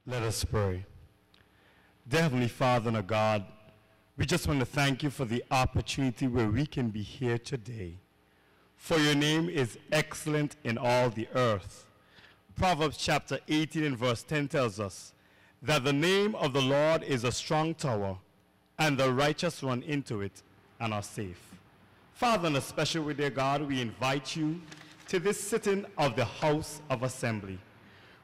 Let us pray. Dear Heavenly Father and our God, we just want to thank you for the opportunity where we can be here today. For your name is excellent in all the earth. Proverbs chapter 18 and verse 10 tells us that the name of the Lord is a strong tower, and the righteous run into it and are safe. Father, in a special way, dear God, we invite you to this sitting of the House of Assembly.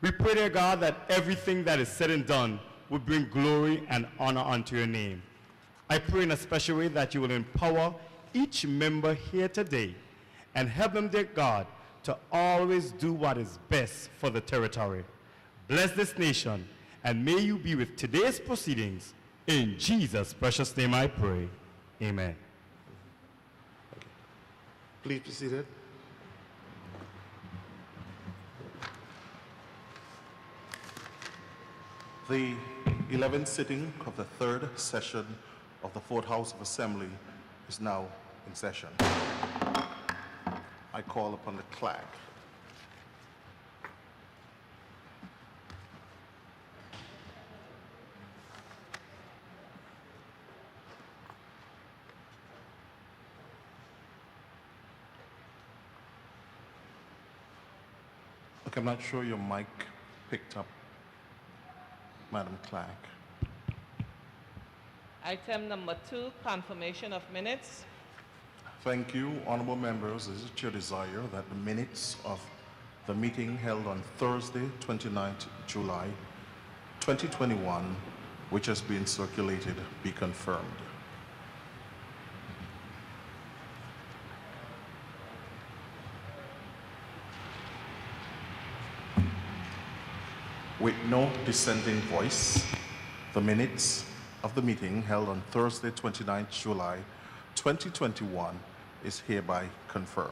We pray, dear God, that everything that is said and done will bring glory and honor unto your name. I pray in a special way that you will empower each member here today and help them, dear God, to always do what is best for the territory. Bless this nation, and may you be with today's proceedings. In Jesus' precious name I pray. Amen. Please be seated. The 11th sitting of the third session of the Fourth House of Assembly is now in session. I call upon the clerk. Okay, I'm not sure your mic picked up, Madam Clerk. Item number 2, confirmation of minutes. Thank you, honorable members. It is your desire that the minutes of the meeting held on Thursday, 29th July 2021, which has been circulated, be confirmed. With no dissenting voice, the minutes of the meeting held on Thursday, 29th July 2021 is hereby confirmed.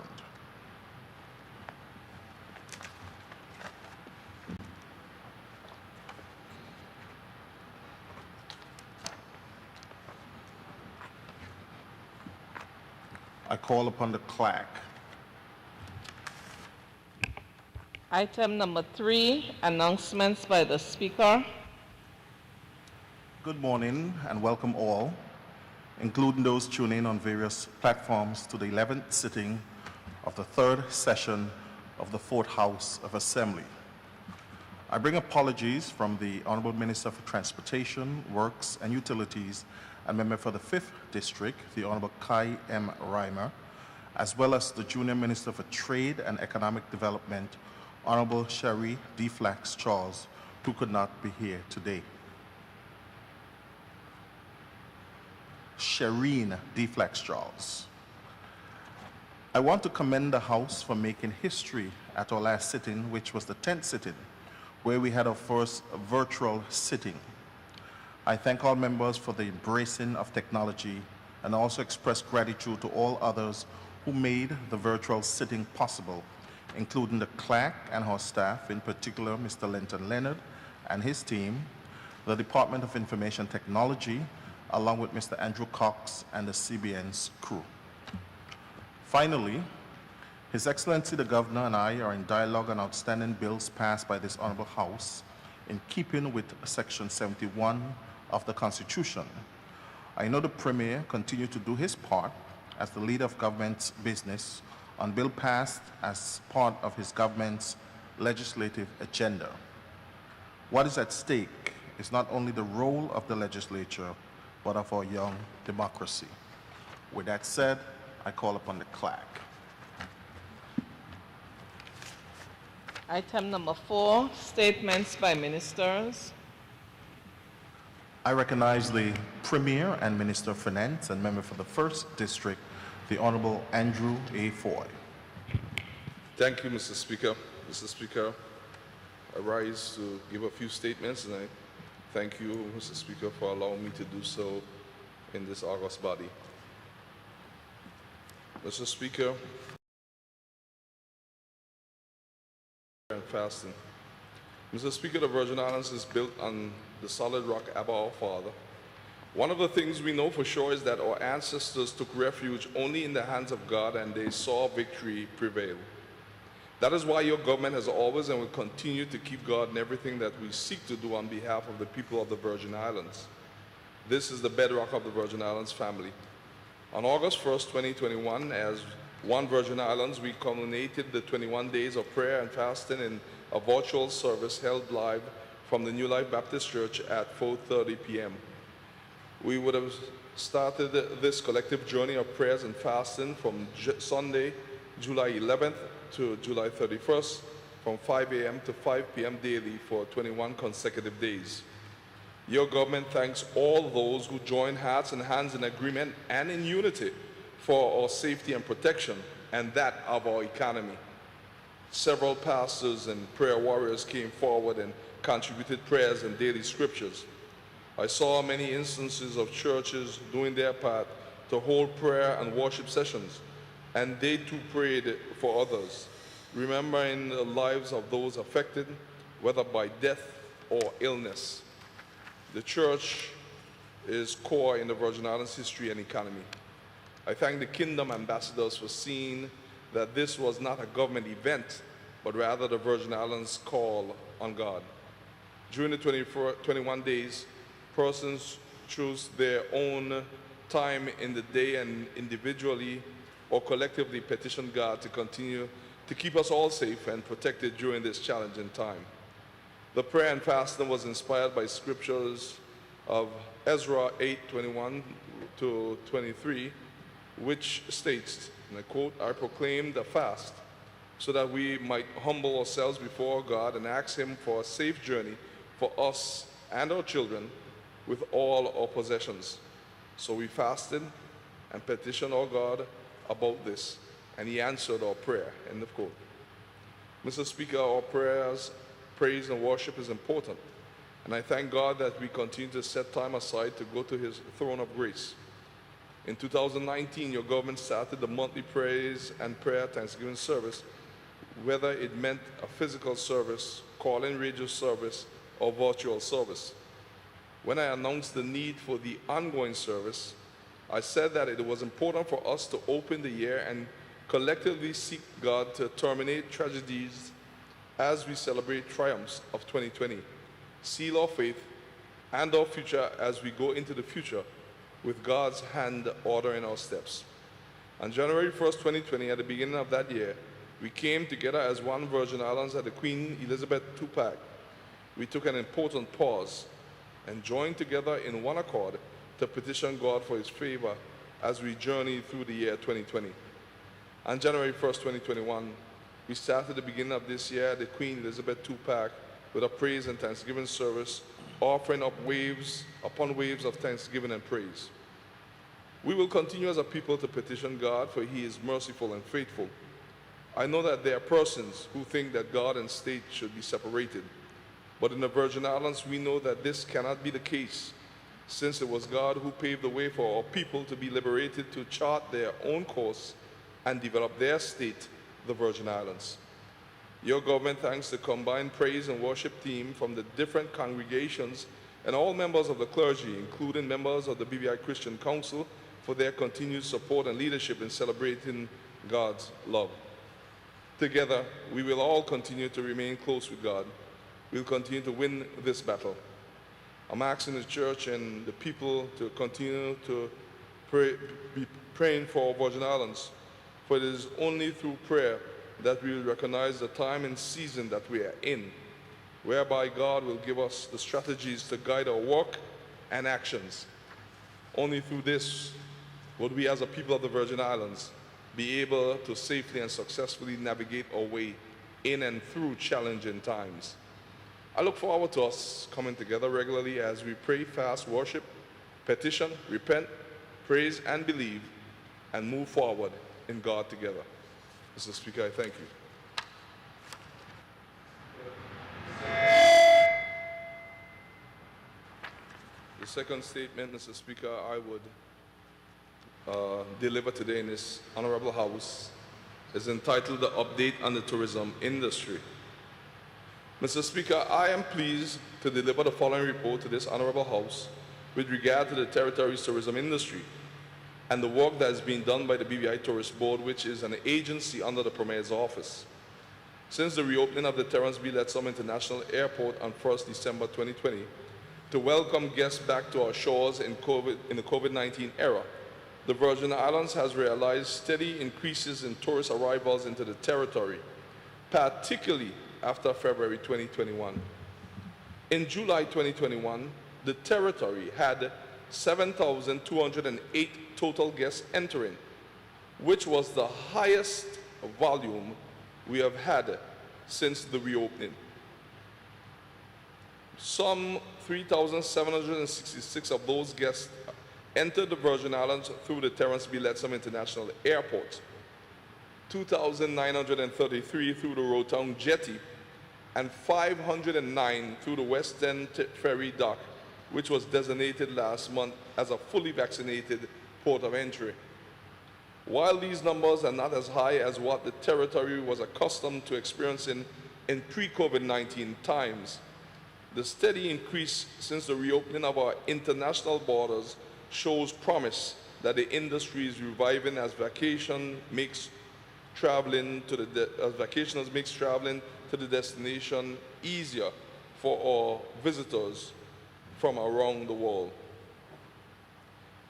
I call upon the clerk. Item number 3, announcements by the Speaker. Good morning and welcome all, including those tuning in on various platforms, to the 11th sitting of the third session of the Fourth House of Assembly. I bring apologies from the Honorable Minister for Transportation, Works and Utilities and member for the 5th District, the Honorable Kai M. Reimer, as well as the Junior Minister for Trade and Economic Development, Honorable Sherry D. Flax Charles, who could not be here today. Shereen D. Flax Charles. I want to commend the House for making history at our last sitting, which was the 10th sitting, where we had our first virtual sitting. I thank all members for the embracing of technology and also express gratitude to all others who made the virtual sitting possible, including the clerk and her staff, in particular Mr. Linton Leonard and his team, the Department of Information Technology, along with Mr. Andrew Cox and the CBN's crew. Finally, His Excellency the Governor and I are in dialogue on outstanding bills passed by this Honorable House in keeping with Section 71 of the Constitution. I know the Premier continues to do his part as the leader of government's business on bill passed as part of his government's legislative agenda. What is at stake is not only the role of the legislature, but of our young democracy. With that said, I call upon the clerk. Item number 4, statements by ministers. I recognize the Premier and Minister of Finance and member for the 1st District, the Honorable Andrew A. Foy. Thank you, Mr. Speaker. Mr. Speaker, I rise to give a few statements, and I thank you, Mr. Speaker, for allowing me to do so in this august body. Mr. Speaker, and fasting. Mr. Speaker, the Virgin Islands is built on the solid rock Abba our Father. One of the things we know for sure is that our ancestors took refuge only in the hands of God, and they saw victory prevail. That is why your government has always and will continue to keep God in everything that we seek to do on behalf of the people of the Virgin Islands. This is the bedrock of the Virgin Islands family. On August 1st, 2021, as One Virgin Islands, we culminated the 21 days of prayer and fasting in a virtual service held live from the New Life Baptist Church at 4:30 p.m. We would have started this collective journey of prayers and fasting from Sunday, July 11th to July 31st, from 5 a.m. to 5 p.m. daily for 21 consecutive days. Your government thanks all those who join hearts and hands in agreement and in unity for our safety and protection and that of our economy. Several pastors and prayer warriors came forward and contributed prayers and daily scriptures. I saw many instances of churches doing their part to hold prayer and worship sessions, and they too prayed for others, remembering the lives of those affected, whether by death or illness. The church is core in the Virgin Islands history and economy. I thank the Kingdom ambassadors for seeing that this was not a government event, but rather the Virgin Islands' call on God. During the 21 days, persons choose their own time in the day and individually or collectively petition God to continue to keep us all safe and protected during this challenging time. The prayer and fasting was inspired by scriptures of Ezra 8:21 to 23, which states, and I quote, "I proclaimed a fast so that we might humble ourselves before God and ask Him for a safe journey for us and our children with all our possessions. So we fasted and petitioned our God about this, and He answered our prayer." End of quote. Mr. Speaker, our prayers, praise, and worship is important, and I thank God that we continue to set time aside to go to His throne of grace. In 2019, your government started the monthly praise and prayer Thanksgiving service, whether it meant a physical service, call-in radio service, or virtual service. When I announced the need for the ongoing service, I said that it was important for us to open the year and collectively seek God to terminate tragedies as we celebrate triumphs of 2020, seal our faith and our future as we go into the future with God's hand ordering our steps. On January 1st, 2020, at the beginning of that year, we came together as One Virgin Islands at the Queen Elizabeth II. We took an important pause and joined together in one accord to petition God for His favor as we journey through the year 2020. On January 1st, 2021, we started the beginning of this year at the Queen Elizabeth II with a praise and thanksgiving service, offering up waves upon waves of thanksgiving and praise. We will continue as a people to petition God, for He is merciful and faithful. I know that there are persons who think that God and state should be separated, but in the Virgin Islands we know that this cannot be the case, since it was God who paved the way for our people to be liberated to chart their own course and develop their state, the Virgin Islands. Your government thanks the combined praise and worship team from the different congregations and all members of the clergy, including members of the BVI Christian Council, for their continued support and leadership in celebrating God's love. Together, we will all continue to remain close with God. We'll continue to win this battle. I'm asking the church and the people to continue to be praying for our Virgin Islands, for it is only through prayer that we will recognize the time and season that we are in, whereby God will give us the strategies to guide our work and actions. Only through this would we as a people of the Virgin Islands be able to safely and successfully navigate our way in and through challenging times. I look forward to us coming together regularly as we pray, fast, worship, petition, repent, praise, and believe, and move forward in God together. Mr. Speaker, I thank you. The second statement, Mr. Speaker, I would deliver today in this Honorable House is entitled "The Update on the Tourism Industry." Mr. Speaker, I am pleased to deliver the following report to this Honorable House with regard to the territory's tourism industry and the work that is being done by the BVI Tourist Board, which is an agency under the Premier's office. since the reopening of the Terence B. Letsom International Airport on 1st December 2020 to welcome guests back to our shores in the COVID-19 era. The Virgin Islands has realized steady increases in tourist arrivals into the territory, particularly after February 2021. In July 2021, the territory had 7,208 total guests entering, which was the highest volume we have had since the reopening. Some 3,766 of those guests entered the Virgin Islands through the Terence B. Letsom International Airport, 2,933 through the Rotown Jetty, and 509 through the West End Ferry Dock, which was designated last month as a fully vaccinated port of entry. While these numbers are not as high as what the territory was accustomed to experiencing in pre-COVID-19 times, the steady increase since the reopening of our international borders shows promise that the industry is reviving as vacationers makes traveling to the destination easier for our visitors from around the world.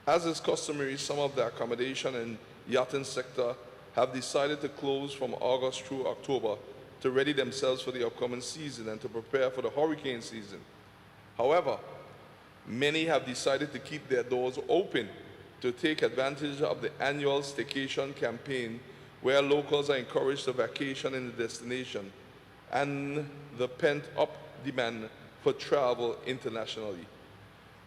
As is customary, some of the accommodation and yachting sector have decided to close from August through October to ready themselves for the upcoming season and to prepare for the hurricane season. However, many have decided to keep their doors open to take advantage of the annual staycation campaign where locals are encouraged to vacation in the destination and the pent-up demand for travel internationally.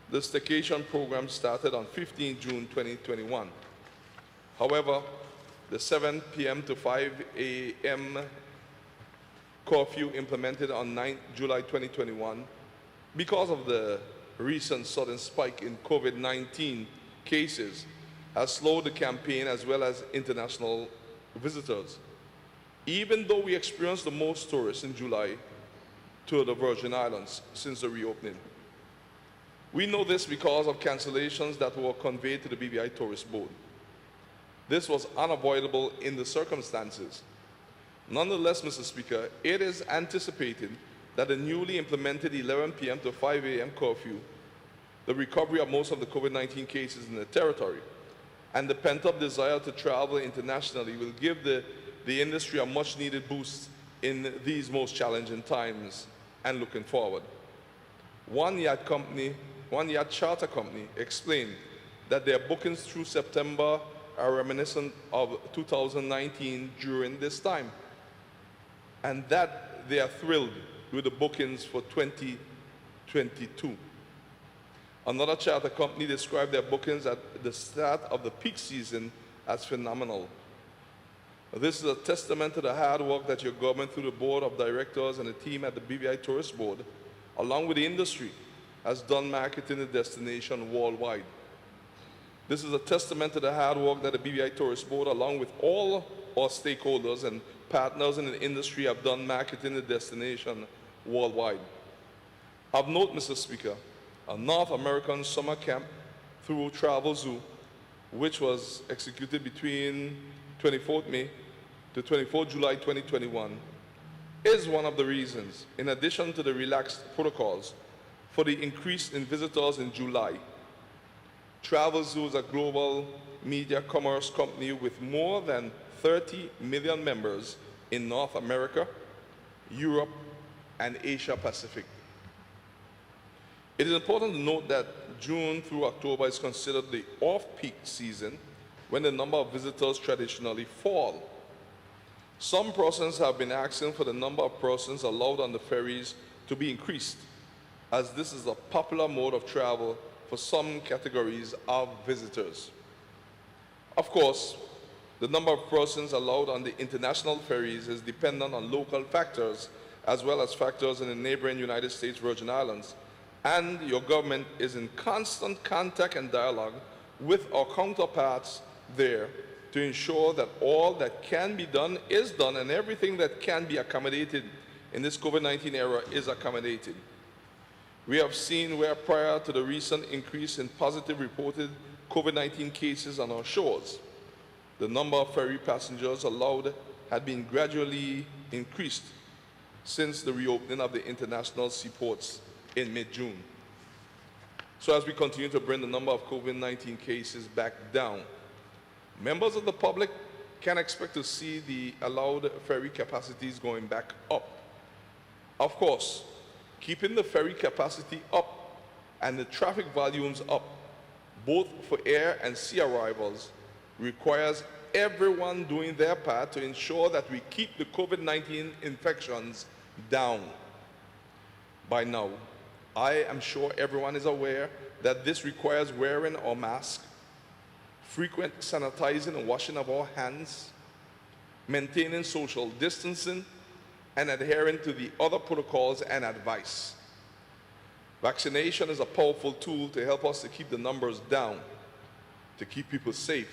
The staycation program started on 15 June 2021. However, the 7 p.m. to 5 a.m. curfew implemented on 9 July 2021 because of the recent sudden spike in COVID-19 cases has slowed the campaign as well as international visitors. Even though we experienced the most tourists in July to the Virgin Islands since the reopening. We know this because of cancellations that were conveyed to the BVI Tourist Board. This was unavoidable in the circumstances. Nonetheless, Mr. Speaker, it is anticipated that the newly implemented 11 p.m. to 5 a.m. curfew, the recovery of most of the COVID-19 cases in the territory, and the pent-up desire to travel internationally will give the industry a much-needed boost in these most challenging times and looking forward. One yacht charter company explained that their bookings through September are reminiscent of 2019 during this time, and that they are thrilled with the bookings for 2022. Another charter company described their bookings at the start of the peak season as phenomenal. This is a testament to the hard work that your government, through the board of directors and the team at the BVI Tourist Board, along with the industry, has done marketing the destination worldwide. This is a testament to the hard work that the BVI Tourist Board, along with all our stakeholders and partners in the industry, have done marketing the destination worldwide. Of note, Mr. Speaker, a North American summer camp through Travel Zoo, which was executed between 24th May to 24th July 2021, is one of the reasons, in addition to the relaxed protocols, for the increase in visitors in July. Travel Zoo is a global media commerce company with more than 30 million members in North America, Europe, and Asia Pacific. It is important to note that June through October is considered the off-peak season when the number of visitors traditionally fall. Some persons have been asking for the number of persons allowed on the ferries to be increased, as this is a popular mode of travel for some categories of visitors. Of course, the number of persons allowed on the international ferries is dependent on local factors as well as factors in the neighboring United States Virgin Islands, and your government is in constant contact and dialogue with our counterparts there to ensure that all that can be done is done and everything that can be accommodated in this COVID-19 era is accommodated. We have seen where prior to the recent increase in positive reported COVID-19 cases on our shores, the number of ferry passengers allowed had been gradually increased since the reopening of the international seaports in mid-June. So as we continue to bring the number of COVID-19 cases back down, members of the public can expect to see the allowed ferry capacities going back up. Of course, keeping the ferry capacity up and the traffic volumes up, both for air and sea arrivals, requires everyone doing their part to ensure that we keep the COVID-19 infections down. By now, I am sure everyone is aware that this requires wearing our mask, frequent sanitizing and washing of our hands, maintaining social distancing, and adhering to the other protocols and advice. Vaccination is a powerful tool to help us to keep the numbers down, to keep people safe,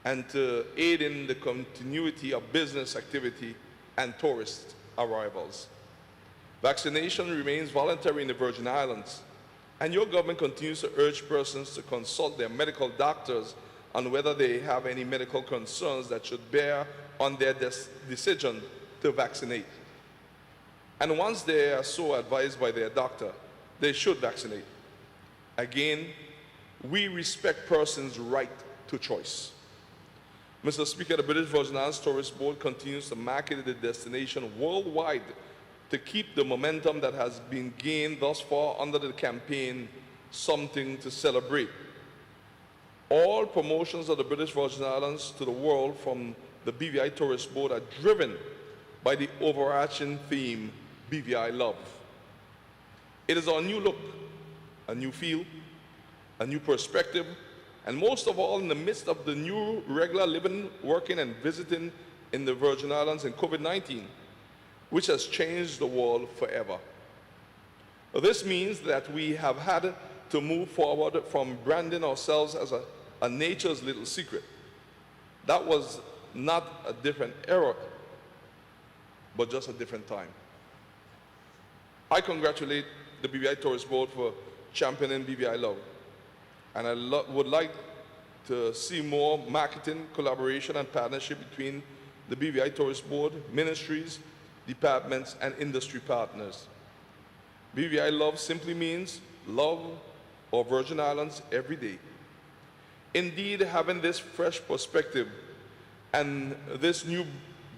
and to aid in the continuity of business activity and tourist arrivals. Vaccination remains voluntary in the Virgin Islands, and your government continues to urge persons to consult their medical doctors on whether they have any medical concerns that should bear on their decision to vaccinate. And once they are so advised by their doctor, they should vaccinate. Again, we respect persons' right to choice. Mr. Speaker, the British Virgin Islands Tourist Board continues to market the destination worldwide to keep the momentum that has been gained thus far under the campaign, Something to Celebrate. All promotions of the British Virgin Islands to the world from the BVI Tourist Board are driven by the overarching theme, BVI Love. It is our new look, a new feel, a new perspective, and most of all in the midst of the new regular living, working, and visiting in the Virgin Islands and COVID-19, which has changed the world forever. This means that we have had to move forward from branding ourselves as a nature's little secret. That was not a different era, but just a different time. I congratulate the BVI Tourist Board for championing BVI Love, and I would like to see more marketing, collaboration, and partnership between the BVI Tourist Board, ministries, departments, and industry partners. BVI Love simply means love our Virgin Islands every day. Indeed, having this fresh perspective and this new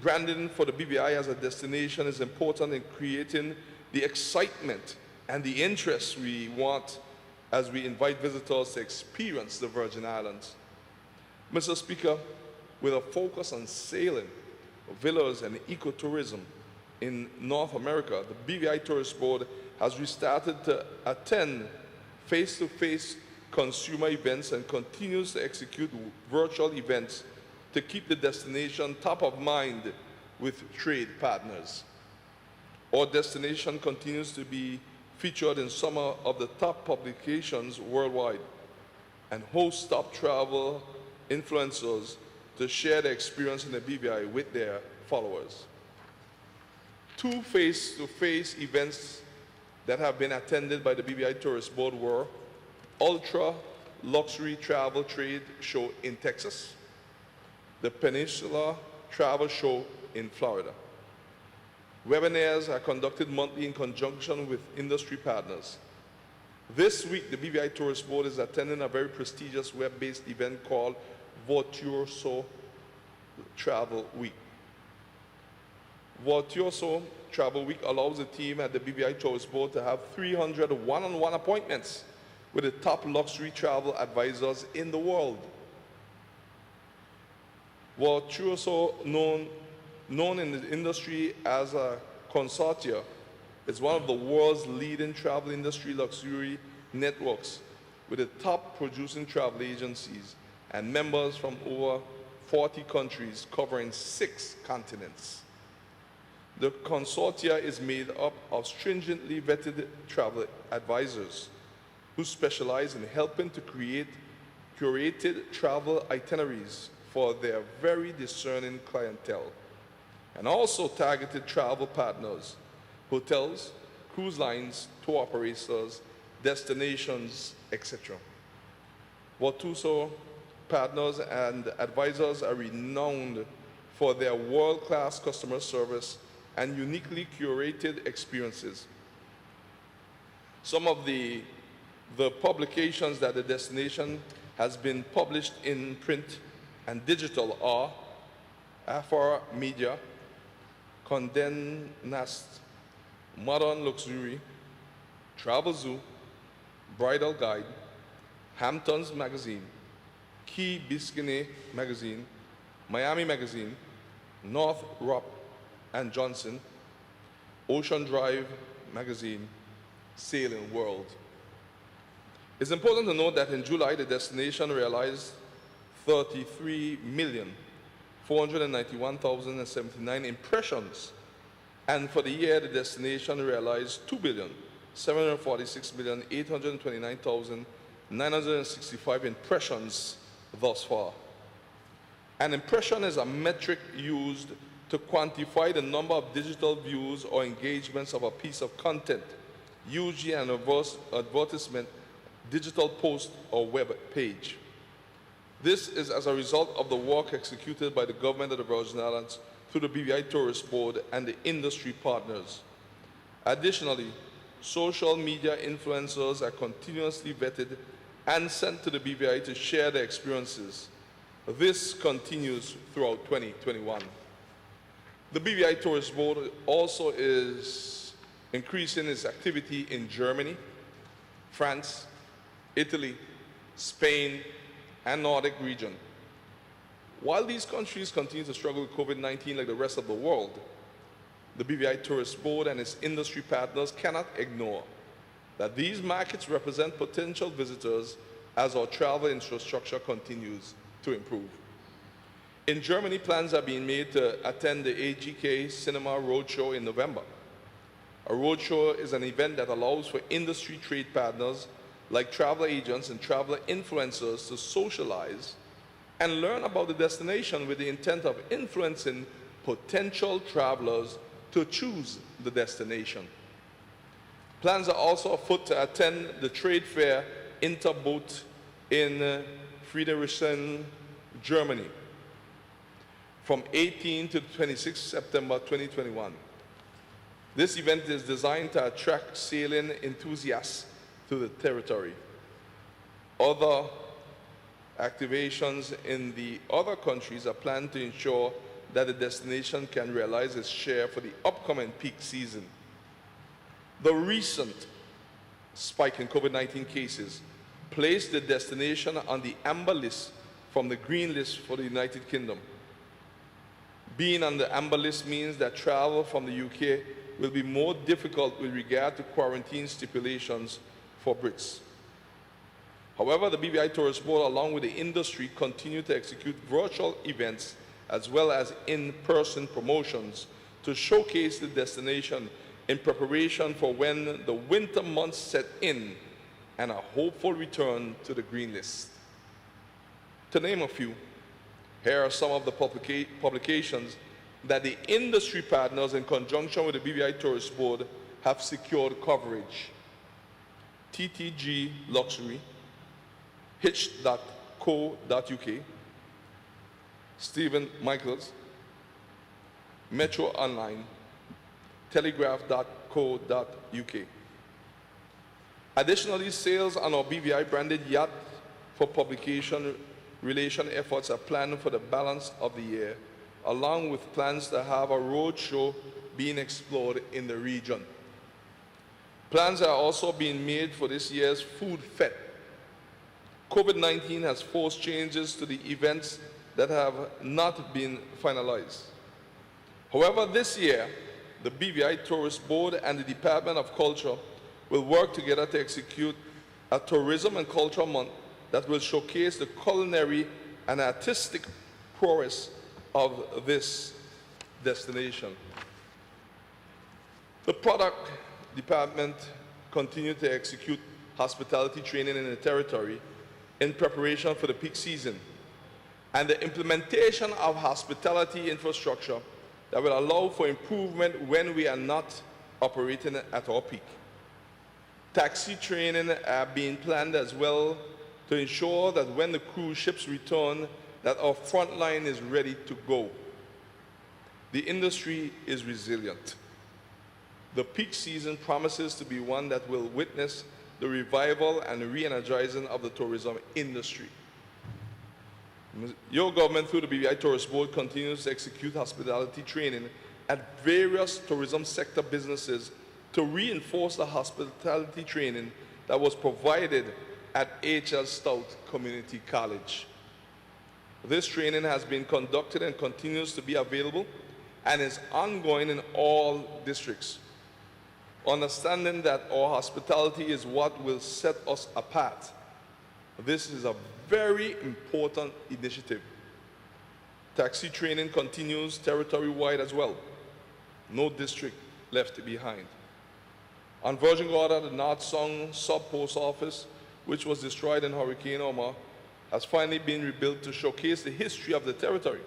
branding for the BVI as a destination is important in creating the excitement and the interest we want as we invite visitors to experience the Virgin Islands. Mr. Speaker, with a focus on sailing, villas, and ecotourism in North America, the BVI Tourist Board has restarted to attend face-to-face consumer events and continues to execute virtual events to keep the destination top of mind with trade partners. Our destination continues to be featured in some of the top publications worldwide and hosts top travel influencers to share their experience in the BVI with their followers. 2 face-to-face events that have been attended by the BVI Tourist Board were Ultra Luxury Travel Trade Show in Texas, the Peninsula Travel Show in Florida. Webinars are conducted monthly in conjunction with industry partners. This week, the BVI Tourist Board is attending a very prestigious web-based event called Virtuoso Travel Week. Virtuoso Travel Week allows the team at the BVI Tourist Board to have 300 one-on-one appointments with the top luxury travel advisors in the world. Virtuoso, known in the industry as a consortia, is one of the world's leading travel industry luxury networks with the top producing travel agencies and members from over 40 countries covering 6 continents. The consortia is made up of stringently vetted travel advisors who specialize in helping to create curated travel itineraries for their very discerning clientele, and also targeted travel partners, hotels, cruise lines, tour operators, destinations, etc. Virtuoso partners and advisors are renowned for their world-class customer service and uniquely curated experiences. Some of the publications that the destination has been published in print and digital are Afar Media, Condé Nast, Modern Luxury, Travel Zoo, Bridal Guide, Hamptons Magazine, Key Biscayne Magazine, Miami Magazine, Northrop and Johnson, Ocean Drive Magazine, Sailing World. It's important to note that in July, the destination realized 33,491,079 impressions. And for the year, the destination realized 2,746,829,965 impressions thus far. An impression is a metric used to quantify the number of digital views or engagements of a piece of content, usually an advertisement, digital post, or web page. This is as a result of the work executed by the government of the Virgin Islands through the BVI Tourist Board and the industry partners. Additionally, social media influencers are continuously vetted and sent to the BVI to share their experiences. This continues throughout 2021. The BVI Tourist Board also is increasing its activity in Germany, France, Italy, Spain, and Nordic region. While these countries continue to struggle with COVID-19 like the rest of the world, the BVI Tourist Board and its industry partners cannot ignore that these markets represent potential visitors as our travel infrastructure continues to improve. In Germany, plans are being made to attend the AGK Cinema Roadshow in November. A roadshow is an event that allows for industry trade partners like travel agents and traveler influencers to socialize and learn about the destination with the intent of influencing potential travelers to choose the destination. Plans are also afoot to attend the trade fair Interboot in Friedrichshain, Germany, from 18 to 26 September 2021. This event is designed to attract sailing enthusiasts to the territory. Other activations in the other countries are planned to ensure that the destination can realize its share for the upcoming peak season. The recent spike in COVID-19 cases placed the destination on the amber list from the green list for the United Kingdom. Being on the amber list means that travel from the UK will be more difficult with regard to quarantine stipulations for Brits. However, the BVI Tourist Board, along with the industry, continue to execute virtual events as well as in-person promotions to showcase the destination in preparation for when the winter months set in and a hopeful return to the green list. To name a few, here are some of the publications that the industry partners in conjunction with the BVI Tourist Board have secured coverage. TTG Luxury, Hitch.co.uk, Stephen Michaels, Metro Online, Telegraph.co.uk. Additionally, sales on our BVI branded yacht for publication relation efforts are planned for the balance of the year, along with plans to have a road show being explored in the region. Plans are also being made for this year's Food Fest. COVID-19 has forced changes to the events that have not been finalized. However, this year, the BVI Tourist Board and the Department of Culture will work together to execute a Tourism and Culture Month that will showcase the culinary and artistic prowess of this destination. The product department continued to execute hospitality training in the territory in preparation for the peak season and the implementation of hospitality infrastructure that will allow for improvement when we are not operating at our peak. Taxi training are being planned as well to ensure that when the cruise ships return, that our front line is ready to go. The industry is resilient. The peak season promises to be one that will witness the revival and re-energizing of the tourism industry. Your government, through the BVI Tourist Board, continues to execute hospitality training at various tourism sector businesses to reinforce the hospitality training that was provided at H.L. Stout Community College. This training has been conducted and continues to be available and is ongoing in all districts. Understanding that our hospitality is what will set us apart, this is a very important initiative. Taxi training continues territory-wide as well. No district left behind. On Virgin Gorda, the North Song Sub-Post Office, which was destroyed in Hurricane Irma, has finally been rebuilt to showcase the history of the territory.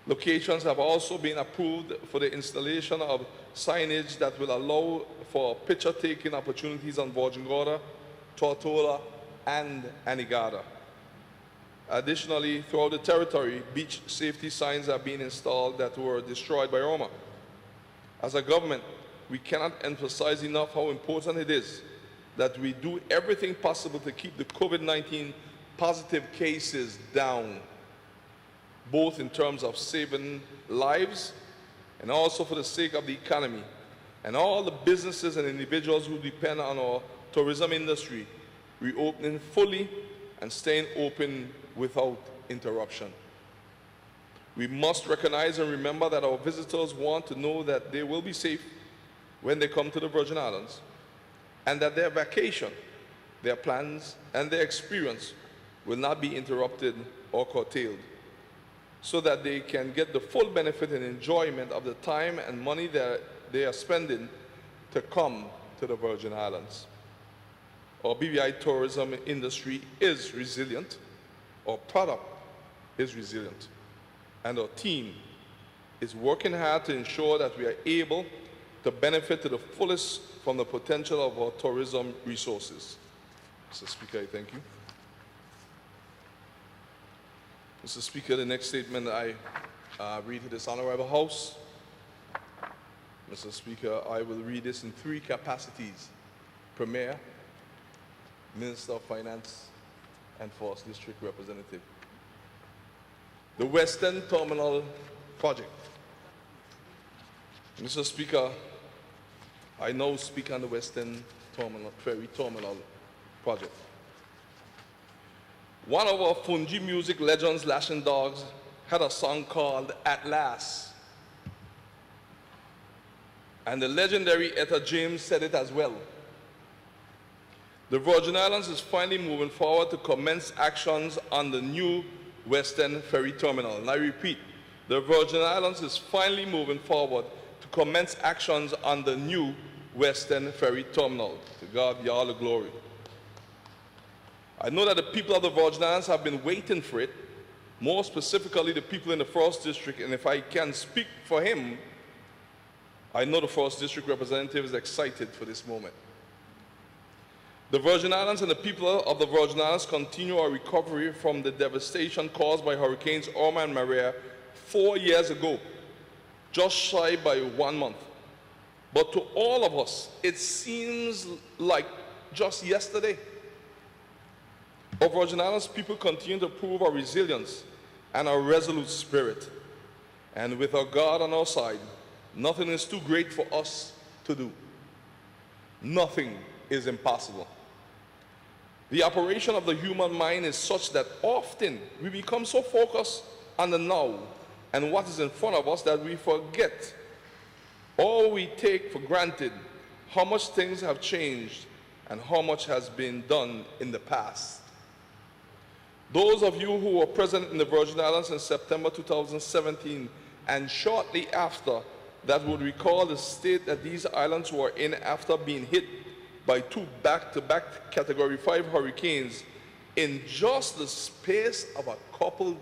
Locations have also been approved for the installation of signage that will allow for picture-taking opportunities on Virgin Gorda, Tortola, and Anegada. Additionally, throughout the territory, beach safety signs have been installed that were destroyed by Irma. As a government, we cannot emphasize enough how important it is that we do everything possible to keep the COVID-19 positive cases down, both in terms of saving lives and also for the sake of the economy and all the businesses and individuals who depend on our tourism industry reopening fully and staying open without interruption. We must recognize and remember that our visitors want to know that they will be safe when they come to the Virgin Islands, and that their vacation, their plans, and their experience will not be interrupted or curtailed, so that they can get the full benefit and enjoyment of the time and money that they are spending to come to the Virgin Islands. Our BVI tourism industry is resilient, our product is resilient, and our team is working hard to ensure that we are able to benefit to the fullest from the potential of our tourism resources. Mr. Speaker, I thank you. Mr. Speaker, the next statement I read to this Honorable House. Mr. Speaker, I will read this in three capacities: Premier, Minister of Finance, and 4th District Representative. The Western Terminal Project. Mr. Speaker, I now speak on the Western Ferry Terminal Project. One of our Fungi music legends, Lashing Dogs, had a song called At Last. And the legendary Etta James said it as well. The Virgin Islands is finally moving forward to commence actions on the new Western Ferry Terminal. And I repeat, the Virgin Islands is finally moving forward to commence actions on the new Western Ferry Terminal. To God be all the glory. I know that the people of the Virgin Islands have been waiting for it, more specifically the people in the 1st District, and if I can speak for him, I know the 1st District representative is excited for this moment. The Virgin Islands and the people of the Virgin Islands continue our recovery from the devastation caused by Hurricanes Irma and Maria 4 years ago, just shy by 1 month. But to all of us, it seems like just yesterday. Our Virgin Islands people continue to prove our resilience and our resolute spirit. And with our God on our side, nothing is too great for us to do. Nothing is impossible. The operation of the human mind is such that often we become so focused on the now and what is in front of us that we forget, or we take for granted, how much things have changed and how much has been done in the past. Those of you who were present in the Virgin Islands in September 2017 and shortly after that would recall the state that these islands were in after being hit by 2 back-to-back Category 5 hurricanes in just the space of a couple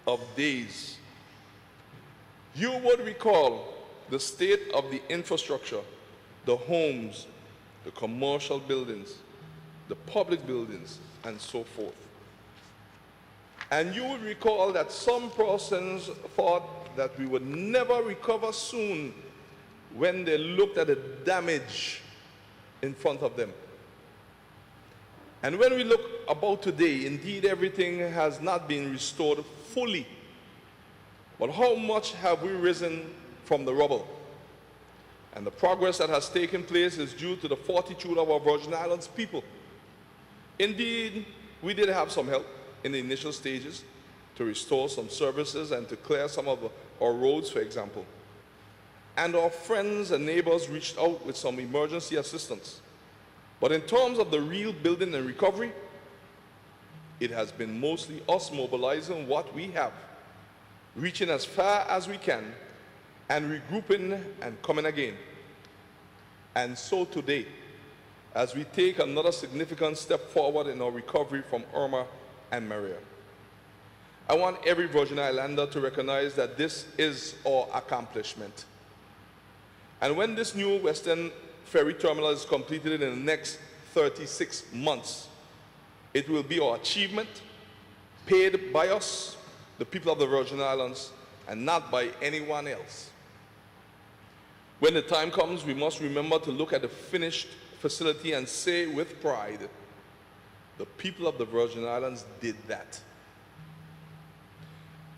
of days. You would recall the state of the infrastructure, the homes, the commercial buildings, the public buildings, and so forth. And you would recall that some persons thought that we would never recover soon when they looked at the damage in front of them. And when we look about today, indeed everything has not been restored fully. But how much have we risen from the rubble? And the progress that has taken place is due to the fortitude of our Virgin Islands people. Indeed, we did have some help in the initial stages to restore some services and to clear some of our roads, for example. And our friends and neighbors reached out with some emergency assistance. But in terms of the real building and recovery, it has been mostly us mobilizing what we have, reaching as far as we can, and regrouping and coming again. And so today, as we take another significant step forward in our recovery from Irma and Maria, I want every Virgin Islander to recognize that this is our accomplishment. And when this new Western ferry terminal is completed in the next 36 months, it will be our achievement, paid by us, the people of the Virgin Islands, and not by anyone else. When the time comes, we must remember to look at the finished facility and say with pride, the people of the Virgin Islands did that.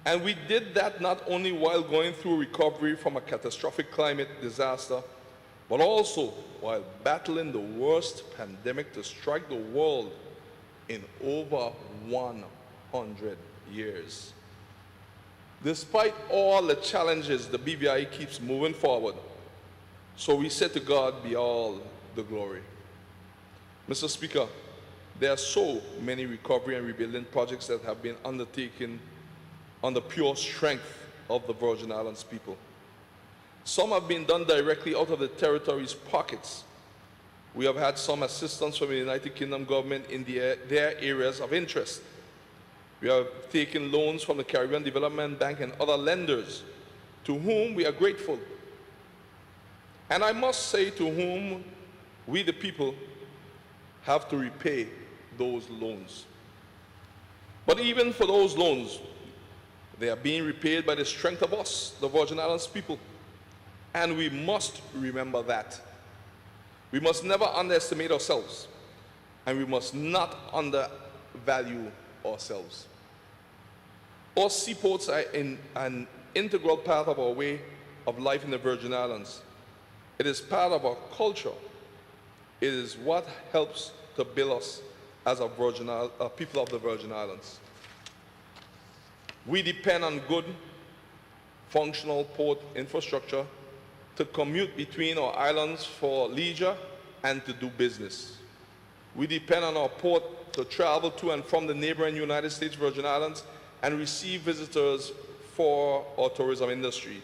And we did that not only while going through recovery from a catastrophic climate disaster, but also while battling the worst pandemic to strike the world in over 100 years. Despite all the challenges, the BVI keeps moving forward. So we say to God be all the glory. Mr. Speaker, there are so many recovery and rebuilding projects that have been undertaken on the pure strength of the Virgin Islands people. Some have been done directly out of the territory's pockets. We have had some assistance from the United Kingdom government in their areas of interest. We have taken loans from the Caribbean Development Bank and other lenders, to whom we are grateful. And I must say, to whom we the people have to repay those loans. But even for those loans, they are being repaid by the strength of us, the Virgin Islands people. And we must remember that. We must never underestimate ourselves, and we must not undervalue ourselves. Our seaports are an integral part of our way of life in the Virgin Islands. It is part of our culture. It is what helps to build us as a people of the Virgin Islands. We depend on good, functional port infrastructure to commute between our islands for leisure and to do business. We depend on our port to travel to and from the neighboring United States Virgin Islands and receive visitors for our tourism industries.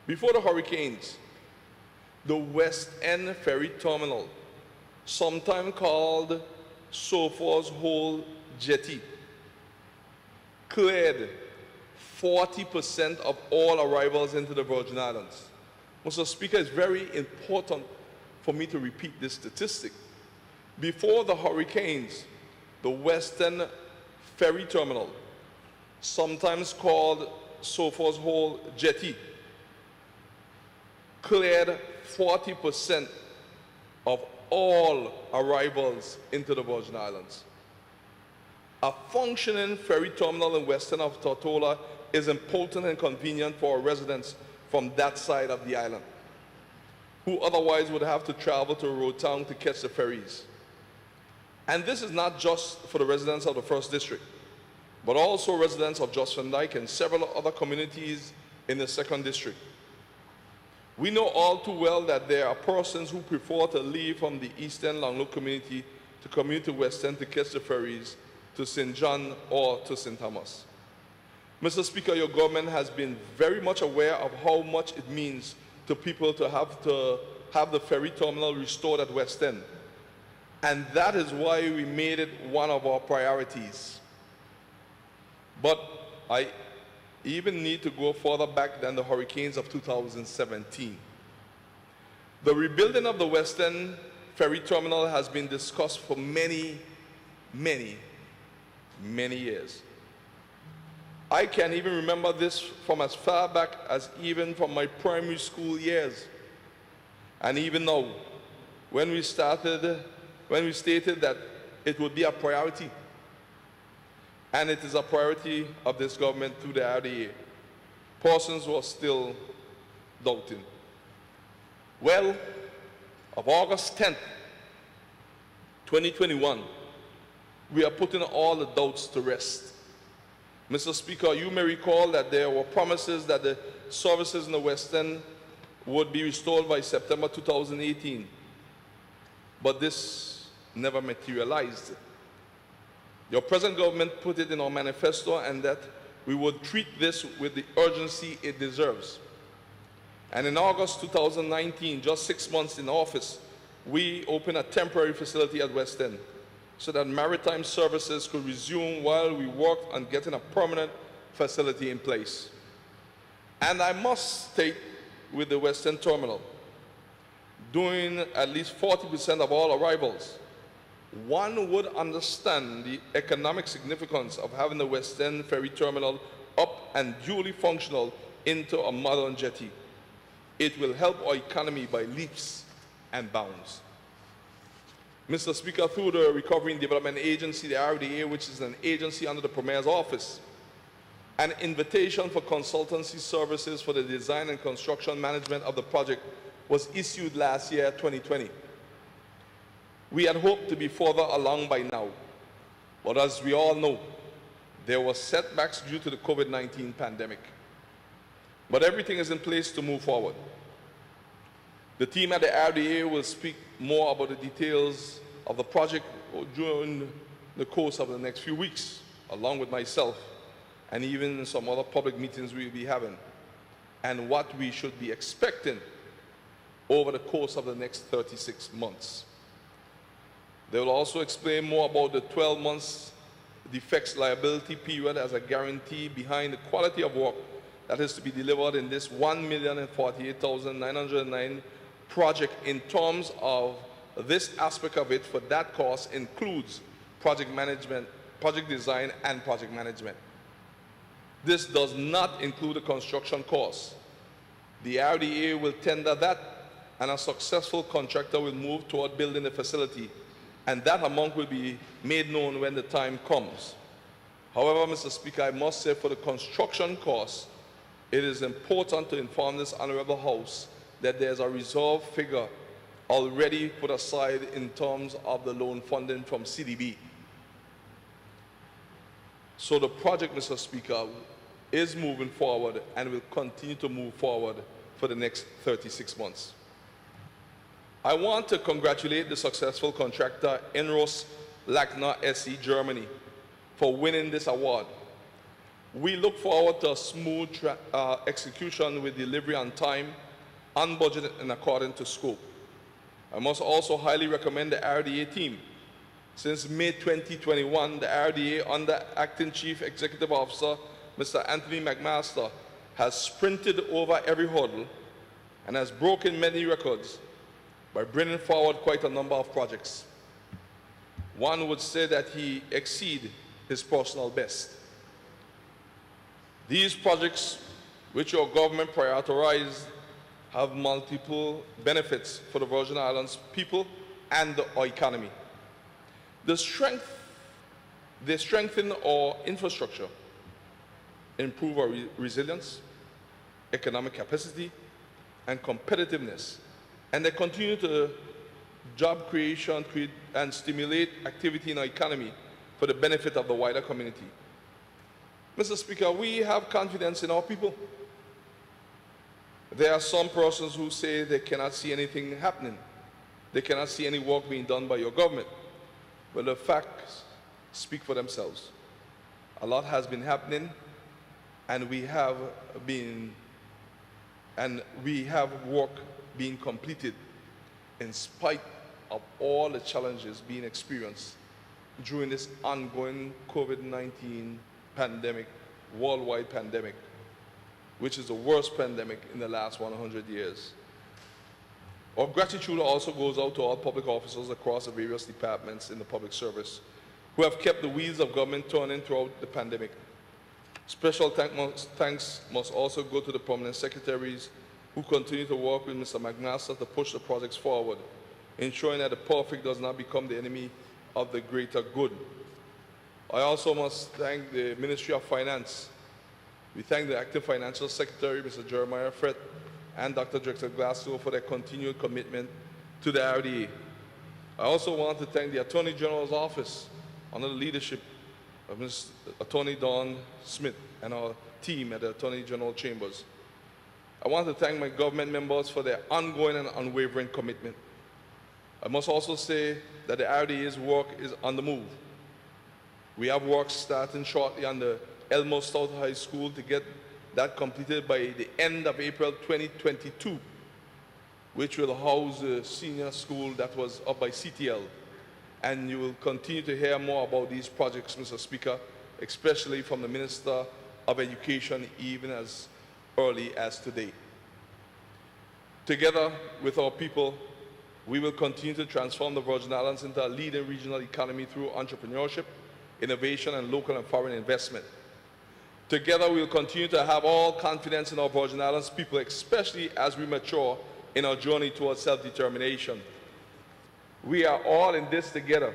Before the hurricanes, the West End Ferry Terminal, sometimes called Sofa's Hole Jetty, cleared 40% of all arrivals into the Virgin Islands. Mr. Speaker, it's very important for me to repeat this statistic. Before the hurricanes, the Western Ferry Terminal, sometimes called Sofa's Hole Jetty, cleared 40% of all arrivals into the Virgin Islands. A functioning ferry terminal in Western of Tortola is important and convenient for our residents from that side of the island, who otherwise would have to travel to a road town to catch the ferries. And this is not just for the residents of the First District, but also residents of Jost Van Dyke and several other communities in the Second District. We know all too well that there are persons who prefer to leave from the Eastern Longlook community to commute to Western to catch the ferries to St. John or to St. Thomas. Mr. Speaker, your government has been very much aware of how much it means to people to have the ferry terminal restored at West End. And that is why we made it one of our priorities. But I even need to go further back than the hurricanes of 2017. The rebuilding of the West End ferry terminal has been discussed for many years. I can even remember this from as far back as even from my primary school years. And even now, when we stated that it would be a priority, and it is a priority of this government through the RDA, persons were still doubting. Well, of August 10th, 2021, we are putting all the doubts to rest. Mr. Speaker, you may recall that there were promises that the services in the West End would be restored by September 2018, but this never materialized. Your present government put it in our manifesto, and that we would treat this with the urgency it deserves. And in August 2019, just 6 months in office, we opened a temporary facility at West End so that maritime services could resume while we worked on getting a permanent facility in place. And I must state, with the West End terminal doing at least 40% of all arrivals, one would understand the economic significance of having the West End ferry terminal up and duly functional into a modern jetty. It will help our economy by leaps and bounds. Mr. Speaker, through the Recovery and Development Agency, the RDA, which is an agency under the Premier's office, an invitation for consultancy services for the design and construction management of the project was issued last year, 2020. We had hoped to be further along by now, but as we all know, there were setbacks due to the COVID-19 pandemic. But everything is in place to move forward. The team at the RDA will speak more about the details of the project during the course of the next few weeks, along with myself, and even some other public meetings we'll be having, and what we should be expecting over the course of the next 36 months. They will also explain more about the 12 months defects liability period as a guarantee behind the quality of work that is to be delivered in this 1,048,909 project. In terms of this aspect of it, for that cost includes project management, project design, and project management. This does not include the construction costs. The RDA will tender that, and a successful contractor will move toward building the facility, and that amount will be made known when the time comes. However, Mr. Speaker, I must say for the construction costs, it is important to inform this Honorable House that there's a reserve figure already put aside in terms of the loan funding from CDB. So the project, Mr. Speaker, is moving forward and will continue to move forward for the next 36 months. I want to congratulate the successful contractor Inros Lackner SE Germany for winning this award. We look forward to a smooth execution with delivery on time, on budget, and according to scope. I must also highly recommend the RDA team. Since May 2021, the RDA under Acting Chief Executive Officer, Mr. Anthony McMaster, has sprinted over every hurdle and has broken many records by bringing forward quite a number of projects. One would say that he exceeded his personal best. These projects, which your government prioritized, have multiple benefits for the Virgin Islands people and our economy. They strengthen our infrastructure, improve our resilience, economic capacity, and competitiveness, and they continue to job creation and stimulate activity in our economy for the benefit of the wider community. Mr. Speaker, we have confidence in our people. There are some persons who say they cannot see anything happening. They cannot see any work being done by your government. Well, the facts speak for themselves. A lot has been happening, and we have work being completed in spite of all the challenges being experienced during this ongoing COVID-19 pandemic, worldwide pandemic, which is the worst pandemic in the last 100 years. Our gratitude also goes out to all public officers across the various departments in the public service who have kept the wheels of government turning throughout the pandemic. Special thanks must also go to the permanent secretaries who continue to work with Mr. McMaster to push the projects forward, ensuring that the perfect does not become the enemy of the greater good. I also must thank the Ministry of Finance. We thank the Acting Financial Secretary, Mr. Jeremiah Fred, and Dr. Drexel Glasgow for their continued commitment to the RDA. I also want to thank the Attorney General's Office under the leadership of Ms. Attorney Dawn Smith and our team at the Attorney General Chambers. I want to thank my government members for their ongoing and unwavering commitment. I must also say that the RDA's work is on the move. We have work starting shortly on the Elmo South High School to get that completed by the end of April 2022, which will house the senior school that was up by CTL. And you will continue to hear more about these projects, Mr. Speaker, especially from the Minister of Education, even as early as today. Together with our people, we will continue to transform the Virgin Islands into a leading regional economy through entrepreneurship, innovation, and local and foreign investment. Together, we will continue to have all confidence in our Virgin Islands people, especially as we mature in our journey towards self-determination. We are all in this together.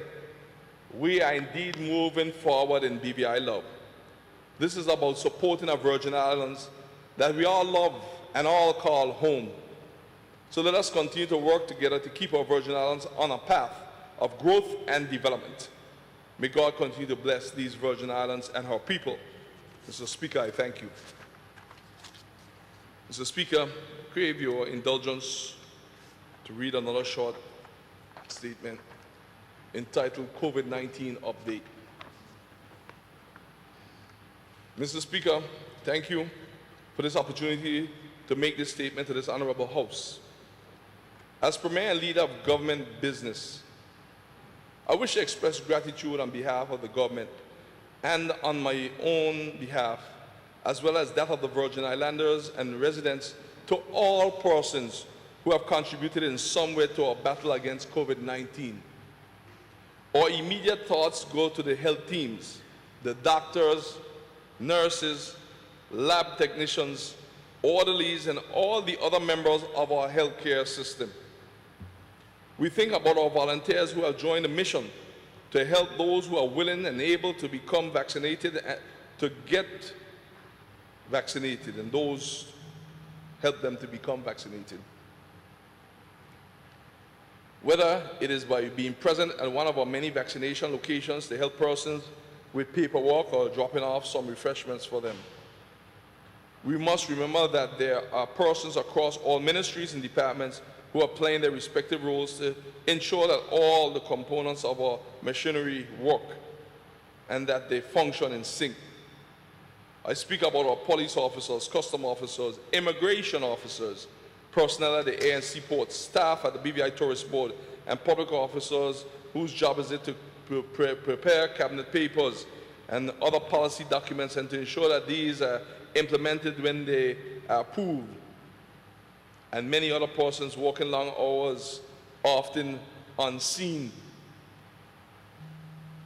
We are indeed moving forward in BVI love. This is about supporting our Virgin Islands that we all love and all call home. So let us continue to work together to keep our Virgin Islands on a path of growth and development. May God continue to bless these Virgin Islands and our people. Mr. Speaker, I thank you. Mr. Speaker, crave your indulgence to read another short statement entitled COVID-19 Update. Mr. Speaker, thank you for this opportunity to make this statement to this honorable House. As Premier and Leader of Government Business, I wish to express gratitude on behalf of the government and on my own behalf, as well as that of the Virgin Islanders and residents, to all persons who have contributed in some way to our battle against COVID-19. Our immediate thoughts go to the health teams, the doctors, nurses, lab technicians, orderlies, and all the other members of our healthcare system. We think about our volunteers who have joined the mission to help those who are willing and able to become vaccinated and to get vaccinated, and those help them to become vaccinated. Whether it is by being present at one of our many vaccination locations to help persons with paperwork or dropping off some refreshments for them. We must remember that there are persons across all ministries and departments who are playing their respective roles to ensure that all the components of our machinery work and that they function in sync. I speak about our police officers, custom officers, immigration officers, personnel at the ANC ports, staff at the BVI Tourist Board, and public officers whose job is it to prepare cabinet papers and other policy documents and to ensure that these are implemented when they are approved. And many other persons working long hours, often unseen.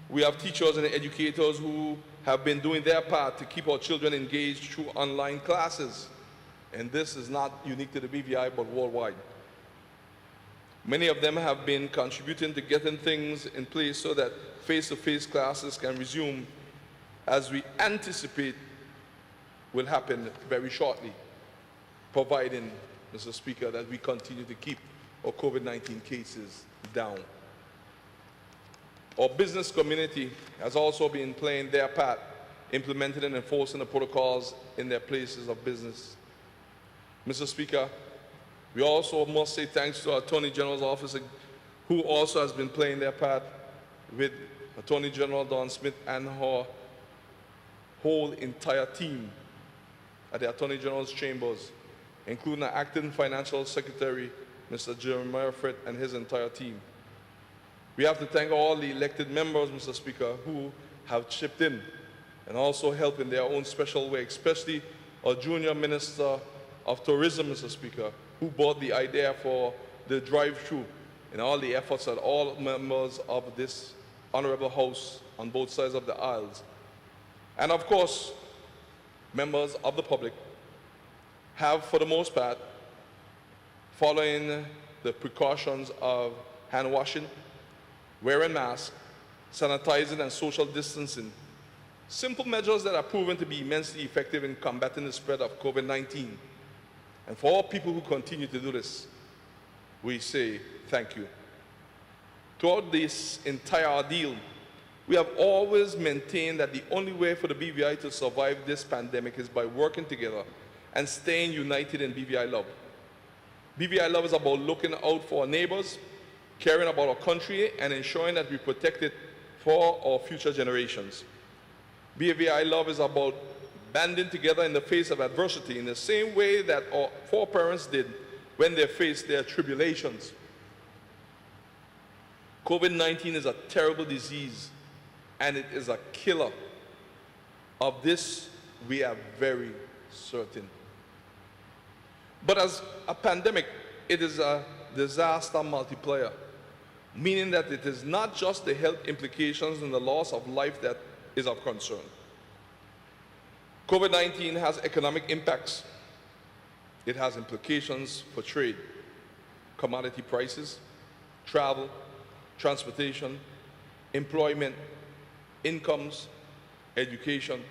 We have teachers and educators who have been doing their part to keep our children engaged through online classes. And this is not unique to the BVI, but worldwide. Many of them have been contributing to getting things in place so that face-to-face classes can resume, as we anticipate will happen very shortly, providing, Mr. Speaker, that we continue to keep our COVID-19 cases down. Our business community has also been playing their part, implementing and enforcing the protocols in their places of business. Mr. Speaker, we also must say thanks to our Attorney General's office, who also has been playing their part with Attorney General Dawn Smith and her whole entire team at the Attorney General's chambers, including our Acting Financial Secretary, Mr. Jeremiah Fred, and his entire team. We have to thank all the elected members, Mr. Speaker, who have chipped in and also helped in their own special way, especially our Junior Minister of Tourism, Mr. Speaker, who brought the idea for the drive-through and all the efforts that all members of this honorable House on both sides of the aisles. And of course, members of the public have, for the most part, following the precautions of hand washing, wearing masks, sanitizing, and social distancing. Simple measures that are proven to be immensely effective in combating the spread of COVID-19. And for all people who continue to do this, we say thank you. Throughout this entire ordeal, we have always maintained that the only way for the BVI to survive this pandemic is by working together and staying united in BVI love. BVI love is about looking out for our neighbors, caring about our country, and ensuring that we protect it for our future generations. BVI love is about banding together in the face of adversity in the same way that our foreparents did when they faced their tribulations. COVID-19 is a terrible disease, and it is a killer. Of this, we are very certain. But as a pandemic, it is a disaster multiplier, meaning that it is not just the health implications and the loss of life that is of concern. COVID-19 has economic impacts. It has implications for trade, commodity prices, travel, transportation, employment, incomes, education,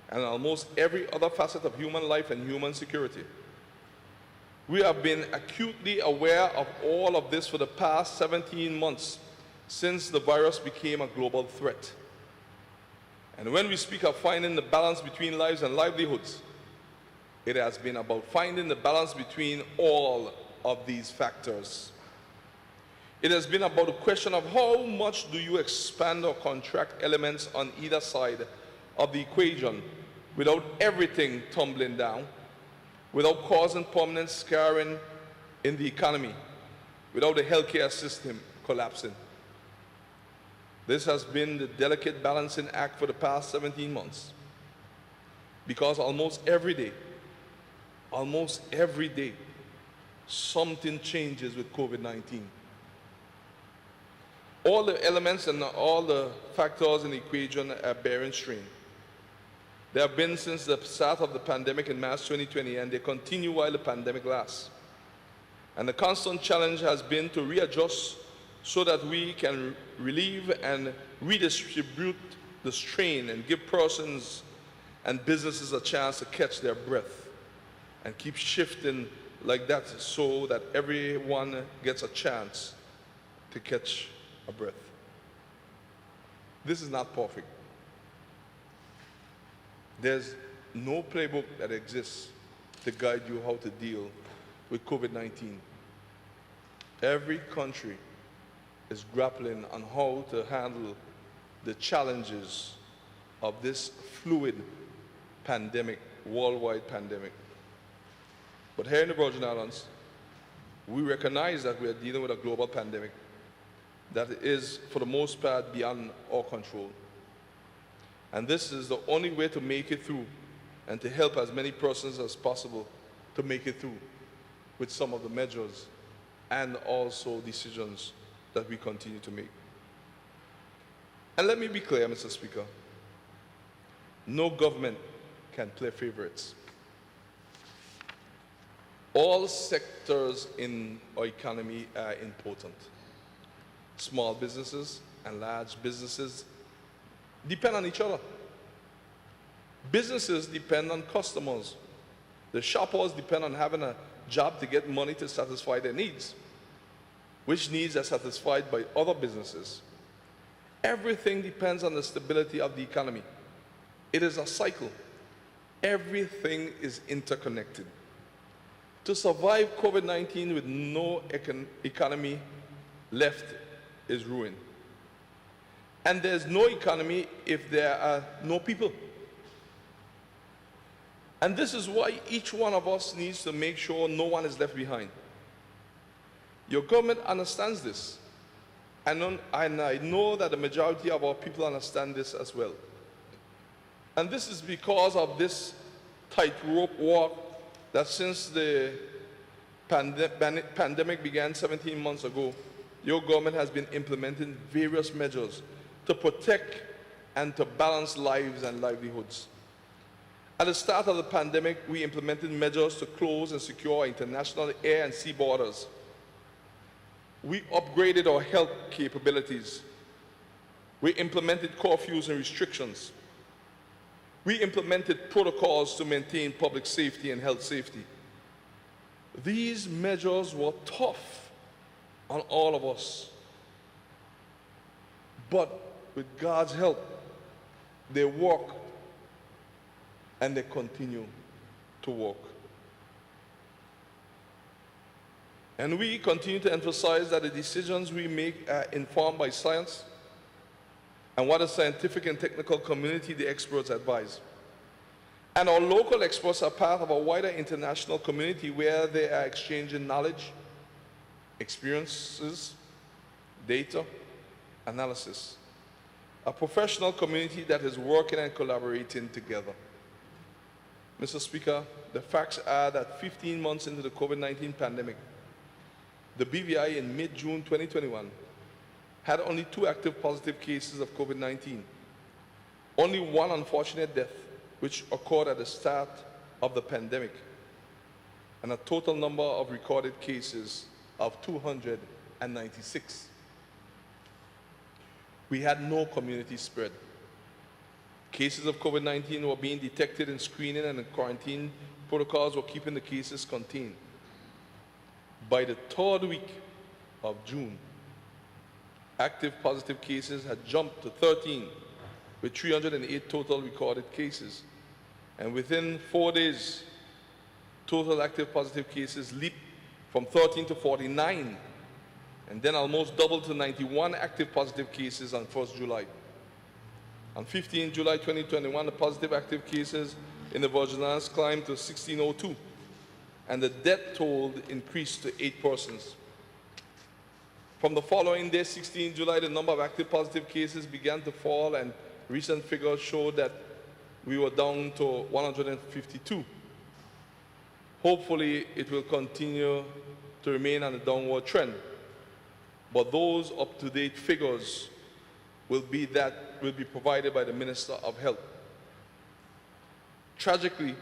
and almost every other facet of human life and human security. We have been acutely aware of all of this for the past 17 months since the virus became a global threat. And when we speak of finding the balance between lives and livelihoods, it has been about finding the balance between all of these factors. It has been about a question of how much do you expand or contract elements on either side of the equation without everything tumbling down, without causing permanent scarring in the economy, without the healthcare system collapsing. This has been the delicate balancing act for the past 17 months, because almost every day, something changes with COVID-19. All the elements and all the factors in the equation are bearing strain. They have been since the start of the pandemic in March 2020, and they continue while the pandemic lasts. And the constant challenge has been to readjust so that we can relieve and redistribute the strain and give persons and businesses a chance to catch their breath and keep shifting like that so that everyone gets a chance to catch a breath. This is not perfect. There's no playbook that exists to guide you how to deal with COVID-19. Every country is grappling on how to handle the challenges of this fluid pandemic, worldwide pandemic. But here in the Virgin Islands, we recognize that we are dealing with a global pandemic that is, for the most part, beyond our control. And this is the only way to make it through and to help as many persons as possible to make it through with some of the measures and also decisions that we continue to make. And let me be clear, Mr. Speaker, no government can play favorites. All sectors in our economy are important. Small businesses and large businesses depend on each other. Businesses depend on customers. The shoppers depend on having a job to get money to satisfy their needs, which needs are satisfied by other businesses. Everything depends on the stability of the economy. It is a cycle. Everything is interconnected. To survive COVID-19 with no economy left is ruin. And there's no economy if there are no people. And this is why each one of us needs to make sure no one is left behind. Your government understands this. And I know that the majority of our people understand this as well. And this is because of this tightrope walk that since the pandemic began 17 months ago, your government has been implementing various measures to protect and to balance lives and livelihoods. At the start of the pandemic, we implemented measures to close and secure our international air and sea borders. We upgraded our health capabilities. We implemented curfews and restrictions. We implemented protocols to maintain public safety and health safety. These measures were tough on all of us. But with God's help, they work and they continue to work. And we continue to emphasize that the decisions we make are informed by science and what the scientific and technical community, the experts, advise. And our local experts are part of a wider international community where they are exchanging knowledge, experiences, data, analysis. A professional community that is working and collaborating together. Mr. Speaker, the facts are that 15 months into the COVID-19 pandemic, the BVI in mid-June 2021 had only 2 active positive cases of COVID-19, only 1 unfortunate death, which occurred at the start of the pandemic, and a total number of recorded cases of 296. We had no community spread. Cases of COVID-19 were being detected in screening, and the quarantine protocols were keeping the cases contained. By the 3rd week of June, active positive cases had jumped to 13, with 308 total recorded cases. And within 4 days, total active positive cases leaped from 13 to 49, and then almost doubled to 91 active positive cases on 1st July. On 15 July 2021, the positive active cases in the Virgin Islands climbed to 1,602, and the death toll increased to 8 persons. From the following day, 16 July, the number of active positive cases began to fall, and recent figures showed that we were down to 152. Hopefully, it will continue to remain on a downward trend. But those up-to-date figures will be provided by the Minister of Health. Tragically,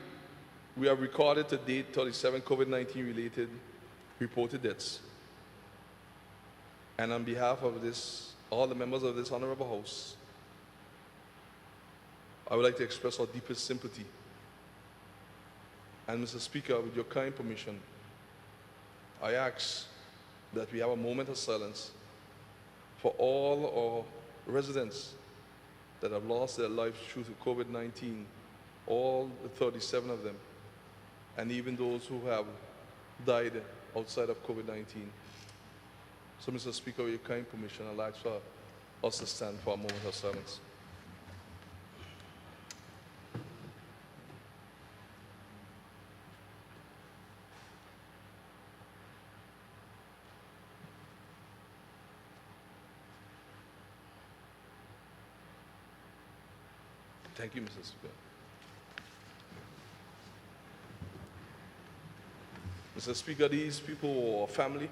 we have recorded to date 37 COVID-19 related reported deaths. And on behalf of all the members of this Honorable House, I would like to express our deepest sympathy. And Mr. Speaker, with your kind permission, I ask that we have a moment of silence for all our residents that have lost their lives due to COVID-19, all the 37 of them, and even those who have died outside of COVID-19. So, Mr. Speaker, with your kind permission, I'd like for us to stand for a moment of silence. Thank you, Mr. Speaker. Mr. Speaker, these people were our family,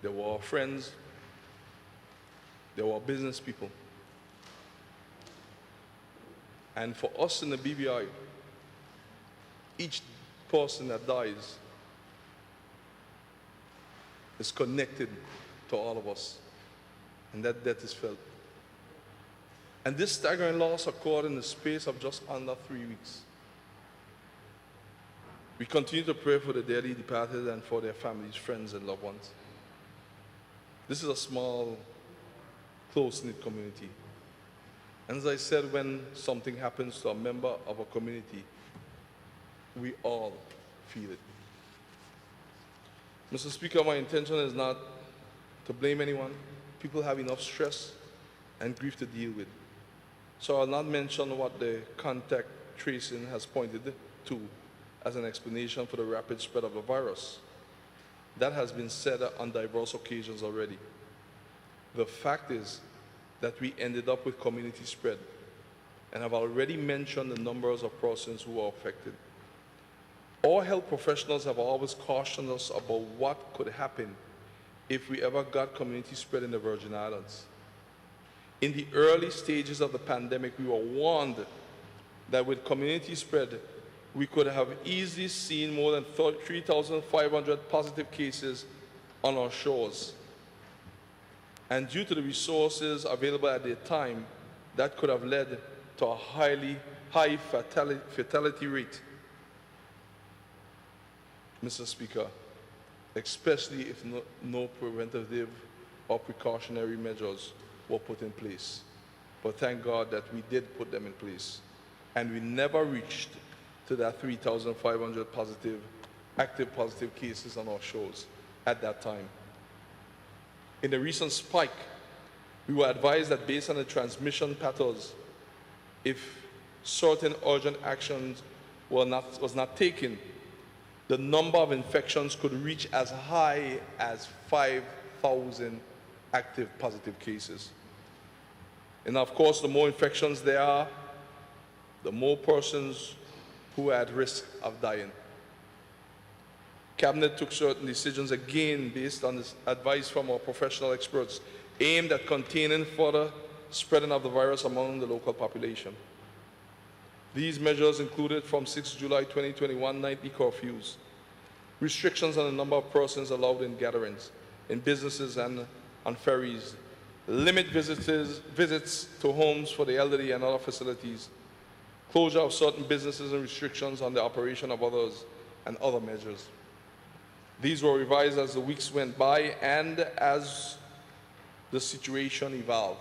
they were our friends, they were our business people. And for us in the BVI, each person that dies is connected to all of us, and that death is felt. And this staggering loss occurred in the space of just under 3 weeks. We continue to pray for the dearly departed and for their families, friends, and loved ones. This is a small, close-knit community. And as I said, when something happens to a member of a community, we all feel it. Mr. Speaker, my intention is not to blame anyone. People have enough stress and grief to deal with. So I'll not mention what the contact tracing has pointed to as an explanation for the rapid spread of the virus. That has been said on diverse occasions already. The fact is that we ended up with community spread, and I've already mentioned the numbers of persons who are affected. All health professionals have always cautioned us about what could happen if we ever got community spread in the Virgin Islands. In the early stages of the pandemic, we were warned that with community spread, we could have easily seen more than 3,500 positive cases on our shores. And due to the resources available at the time, that could have led to a high fatality rate, Mr. Speaker, especially if no preventative or precautionary measures were put in place. But thank God that we did put them in place. And we never reached to that 3,500 active positive cases on our shores at that time. In the recent spike, we were advised that based on the transmission patterns, if certain urgent actions was not taken, the number of infections could reach as high as 5,000 active positive cases. And of course, the more infections there are, the more persons who are at risk of dying. Cabinet took certain decisions again based on this advice from our professional experts aimed at containing further spreading of the virus among the local population. These measures included from 6 July 2021 nightly curfews, restrictions on the number of persons allowed in gatherings, in businesses and on ferries, limit visits to homes for the elderly and other facilities, closure of certain businesses and restrictions on the operation of others, and other measures. These were revised as the weeks went by and as the situation evolved.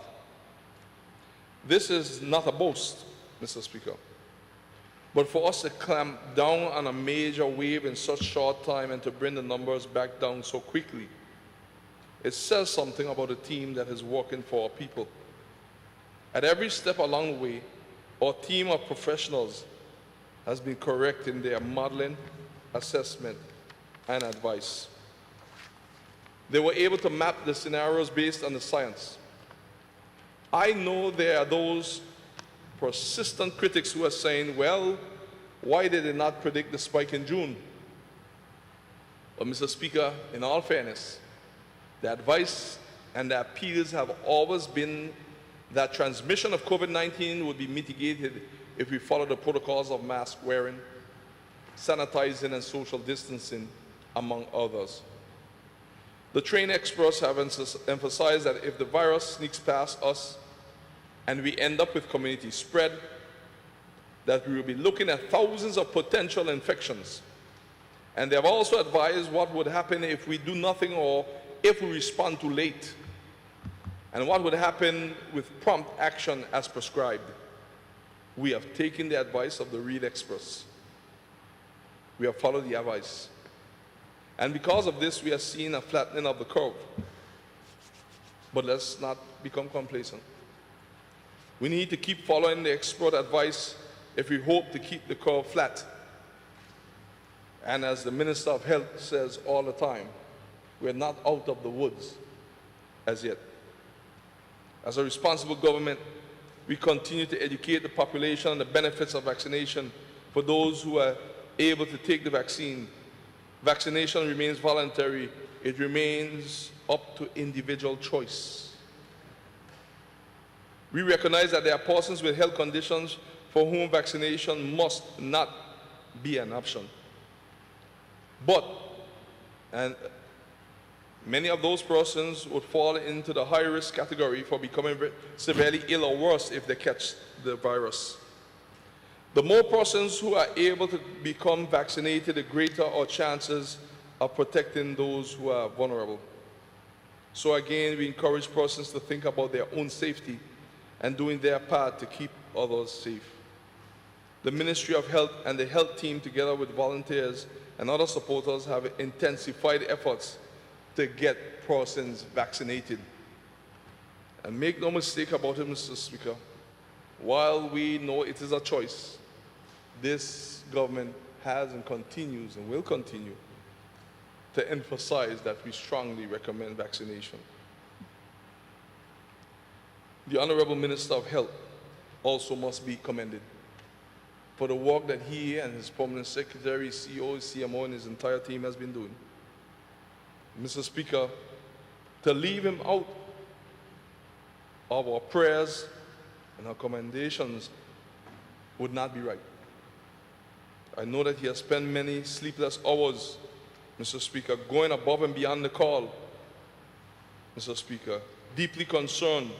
This is not a boast, Mr. Speaker, but for us to clamp down on a major wave in such short time and to bring the numbers back down so quickly, it says something about a team that is working for our people. At every step along the way, our team of professionals has been correct in their modeling, assessment, and advice. They were able to map the scenarios based on the science. I know there are those persistent critics who are saying, well, why did they not predict the spike in June? But Mr. Speaker, in all fairness, the advice and the appeals have always been that transmission of COVID-19 would be mitigated if we follow the protocols of mask wearing, sanitizing, and social distancing, among others. The trained experts have emphasized that if the virus sneaks past us and we end up with community spread, that we will be looking at thousands of potential infections. And they have also advised what would happen if we do nothing or if we respond too late, and what would happen with prompt action as prescribed. We have taken the advice of the real experts. We have followed the advice. And because of this, we are seeing a flattening of the curve. But let's not become complacent. We need to keep following the expert advice if we hope to keep the curve flat. And as the Minister of Health says all the time, we're not out of the woods as yet. As a responsible government, we continue to educate the population on the benefits of vaccination for those who are able to take the vaccine. Vaccination remains voluntary. It remains up to individual choice. We recognize that there are persons with health conditions for whom vaccination must not be an option. And many of those persons would fall into the high-risk category for becoming severely ill or worse if they catch the virus. The more persons who are able to become vaccinated, the greater our chances of protecting those who are vulnerable. So again, we encourage persons to think about their own safety and doing their part to keep others safe. The Ministry of Health and the health team, together with volunteers and other supporters, have intensified efforts to get persons vaccinated. And make no mistake about it, Mr. Speaker, while we know it is a choice, this government has and continues and will continue to emphasize that we strongly recommend vaccination. The Honorable Minister of Health also must be commended for the work that he and his permanent secretary, CEO, CMO, and his entire team has been doing. Mr. Speaker, to leave him out of our prayers and our commendations would not be right. I know that he has spent many sleepless hours, Mr. Speaker, going above and beyond the call, Mr. Speaker, deeply concerned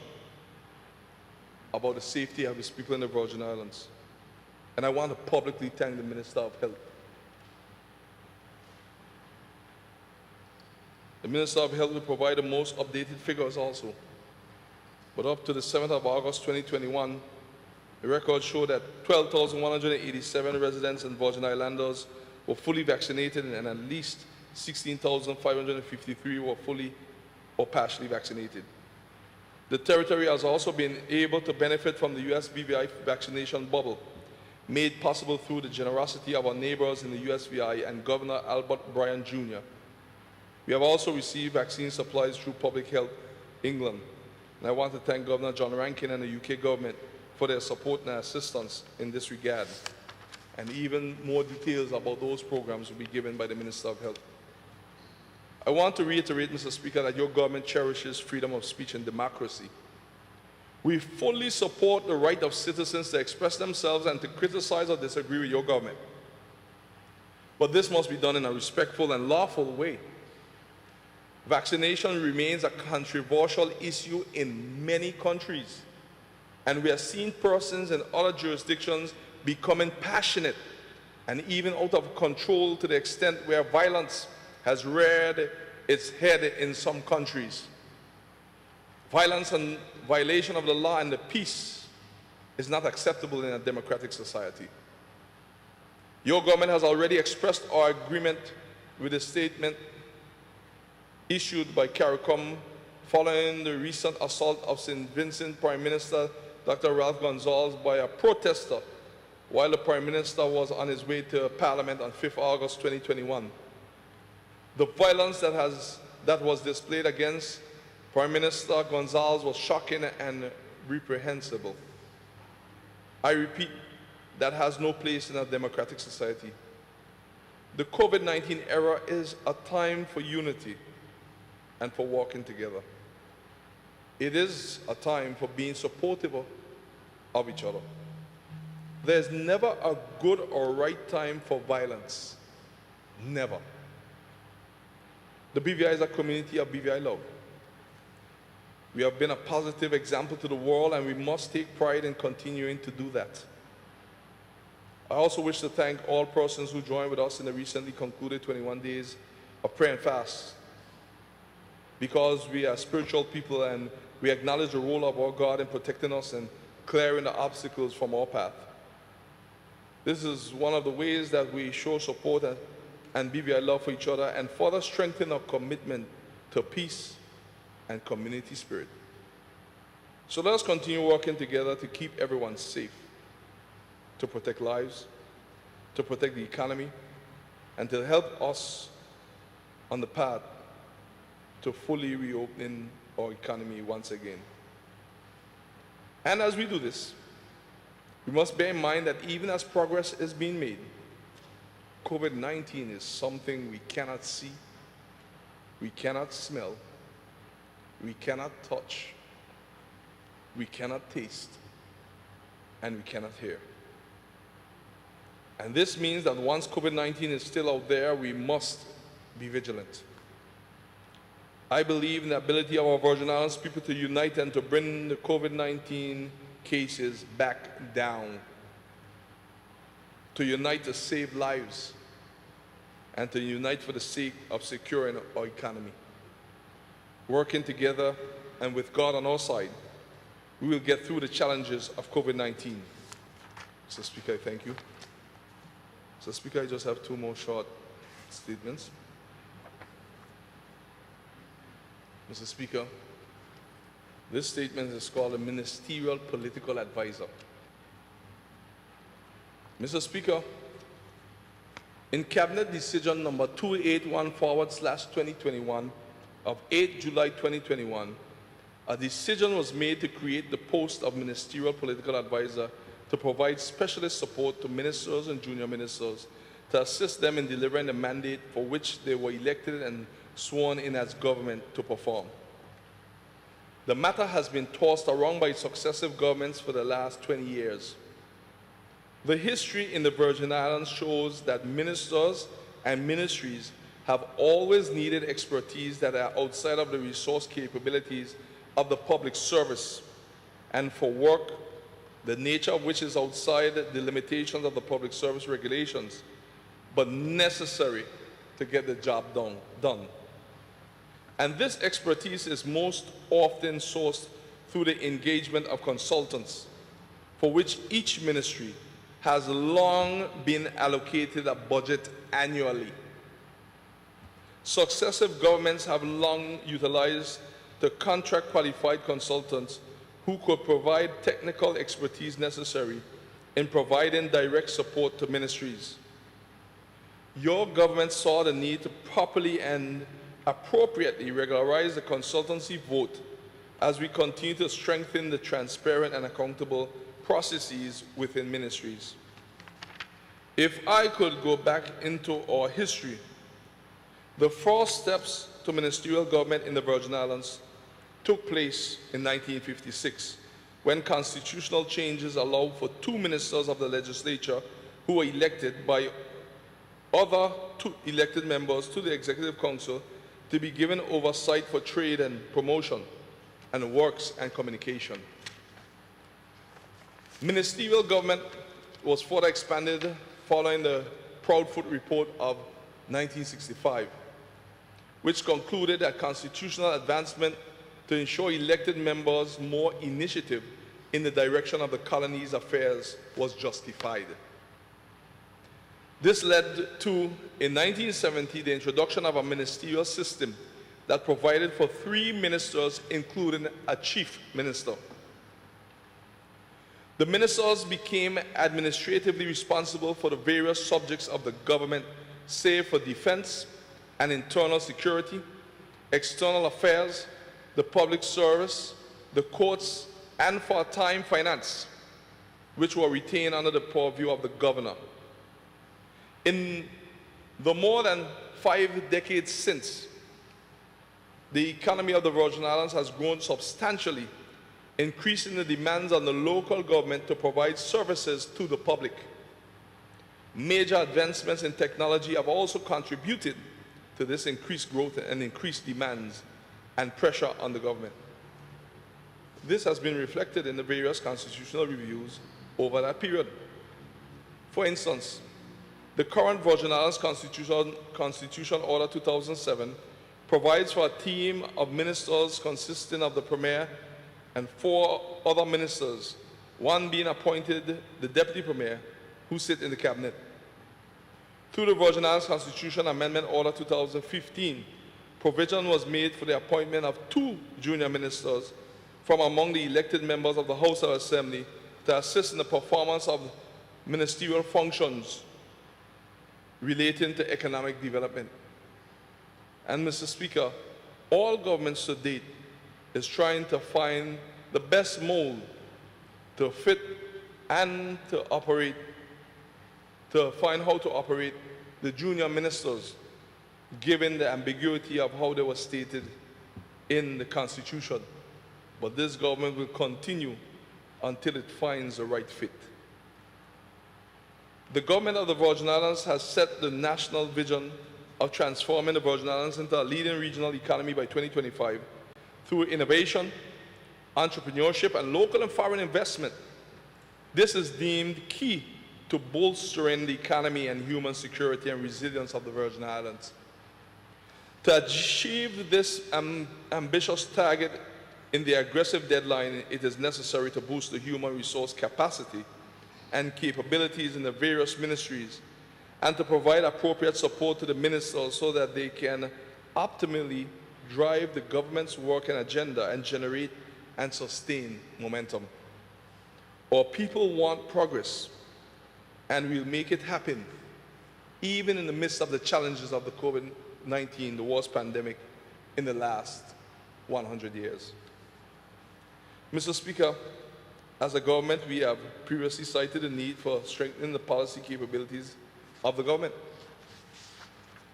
about the safety of his people in the Virgin Islands. And I want to publicly thank the Minister of Health. The Minister of Health will provide the most updated figures also. But up to the 7th of August 2021, the records show that 12,187 residents and Virgin Islanders were fully vaccinated, and at least 16,553 were fully or partially vaccinated. The territory has also been able to benefit from the US BVI vaccination bubble, made possible through the generosity of our neighbors in the USVI and Governor Albert Bryan Jr. We have also received vaccine supplies through Public Health England. And I want to thank Governor John Rankin and the UK government for their support and assistance in this regard. And even more details about those programs will be given by the Minister of Health. I want to reiterate, Mr. Speaker, that your government cherishes freedom of speech and democracy. We fully support the right of citizens to express themselves and to criticize or disagree with your government. But this must be done in a respectful and lawful way. Vaccination remains a controversial issue in many countries, and we are seeing persons in other jurisdictions becoming passionate and even out of control to the extent where violence has reared its head in some countries. Violence and violation of the law and the peace is not acceptable in a democratic society. Your government has already expressed our agreement with the statement issued by CARICOM following the recent assault of St. Vincent Prime Minister Dr. Ralph Gonsalves by a protester while the Prime Minister was on his way to Parliament on 5th August 2021. The violence that was displayed against Prime Minister Gonsalves was shocking and reprehensible. I repeat, that has no place in a democratic society. The COVID-19 era is a time for unity and for working together. It is a time for being supportive of each other. There's never a good or right time for violence. Never. The BVI is a community of BVI love. We have been a positive example to the world, and we must take pride in continuing to do that. I also wish to thank all persons who joined with us in the recently concluded 21 days of prayer and fast, because we are spiritual people and we acknowledge the role of our God in protecting us and clearing the obstacles from our path. This is one of the ways that we show support and BVI love for each other and further strengthen our commitment to peace and community spirit. So let us continue working together to keep everyone safe, to protect lives, to protect the economy, and to help us on the path to fully reopening our economy once again. And as we do this, we must bear in mind that even as progress is being made, COVID-19 is something we cannot see, we cannot smell, we cannot touch, we cannot taste, and we cannot hear. And this means that once COVID-19 is still out there, we must be vigilant. I believe in the ability of our Virgin Islands people to unite and to bring the COVID-19 cases back down, to unite to save lives, and to unite for the sake of securing our economy. Working together and with God on our side, we will get through the challenges of COVID-19. Mr. Speaker, I thank you. Mr. Speaker, I just have two more short statements. Mr. Speaker, this statement is called a ministerial political advisor. Mr. Speaker, in Cabinet Decision number 281/2021 of 8 July 2021, a decision was made to create the post of ministerial political advisor to provide specialist support to ministers and junior ministers to assist them in delivering the mandate for which they were elected and sworn in as government to perform. The matter has been tossed around by successive governments for the last 20 years. The history in the Virgin Islands shows that ministers and ministries have always needed expertise that are outside of the resource capabilities of the public service, and for work, the nature of which is outside the limitations of the public service regulations, but necessary to get the job done. And this expertise is most often sourced through the engagement of consultants, for which each ministry has long been allocated a budget annually. Successive governments have long utilized the contract qualified consultants who could provide technical expertise necessary in providing direct support to ministries. Your government saw the need to properly and appropriately regularize the consultancy vote as we continue to strengthen the transparent and accountable processes within ministries. If I could go back into our history, the first steps to ministerial government in the Virgin Islands took place in 1956, when constitutional changes allowed for 2 ministers of the legislature who were elected by other 2 elected members to the Executive Council to be given oversight for trade and promotion and works and communication. Ministerial government was further expanded following the Proudfoot Report of 1965, which concluded that constitutional advancement to ensure elected members more initiative in the direction of the colony's affairs was justified. This led to, in 1970, the introduction of a ministerial system that provided for 3 ministers, including a chief minister. The ministers became administratively responsible for the various subjects of the government, save for defense and internal security, external affairs, the public service, the courts, and for a time finance, which were retained under the purview of the governor. In the more than 5 decades since, the economy of the Virgin Islands has grown substantially, increasing the demands on the local government to provide services to the public. Major advancements in technology have also contributed to this increased growth and increased demands and pressure on the government. This has been reflected in the various constitutional reviews over that period. For instance, the current Virgin Islands Constitution Order 2007 provides for a team of ministers consisting of the Premier and 4 other ministers, one being appointed the Deputy Premier, who sit in the Cabinet. Through the Virgin Islands Constitution Amendment Order 2015, provision was made for the appointment of 2 junior ministers from among the elected members of the House of Assembly to assist in the performance of ministerial functions relating to economic development. And Mr. Speaker, all governments to date is trying to find the best mold to fit and to operate, to find how to operate the junior ministers, given the ambiguity of how they were stated in the Constitution. But this government will continue until it finds the right fit. The government of the Virgin Islands has set the national vision of transforming the Virgin Islands into a leading regional economy by 2025 through innovation, entrepreneurship, and local and foreign investment. This is deemed key to bolstering the economy and human security and resilience of the Virgin Islands. To achieve this ambitious target in the aggressive deadline, it is necessary to boost the human resource capacity and capabilities in the various ministries, and to provide appropriate support to the ministers so that they can optimally drive the government's work and agenda and generate and sustain momentum. Our people want progress, and we'll make it happen, even in the midst of the challenges of the COVID-19, the worst pandemic in the last 100 years. Mr. Speaker, as a government, we have previously cited the need for strengthening the policy capabilities of the government.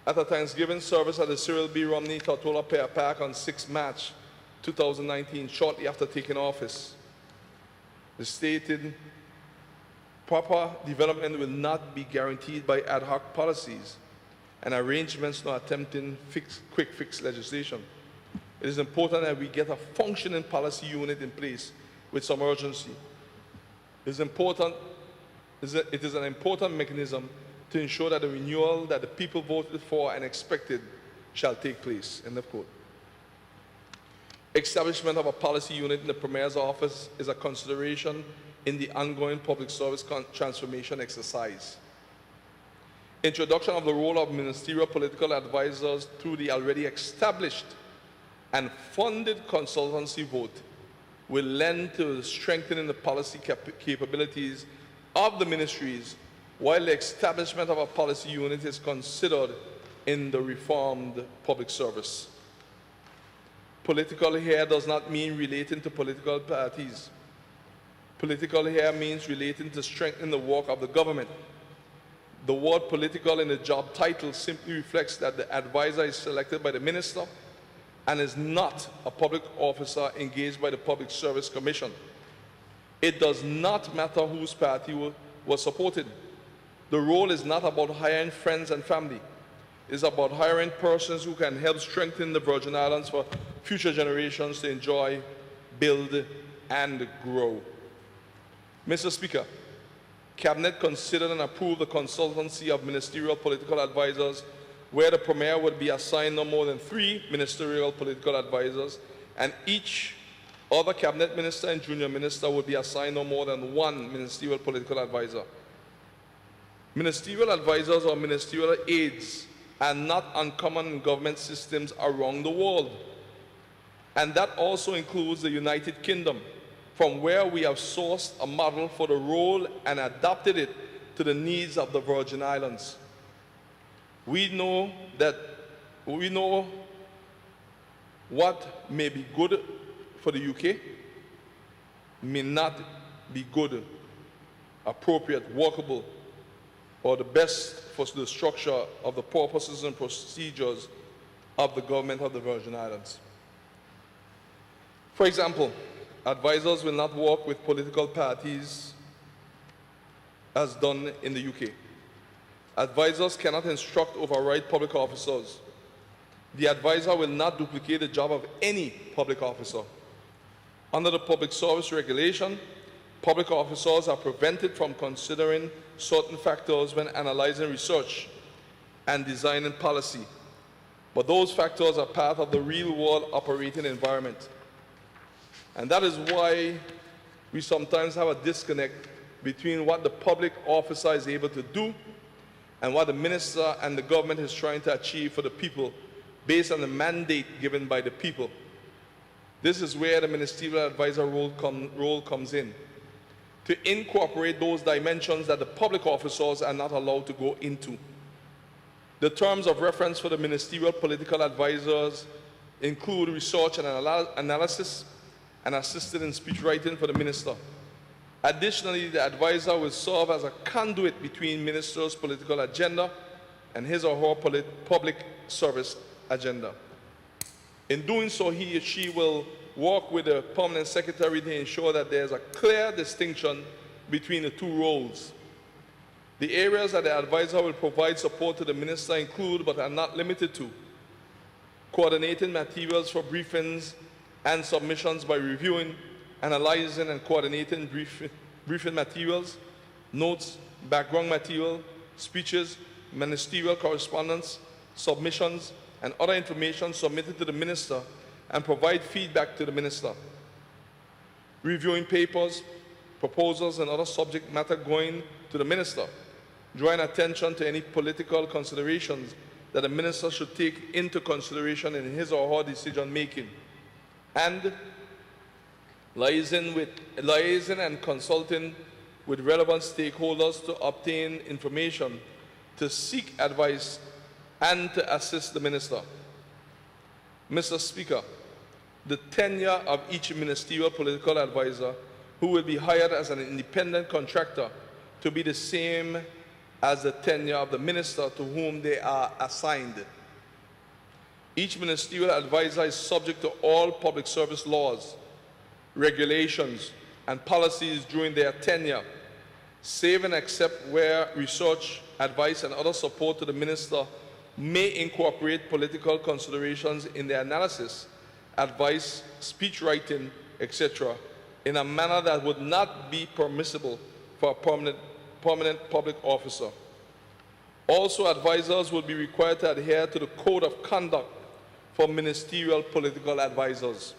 At a Thanksgiving service at the Cyril B. Romney Tortola Pear Park on 6 March 2019, shortly after taking office, the stated proper development will not be guaranteed by ad hoc policies and arrangements nor attempting quick fix legislation. It is important that we get a functioning policy unit in place with some urgency. It is an important mechanism to ensure that the renewal that the people voted for and expected shall take place. End of quote. Establishment of a policy unit in the Premier's office is a consideration in the ongoing public service transformation exercise. Introduction of the role of ministerial political advisors through the already established and funded consultancy vote will lend to strengthening the policy capabilities of the ministries, while the establishment of a policy unit is considered in the reformed public service. Political here does not mean relating to political parties. Political here means relating to strengthening the work of the government. The word political in the job title simply reflects that the advisor is selected by the minister and is not a public officer engaged by the Public Service Commission. It does not matter whose party was supported. The role is not about hiring friends and family. It is about hiring persons who can help strengthen the Virgin Islands for future generations to enjoy, build, and grow. Mr. Speaker, Cabinet considered and approved the consultancy of ministerial political advisors, where the Premier would be assigned no more than 3 ministerial political advisors, and each other Cabinet Minister and Junior Minister would be assigned no more than 1 ministerial political advisor. Ministerial advisors or ministerial aides are not uncommon in government systems around the world, and that also includes the United Kingdom, from where we have sourced a model for the role and adapted it to the needs of the Virgin Islands. We know what may be good for the UK may not be good, appropriate, workable, or the best for the structure of the purposes and procedures of the government of the Virgin Islands. For example, advisors will not work with political parties as done in the UK. Advisors cannot instruct or override public officers. The advisor will not duplicate the job of any public officer. Under the Public Service Regulation, public officers are prevented from considering certain factors when analyzing research and designing policy, but those factors are part of the real-world operating environment. And that is why we sometimes have a disconnect between what the public officer is able to do and what the minister and the government is trying to achieve for the people based on the mandate given by the people. This is where the ministerial advisor role comes in, to incorporate those dimensions that the public officers are not allowed to go into. The terms of reference for the ministerial political advisors include research and analysis, and assisted in speech writing for the minister. Additionally, the advisor will serve as a conduit between minister's political agenda and his or her public service agenda. In doing so, he or she will work with the permanent secretary to ensure that there's a clear distinction between the 2 roles. The areas that the advisor will provide support to the minister include, but are not limited to, coordinating materials for briefings and submissions by reviewing, analyzing, and coordinating briefing materials, notes, background material, speeches, ministerial correspondence, submissions, and other information submitted to the minister, and provide feedback to the minister. Reviewing papers, proposals, and other subject matter going to the minister, drawing attention to any political considerations that the minister should take into consideration in his or her decision making, and liaising and consulting with relevant stakeholders to obtain information, to seek advice, and to assist the minister. Mr. Speaker, the tenure of each ministerial political advisor who will be hired as an independent contractor to be the same as the tenure of the minister to whom they are assigned. Each ministerial advisor is subject to all public service laws, regulations, and policies during their tenure, save and except where research, advice, and other support to the minister may incorporate political considerations in their analysis, advice, speech writing, etc., in a manner that would not be permissible for a prominent public officer. Also, advisors will be required to adhere to the code of conduct for ministerial political advisors.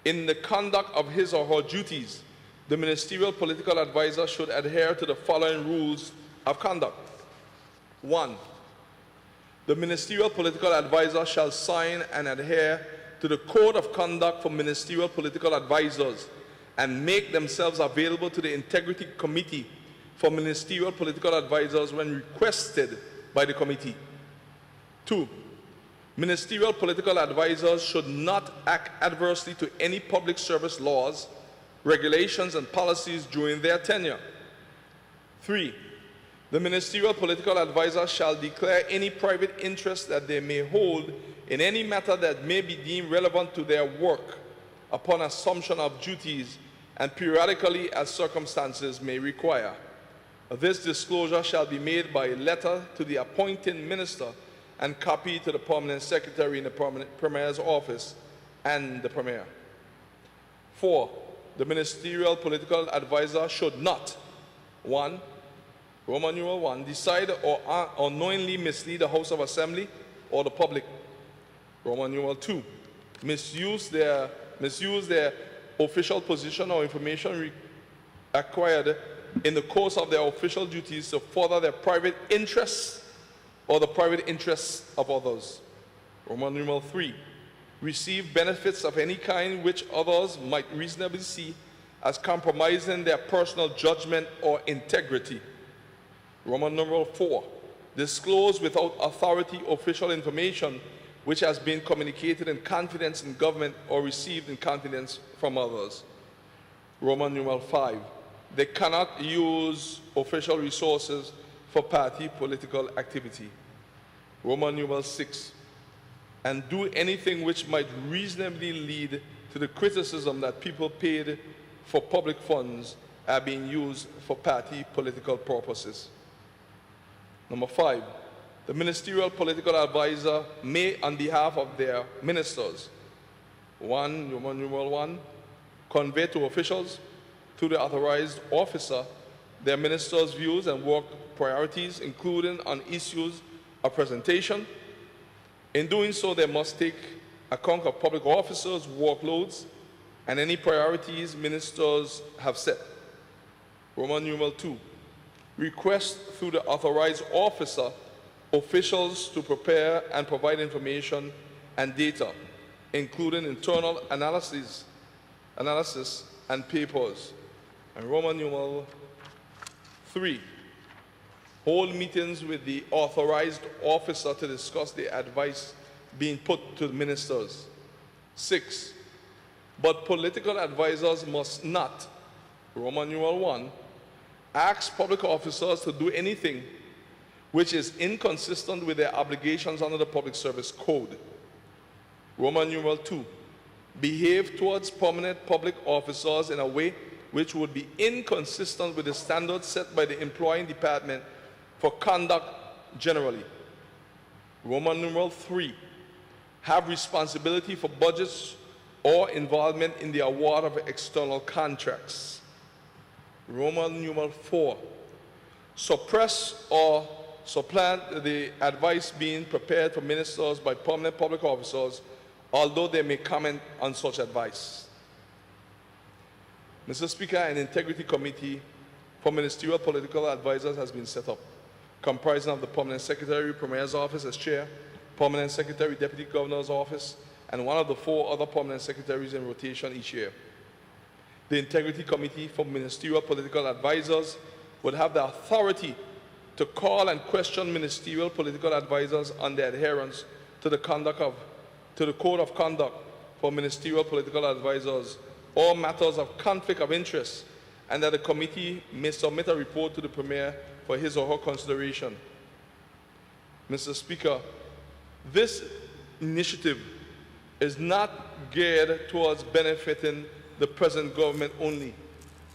In the conduct of his or her duties, the ministerial political advisor should adhere to the following rules of conduct. 1. The ministerial political advisor shall sign and adhere to the code of conduct for ministerial political advisors and make themselves available to the Integrity Committee for ministerial political advisors when requested by the committee. 2. Ministerial political advisors should not act adversely to any public service laws, regulations, and policies during their tenure. 3. The ministerial political advisor shall declare any private interest that they may hold in any matter that may be deemed relevant to their work upon assumption of duties and periodically as circumstances may require. This disclosure shall be made by letter to the appointing minister and copied to the permanent secretary in the Premier's office and the Premier. 4. The ministerial political advisor should not, 1. Roman numeral 1, decide or unknowingly mislead the House of Assembly or the public. Roman numeral 2, misuse their official position or information acquired in the course of their official duties to further their private interests or the private interests of others. Roman numeral 3, receive benefits of any kind which others might reasonably see as compromising their personal judgment or integrity. Roman numeral 4, disclose without authority official information which has been communicated in confidence in government or received in confidence from others. Roman numeral 5, they cannot use official resources for party political activity. Roman numeral 6, and do anything which might reasonably lead to the criticism that people paid for public funds are being used for party political purposes. Number 5, the ministerial political advisor may, on behalf of their ministers, Roman numeral 1, convey to officials through the authorized officer their ministers' views and work priorities, including on issues of presentation. In doing so, they must take account of public officers' workloads and any priorities ministers have set. Roman numeral 2, request through the authorized officer officials to prepare and provide information and data, including internal analysis and papers. And Roman numeral 3, hold meetings with the authorized officer to discuss the advice being put to the ministers. 6, but political advisors must not, Roman numeral 1, ask public officers to do anything which is inconsistent with their obligations under the Public Service Code. Roman numeral 2, behave towards prominent public officers in a way which would be inconsistent with the standards set by the employing department for conduct generally. Roman numeral 3, have responsibility for budgets or involvement in the award of external contracts. Roman numeral 4, suppress or supplant the advice being prepared for ministers by prominent public officers, although they may comment on such advice. Mr. Speaker, an integrity committee for ministerial political advisors has been set up, comprising of the permanent secretary, Premier's office as chair, permanent secretary, deputy governor's office, and one of the 4 other permanent secretaries in rotation each year. The integrity committee for ministerial political advisors would have the authority to call and question ministerial political advisors on their adherence to the code of conduct for ministerial political advisors or matters of conflict of interest, and that the committee may submit a report to the Premier for his or her consideration. Mr. Speaker, this initiative is not geared towards benefiting the present government only,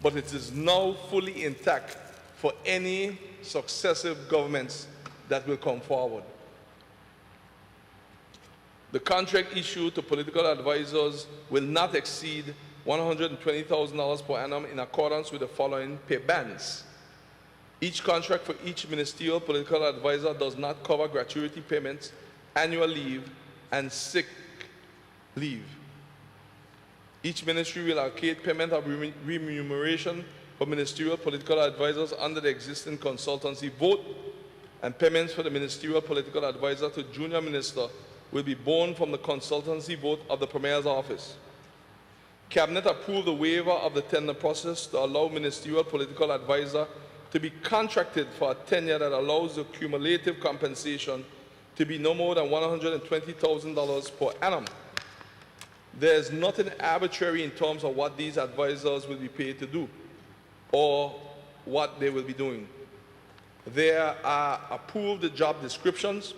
but it is now fully intact for any successive governments that will come forward. The contract issued to political advisors will not exceed $120,000 per annum in accordance with the following pay bands. Each contract for each ministerial political advisor does not cover gratuity payments, annual leave, and sick leave. Each ministry will allocate payment of remuneration for ministerial political advisors under the existing consultancy vote, and payments for the ministerial political advisor to junior minister will be borne from the consultancy vote of the Premier's office. Cabinet approved the waiver of the tender process to allow ministerial political advisor to be contracted for a tenure that allows the cumulative compensation to be no more than $120,000 per annum. There is nothing arbitrary in terms of what these advisors will be paid to do or what they will be doing. There are approved job descriptions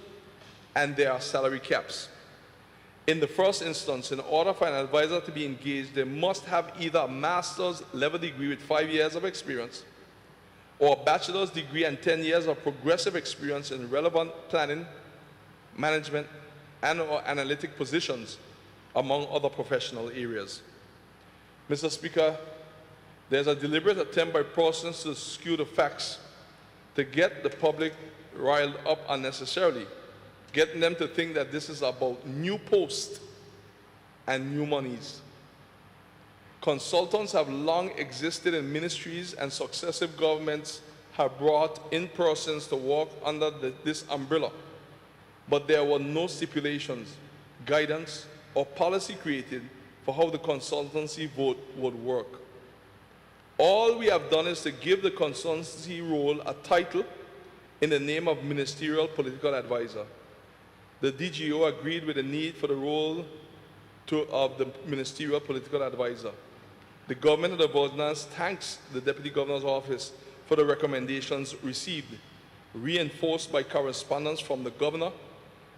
and there are salary caps. In the first instance, in order for an advisor to be engaged, they must have either a master's level degree with 5 years of experience or a bachelor's degree and 10 years of progressive experience in relevant planning, management, and/or analytic positions, among other professional areas. Mr. Speaker, there's a deliberate attempt by persons to skew the facts to get the public riled up unnecessarily, getting them to think that this is about new posts and new monies. Consultants have long existed in ministries, and successive governments have brought in persons to work under this umbrella. But there were no stipulations, guidance, or policy created for how the consultancy vote would work. All we have done is to give the consultancy role a title in the name of ministerial political advisor. The DGO agreed with the need for the role of the ministerial political advisor. The government of the Virgin Islands thanks the Deputy Governor's Office for the recommendations received, reinforced by correspondence from the Governor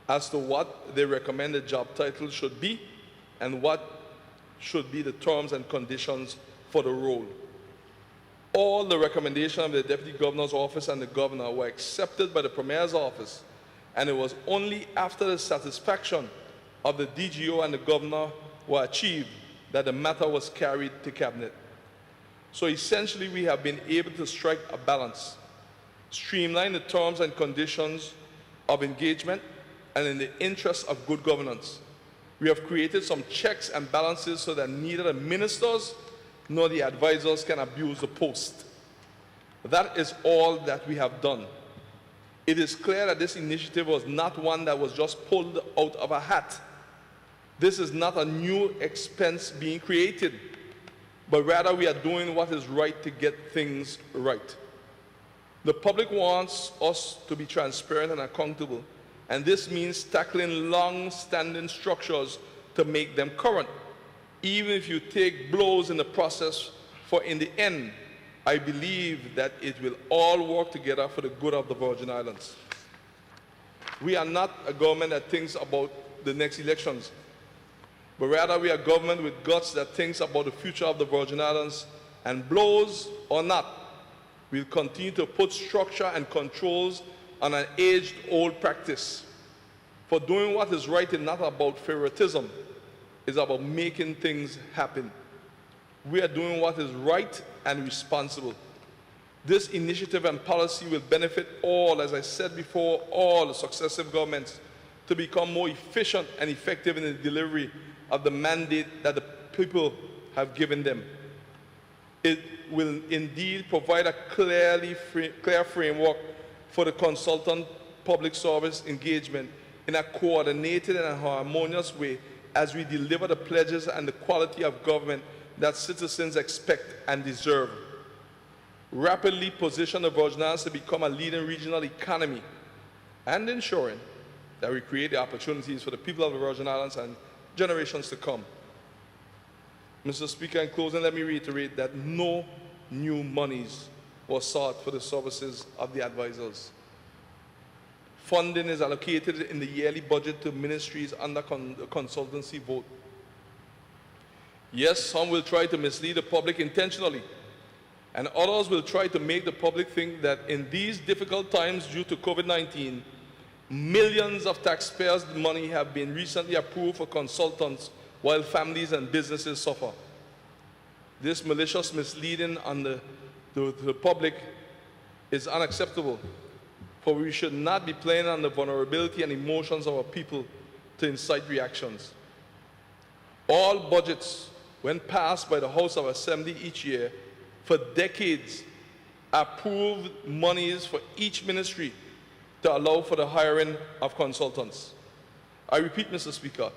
as to what they recommend the job title should be and what should be the terms and conditions for the role. All the recommendations of the Deputy Governor's Office and the Governor were accepted by the Premier's Office, and it was only after the satisfaction of the DGO and the Governor were achieved that the matter was carried to Cabinet. So essentially, we have been able to strike a balance, streamline the terms and conditions of engagement, and in the interest of good governance. We have created some checks and balances so that neither the ministers nor the advisors can abuse the post. That is all that we have done. It is clear that this initiative was not one that was just pulled out of a hat. This is not a new expense being created, but rather we are doing what is right to get things right. The public wants us to be transparent and accountable, and this means tackling long-standing structures to make them current, even if you take blows in the process, for in the end, I believe that it will all work together for the good of the Virgin Islands. We are not a government that thinks about the next elections, but rather we are a government with guts that thinks about the future of the Virgin Islands, and blows or not, we'll continue to put structure and controls on an age-old practice. For doing what is right is not about favoritism, it's about making things happen. We are doing what is right and responsible. This initiative and policy will benefit all, as I said before, all successive governments to become more efficient and effective in the delivery of the mandate that the people have given them. It will indeed provide a clear framework for the consultant public service engagement in a coordinated and harmonious way as we deliver the pledges and the quality of government that citizens expect and deserve. Rapidly position the Virgin Islands to become a leading regional economy, and ensuring that we create the opportunities for the people of the Virgin Islands and generations to come. Mr. Speaker, in closing, let me reiterate that no new monies were sought for the services of the advisors. Funding is allocated in the yearly budget to ministries under consultancy vote. Yes, some will try to mislead the public intentionally and others will try to make the public think that in these difficult times due to COVID-19, millions of taxpayers' money have been recently approved for consultants while families and businesses suffer. This malicious misleading on the public is unacceptable, for we should not be playing on the vulnerability and emotions of our people to incite reactions. All budgets, when passed by the House of Assembly each year, for decades, approved monies for each ministry to allow for the hiring of consultants. I repeat, Mr. Speaker,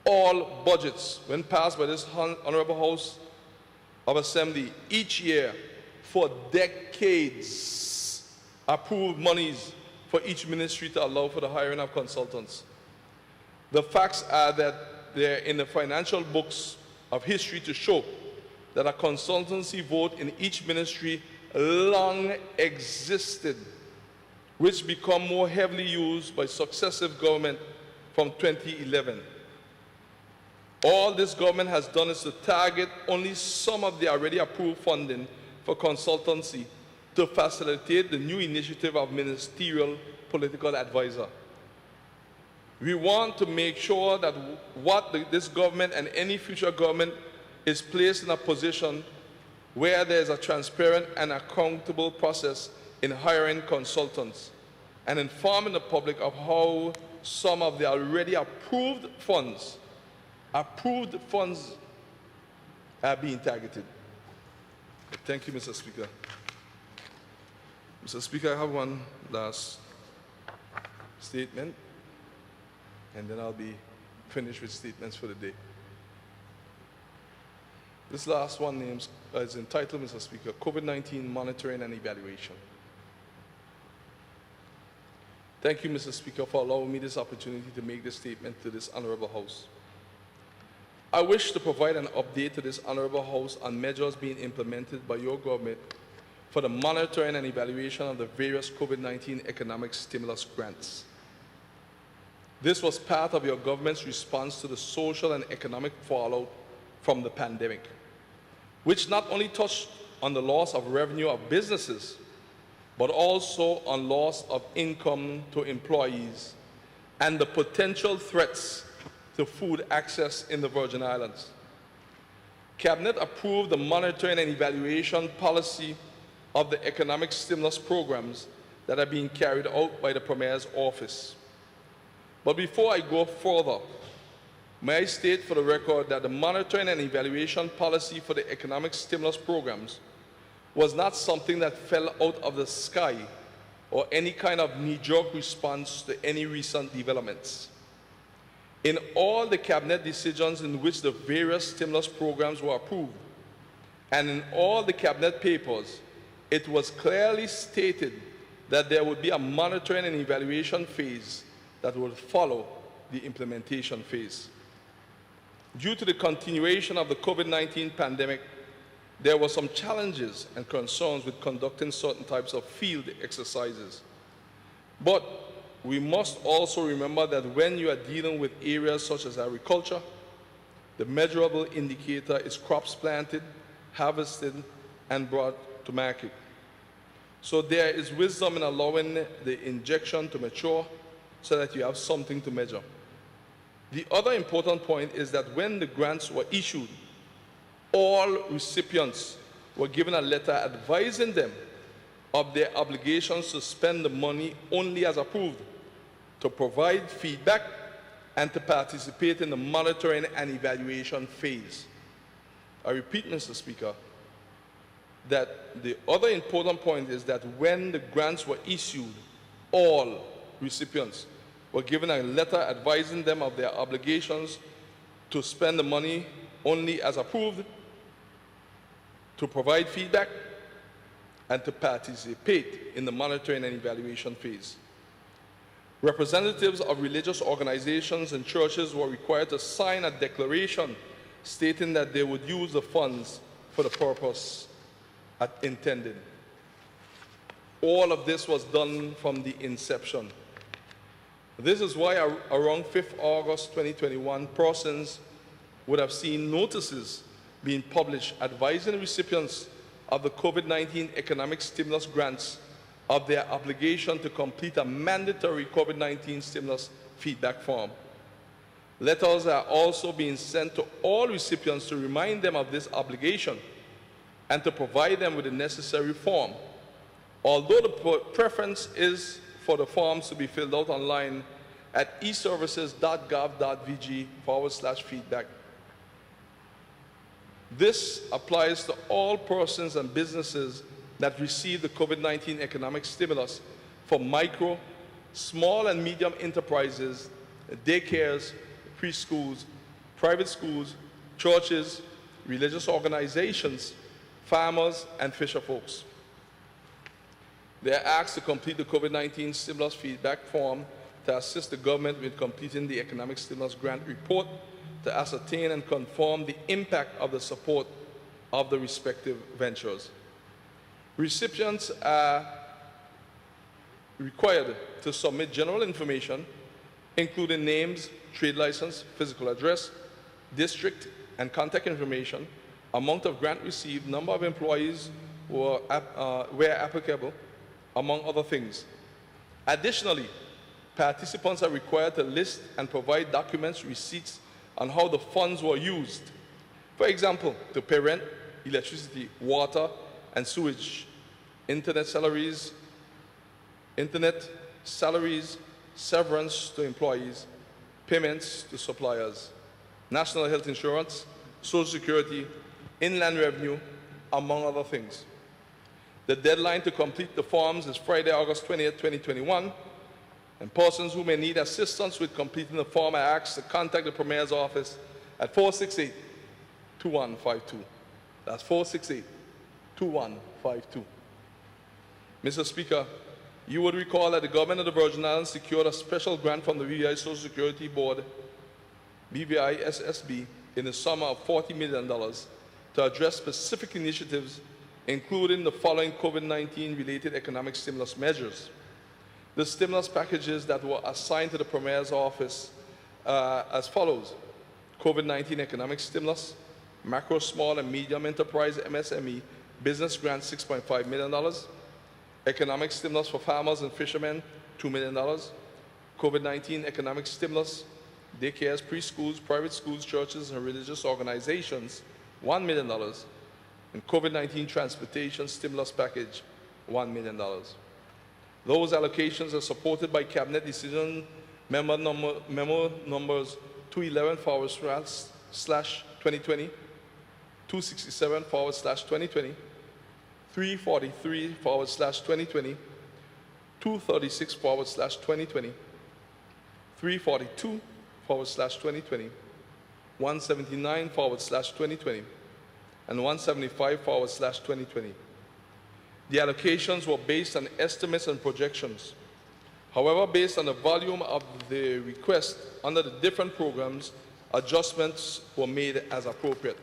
all budgets, when passed by this Honorable House of Assembly each year for decades, approved monies for each ministry to allow for the hiring of consultants. The facts are that they're in the financial books of history to show that a consultancy vote in each ministry long existed, which become more heavily used by successive government from 2011. All this government has done is to target only some of the already approved funding for consultancy to facilitate the new initiative of ministerial political advisor. We want to make sure that this government and any future government is placed in a position where there is a transparent and accountable process in hiring consultants and informing the public of how some of the already approved funds are being targeted. Thank you, Mr. Speaker. Mr. Speaker, I have one last statement, and then I'll be finished with statements for the day. This last one is entitled, Mr. Speaker, COVID-19 Monitoring and Evaluation. Thank you, Mr. Speaker, for allowing me this opportunity to make this statement to this Honorable House. I wish to provide an update to this Honorable House on measures being implemented by your government for the monitoring and evaluation of the various COVID-19 economic stimulus grants. This was part of your government's response to the social and economic fallout from the pandemic, which not only touched on the loss of revenue of businesses, but also on loss of income to employees and the potential threats to food access in the Virgin Islands. Cabinet approved the monitoring and evaluation policy of the economic stimulus programs that are being carried out by the Premier's office. But before I go further, may I state for the record that the monitoring and evaluation policy for the economic stimulus programs was not something that fell out of the sky or any kind of knee-jerk response to any recent developments. In all the cabinet decisions in which the various stimulus programs were approved, and in all the cabinet papers, it was clearly stated that there would be a monitoring and evaluation phase that would follow the implementation phase. Due to the continuation of the COVID-19 pandemic, there were some challenges and concerns with conducting certain types of field exercises. But we must also remember that when you are dealing with areas such as agriculture, the measurable indicator is crops planted, harvested, and brought to market. So there is wisdom in allowing the injection to mature so that you have something to measure. The other important point is that when the grants were issued, all recipients were given a letter advising them of their obligations to spend the money only as approved, to provide feedback, and to participate in the monitoring and evaluation phase. I repeat, Mr. Speaker, that the other important point is that when the grants were issued, all recipients were given a letter advising them of their obligations to spend the money only as approved, to provide feedback, and to participate in the monitoring and evaluation phase. Representatives of religious organizations and churches were required to sign a declaration stating that they would use the funds for the purpose intended. All of this was done from the inception. This is why around 5th August 2021, persons would have seen notices being published advising recipients of the COVID-19 economic stimulus grants of their obligation to complete a mandatory COVID-19 stimulus feedback form. Letters are also being sent to all recipients to remind them of this obligation and to provide them with the necessary form. Although the preference is for the forms to be filled out online at eservices.gov.vg/feedback. This applies to all persons and businesses that receive the COVID-19 economic stimulus for micro, small and medium enterprises, daycares, preschools, private schools, churches, religious organizations, farmers, and fisher folks. They are asked to complete the COVID-19 stimulus feedback form to assist the government with completing the economic stimulus grant report to ascertain and confirm the impact of the support of the respective ventures. Recipients are required to submit general information, including names, trade license, physical address, district and contact information, amount of grant received, number of employees where applicable, among other things. Additionally, participants are required to list and provide documents, receipts on how the funds were used. For example, to pay rent, electricity, water, and sewage, internet salaries, severance to employees, payments to suppliers, national health insurance, social security, inland revenue, among other things. The deadline to complete the forms is Friday, August 20th, 2021, and persons who may need assistance with completing the form are asked to contact the Premier's office at 468-2152. That's 468-2152. Mr. Speaker, you would recall that the government of the Virgin Islands secured a special grant from the BVI Social Security Board, BVI SSB, in the sum of $40 million to address specific initiatives, including the following COVID-19 related economic stimulus measures. The stimulus packages that were assigned to the Premier's office as follows: COVID-19 economic stimulus, macro, small and medium enterprise MSME business grant $6.5 million, economic stimulus for farmers and fishermen $2 million, COVID-19 economic stimulus, daycares, preschools, private schools, churches and religious organizations $1 million, and COVID-19 transportation stimulus package $1 million. Those allocations are supported by Cabinet Decision Memo numbers 211//2020, 267//2020, 343//2020, 236//2020, 342//2020, 179//2020, and 175//2020. The allocations were based on estimates and projections. However, based on the volume of the request under the different programs, adjustments were made as appropriate.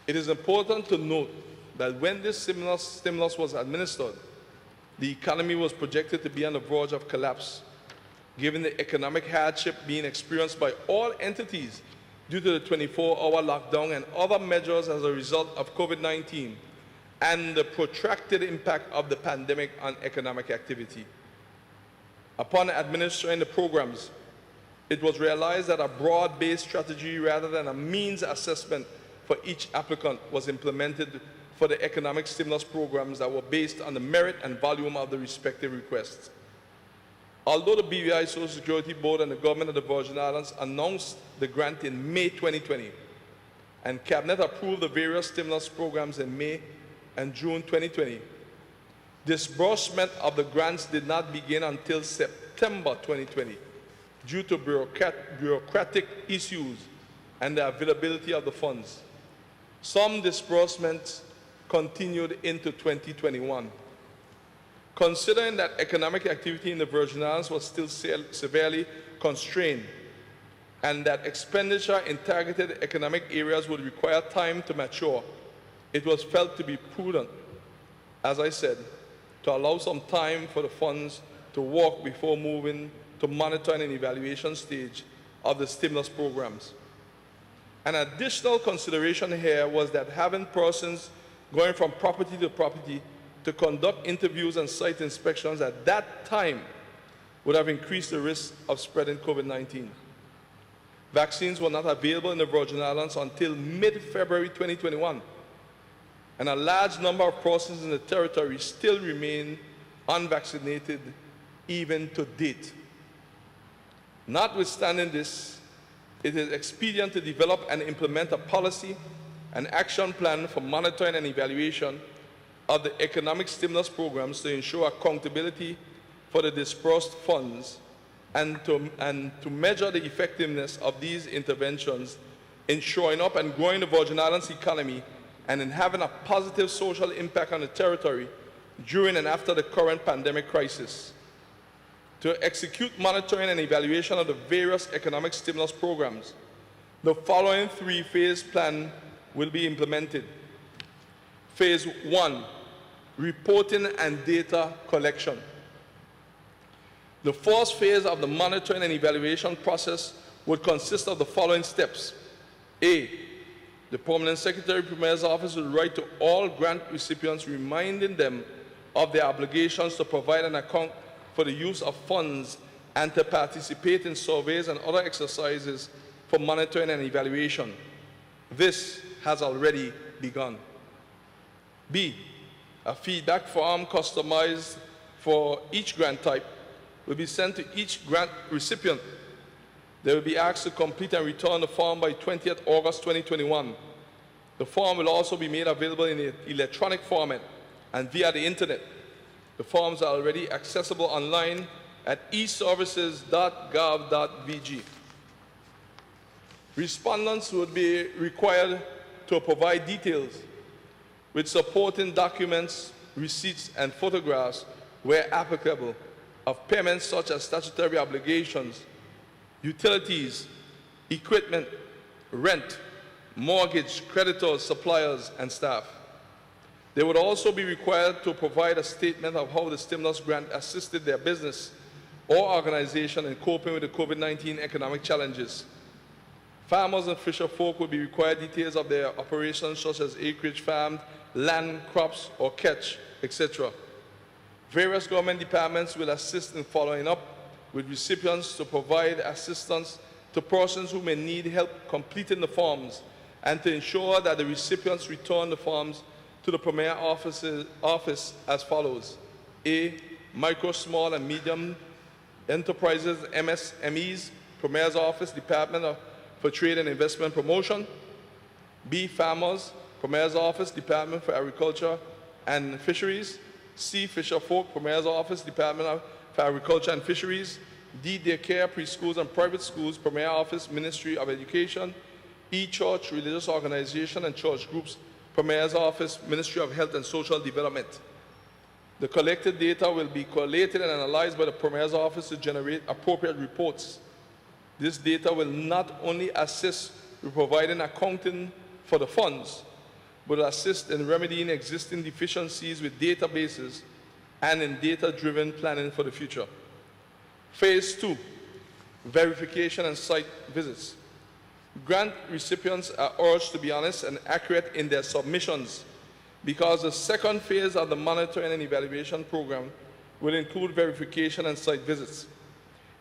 It is important to note that when this stimulus was administered, the economy was projected to be on the verge of collapse, given the economic hardship being experienced by all entities due to the 24-hour lockdown and other measures as a result of COVID-19 and the protracted impact of the pandemic on economic activity. Upon administering the programs, it was realized that a broad-based strategy rather than a means assessment for each applicant was implemented for the economic stimulus programs that were based on the merit and volume of the respective requests. Although the BVI Social Security Board and the Government of the Virgin Islands announced the grant in May 2020, and Cabinet approved the various stimulus programs in May and June 2020, disbursement of the grants did not begin until September 2020 due to bureaucratic issues and the availability of the funds. Some disbursements continued into 2021. Considering that economic activity in the Virgin Islands was still severely constrained and that expenditure in targeted economic areas would require time to mature, it was felt to be prudent, as I said, to allow some time for the funds to work before moving to monitoring and evaluation stage of the stimulus programs. An additional consideration here was that having persons going from property to property to conduct interviews and site inspections at that time would have increased the risk of spreading COVID-19. Vaccines were not available in the Virgin Islands until mid-February 2021, and a large number of persons in the territory still remain unvaccinated even to date. Notwithstanding this, it is expedient to develop and implement a policy and action plan for monitoring and evaluation of the economic stimulus programs to ensure accountability for the dispersed funds and to measure the effectiveness of these interventions in showing up and growing the Virgin Islands economy and in having a positive social impact on the territory during and after the current pandemic crisis. To execute monitoring and evaluation of the various economic stimulus programs, the following three-phase plan will be implemented. Phase 1, reporting and data collection. The first phase of the monitoring and evaluation process would consist of the following steps. A, the Permanent Secretary Premier's Office will write to all grant recipients reminding them of their obligations to provide an account for the use of funds and to participate in surveys and other exercises for monitoring and evaluation. This has already begun. B, a feedback form customized for each grant type will be sent to each grant recipient. They will be asked to complete and return the form by 20th August 2021. The form will also be made available in electronic format and via the internet. The forms are already accessible online at eservices.gov.vg. Respondents would be required to provide details with supporting documents, receipts, and photographs where applicable of payments such as statutory obligations, utilities, equipment, rent, mortgage, creditors, suppliers, and staff. They would also be required to provide a statement of how the stimulus grant assisted their business or organization in coping with the COVID-19 economic challenges. Farmers and fisher folk will be required details of their operations such as acreage farmed, land, crops, or catch, etc. Various government departments will assist in following up with recipients to provide assistance to persons who may need help completing the forms and to ensure that the recipients return the forms to the Premier Office as follows. A, micro, small, and medium enterprises, MSMEs, Premier's Office, Department for Trade and Investment Promotion. B, farmers, Premier's Office, Department for Agriculture and Fisheries. C, fisher folk, Premier's Office, Department for Agriculture and Fisheries. D, daycare, preschools, and private schools, Premier Office, Ministry of Education. E, church, religious organization, and church groups, Premier's Office, Ministry of Health and Social Development. The collected data will be collated and analyzed by the Premier's Office to generate appropriate reports. This data will not only assist with providing accounting for the funds, but assist in remedying existing deficiencies with databases and in data-driven planning for the future. Phase 2, verification and site visits. Grant recipients are urged to be honest and accurate in their submissions because the second phase of the monitoring and evaluation program will include verification and site visits.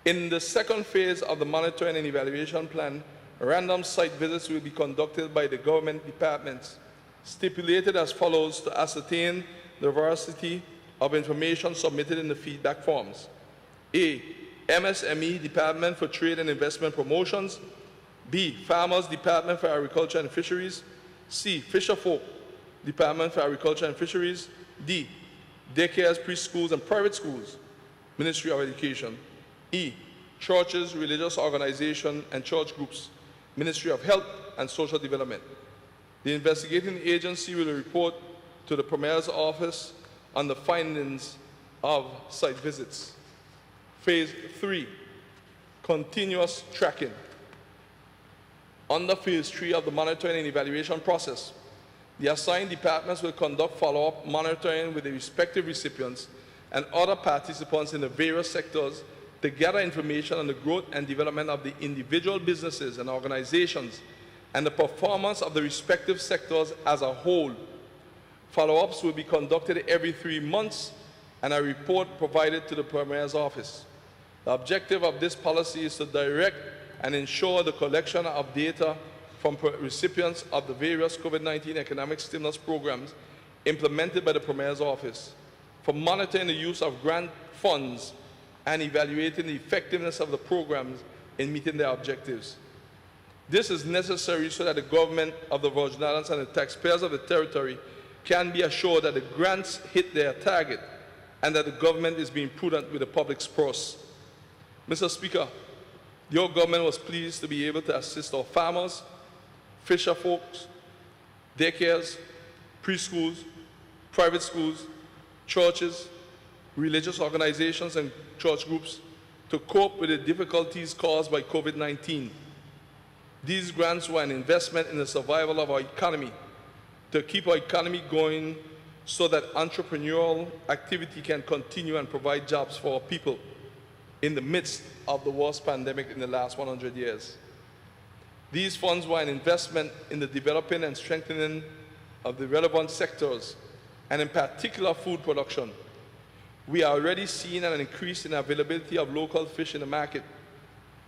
In the second phase of the monitoring and evaluation plan, random site visits will be conducted by the government departments, stipulated as follows to ascertain the veracity of information submitted in the feedback forms. A, MSME, Department for Trade and Investment Promotions. B, Farmers, Department for Agriculture and Fisheries. C, Fisher Folk, Department for Agriculture and Fisheries. D, daycares, preschools, and private schools, Ministry of Education. E, churches, religious organizations, and church groups, Ministry of Health and Social Development. The investigating agency will report to the Premier's Office on the findings of site visits. Phase 3, continuous tracking. Under Phase 3 of the monitoring and evaluation process, the assigned departments will conduct follow-up monitoring with the respective recipients and other participants in the various sectors to gather information on the growth and development of the individual businesses and organizations and the performance of the respective sectors as a whole. Follow-ups will be conducted every 3 months and a report provided to the Premier's office. The objective of this policy is to direct and ensure the collection of data from recipients of the various COVID-19 economic stimulus programs implemented by the Premier's office, for monitoring the use of grant funds and evaluating the effectiveness of the programs in meeting their objectives. This is necessary so that the government of the Virgin Islands and the taxpayers of the territory can be assured that the grants hit their target and that the government is being prudent with the public's purse. Mr. Speaker, your government was pleased to be able to assist our farmers, fisher folks, daycares, preschools, private schools, churches, religious organizations, and church groups to cope with the difficulties caused by COVID-19. These grants were an investment in the survival of our economy, to keep our economy going so that entrepreneurial activity can continue and provide jobs for our people in the midst of the worst pandemic in the last 100 years. These funds were an investment in the developing and strengthening of the relevant sectors, and in particular food production. We are already seeing an increase in availability of local fish in the market,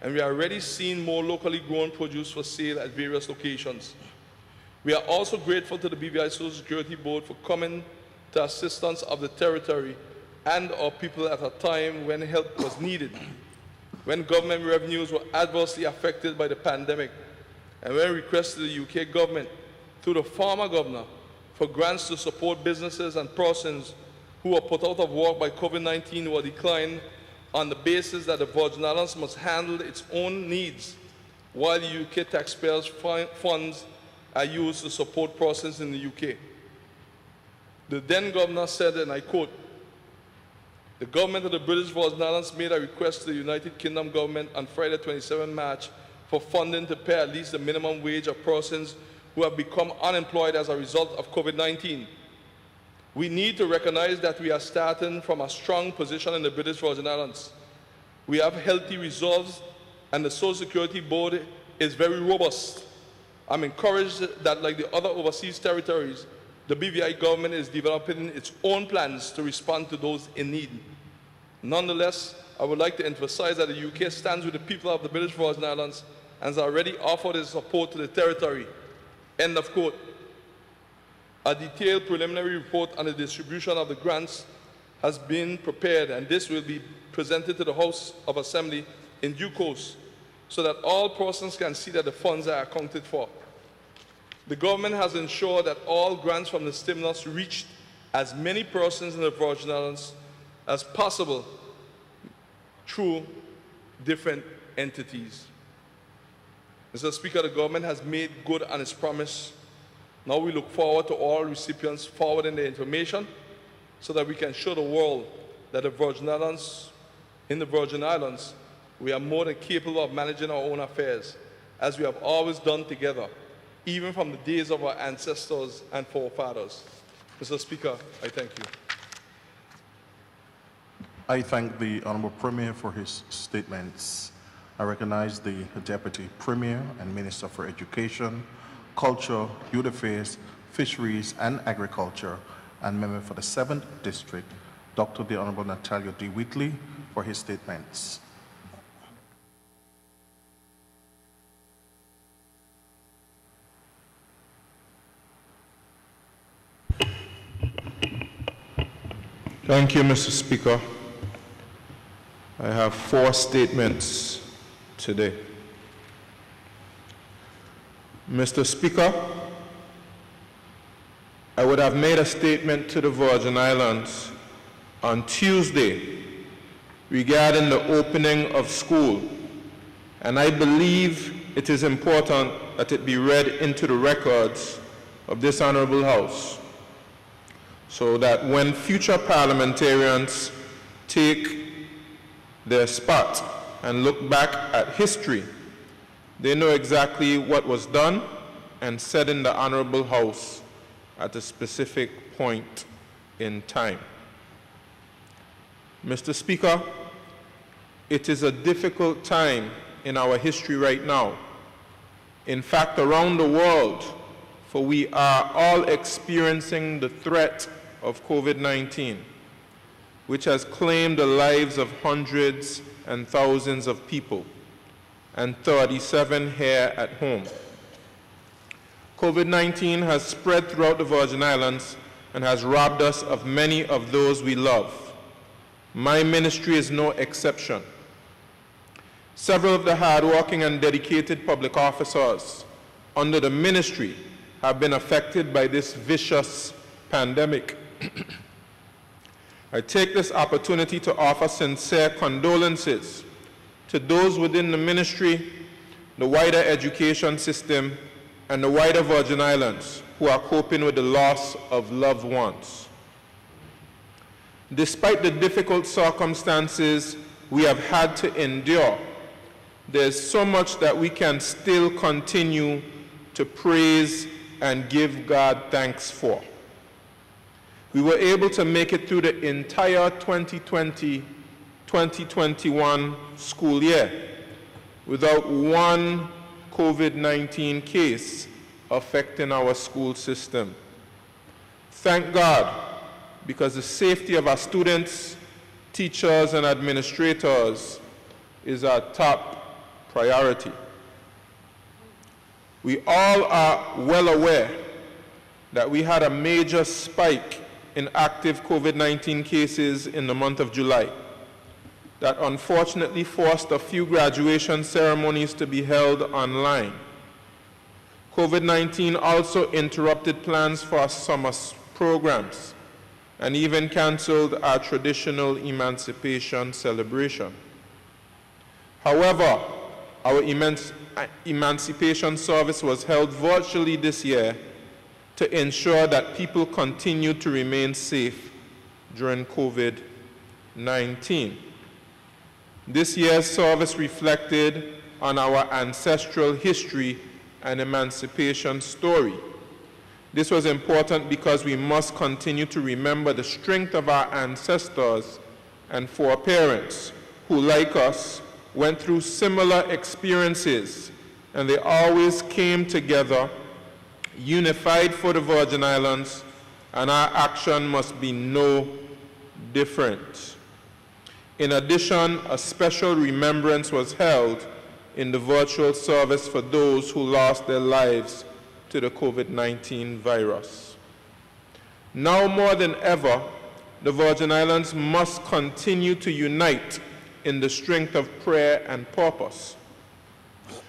and we are already seeing more locally grown produce for sale at various locations. We are also grateful to the BVI Social Security Board for coming to assistance of the territory and our people at a time when help was needed, when government revenues were adversely affected by the pandemic, and when requests to the UK government, through the former governor, for grants to support businesses and persons who were put out of work by COVID-19 were declined on the basis that the Virgin Islands must handle its own needs, while the UK taxpayers' funds are used to support persons in the UK. The then governor said, and I quote, "The government of the British Virgin Islands made a request to the United Kingdom government on Friday, 27 March, for funding to pay at least the minimum wage of persons who have become unemployed as a result of COVID-19. We need to recognize that we are starting from a strong position in the British Virgin Islands. We have healthy reserves, and the Social Security Board is very robust. I'm encouraged that, like the other overseas territories, the BVI government is developing its own plans to respond to those in need. Nonetheless, I would like to emphasize that the UK stands with the people of the British Virgin Islands and has already offered its support to the territory." End of quote. A detailed preliminary report on the distribution of the grants has been prepared, and this will be presented to the House of Assembly in due course, so that all persons can see that the funds are accounted for. The government has ensured that all grants from the stimulus reached as many persons in the Virgin Islands as possible through different entities. Mr. Speaker, the government has made good on its promise. Now we look forward to all recipients forwarding their information so that we can show the world that in the Virgin Islands, we are more than capable of managing our own affairs, as we have always done together, even from the days of our ancestors and forefathers. Mr. Speaker, I thank you. I thank the Honorable Premier for his statements. I recognize the Deputy Premier and Minister for Education, Culture, Youth Affairs, Fisheries and Agriculture, and Member for the 7th District, Dr. the Honorable Natalia D. Wheatley, for his statements. Thank you, Mr. Speaker. I have 4 statements today. Mr. Speaker, I would have made a statement to the Virgin Islands on Tuesday regarding the opening of school, and I believe it is important that it be read into the records of this Honorable House, so that when future parliamentarians take their spot and look back at history, they know exactly what was done and said in the Honorable House at a specific point in time. Mr. Speaker, it is a difficult time in our history right now. In fact, around the world, for we are all experiencing the threat of COVID-19, which has claimed the lives of hundreds and thousands of people, and 37 here at home. COVID-19 has spread throughout the Virgin Islands and has robbed us of many of those we love. My ministry is no exception. Several of the hardworking and dedicated public officers under the ministry have been affected by this vicious pandemic. I take this opportunity to offer sincere condolences to those within the ministry, the wider education system, and the wider Virgin Islands who are coping with the loss of loved ones. Despite the difficult circumstances we have had to endure, there's so much that we can still continue to praise and give God thanks for. We were able to make it through the entire 2020-2021 school year without one COVID-19 case affecting our school system. Thank God, because the safety of our students, teachers, and administrators is our top priority. We all are well aware that we had a major spike in active COVID-19 cases in the month of July that unfortunately forced a few graduation ceremonies to be held online. COVID-19 also interrupted plans for our summer programs and even canceled our traditional emancipation celebration. However, our emancipation service was held virtually this year to ensure that people continue to remain safe during COVID-19. This year's service reflected on our ancestral history and emancipation story. This was important because we must continue to remember the strength of our ancestors and foreparents who, like us, went through similar experiences, and they always came together, unified for the Virgin Islands, and our action must be no different. In addition, a special remembrance was held in the virtual service for those who lost their lives to the COVID-19 virus. Now more than ever, the Virgin Islands must continue to unite in the strength of prayer and purpose.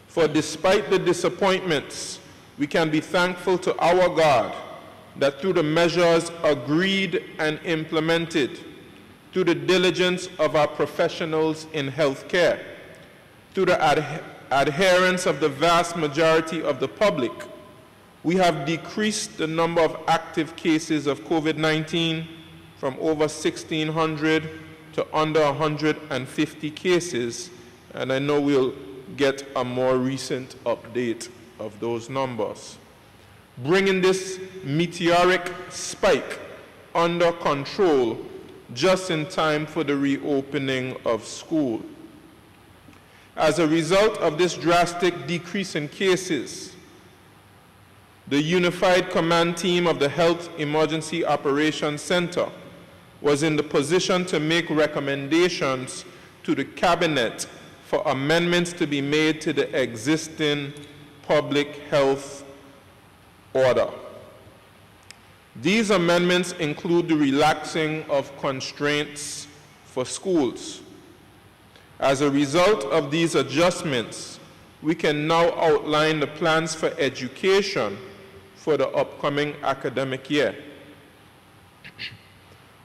For despite the disappointments, we can be thankful to our God that through the measures agreed and implemented, through the diligence of our professionals in healthcare, through the adherence of the vast majority of the public, we have decreased the number of active cases of COVID-19 from over 1,600 to under 150 cases, and I know we'll get a more recent update of those numbers. Bringing this meteoric spike under control just in time for the reopening of school. As a result of this drastic decrease in cases, the Unified Command Team of the Health Emergency Operations Center was in the position to make recommendations to the Cabinet for amendments to be made to the existing public health order. These amendments include the relaxing of constraints for schools. As a result of these adjustments, we can now outline the plans for education for the upcoming academic year.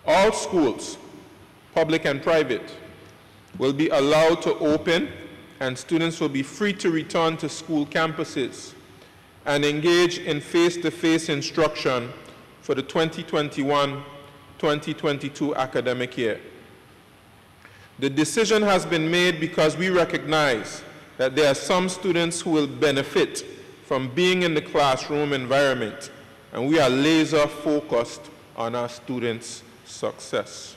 All schools, public and private, will be allowed to open, and students will be free to return to school campuses and engage in face-to-face instruction for the 2021-2022 academic year. The decision has been made because we recognize that there are some students who will benefit from being in the classroom environment, and we are laser focused on our students' success.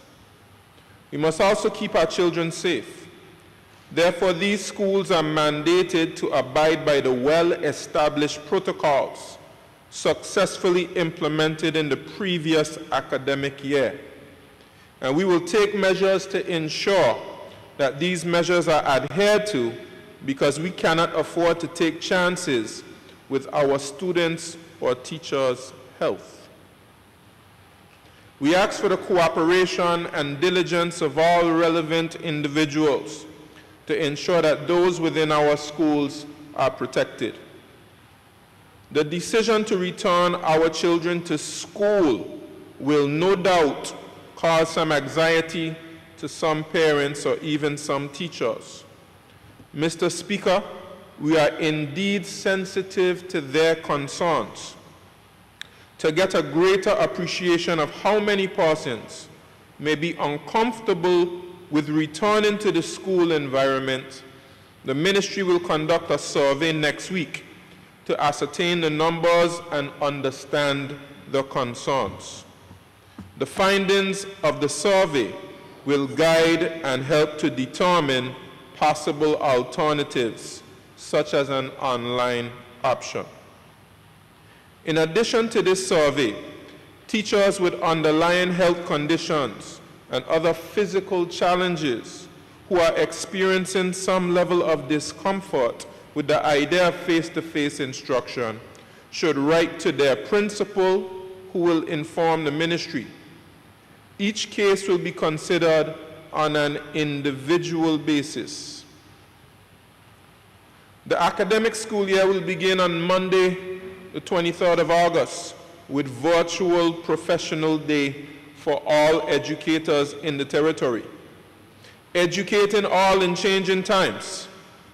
We must also keep our children safe. Therefore, these schools are mandated to abide by the well-established protocols successfully implemented in the previous academic year. And we will take measures to ensure that these measures are adhered to, because we cannot afford to take chances with our students' or teachers' health. We ask for the cooperation and diligence of all relevant individuals to ensure that those within our schools are protected. The decision to return our children to school will no doubt cause some anxiety to some parents or even some teachers. Mr. Speaker, we are indeed sensitive to their concerns. To get a greater appreciation of how many persons may be uncomfortable with returning to the school environment, the ministry will conduct a survey next week to ascertain the numbers and understand the concerns. The findings of the survey will guide and help to determine possible alternatives, such as an online option. In addition to this survey, teachers with underlying health conditions and other physical challenges who are experiencing some level of discomfort with the idea of face-to-face instruction should write to their principal, who will inform the ministry. Each case will be considered on an individual basis. The academic school year will begin on Monday, the 23rd of August, with virtual professional day for all educators in the territory. Educating all in changing times,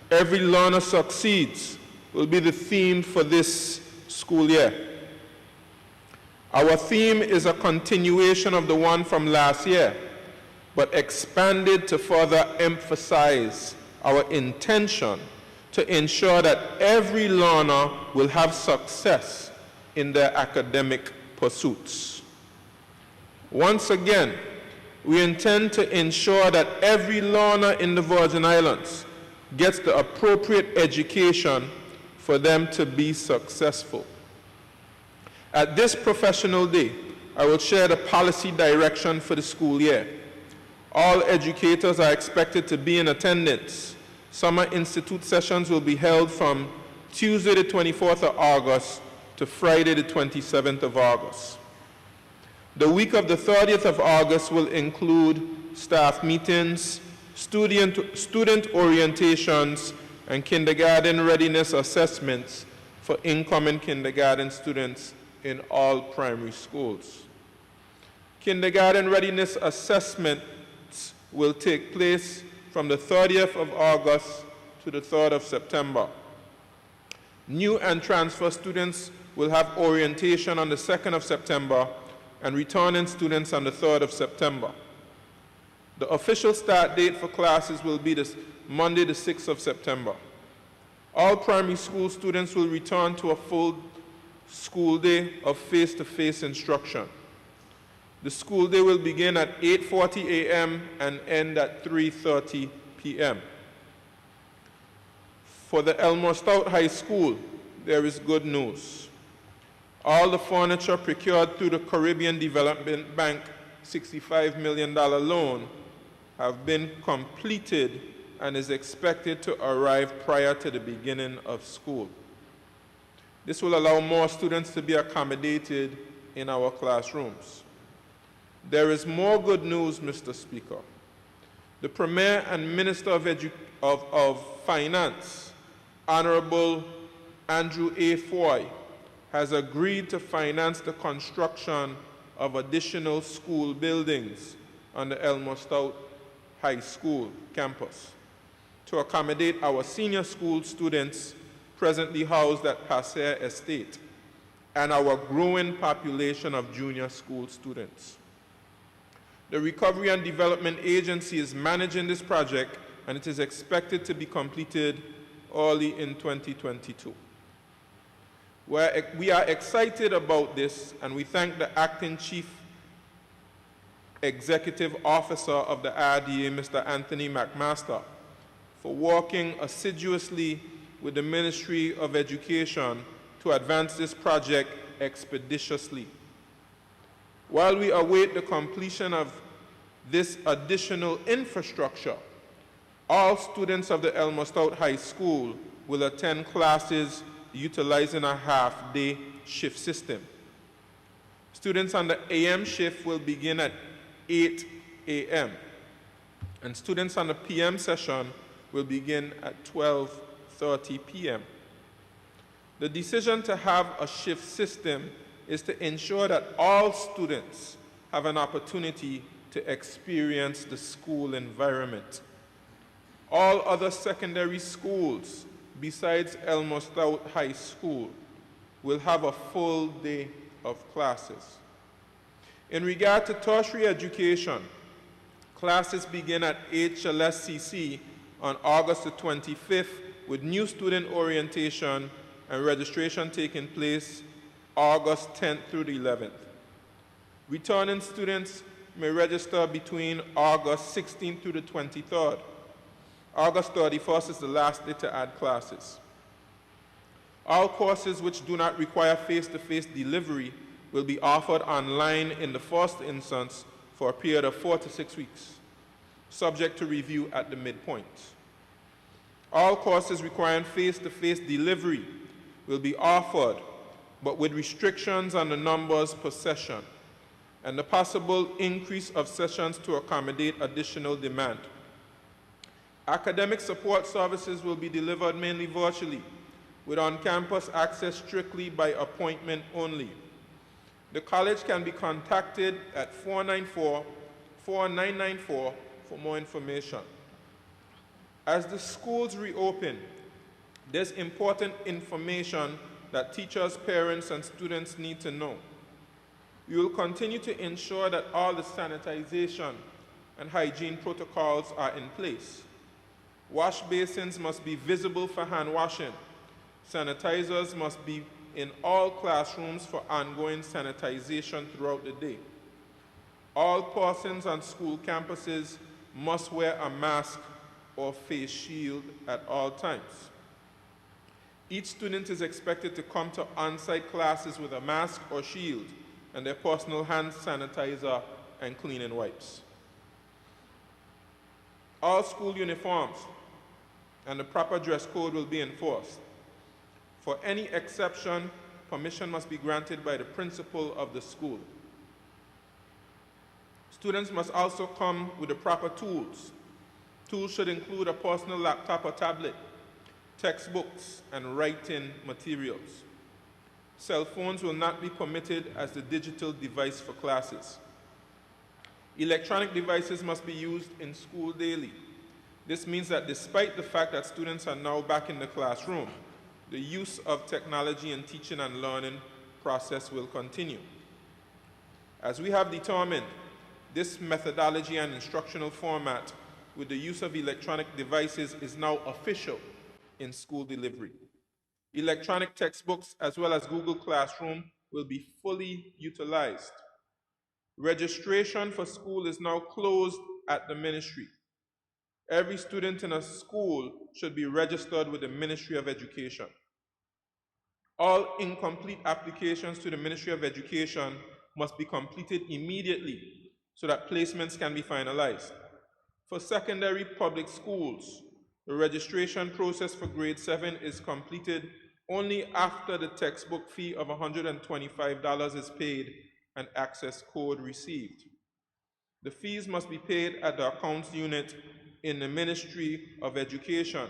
every learner succeeds, will be the theme for this school year. Our theme is a continuation of the one from last year, but expanded to further emphasize our intention to ensure that every learner will have success in their academic pursuits. Once again, we intend to ensure that every learner in the Virgin Islands gets the appropriate education for them to be successful. At this professional day, I will share the policy direction for the school year. All educators are expected to be in attendance. Summer Institute sessions will be held from Tuesday the 24th of August to Friday the 27th of August. The week of the 30th of August will include staff meetings, student orientations, and kindergarten readiness assessments for incoming kindergarten students in all primary schools. Kindergarten readiness assessments will take place from the 30th of August to the 3rd of September. New and transfer students will have orientation on the 2nd of September and returning students on the 3rd of September. The official start date for classes will be this Monday, the 6th of September. All primary school students will return to a full school day of face-to-face instruction. The school day will begin at 8:40 a.m. and end at 3:30 p.m. For the Elmore Stout High School, there is good news. All the furniture procured through the Caribbean Development Bank $65 million loan have been completed and is expected to arrive prior to the beginning of school. This will allow more students to be accommodated in our classrooms. There is more good news, Mr. Speaker. The Premier and Minister of Finance, Honorable Andrew A. Foy, has agreed to finance the construction of additional school buildings on the Elmore Stout High School campus to accommodate our senior school students presently housed at Passer Estate and our growing population of junior school students. The Recovery and Development Agency is managing this project, and it is expected to be completed early in 2022. We are excited about this, and we thank the Acting Chief Executive Officer of the RDA, Mr. Anthony McMaster, for working assiduously with the Ministry of Education to advance this project expeditiously. While we await the completion of this additional infrastructure, all students of the Elmer Stout High School will attend classes utilizing a half-day shift system. Students on the AM shift will begin at 8 a.m. and students on the PM session will begin at 12:30 p.m. The decision to have a shift system is to ensure that all students have an opportunity to experience the school environment. All other secondary schools besides Elmer Stout High School will have a full day of classes. In regard to tertiary education, classes begin at HLSCC on August the 25th with new student orientation and registration taking place August 10th through the 11th. Returning students may register between August 16th through the 23rd. August 31st is the last day to add classes. All courses which do not require face-to-face delivery will be offered online in the first instance for a period of 4 to 6 weeks, subject to review at the midpoint. All courses requiring face-to-face delivery will be offered, but with restrictions on the numbers per session and the possible increase of sessions to accommodate additional demand. Academic support services will be delivered mainly virtually, with on-campus access strictly by appointment only. The college can be contacted at 494-4994 for more information. As the schools reopen, there's important information that teachers, parents, and students need to know. We will continue to ensure that all the sanitization and hygiene protocols are in place. Wash basins must be visible for hand washing. Sanitizers must be in all classrooms for ongoing sanitization throughout the day. All persons on school campuses must wear a mask or face shield at all times. Each student is expected to come to on-site classes with a mask or shield and their personal hand sanitizer and cleaning wipes. All school uniforms and the proper dress code will be enforced. For any exception, permission must be granted by the principal of the school. Students must also come with the proper tools. Tools should include a personal laptop or tablet, textbooks, and writing materials. Cell phones will not be permitted as the digital device for classes. Electronic devices must be used in school daily. This means that despite the fact that students are now back in the classroom, the use of technology in teaching and learning process will continue. As we have determined, this methodology and instructional format with the use of electronic devices is now official in school delivery. Electronic textbooks as well as Google Classroom will be fully utilized. Registration for school is now closed at the ministry. Every student in a school should be registered with the Ministry of Education. All incomplete applications to the Ministry of Education must be completed immediately so that placements can be finalized. For secondary public schools, the registration process for grade 7 is completed only after the textbook fee of $125 is paid and access code received. The fees must be paid at the accounts unit in the Ministry of Education,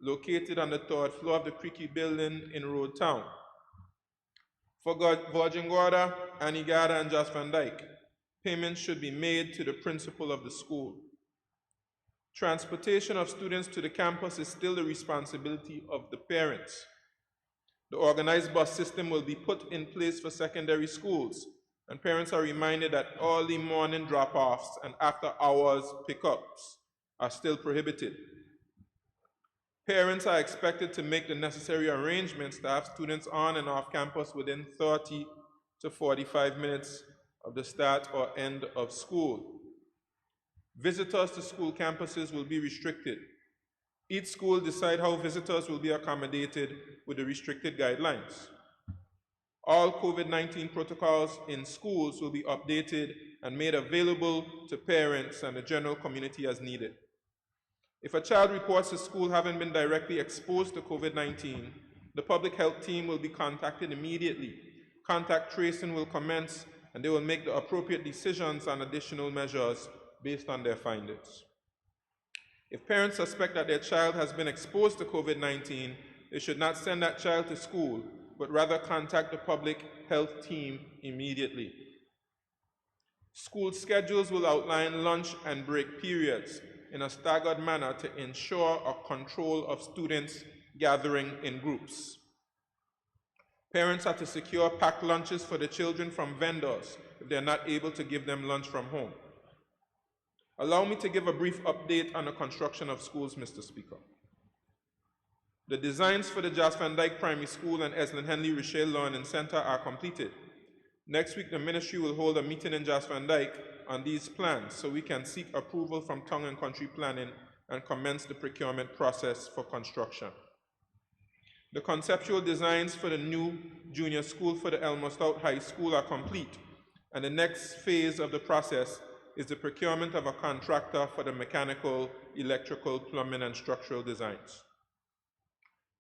located on the 3rd floor of the Creaky Building in Road Town. For Virgin Gorda, Anegada, and Jos Van Dyke, payments should be made to the principal of the school. Transportation of students to the campus is still the responsibility of the parents. The organized bus system will be put in place for secondary schools, and parents are reminded that early morning drop-offs and after-hours pickups are still prohibited. Parents are expected to make the necessary arrangements to have students on and off campus within 30 to 45 minutes of the start or end of school. Visitors to school campuses will be restricted. Each school decide how visitors will be accommodated with the restricted guidelines. All COVID-19 protocols in schools will be updated and made available to parents and the general community as needed. If a child reports to school having been directly exposed to COVID-19, the public health team will be contacted immediately. Contact tracing will commence, and they will make the appropriate decisions on additional measures based on their findings. If parents suspect that their child has been exposed to COVID-19, they should not send that child to school, but rather contact the public health team immediately. School schedules will outline lunch and break periods in a staggered manner to ensure a control of students gathering in groups. Parents are to secure packed lunches for the children from vendors if they are not able to give them lunch from home. Allow me to give a brief update on the construction of schools, Mr. Speaker. The designs for the Jas Van Dyke Primary School and Eslin Henley Rochelle Learning Center are completed. Next week, the ministry will hold a meeting in Jas Van Dyke on these plans so we can seek approval from Town and Country Planning and commence the procurement process for construction. The conceptual designs for the new junior school for the Elmer Stout High School are complete, and the next phase of the process is the procurement of a contractor for the mechanical, electrical, plumbing, and structural designs.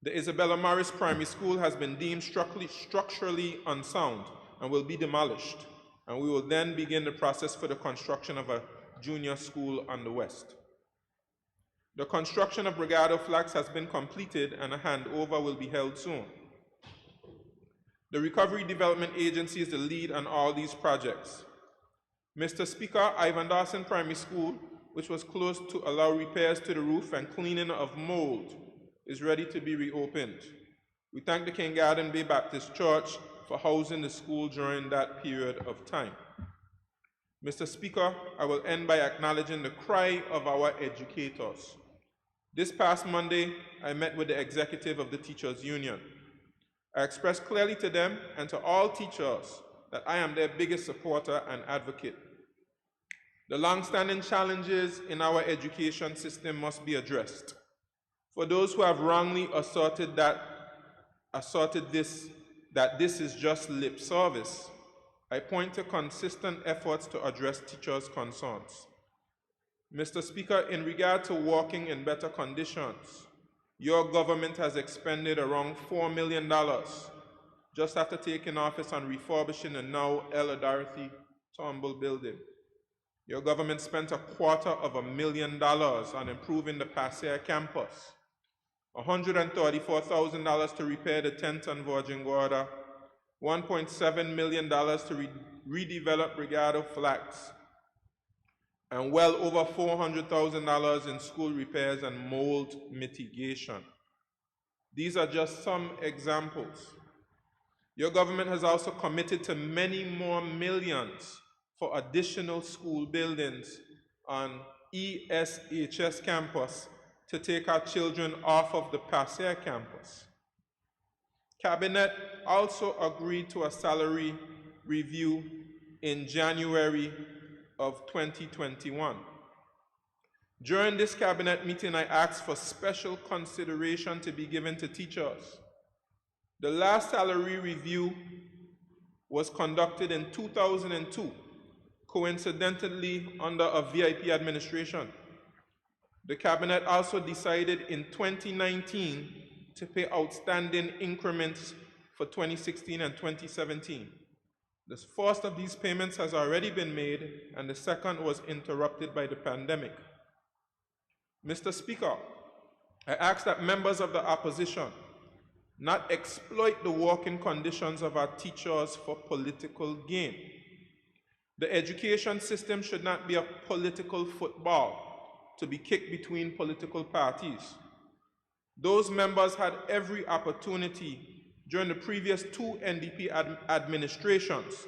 The Isabella Morris Primary School has been deemed structurally unsound and will be demolished, and we will then begin the process for the construction of a junior school on the west. The construction of Brigado Flats has been completed and a handover will be held soon. The Recovery Development Agency is the lead on all these projects. Mr. Speaker, Ivan Dawson Primary School, which was closed to allow repairs to the roof and cleaning of mold, is ready to be reopened. We thank the King Garden Bay Baptist Church for housing the school during that period of time. Mr. Speaker, I will end by acknowledging the cry of our educators. This past Monday, I met with the executive of the Teachers Union. I expressed clearly to them and to all teachers that I am their biggest supporter and advocate. The long-standing challenges in our education system must be addressed. For those who have wrongly asserted that this is just lip service, I point to consistent efforts to address teachers' concerns. Mr. Speaker, in regard to walking in better conditions, your government has expended around $4 million just after taking office on refurbishing the now Ella Dorothy Turnbull building. Your government spent $250,000 on improving the Passear campus, $134,000 to repair the 10th and Virgin Gorda, $1.7 million to redevelop Brigado Flats, and well over $400,000 in school repairs and mold mitigation. These are just some examples. Your government has also committed to many more millions for additional school buildings on ESHS campus to take our children off of the Passear campus. Cabinet also agreed to a salary review in January of 2021. During this cabinet meeting, I asked for special consideration to be given to teachers. The last salary review was conducted in 2002, coincidentally under a VIP administration. The cabinet also decided in 2019 to pay outstanding increments for 2016 and 2017. The first of these payments has already been made, and the second was interrupted by the pandemic. Mr. Speaker, I ask that members of the opposition not exploit the working conditions of our teachers for political gain. The education system should not be a political football to be kicked between political parties. Those members had every opportunity during the previous two NDP administrations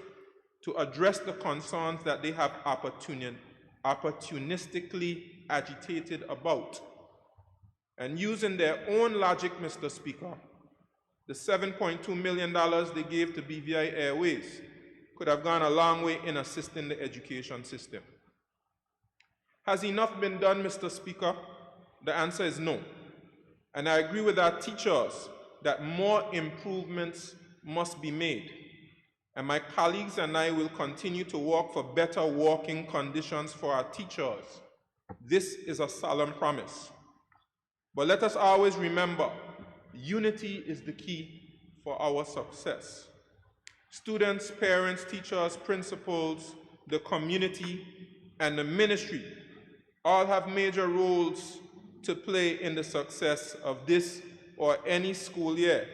to address the concerns that they have opportunistically agitated about. And using their own logic, Mr. Speaker, the $7.2 million they gave to BVI Airways could have gone a long way in assisting the education system. Has enough been done, Mr. Speaker? The answer is no. And I agree with our teachers that more improvements must be made. and my colleagues and I will continue to work for better working conditions for our teachers. This is a solemn promise. But let us always remember, unity is the key for our success. Students, parents, teachers, principals, the community, and the ministry all have major roles to play in the success of this or any school year.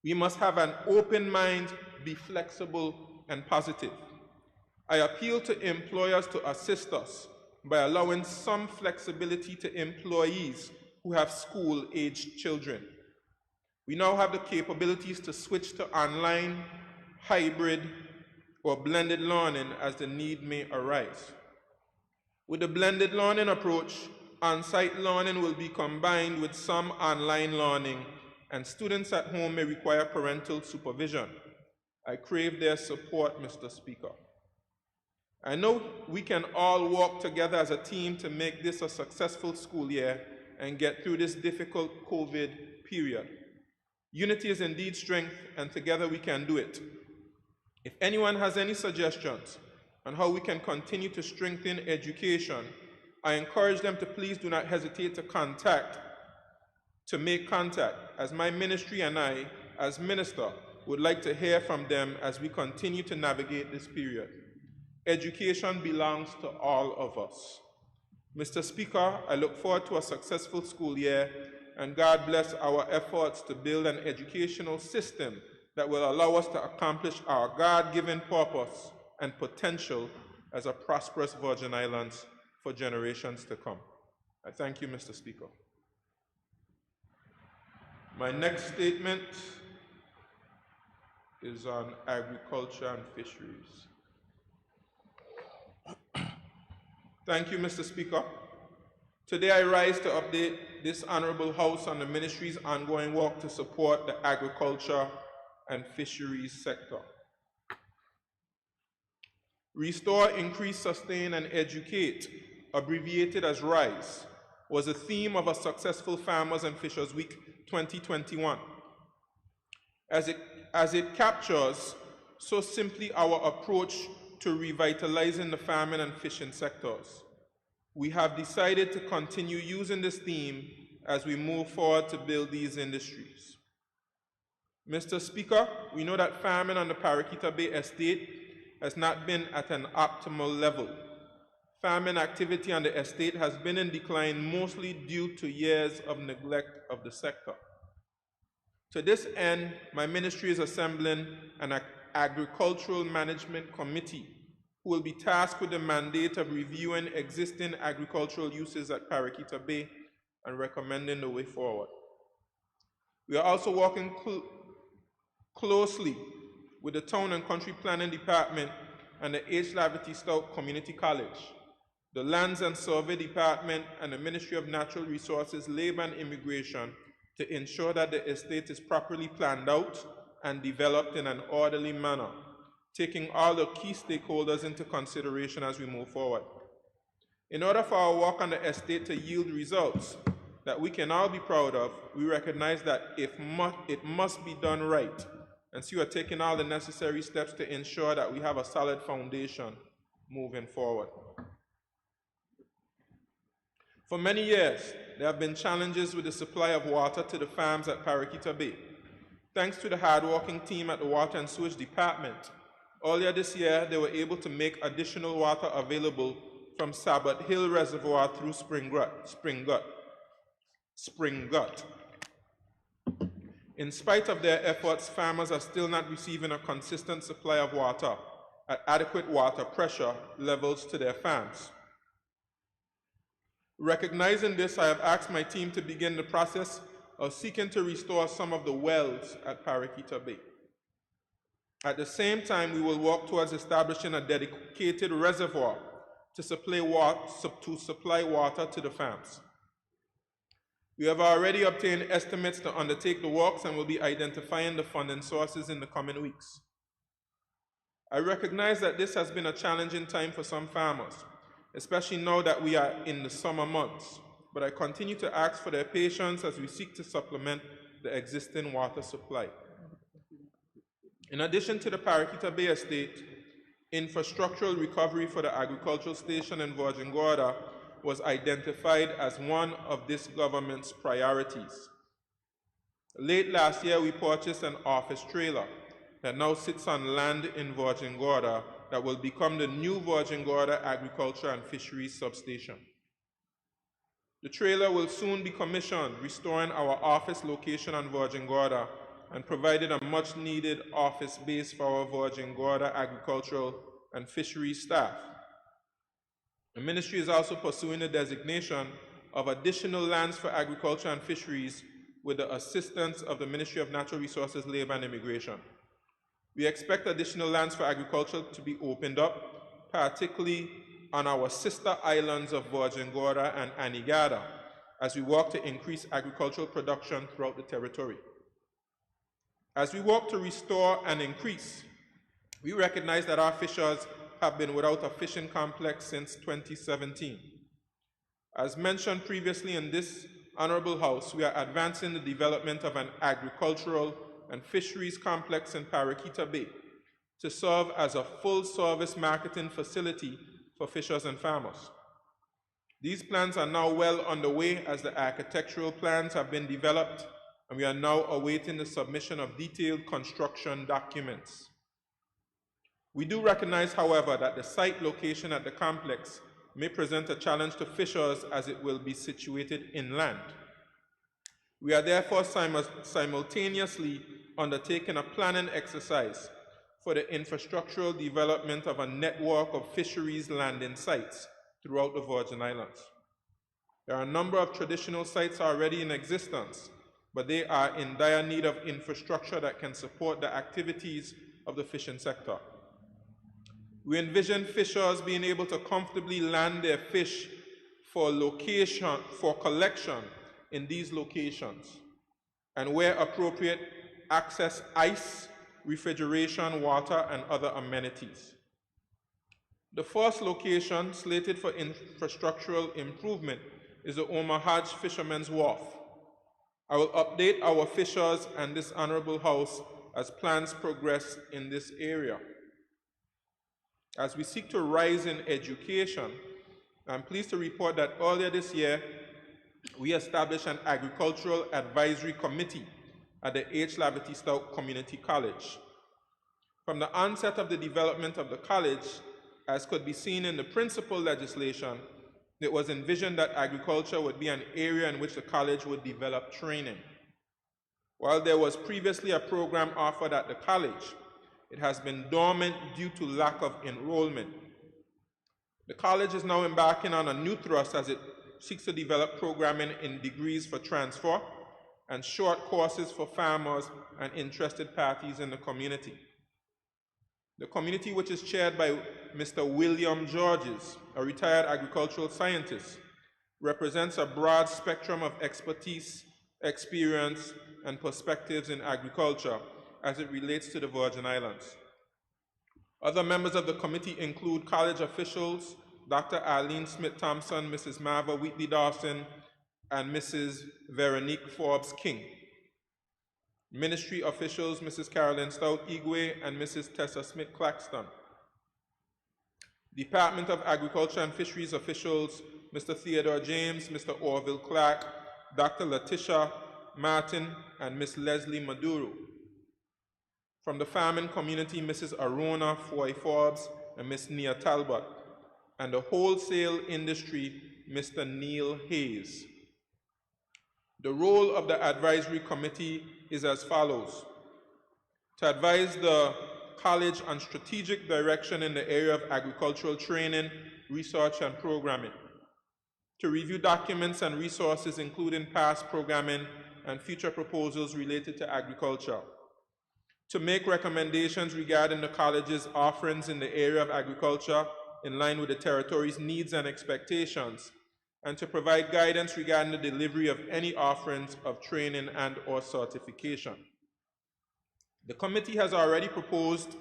We must have an open mind, be flexible and positive. I appeal to employers to assist us by allowing some flexibility to employees who have school-aged children. We now have the capabilities to switch to online, hybrid, or blended learning as the need may arise. With the blended learning approach, on-site learning will be combined with some online learning, and students at home may require parental supervision. I crave their support, Mr. Speaker. I know we can all work together as a team to make this a successful school year and get through this difficult COVID period. Unity is indeed strength, and together we can do it. If anyone has any suggestions on how we can continue to strengthen education, I encourage them to please do not hesitate to make contact, as my ministry and I, as minister, would like to hear from them as we continue to navigate this period. Education belongs to all of us. Mr. Speaker, I look forward to a successful school year, and God bless our efforts to build an educational system that will allow us to accomplish our God-given purpose and potential as a prosperous Virgin Islands for generations to come. I thank you, Mr. Speaker. My next statement is on agriculture and fisheries. Thank you, Mr. Speaker. Today I rise to update this Honorable House on the Ministry's ongoing work to support the agriculture and fisheries sector. Restore, increase, sustain, and educate, abbreviated as RISE, was a theme of a successful Farmers and Fishers Week 2021. As it captures so simply our approach to revitalizing the farming and fishing sectors. We have decided to continue using this theme as we move forward to build these industries. Mr. Speaker, we know that farming on the Paraquita Bay estate has not been at an optimal level. Farming activity on the estate has been in decline mostly due to years of neglect of the sector. To this end, my ministry is assembling an agricultural management committee who will be tasked with the mandate of reviewing existing agricultural uses at Paraquita Bay and recommending the way forward. We are also working closely with the Town and Country Planning Department and the H. Laverty Stout Community College, the Lands and Survey Department, and the Ministry of Natural Resources, Labor and Immigration to ensure that the estate is properly planned out and developed in an orderly manner, taking all the key stakeholders into consideration as we move forward. In order for our work on the estate to yield results that we can all be proud of, we recognize that it must be done right, and so we are taking all the necessary steps to ensure that we have a solid foundation moving forward. For many years, there have been challenges with the supply of water to the farms at Paraquita Bay. Thanks to the hard-working team at the Water and Sewage Department, earlier this year, they were able to make additional water available from Sabbath Hill Reservoir through Spring Gut. In spite of their efforts, farmers are still not receiving a consistent supply of water at adequate water pressure levels to their farms. Recognizing this, I have asked my team to begin the process of seeking to restore some of the wells at Paraquita Bay. At the same time, we will work towards establishing a dedicated reservoir to supply water to the farms. We have already obtained estimates to undertake the works and will be identifying the funding sources in the coming weeks. I recognize that this has been a challenging time for some farmers, especially now that we are in the summer months, but I continue to ask for their patience as we seek to supplement the existing water supply. In addition to the Paraquita Bay Estate, infrastructural recovery for the agricultural station in Virgin Gorda was identified as one of this government's priorities. Late last year, we purchased an office trailer that now sits on land in Virgin Gorda that will become the new Virgin Gorda Agriculture and Fisheries Substation. The trailer will soon be commissioned, restoring our office location on Virgin Gorda and providing a much-needed office base for our Virgin Gorda agricultural and fisheries staff. The ministry is also pursuing the designation of additional lands for agriculture and fisheries with the assistance of the Ministry of Natural Resources, Labor and Immigration. We expect additional lands for agriculture to be opened up, particularly on our sister islands of Virgin Gorda and Anegada, as we work to increase agricultural production throughout the territory. As we work to restore and increase, we recognize that our fishers have been without a fishing complex since 2017. As mentioned previously in this Honorable House, we are advancing the development of an agricultural and fisheries complex in Paraquita Bay to serve as a full-service marketing facility for fishers and farmers. These plans are now well underway as the architectural plans have been developed, and we are now awaiting the submission of detailed construction documents. We do recognize, however, that the site location at the complex may present a challenge to fishers as it will be situated inland. We are therefore simultaneously undertaking a planning exercise for the infrastructural development of a network of fisheries landing sites throughout the Virgin Islands. There are a number of traditional sites already in existence, but they are in dire need of infrastructure that can support the activities of the fishing sector. We envision fishers being able to comfortably land their fish for collection in these locations, and where appropriate, access ice, refrigeration, water, and other amenities. The first location slated for infrastructural improvement is the Omahaj Fishermen's Wharf. I will update our fishers and this Honorable House as plans progress in this area. As we seek to rise in education, I'm pleased to report that earlier this year, we established an agricultural advisory committee at the H. Lavity Stout Community College. From the onset of the development of the college, as could be seen in the principal legislation, it was envisioned that agriculture would be an area in which the college would develop training. While there was previously a program offered at the college, it has been dormant due to lack of enrollment. The college is now embarking on a new thrust as it seeks to develop programming in degrees for transfer and short courses for farmers and interested parties in the community. The community, which is chaired by Mr. William Georges, a retired agricultural scientist, represents a broad spectrum of expertise, experience, and perspectives in agriculture as it relates to the Virgin Islands. Other members of the committee include college officials, Dr. Arlene Smith-Thompson, Mrs. Marva Wheatley-Dawson, and Mrs. Veronique Forbes-King. Ministry officials, Mrs. Carolyn Stout-Igwe and Mrs. Tessa Smith-Claxton. Department of Agriculture and Fisheries officials, Mr. Theodore James, Mr. Orville Clark, Dr. Letitia Martin, and Ms. Leslie Maduro. From the farming community, Mrs. Arona Foy-Forbes and Ms. Nia Talbot. And the wholesale industry, Mr. Neil Hayes. The role of the advisory committee is as follows: to advise the college on strategic direction in the area of agricultural training, research, and programming, to review documents and resources including past programming and future proposals related to agriculture, to make recommendations regarding the college's offerings in the area of agriculture in line with the territory's needs and expectations, and to provide guidance regarding the delivery of any offerings of training and/or certification. The committee has already proposed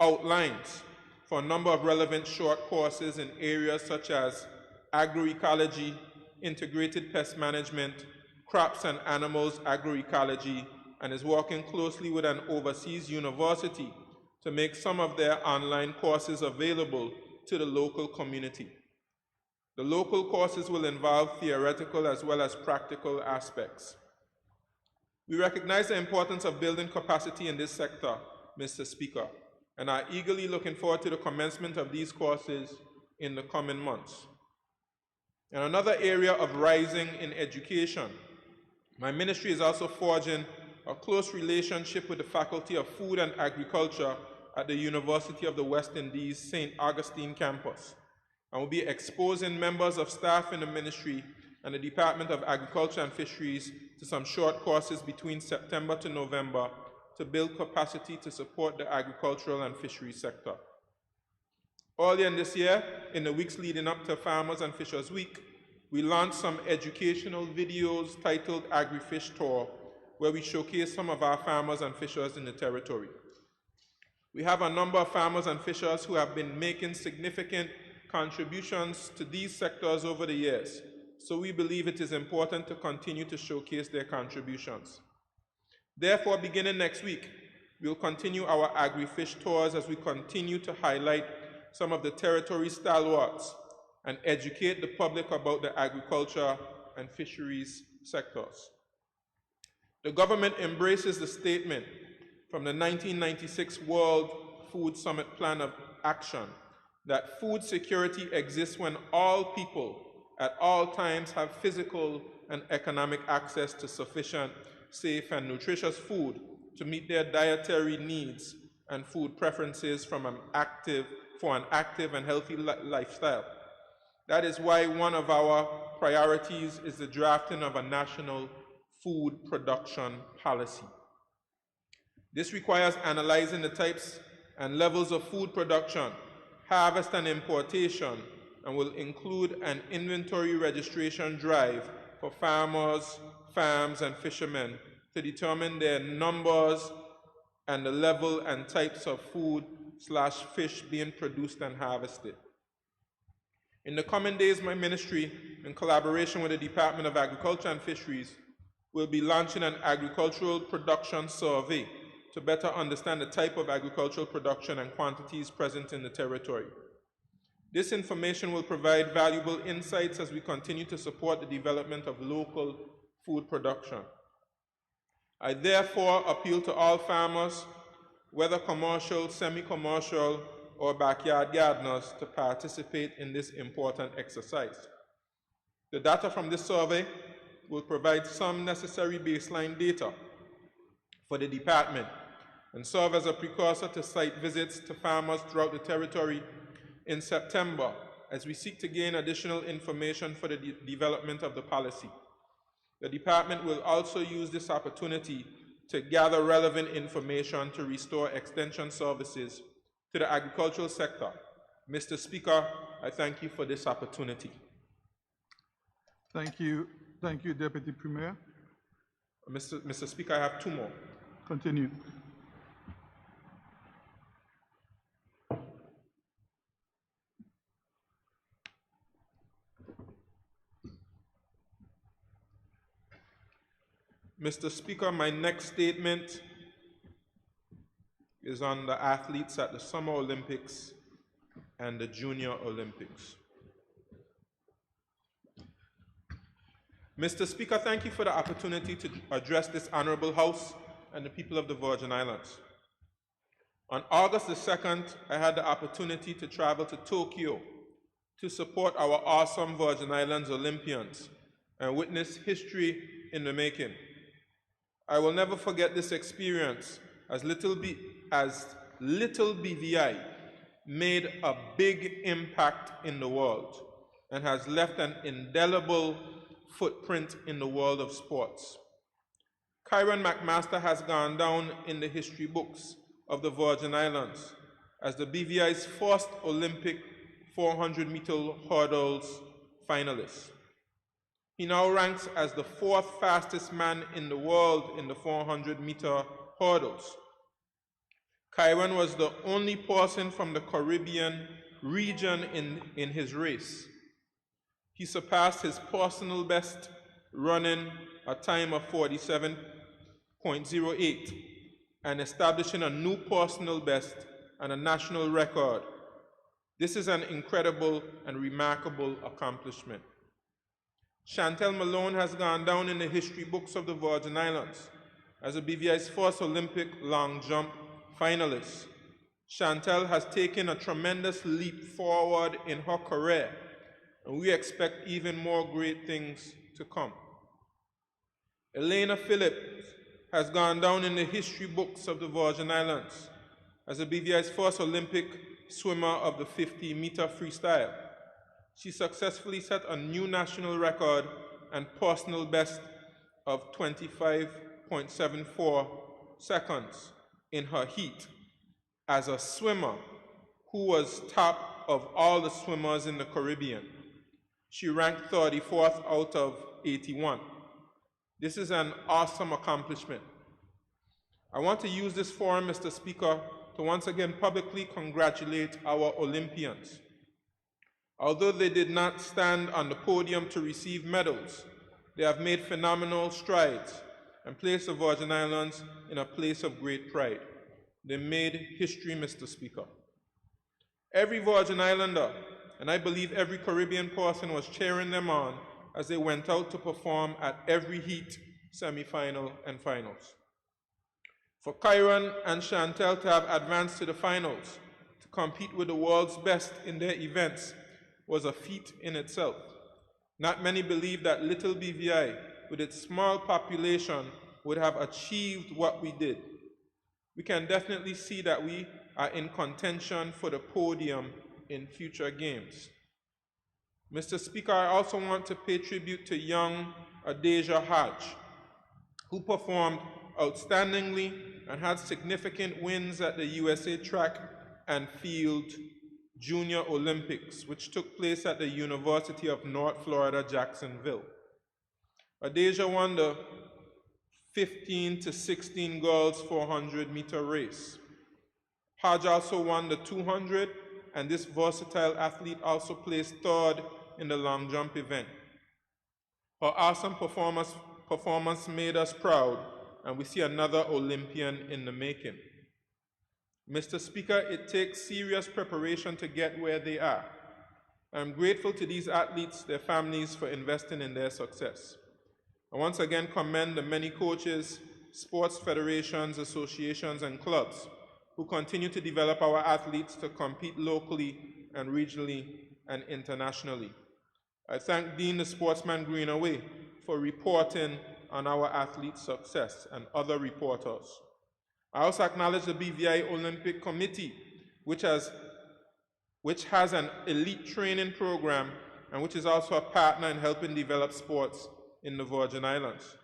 outlines for a number of relevant short courses in areas such as agroecology, integrated pest management, crops and animals agroecology, and is working closely with an overseas university to make some of their online courses available to the local community. The local courses will involve theoretical as well as practical aspects. We recognize the importance of building capacity in this sector, Mr. Speaker, and are eagerly looking forward to the commencement of these courses in the coming months. In another area of rising in education, my ministry is also forging a close relationship with the Faculty of Food and Agriculture at the University of the West Indies St. Augustine campus, and will be exposing members of staff in the ministry and the Department of Agriculture and Fisheries to some short courses between September to November to build capacity to support the agricultural and fisheries sector. Earlier in this year, in the weeks leading up to Farmers and Fishers Week, we launched some educational videos titled Agri-Fish Tour, where we showcase some of our farmers and fishers in the territory. We have a number of farmers and fishers who have been making significant contributions to these sectors over the years, so we believe it is important to continue to showcase their contributions. Therefore, beginning next week, we'll continue our Agri-Fish Tours as we continue to highlight some of the territory stalwarts and educate the public about the agriculture and fisheries sectors. The government embraces the statement from the 1996 World Food Summit Plan of Action that food security exists when all people at all times have physical and economic access to sufficient, safe, and nutritious food to meet their dietary needs and food preferences for an active and healthy lifestyle. That is why one of our priorities is the drafting of a national food production policy. This requires analyzing the types and levels of food production, harvest, and importation, and will include an inventory registration drive for farmers, farms, and fishermen to determine their numbers and the level and types of food/fish being produced and harvested. In the coming days, my ministry, in collaboration with the Department of Agriculture and Fisheries, will be launching an agricultural production survey to better understand the type of agricultural production and quantities present in the territory. This information will provide valuable insights as we continue to support the development of local food production. I therefore appeal to all farmers, whether commercial, semi-commercial, or backyard gardeners, to participate in this important exercise. The data from this survey will provide some necessary baseline data for the department and serve as a precursor to site visits to farmers throughout the territory in September as we seek to gain additional information for the development of the policy. The department will also use this opportunity to gather relevant information to restore extension services to the agricultural sector. Mr. Speaker, I thank you for this opportunity. Thank you, Deputy Premier. Mr. Speaker, I have two more. Continue. Mr. Speaker, my next statement is on the athletes at the Summer Olympics and the Junior Olympics. Mr. Speaker, thank you for the opportunity to address this honorable House and the people of the Virgin Islands. On August the 2nd, I had the opportunity to travel to Tokyo to support our awesome Virgin Islands Olympians and witness history in the making. I will never forget this experience, as Little BVI made a big impact in the world and has left an indelible footprint in the world of sports. Kyron McMaster has gone down in the history books of the Virgin Islands as the BVI's first Olympic 400-meter hurdles finalist. He now ranks as the 4th fastest man in the world in the 400-meter hurdles. Kyron was the only person from the Caribbean region in his race. He surpassed his personal best, running a time of .08 and establishing a new personal best and a national record. This is an incredible and remarkable accomplishment. Chantel Malone has gone down in the history books of the Virgin Islands as the BVI's first Olympic long jump finalist. Chantel has taken a tremendous leap forward in her career, and we expect even more great things to come. Elena Phillips has gone down in the history books of the Virgin Islands as the BVI's first Olympic swimmer of the 50-meter freestyle. She successfully set a new national record and personal best of 25.74 seconds in her heat as a swimmer who was top of all the swimmers in the Caribbean. She ranked 34th out of 81. This is an awesome accomplishment. I want to use this forum, Mr. Speaker, to once again publicly congratulate our Olympians. Although they did not stand on the podium to receive medals, they have made phenomenal strides and placed the Virgin Islands in a place of great pride. They made history, Mr. Speaker. Every Virgin Islander, and I believe every Caribbean person, was cheering them on as they went out to perform at every heat, semifinal, and finals. For Kyron and Chantel to have advanced to the finals to compete with the world's best in their events was a feat in itself. Not many believe that little BVI, with its small population, would have achieved what we did. We can definitely see that we are in contention for the podium in future games. Mr. Speaker, I also want to pay tribute to young Adeja Hodge, who performed outstandingly and had significant wins at the USA Track and Field Junior Olympics, which took place at the University of North Florida, Jacksonville. Adeja won the 15 to 16 girls 400-meter race. Hodge also won the 200, and this versatile athlete also placed third in the long jump event. Her awesome performance made us proud, and we see another Olympian in the making. Mr. Speaker, it takes serious preparation to get where they are. I'm grateful to these athletes, their families, for investing in their success. I once again commend the many coaches, sports federations, associations, and clubs who continue to develop our athletes to compete locally and regionally and internationally. I thank Dean the Sportsman Greenaway for reporting on our athletes' success and other reporters. I also acknowledge the BVI Olympic Committee, which has an elite training program and which is also a partner in helping develop sports in the Virgin Islands.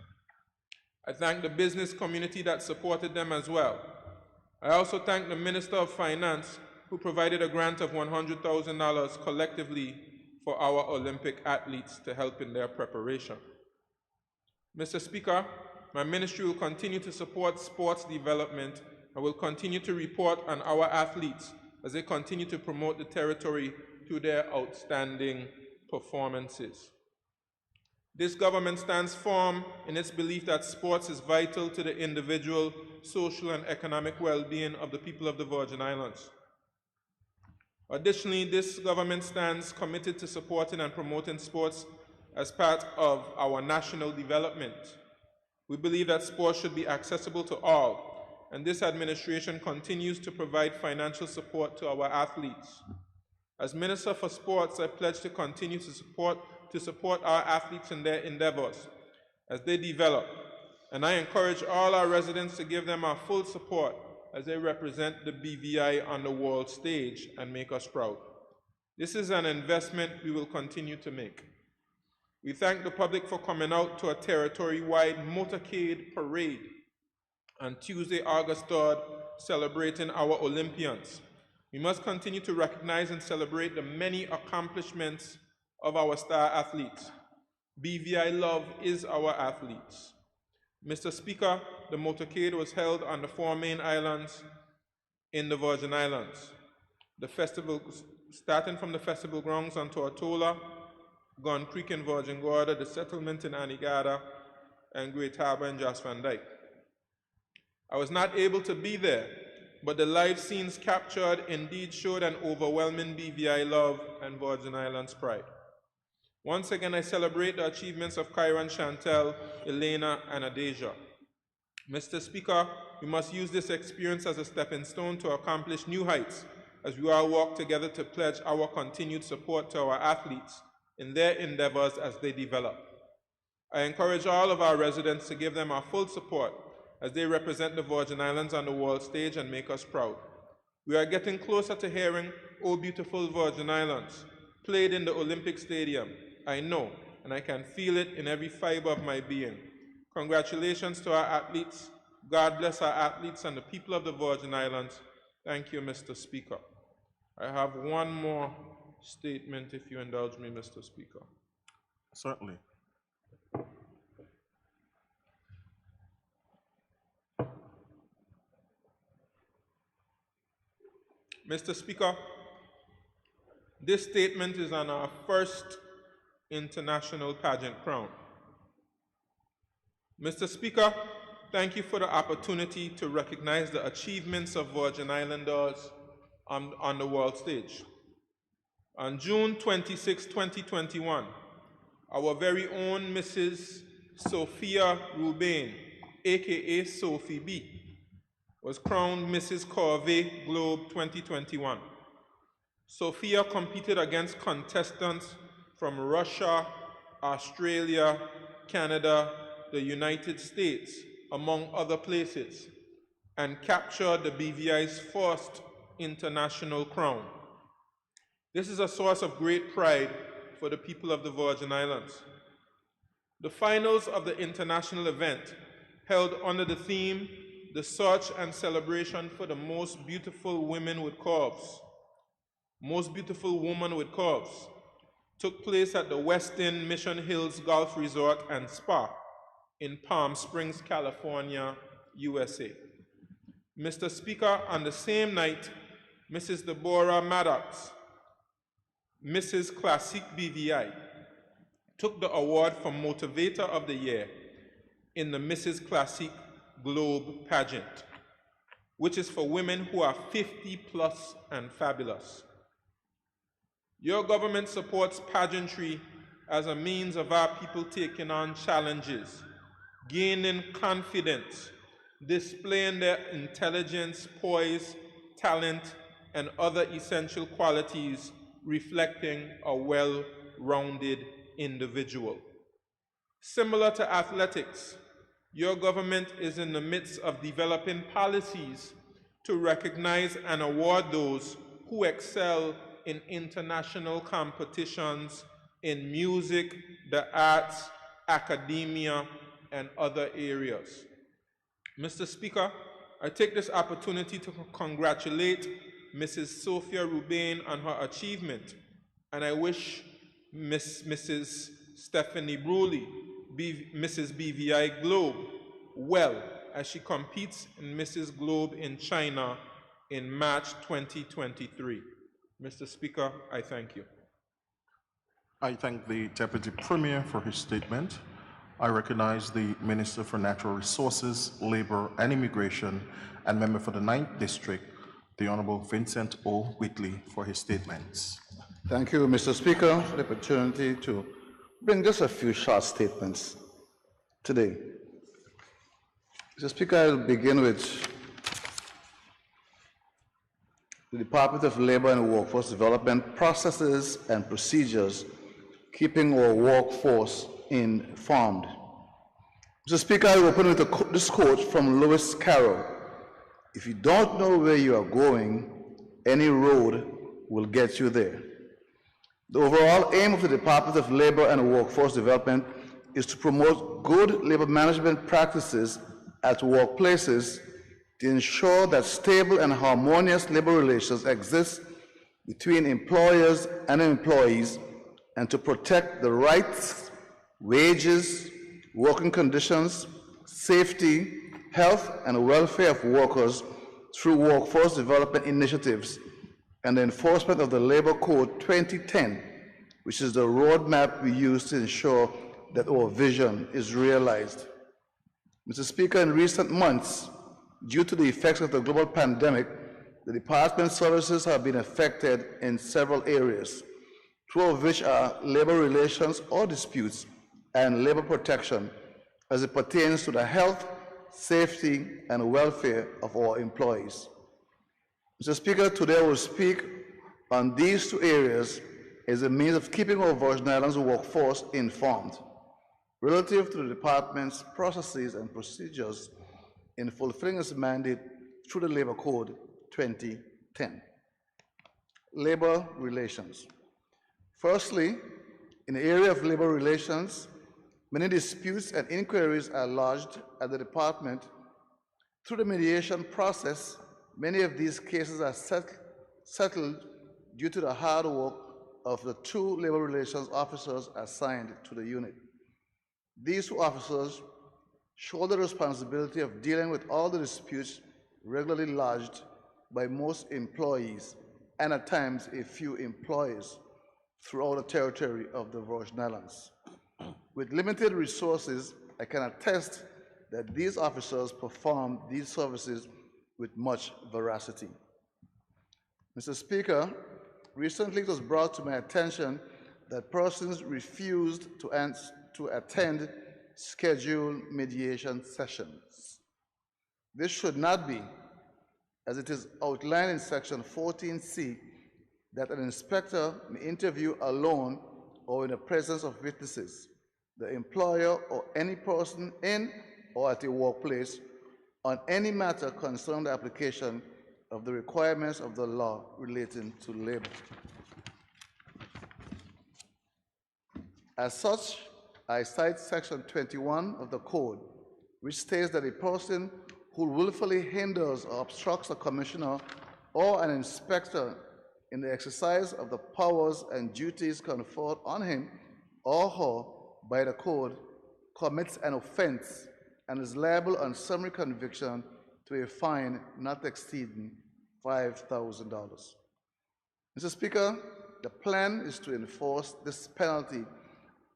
I thank the business community that supported them as well. I also thank the Minister of Finance, who provided a grant of $100,000 collectively for our Olympic athletes to help in their preparation. Mr. Speaker, my ministry will continue to support sports development and will continue to report on our athletes as they continue to promote the territory through their outstanding performances. This government stands firm in its belief that sports is vital to the individual, social, and economic well-being of the people of the Virgin Islands. Additionally, this government stands committed to supporting and promoting sports as part of our national development. We believe that sports should be accessible to all, and this administration continues to provide financial support to our athletes. As Minister for Sports, I pledge to continue to support our athletes in their endeavors as they develop, and I encourage all our residents to give them our full support as they represent the BVI on the world stage and make us proud. This is an investment we will continue to make. We thank the public for coming out to a territory-wide motorcade parade on Tuesday, August 3rd, celebrating our Olympians. We must continue to recognize and celebrate the many accomplishments of our star athletes. BVI love is our athletes. Mr. Speaker, the motorcade was held on the 4 main islands in the Virgin Islands. The festival, starting from the festival grounds on Tortola, Gun Creek in Virgin Gorda, the settlement in Anegada, and Great Harbour in Jos Van Dyke. I was not able to be there, but the live scenes captured indeed showed an overwhelming BVI love and Virgin Islands pride. Once again, I celebrate the achievements of Kyron, Chantel, Elena, and Adeja. Mr. Speaker, we must use this experience as a stepping stone to accomplish new heights as we all work together to pledge our continued support to our athletes in their endeavors as they develop. I encourage all of our residents to give them our full support as they represent the Virgin Islands on the world stage and make us proud. We are getting closer to hearing "Oh Beautiful Virgin Islands" played in the Olympic Stadium. I know, and I can feel it in every fiber of my being. Congratulations to our athletes. God bless our athletes and the people of the Virgin Islands. Thank you, Mr. Speaker. I have one more statement, if you indulge me, Mr. Speaker. Certainly. Mr. Speaker, this statement is on our first international pageant crown. Mr. Speaker, thank you for the opportunity to recognize the achievements of Virgin Islanders on the world stage. On June 26, 2021, our very own Mrs. Sophia Rubain, aka Sophie B., was crowned Mrs. Corvée Globe 2021. Sophia competed against contestants from Russia, Australia, Canada, the United States, among other places, and captured the BVI's first international crown. This is a source of great pride for the people of the Virgin Islands. The finals of the international event, held under the theme, "The Search and Celebration for the Most Beautiful Women with Curves," Most Beautiful Woman with Curves, took place at the Westin Mission Hills Golf Resort and Spa in Palm Springs, California, USA. Mr. Speaker, on the same night, Mrs. Deborah Maddox, Mrs. Classique BVI, took the award for Motivator of the Year in the Mrs. Classique Globe pageant, which is for women who are 50 plus and fabulous. Your government supports pageantry as a means of our people taking on challenges, gaining confidence, displaying their intelligence, poise, talent, and other essential qualities reflecting a well-rounded individual. Similar to athletics, your government is in the midst of developing policies to recognize and award those who excel in international competitions in music, the arts, academia, and other areas. Mr. Speaker, I take this opportunity to congratulate Mrs. Sophia Rubain on her achievement, and I wish Mrs. Stephanie Bruley, Mrs. BVI Globe, well as she competes in Mrs. Globe in China in March 2023. Mr. Speaker, I thank you. I thank the Deputy Premier for his statement. I recognize the Minister for Natural Resources, Labor and Immigration and Member for the 9th District, the Honorable Vincent O. Whitley, for his statements. Thank you, Mr. Speaker, for the opportunity to bring just a few short statements today. Mr. Speaker, I'll begin with the Department of Labor and Workforce Development processes and procedures keeping our workforce informed. Mr. Speaker, I will open with this quote from Lewis Carroll: "If you don't know where you are going, any road will get you there." The overall aim of the Department of Labor and Workforce Development is to promote good labor management practices at workplaces to ensure that stable and harmonious labor relations exist between employers and employees, and to protect the rights, wages, working conditions, safety, health, and welfare of workers through workforce development initiatives and the enforcement of the Labor Code 2010, which is the roadmap we use to ensure that our vision is realized. Mr. Speaker, in recent months, Due to the effects of the global pandemic, the department's services have been affected in several areas, two of which are labor relations or disputes and labor protection as it pertains to the health, safety, and welfare of our employees. Mr. Speaker, today I will speak on these two areas as a means of keeping our Virgin Islands workforce informed relative to the department's processes and procedures in fulfilling its mandate through the Labor Code 2010. Labor relations. Firstly, in the area of labor relations, many disputes and inquiries are lodged at the department. Through the mediation process, many of these cases are settled due to the hard work of the two labor relations officers assigned to the unit. These two officers shoulder the responsibility of dealing with all the disputes regularly lodged by most employees and at times a few employees throughout the territory of the Virgin Islands. With limited resources, I can attest that these officers perform these services with much veracity. Mr. Speaker, recently it was brought to my attention that persons refused to attend scheduled mediation sessions. This should not be, as it is outlined in Section 14C, that an inspector may interview alone or in the presence of witnesses, the employer or any person in or at a workplace on any matter concerning the application of the requirements of the law relating to labor. As such, I cite Section 21 of the Code, which states that a person who willfully hinders or obstructs a commissioner or an inspector in the exercise of the powers and duties conferred on him or her by the Code commits an offense and is liable on summary conviction to a fine not exceeding $5,000. Mr. Speaker, the plan is to enforce this penalty,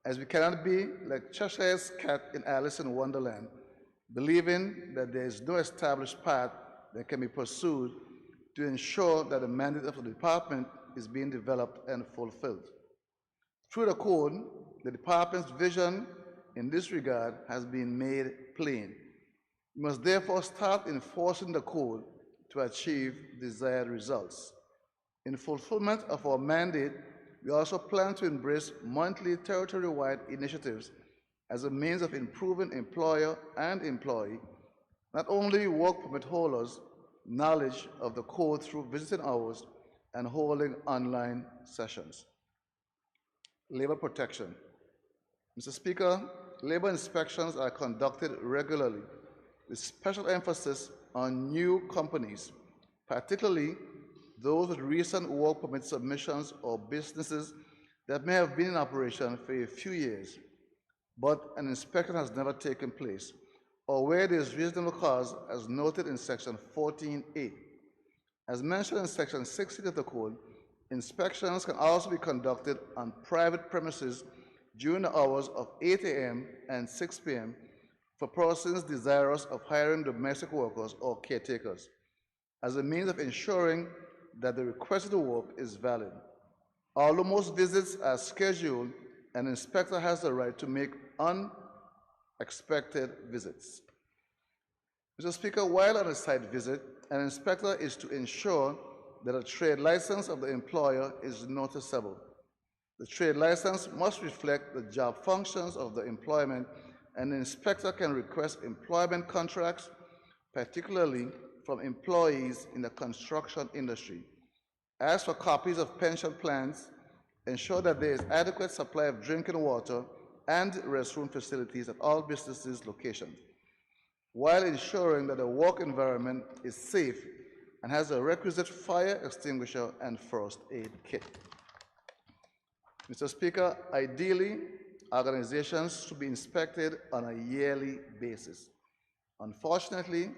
as we cannot be like Cheshire's cat in Alice in Wonderland, believing that there is no established path that can be pursued to ensure that the mandate of the department is being developed and fulfilled. Through the Code, the department's vision in this regard has been made plain. We must therefore start enforcing the Code to achieve desired results. In fulfillment of our mandate, we also plan to embrace monthly territory-wide initiatives as a means of improving employer and employee, not only work permit holders, knowledge of the Code through visiting hours and holding online sessions. Labor protection. Mr. Speaker, labor inspections are conducted regularly with special emphasis on new companies, particularly those with recent work permit submissions or businesses that may have been in operation for a few years, but an inspection has never taken place, or where there is reasonable cause as noted in Section 14A. As mentioned in Section 16 of the Code, inspections can also be conducted on private premises during the hours of 8 a.m. and 6 p.m. for persons desirous of hiring domestic workers or caretakers, as a means of ensuring that the requested work is valid. Although most visits are scheduled, an inspector has the right to make unexpected visits. Mr. Speaker, while on a site visit, an inspector is to ensure that a trade license of the employer is noticeable. The trade license must reflect the job functions of the employment, and the inspector can request employment contracts, particularly from employees in the construction industry. Ask for copies of pension plans, ensure that there is adequate supply of drinking water and restroom facilities at all businesses' locations, while ensuring that the work environment is safe and has a requisite fire extinguisher and first aid kit. Mr. Speaker, ideally, organizations should be inspected on a yearly basis. Unfortunately,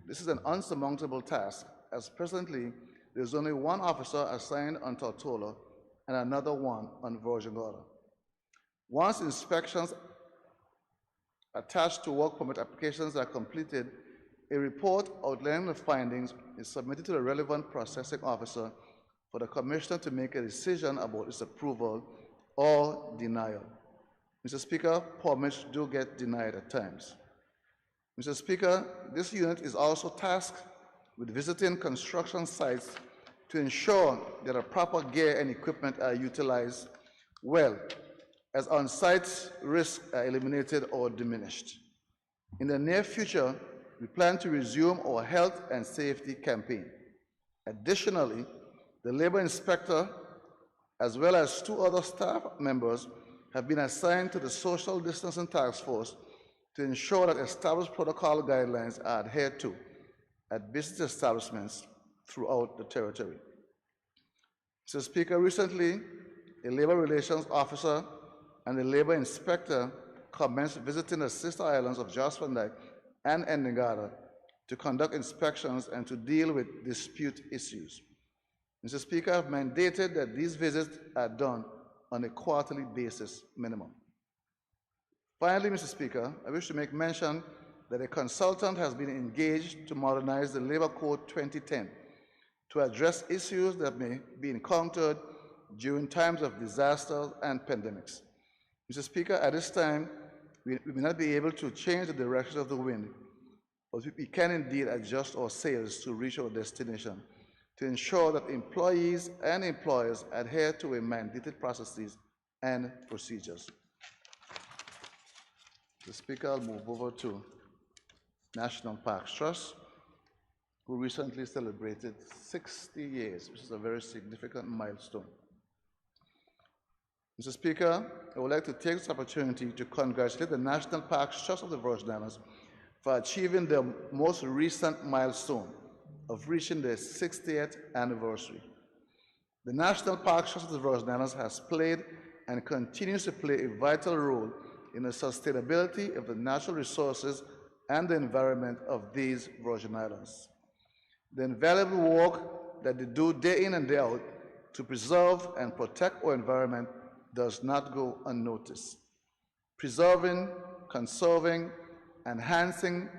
this is an unsurmountable task, as presently there is only one officer assigned on Tortola and another one on Virgin Gorda. Once inspections attached to work permit applications are completed, A report outlining the findings is submitted to the relevant processing officer for the Commissioner to make a decision about its approval or denial. Mr. Speaker, permits do get denied at times. Mr. Speaker, this unit is also tasked with visiting construction sites to ensure that the proper gear and equipment are utilized well, as on-site risks are eliminated or diminished. In the near future, we plan to resume our health and safety campaign. Additionally, the labor inspector, as well as 2 other staff members, have been assigned to the social distancing task force to ensure that established protocol guidelines are adhered to at business establishments throughout the territory. Mr. Speaker, recently, a labor relations officer and a labor inspector commenced visiting the sister islands of Josphandike and Endigada to conduct inspections and to deal with dispute issues. Mr. Speaker, I have mandated that these visits are done on a quarterly basis minimum. Finally, Mr. Speaker, I wish to make mention that a consultant has been engaged to modernize the Labor Code 2010 to address issues that may be encountered during times of disasters and pandemics. Mr. Speaker, at this time, we may not be able to change the direction of the wind, but we can indeed adjust our sails to reach our destination to ensure that employees and employers adhere to a mandated processes and procedures. Mr. Speaker, I'll move over to National Parks Trust, who recently celebrated 60 years, which is a very significant milestone. Mr. Speaker, I would like to take this opportunity to congratulate the National Parks Trust of the Virgin Islands for achieving their most recent milestone of reaching their 60th anniversary. The National Parks Trust of the Virgin Islands has played and continues to play a vital role in the sustainability of the natural resources and the environment of these Virgin Islands. The invaluable work that they do day in and day out to preserve and protect our environment does not go unnoticed. Preserving, conserving, enhancing,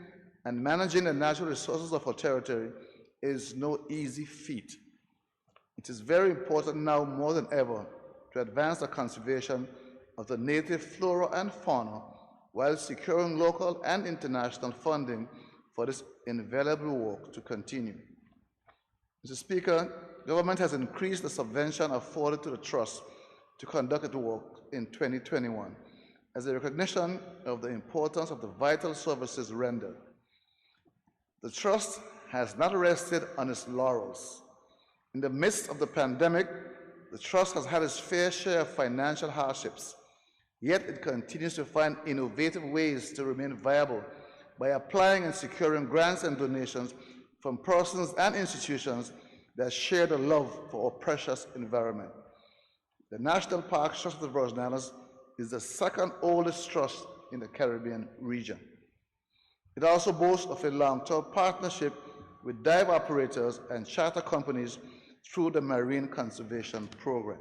and managing the natural resources of our territory is no easy feat. It is very important now more than ever to advance the conservation of the native flora and fauna while securing local and international funding for this invaluable work to continue. Mr. Speaker, government has increased the subvention afforded to the Trust to conduct its work in 2021 as a recognition of the importance of the vital services rendered. The Trust has not rested on its laurels. In the midst of the pandemic, the Trust has had its fair share of financial hardships, yet it continues to find innovative ways to remain viable by applying and securing grants and donations from persons and institutions that share the love for our precious environment. The National Parks Trust of the Virgin Islands is the second oldest trust in the Caribbean region. It also boasts of a long-term partnership with dive operators and charter companies through the Marine Conservation Program.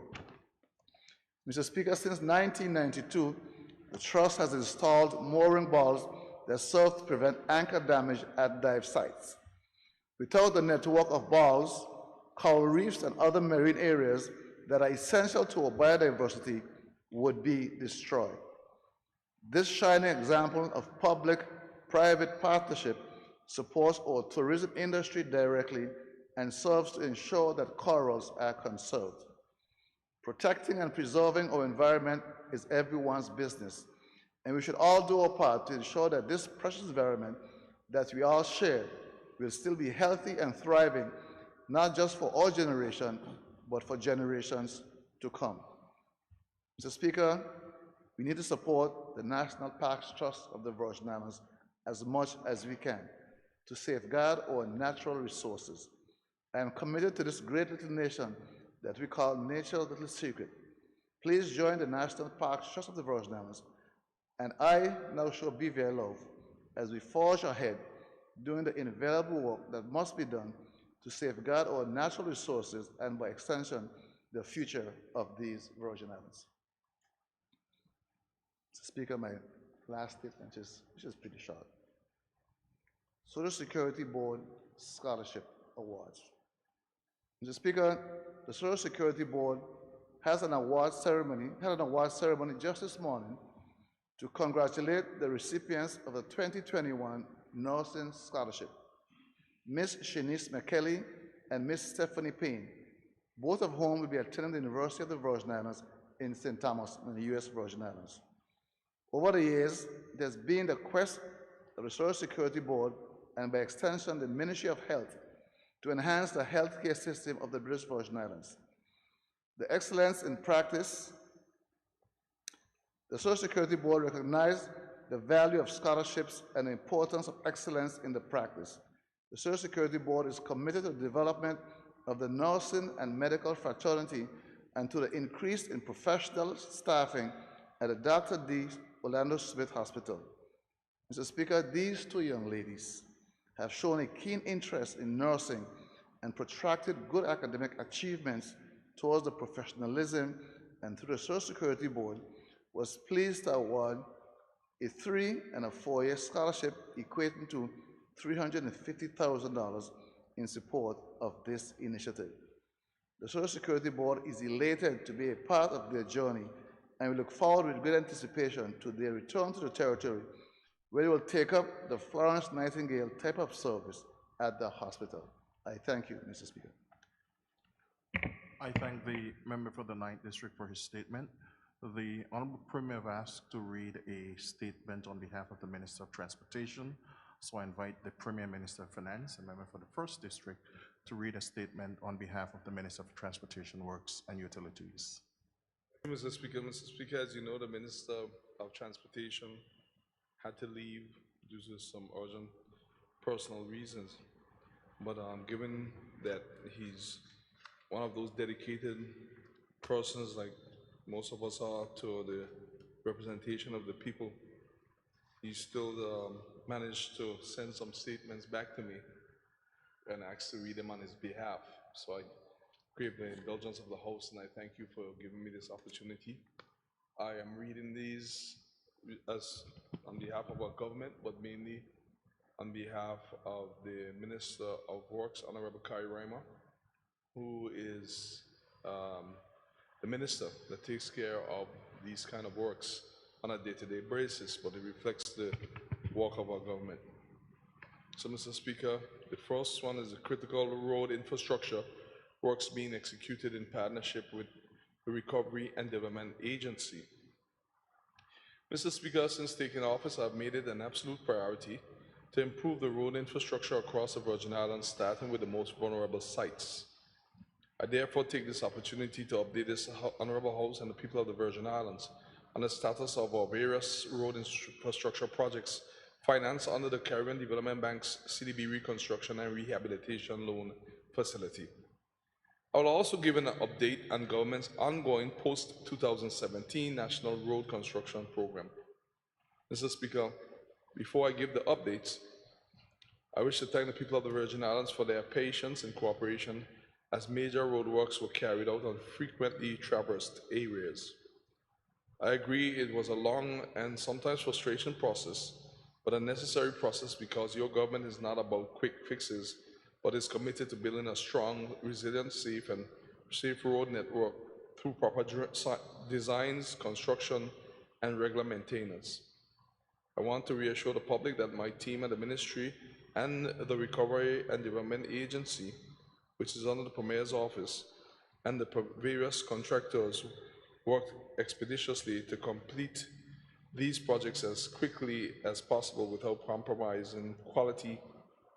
Mr. Speaker, since 1992, the Trust has installed mooring balls that serve to prevent anchor damage at dive sites. Without the network of balls, coral reefs and other marine areas that are essential to our biodiversity would be destroyed. This shining example of public-private partnership supports our tourism industry directly and serves to ensure that corals are conserved. Protecting and preserving our environment is everyone's business, and we should all do our part to ensure that this precious environment that we all share will still be healthy and thriving, not just for our generation, but for generations to come. Mr. Speaker, we need to support the National Parks Trust of the Virgin Islands as much as we can to safeguard our natural resources. I am committed to this great little nation that we call nature's little secret. Please join the National Parks Trust of the Virgin Islands, and I now shall be very love as we forge ahead doing the invaluable work that must be done to safeguard our natural resources and, by extension, the future of these Virgin Islands. Mr. Speaker, my last statement which is pretty short. Social Security Board Scholarship Awards. Mr. Speaker, the Social Security Board had an award ceremony just this morning to congratulate the recipients of the 2021 Nursing Scholarship, Ms. Shanice McKelly and Ms. Stephanie Payne, both of whom will be attending the University of the Virgin Islands in St. Thomas in the U.S. Virgin Islands. Over the years, there's been the quest of the Social Security Board and by extension the Ministry of Health to enhance the healthcare system of the British Virgin Islands. The excellence in practice, the Social Security Board recognized the value of scholarships and the importance of excellence in the practice. The Social Security Board is committed to the development of the nursing and medical fraternity and to the increase in professional staffing at the Dr. D. Orlando Smith Hospital. Mr. Speaker, these two young ladies have shown a keen interest in nursing and protracted good academic achievements towards the professionalism, and through the Social Security Board was pleased to award a 3- and 4-year scholarship equating to $350,000 in support of this initiative. The Social Security Board is elated to be a part of their journey, and we look forward with great anticipation to their return to the territory, where they will take up the Florence Nightingale type of service at the hospital. I thank you, Mr. Speaker. I thank the member for the 9th District for his statement. The Honorable Premier have asked to read a statement on behalf of the Minister of Transportation. So I invite the Premier Minister of Finance, a member for the 1st District, to read a statement on behalf of the Minister of Transportation, Works and Utilities. Mr. Speaker, as you know, the Minister of Transportation had to leave due to some urgent personal reasons. But given that he's one of those dedicated persons, like most of us are, to the representation of the people, he still managed to send some statements back to me and asked to read them on his behalf. So I crave the indulgence of the House, and I thank you for giving me this opportunity. I am reading these as on behalf of our government, but mainly on behalf of the Minister of Works, Honorable Kai Reimer, who is the minister that takes care of these kind of works on a day-to-day basis, but it reflects the work of our government. So, Mr. Speaker, the first one is the critical road infrastructure works being executed in partnership with the Recovery and Development Agency. Mr. Speaker, since taking office, I've made it an absolute priority to improve the road infrastructure across the Virgin Islands, starting with the most vulnerable sites. I therefore take this opportunity to update this Honorable House and the people of the Virgin Islands on the status of our various road infrastructure projects financed under the Caribbean Development Bank's CDB Reconstruction and Rehabilitation Loan Facility. I will also give an update on government's ongoing post-2017 National Road Construction Program. Mr. Speaker, before I give the updates, I wish to thank the people of the Virgin Islands for their patience and cooperation as major roadworks were carried out on frequently traversed areas. I agree it was a long and sometimes frustrating process, but a necessary process because your government is not about quick fixes, but is committed to building a strong, resilient, safe road network through proper designs, construction, and regular maintenance. I want to reassure the public that my team at the Ministry and the Recovery and Development Agency, which is under the Premier's office, and the various contractors worked expeditiously to complete these projects as quickly as possible without compromising quality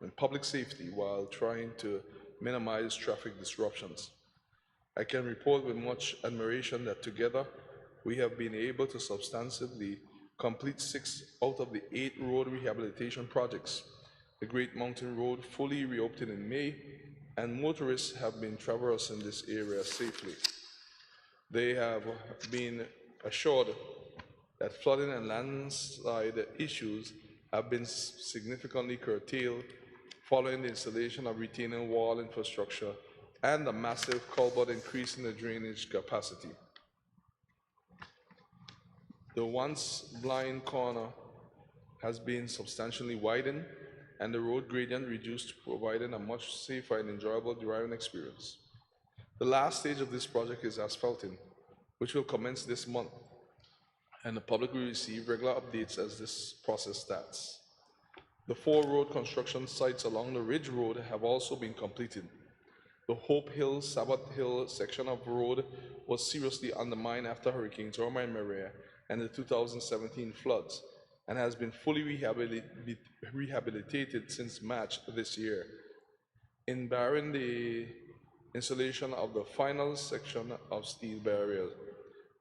and public safety while trying to minimize traffic disruptions. I can report with much admiration that together we have been able to substantively complete 6 out of the 8 road rehabilitation projects. The Great Mountain Road fully reopened in May, and motorists have been traversing this area safely. They have been assured that flooding and landslide issues have been significantly curtailed following the installation of retaining wall infrastructure and a massive culvert increase in the drainage capacity. The once blind corner has been substantially widened, and the road gradient reduced, providing a much safer and enjoyable driving experience. The last stage of this project is asphalting, which will commence this month, and the public will receive regular updates as this process starts. The 4 road construction sites along the Ridge Road have also been completed. The Hope Hill, Sabbath Hill section of road was seriously undermined after Hurricanes Irma and Maria and the 2017 floods, and has been fully rehabilitated since March this year. In barring the installation of the final section of steel barrier,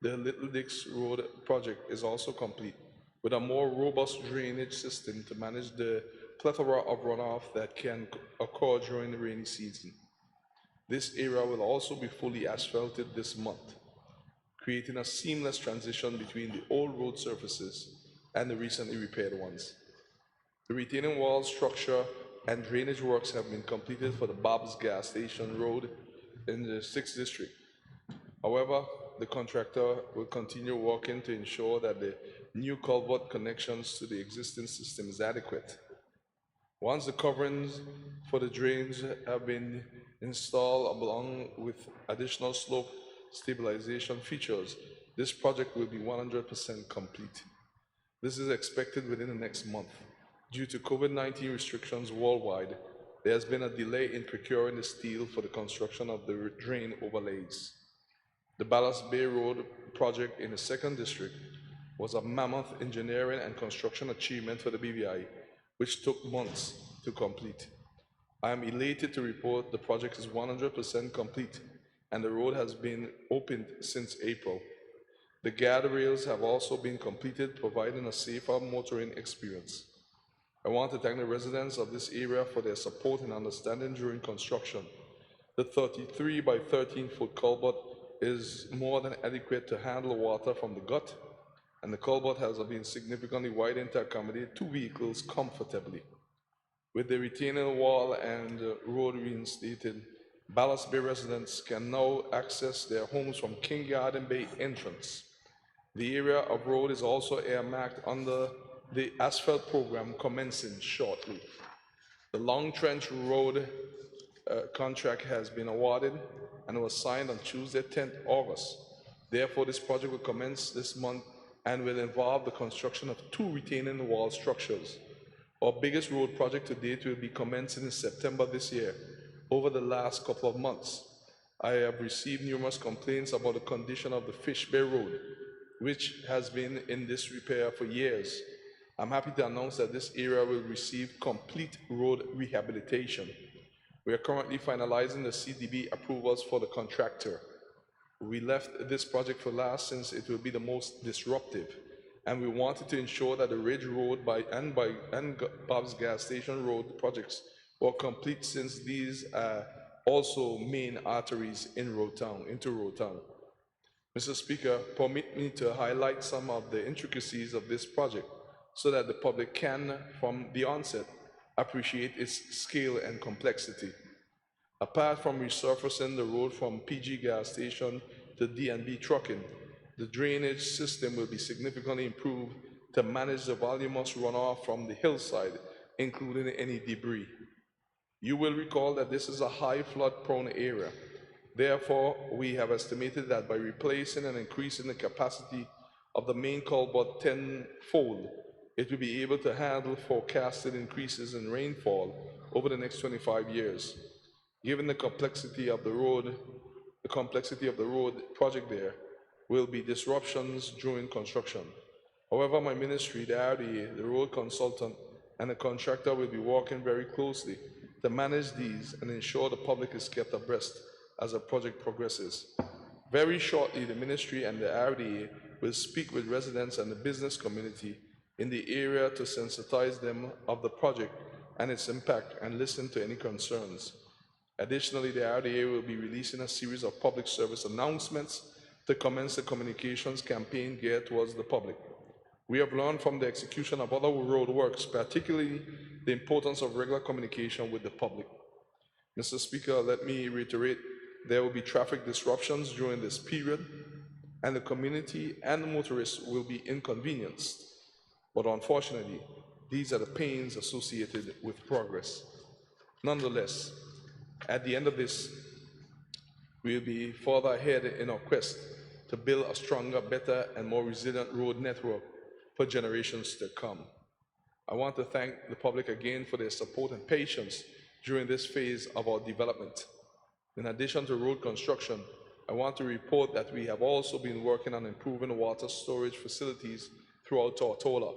the Little Dix Road project is also complete, with a more robust drainage system to manage the plethora of runoff that can occur during the rainy season. This area will also be fully asphalted this month, creating a seamless transition between the old road surfaces and the recently repaired ones. The retaining wall structure and drainage works have been completed for the Bob's Gas Station Road in the 6th District. However, the contractor will continue working to ensure that the new culvert connections to the existing system is adequate. Once the coverings for the drains have been installed along with additional slope stabilization features, this project will be 100% complete. This is expected within the next month. Due to COVID-19 restrictions worldwide, there has been a delay in procuring the steel for the construction of the drain overlays. The Ballast Bay Road project in the 2nd District was a mammoth engineering and construction achievement for the BVI, which took months to complete. I am elated to report the project is 100% complete and the road has been opened since April. The guardrails have also been completed, providing a safer motoring experience. I want to thank the residents of this area for their support and understanding during construction. The 33 by 13 foot culvert is more than adequate to handle water from the gut, and the culvert has been significantly widened to accommodate 2 vehicles comfortably. With the retaining wall and road reinstated, Ballast Bay residents can now access their homes from King Garden Bay entrance. The area of road is also earmarked under the asphalt program commencing shortly. The Long Trench Road contract has been awarded and was signed on Tuesday, 10th August. Therefore, this project will commence this month and will involve the construction of 2 retaining wall structures. Our biggest road project to date will be commencing in September this year. Over the last couple of months, I have received numerous complaints about the condition of the Fish Bay Road, which has been in disrepair for years. I'm happy to announce that this area will receive complete road rehabilitation. We are currently finalizing the CDB approvals for the contractor. We left this project for last since it will be the most disruptive, and we wanted to ensure that the Ridge Road and Bob's Gas Station Road projects were complete, since these are also main arteries into Road Town. Mr. Speaker, permit me to highlight some of the intricacies of this project so that the public can, from the onset, appreciate its scale and complexity. Apart from resurfacing the road from PG Gas Station to D&B Trucking, the drainage system will be significantly improved to manage the voluminous runoff from the hillside, including any debris. You will recall that this is a high flood-prone area. Therefore, we have estimated that by replacing and increasing the capacity of the main culvert tenfold, it will be able to handle forecasted increases in rainfall over the next 25 years. Given the complexity of the road project, there will be disruptions during construction. However, my ministry, the RDA, the road consultant, and the contractor will be working very closely to manage these and ensure the public is kept abreast as the project progresses. Very shortly, the ministry and the RDA will speak with residents and the business community in the area to sensitize them of the project and its impact and listen to any concerns. Additionally, the RDA will be releasing a series of public service announcements to commence the communications campaign geared towards the public. We have learned from the execution of other road works, particularly the importance of regular communication with the public. Mr. Speaker, let me reiterate, there will be traffic disruptions during this period, and the community and the motorists will be inconvenienced. But unfortunately, These are the pains associated with progress. Nonetheless, at the end of this, we'll be further ahead in our quest to build a stronger, better, and more resilient road network for generations to come. I want to thank the public again for their support and patience during this phase of our development. In addition to road construction, I want to report that we have also been working on improving water storage facilities throughout Tortola.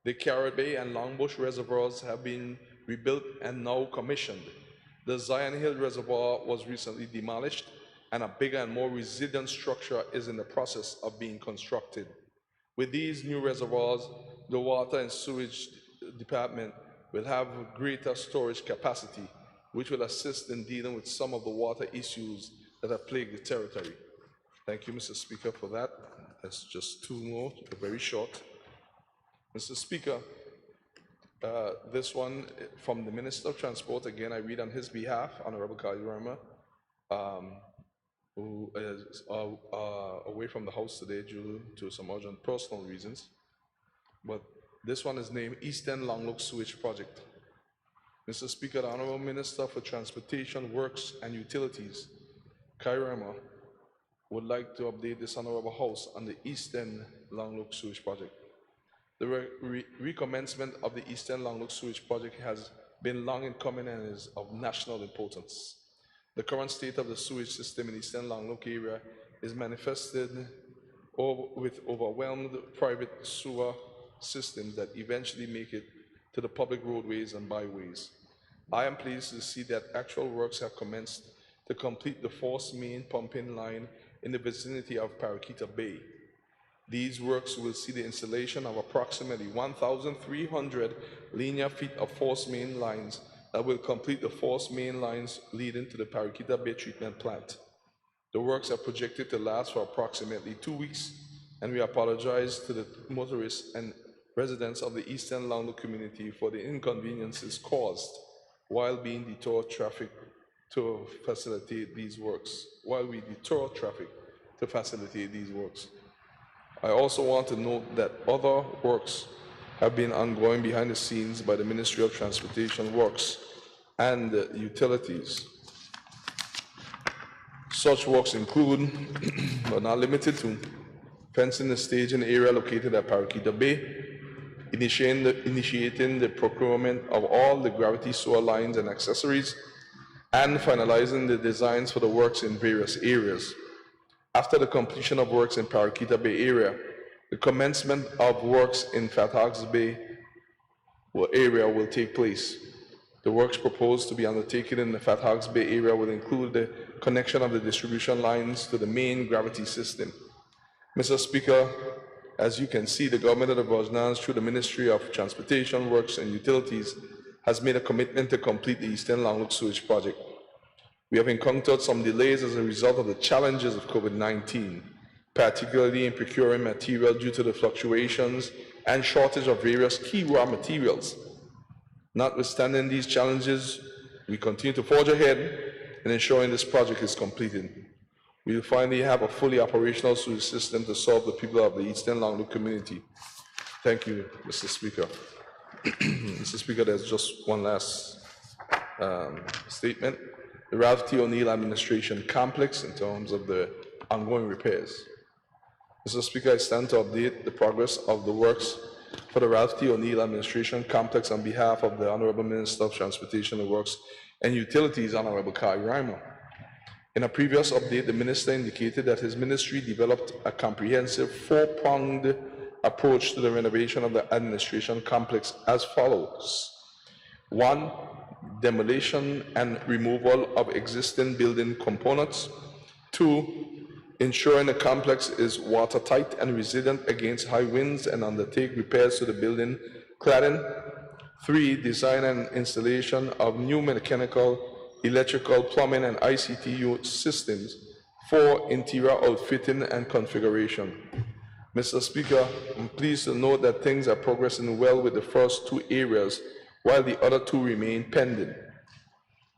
The Carrot Bay and Longbush reservoirs have been rebuilt and now commissioned. The Zion Hill Reservoir was recently demolished, and a bigger and more resilient structure is in the process of being constructed. With these new reservoirs, the Water and Sewage Department will have greater storage capacity, which will assist in dealing with some of the water issues that have plagued the territory. Thank you, Mr. Speaker, for that. That's just two more, very short. Mr. Speaker, this one from the Minister of Transport, again, I read on his behalf, Honorable Kairama, who is away from the House today due to some urgent personal reasons. But this one is named Eastern Longlook Sewage Project. Mr. Speaker, the Honorable Minister for Transportation, Works and Utilities, Kairama, would like to update this Honorable House on the Eastern Longlook Sewage Project. The recommencement of the Eastern Longlook Sewage Project has been long in coming and is of national importance. The current state of the sewage system in Eastern Longlook area is manifested with overwhelmed private sewer systems that eventually make it to the public roadways and byways. I am pleased to see that actual works have commenced to complete the force main pumping line in the vicinity of Paraquita Bay. These works will see the installation of approximately 1,300 linear feet of force main lines that will complete the force main lines leading to the Paraquita Bay treatment plant. The works are projected to last for approximately 2 weeks, and we apologize to the motorists and residents of the Eastern Longlook community for the inconveniences caused while being detoured traffic to facilitate these works. I also want to note that other works have been ongoing behind the scenes by the Ministry of Transportation, Works and Utilities. Such works include, but not limited to, fencing the staging area located at Paraquita Bay, initiating the procurement of all the gravity sewer lines and accessories, and finalizing the designs for the works in various areas. After the completion of works in Paraquita Bay area, the commencement of works in Fat Hawks Bay area will take place. The works proposed to be undertaken in the Fat Hawks Bay area will include the connection of the distribution lines to the main gravity system. Mr. Speaker, as you can see, the government of the Virgin Islands, through the Ministry of Transportation, Works and Utilities, has made a commitment to complete the Eastern Longlook Sewage Project. We have encountered some delays as a result of the challenges of COVID-19, particularly in procuring material due to the fluctuations and shortage of various key raw materials. Notwithstanding these challenges, we continue to forge ahead in ensuring this project is completed. We will finally have a fully operational sewage system to serve the people of the Eastern Longlook community. Thank you, Mr. Speaker. Mr. Speaker, there's just one last statement. The Ralph T. O'Neill Administration Complex in terms of the ongoing repairs. Mr. Speaker, I stand to update the progress of the works for the Ralph T. O'Neill Administration Complex on behalf of the Honorable Minister of Transportation, Works and Utilities, Honorable Kai Reimer. In a previous update, the Minister indicated that his ministry developed a comprehensive four-pronged approach to the renovation of the administration complex as follows. 1. Demolition and removal of existing building components. 2. Ensuring the complex is watertight and resilient against high winds and undertake repairs to the building cladding. 3. Design and installation of new mechanical, electrical, plumbing, and ICT systems. 4. Interior outfitting and configuration. Mr. Speaker, I'm pleased to note that things are progressing well with the first two areas, while the other two remain pending.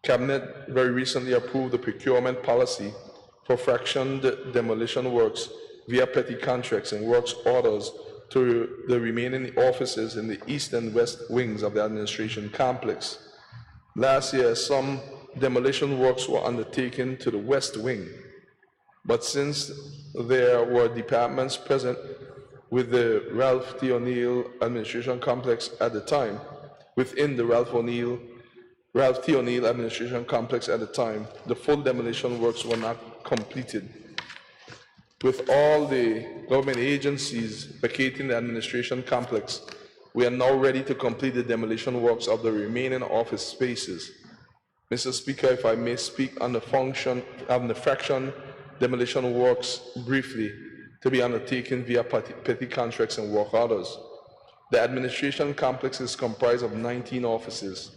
Cabinet very recently approved the procurement policy for fractioned demolition works via petty contracts and works orders to the remaining offices in the east and west wings of the administration complex. Last year, some demolition works were undertaken to the west wing, but since there were departments present with the Ralph T. O'Neill administration complex at the time, within the Ralph T. O'Neill administration complex at the time, the full demolition works were not completed. With all the government agencies vacating the administration complex, we are now ready to complete the demolition works of the remaining office spaces. Mr. Speaker, if I may speak on the fraction demolition works briefly to be undertaken via petty contracts and work orders. The administration complex is comprised of 19 offices,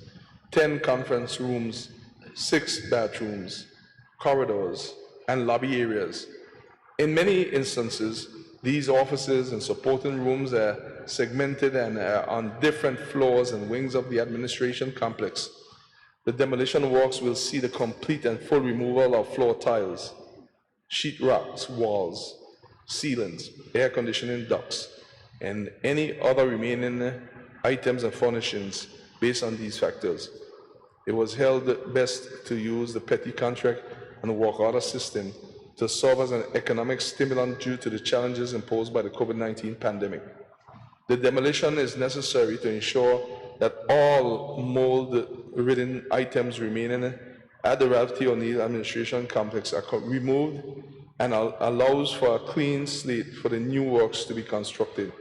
10 conference rooms, 6 bathrooms, corridors, and lobby areas. In many instances, these offices and supporting rooms are segmented and are on different floors and wings of the administration complex. The demolition works will see the complete and full removal of floor tiles, sheetrocks, walls, ceilings, air conditioning ducts, and any other remaining items and furnishings based on these factors. It was held best to use the petty contract and work order system to serve as an economic stimulant due to the challenges imposed by the COVID-19 pandemic. The demolition is necessary to ensure that all mold-ridden items remaining at the Ralph T. O'Neill administration complex are removed and allows for a clean slate for the new works to be constructed.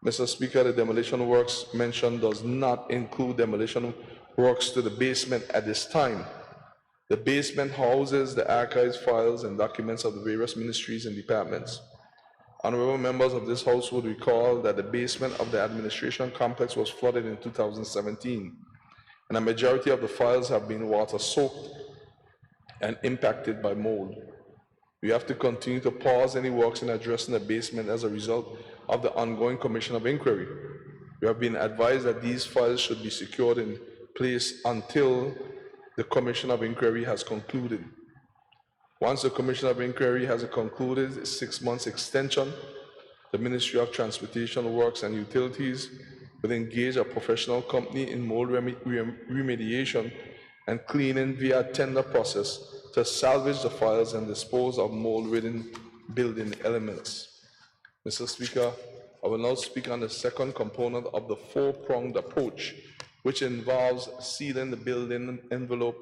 Mr. Speaker, the demolition works mentioned does not include demolition works to the basement at this time. The basement houses the archives, files, and documents of the various ministries and departments. Honorable members of this House would recall that the basement of the administration complex was flooded in 2017, and a majority of the files have been water-soaked and impacted by mold. We have to continue to pause any works in addressing the basement as a result of the ongoing Commission of Inquiry. We have been advised that these files should be secured in place until the Commission of Inquiry has concluded. Once the Commission of Inquiry has concluded a 6 months extension, the Ministry of Transportation, Works and Utilities will engage a professional company in mold remediation and cleaning via tender process to salvage the files and dispose of mold-ridden building elements. Mr. Speaker, I will now speak on the second component of the four-pronged approach, which involves sealing the building envelope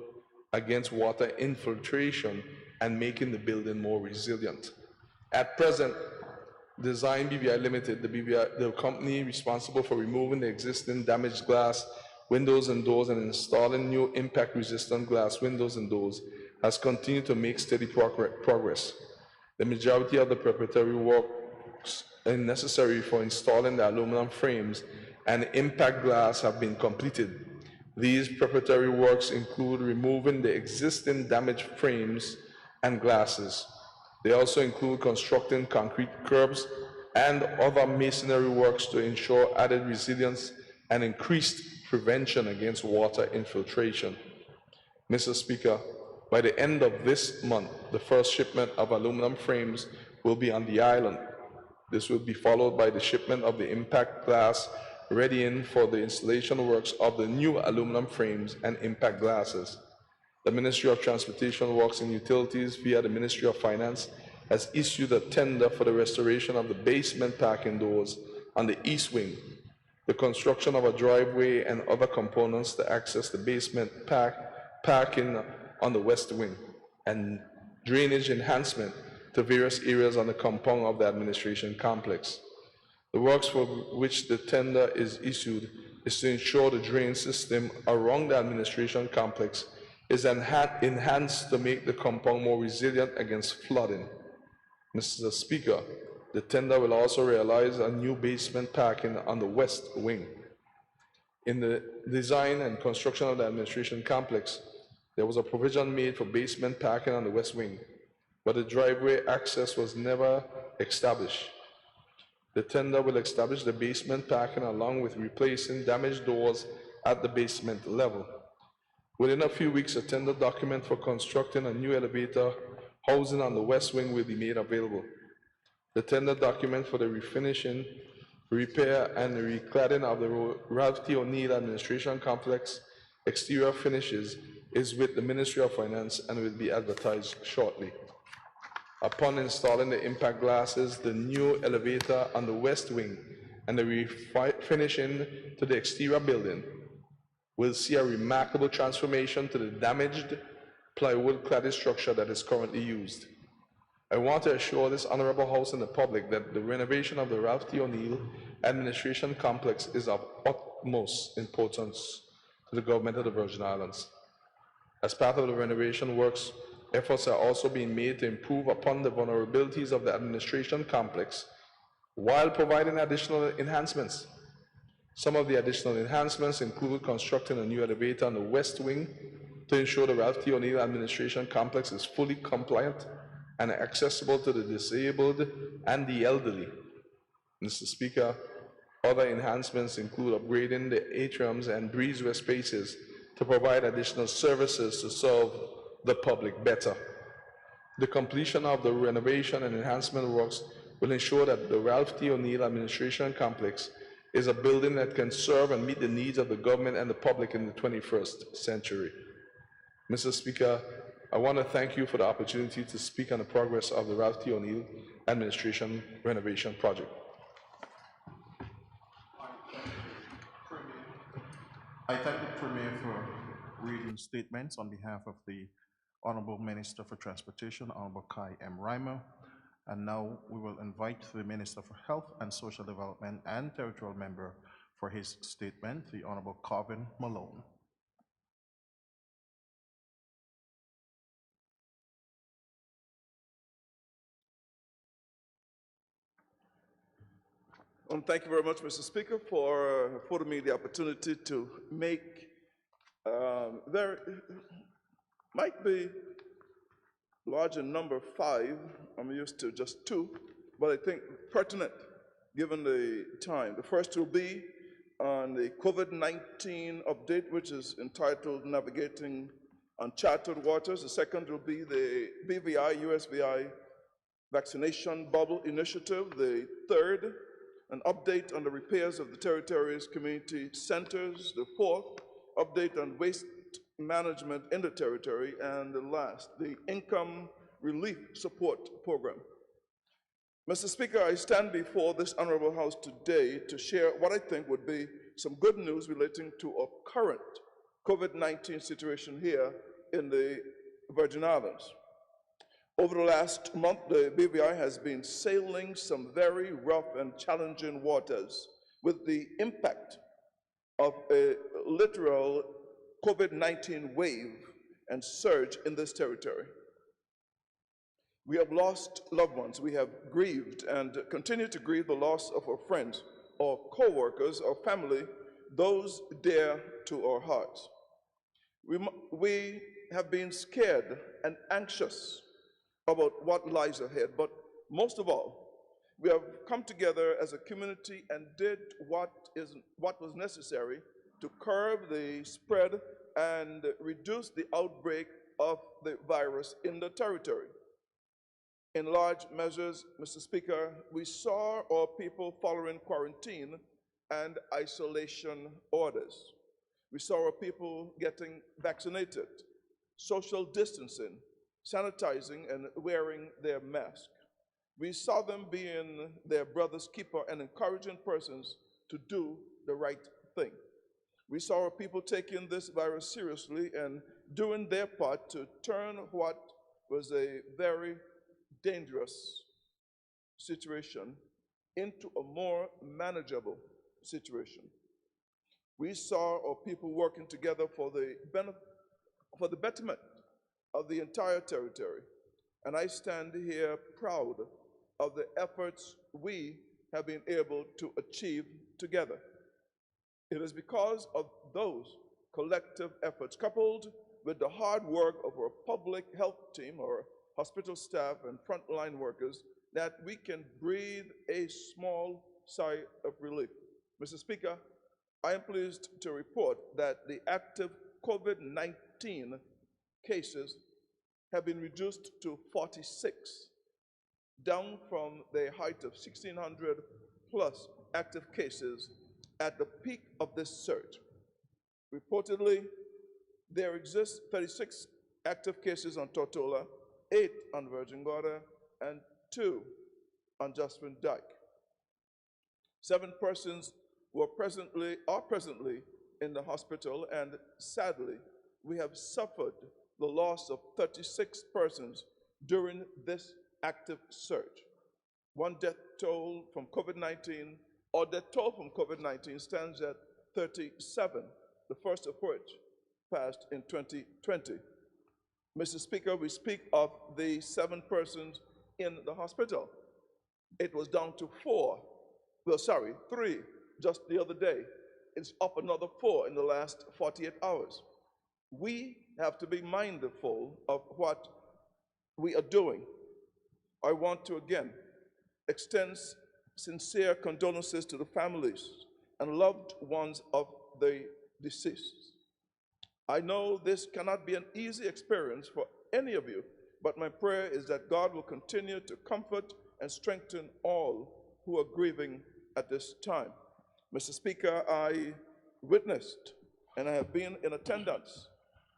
against water infiltration and making the building more resilient. At present, Design BVI Limited, the company responsible for removing the existing damaged glass, windows and doors and installing new impact-resistant glass windows and doors, has continued to make steady progress. The majority of the preparatory works necessary for installing the aluminum frames and impact glass have been completed. These preparatory works include removing the existing damaged frames and glasses. They also include constructing concrete curbs and other masonry works to ensure added resilience and increased prevention against water infiltration. Mr. Speaker, by the end of this month, the first shipment of aluminum frames will be on the island. This will be followed by the shipment of the impact glass, readying for the installation works of the new aluminum frames and impact glasses. The Ministry of Transportation, Works and Utilities, via the Ministry of Finance, has issued a tender for the restoration of the basement parking doors on the east wing, the construction of a driveway and other components to access the basement parking on the west wing, and drainage enhancement to various areas on the compound of the administration complex. The works for which the tender is issued is to ensure the drain system around the administration complex is enhanced to make the compound more resilient against flooding. Mr. Speaker, the tender will also realize a new basement parking on the west wing. In the design and construction of the administration complex, there was a provision made for basement parking on the west wing, but the driveway access was never established. The tender will establish the basement parking along with replacing damaged doors at the basement level. Within a few weeks, a tender document for constructing a new elevator housing on the west wing will be made available. The tender document for the refinishing repair, and recladding of the Ralph T. O'Neill Administration Complex exterior finishes is with the Ministry of Finance and will be advertised shortly. Upon installing the impact glasses, the new elevator on the west wing and the refinishing to the exterior building will see a remarkable transformation to the damaged plywood cladded structure that is currently used. I want to assure this honorable House and the public that the renovation of the Ralph T. O'Neill Administration Complex is of utmost importance to the government of the Virgin Islands. As part of the renovation works, efforts are also being made to improve upon the vulnerabilities of the administration complex while providing additional enhancements. Some of the additional enhancements include constructing a new elevator on the west wing to ensure the Ralph T. O'Neill Administration Complex is fully compliant and accessible to the disabled and the elderly. Mr. Speaker, other enhancements include upgrading the atriums and breezeway spaces to provide additional services to serve the public better. The completion of the renovation and enhancement works will ensure that the Ralph T. O'Neill Administration Complex is a building that can serve and meet the needs of the government and the public in the 21st century. Mr. Speaker, I want to thank you for the opportunity to speak on the progress of the Ralph T. O'Neill Administration renovation project. I thank the Premier for reading statements on behalf of the Honorable Minister for Transportation, Honorable Kai M. Reimer. And now we will invite the Minister for Health and Social Development and Territorial Member for his statement, the Honorable Carvin Malone. Thank you very much, Mr. Speaker, for affording me the opportunity to make there might be larger number 5. I'm used to just 2, but I think pertinent given the time. The first will be on the COVID-19 update, which is entitled Navigating Uncharted Waters. The second will be the BVI, USVI Vaccination Bubble Initiative. The third, an update on the repairs of the territory's community centers. The fourth, update on waste management in the territory. And the last, the income relief support program. Mr. Speaker, I stand before this honorable House today to share what I think would be some good news relating to our current COVID-19 situation here in the Virgin Islands. Over the last month, the BVI has been sailing some very rough and challenging waters with the impact of a literal COVID-19 wave and surge in this territory. We have lost loved ones. We have grieved and continue to grieve the loss of our friends, our co-workers, our family, those dear to our hearts. We have been scared and anxious about what lies ahead, but most of all, we have come together as a community and did what was necessary to curb the spread and reduce the outbreak of the virus in the territory. In large measures, Mr. Speaker, we saw our people following quarantine and isolation orders. We saw our people getting vaccinated, social distancing, sanitizing, and wearing their mask. We saw them being their brother's keeper and encouraging persons to do the right thing. We saw our people taking this virus seriously and doing their part to turn what was a very dangerous situation into a more manageable situation. We saw our people working together for the betterment of the entire territory. And I stand here proud of the efforts we have been able to achieve together. It is because of those collective efforts, coupled with the hard work of our public health team, our hospital staff, and frontline workers, that we can breathe a small sigh of relief. Mr. Speaker, I am pleased to report that the active COVID-19 cases have been reduced to 46, down from the height of 1,600 plus active cases at the peak of this surge. Reportedly, there exist 36 active cases on Tortola, 8 on Virgin Gorda, and 2 on Josephine Dyke. 7 persons are presently in the hospital, and sadly, we have suffered the loss of 36 persons during this active surge. One death toll from COVID-19, or death toll from COVID-19 stands at 37, the first of which passed in 2020. Mr. Speaker, we speak of the 7 persons in the hospital. It was down to 3 just the other day. It's up another 4 in the last 48 hours. We have to be mindful of what we are doing. I want to again extend sincere condolences to the families and loved ones of the deceased. I know this cannot be an easy experience for any of you, but my prayer is that God will continue to comfort and strengthen all who are grieving at this time. Mr. Speaker, I witnessed and I have been in attendance,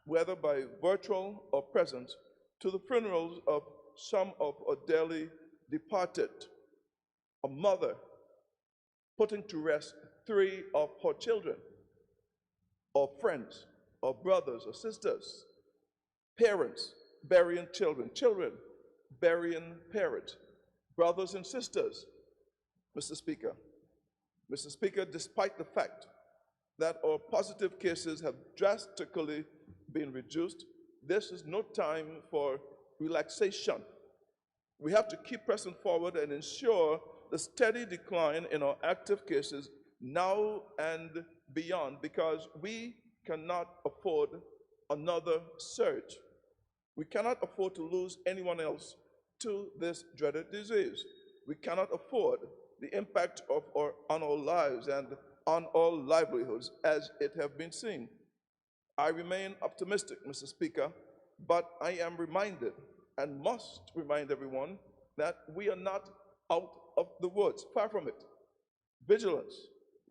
whether by virtual or present, to the funerals of some of our dearly departed. A mother putting to rest 3 of her children, or friends, or brothers, or sisters, parents burying children, children burying parents, brothers and sisters. Mr. Speaker, despite the fact that our positive cases have drastically been reduced, this is no time for relaxation. We have to keep pressing forward and ensure the steady decline in our active cases now and beyond, because we cannot afford another surge. We cannot afford to lose anyone else to this dreaded disease. We cannot afford the impact on our lives and on our livelihoods as it have been seen. I remain optimistic, Mr. Speaker, but I am reminded and must remind everyone that we are not out of the woods, far from it. Vigilance.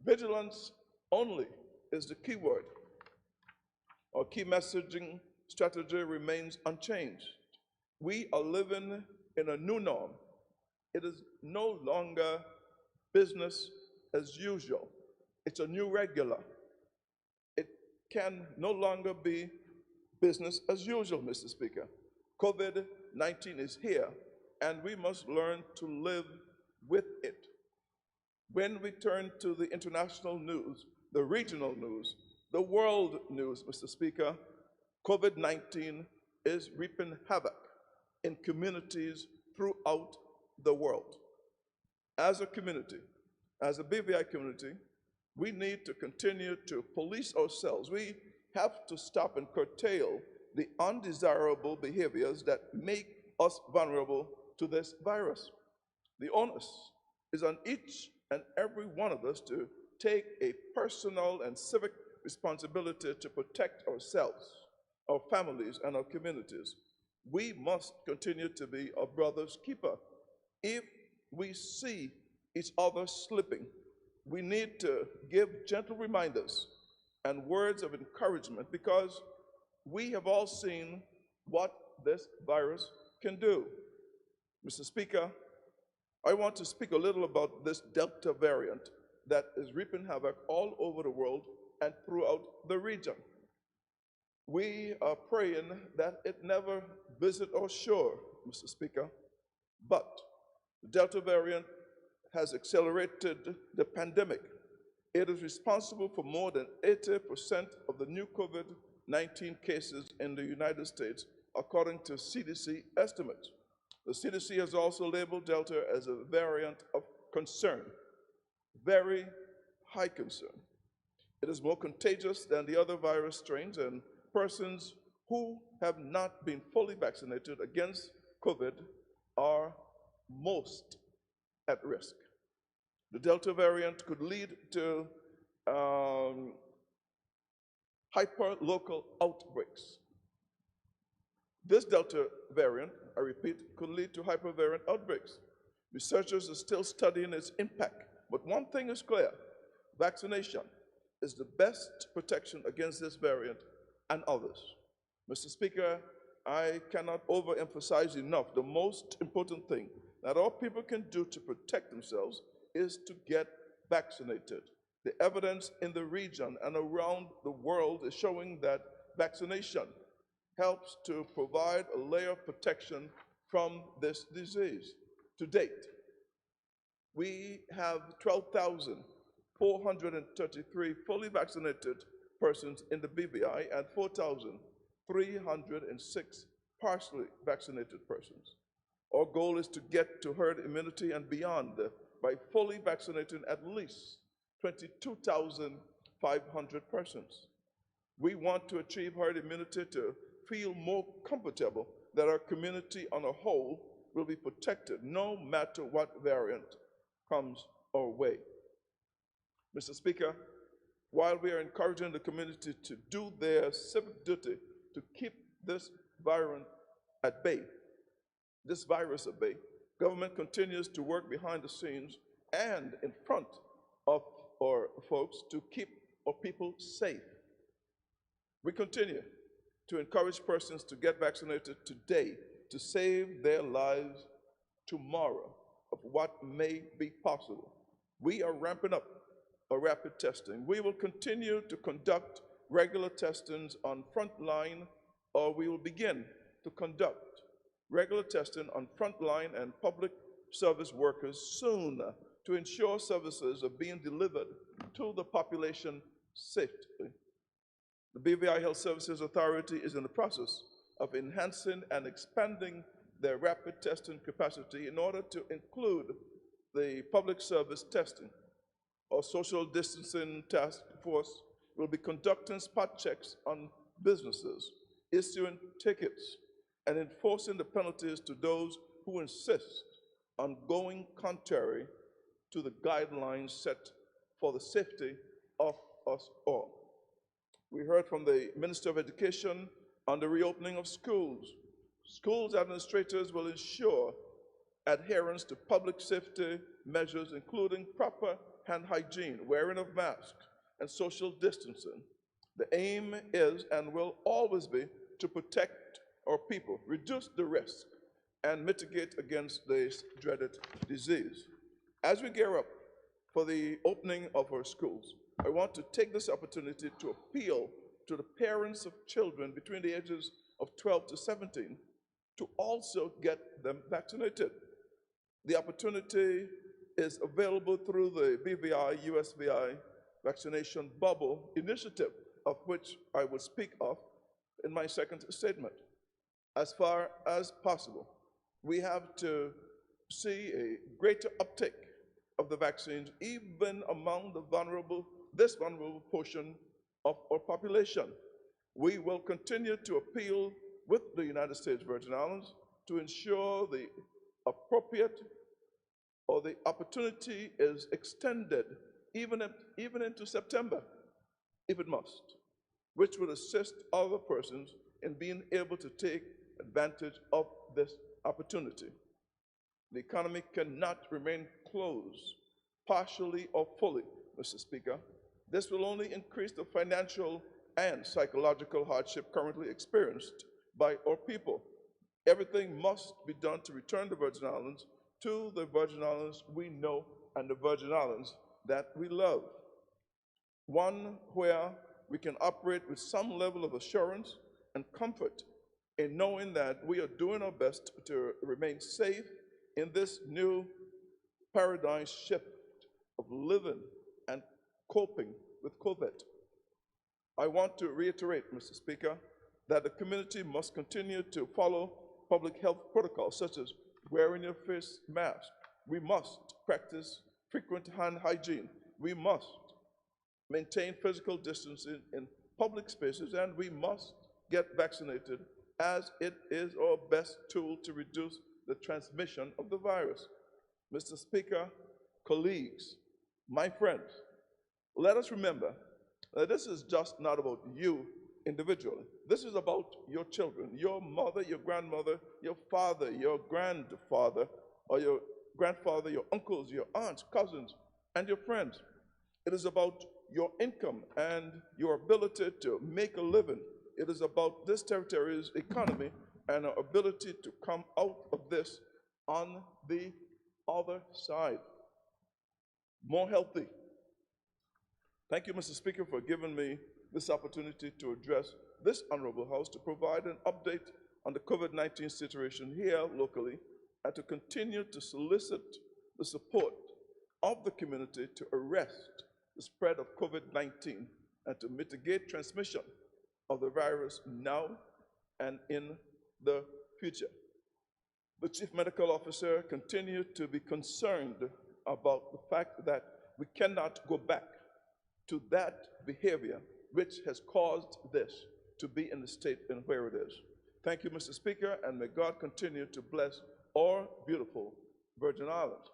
Vigilance only is the key word. Our key messaging strategy remains unchanged. We are living in a new norm. It is no longer business as usual. It's a new regular. It can no longer be business as usual, Mr. Speaker. COVID-19 is here, and we must learn to live with it. When we turn to the international news, the regional news, the world news, Mr. Speaker, COVID-19 is reaping havoc in communities throughout the world. As a community, as a BVI community, we need to continue to police ourselves. We have to stop and curtail the undesirable behaviors that make us vulnerable to this virus. The onus is on each and every one of us to take a personal and civic responsibility to protect ourselves, our families, and our communities. We must continue to be our brother's keeper. If we see each other slipping, we need to give gentle reminders and words of encouragement, because we have all seen what this virus can do. Mr. Speaker, I want to speak a little about this Delta variant that is reaping havoc all over the world and throughout the region. We are praying that it never visit our shore, Mr. Speaker, but the Delta variant has accelerated the pandemic. It is responsible for more than 80% of the new COVID-19 cases in the United States, according to CDC estimates. The CDC has also labeled Delta as a variant of concern, very high concern. It is more contagious than the other virus strains, and persons who have not been fully vaccinated against COVID are most at risk. The Delta variant could lead to hyper-local outbreaks. This Delta variant, I repeat, could lead to hypervariant outbreaks. Researchers are still studying its impact, But one thing is clear, vaccination is the best protection against this variant and others. Mr. Speaker, I cannot overemphasize enough the most important thing that all people can do to protect themselves is to get vaccinated. The evidence in the region and around the world is showing that vaccination helps to provide a layer of protection from this disease. To date, we have 12,433 fully vaccinated persons in the BVI and 4,306 partially vaccinated persons. Our goal is to get to herd immunity and beyond by fully vaccinating at least 22,500 persons. We want to achieve herd immunity to feel more comfortable that our community on a whole will be protected no matter what variant comes our way. Mr. Speaker, while we are encouraging the community to do their civic duty to keep this virus at bay, government continues to work behind the scenes and in front of our folks to keep our people safe. We continue to encourage persons to get vaccinated today to save their lives tomorrow of what may be possible. We are ramping up our rapid testing. We will continue to conduct regular testings on frontline, or we will begin to conduct regular testing on frontline and public service workers soon to ensure services are being delivered to the population safely. The BVI Health Services Authority is in the process of enhancing and expanding their rapid testing capacity in order to include the public service testing. Our social distancing task force will be conducting spot checks on businesses, issuing tickets, and enforcing the penalties to those who insist on going contrary to the guidelines set for the safety of us all. We heard from the Minister of Education on the reopening of schools. Schools administrators will ensure adherence to public safety measures, including proper hand hygiene, wearing of masks, and social distancing. The aim is and will always be to protect our people, reduce the risk, and mitigate against this dreaded disease. As we gear up for the opening of our schools, I want to take this opportunity to appeal to the parents of children between the ages of 12 to 17 to also get them vaccinated. The opportunity is available through the BVI USVI vaccination bubble initiative, of which I will speak of in my second statement. As far as possible, we have to see a greater uptake of the vaccines, even among this vulnerable portion of our population. We will continue to appeal with the United States Virgin Islands to ensure the appropriate or the opportunity is extended even into September, if it must, which will assist other persons in being able to take advantage of this opportunity. The economy cannot remain closed, partially or fully, Mr. Speaker. This will only increase the financial and psychological hardship currently experienced by our people. Everything must be done to return the Virgin Islands to the Virgin Islands we know and the Virgin Islands that we love. One where we can operate with some level of assurance and comfort in knowing that we are doing our best to remain safe in this new paradigm shift of living and coping with COVID. I want to reiterate, Mr. Speaker, that the community must continue to follow public health protocols such as wearing your face mask. We must practice frequent hand hygiene. We must maintain physical distancing in public spaces, and we must get vaccinated as it is our best tool to reduce the transmission of the virus. Mr. Speaker, colleagues, my friends, let us remember that this is just not about you individually. This is about your children, your mother, your grandmother, your father, your grandfather, or your grandfather, your uncles, your aunts, cousins, and your friends. It is about your income and your ability to make a living. It is about this territory's economy and our ability to come out of this on the other side more healthy. Thank you, Mr. Speaker, for giving me this opportunity to address this Honorable House to provide an update on the COVID-19 situation here locally and to continue to solicit the support of the community to arrest the spread of COVID-19 and to mitigate transmission of the virus now and in the future. The Chief Medical Officer continued to be concerned about the fact that we cannot go back to that behavior which has caused this to be in the state and where it is. Thank you, Mr. Speaker, and may God continue to bless our beautiful Virgin Islands.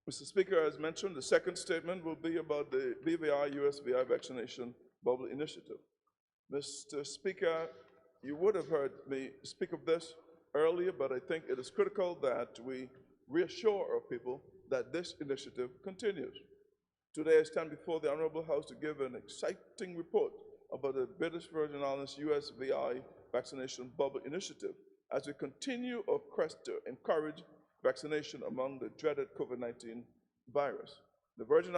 Mr. Speaker, as mentioned, the second statement will be about the BVI-USVI vaccination bubble initiative. Mr. Speaker, you would have heard me speak of this earlier, but I think it is critical that we reassure our people that this initiative continues. Today, I stand before the Honorable House to give an exciting report about the British Virgin Islands USVI vaccination bubble initiative as we continue our quest to encourage vaccination among the dreaded COVID-19 virus. The British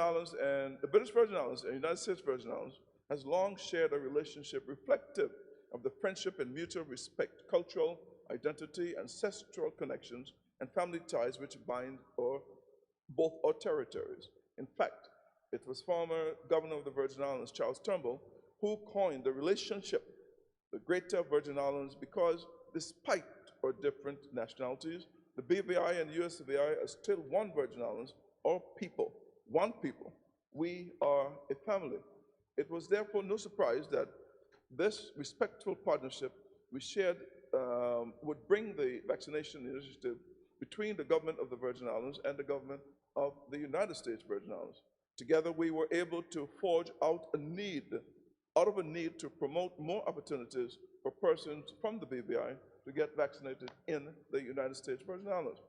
Virgin Islands and United States Virgin Islands has long shared a relationship reflective of the friendship and mutual respect, cultural identity, ancestral connections, and family ties which bind both our territories. In fact, it was former Governor of the Virgin Islands, Charles Turnbull, who coined the relationship, the Greater Virgin Islands, because despite our different nationalities, the BVI and USVI are still one Virgin Islands, or people, one people. We are a family. It was therefore no surprise that this respectful partnership we shared would bring the vaccination initiative between the government of the Virgin Islands and the government of the United States Virgin Islands. Together, we were able to forge out of a need to promote more opportunities for persons from the BVI to get vaccinated in the United States Virgin Islands.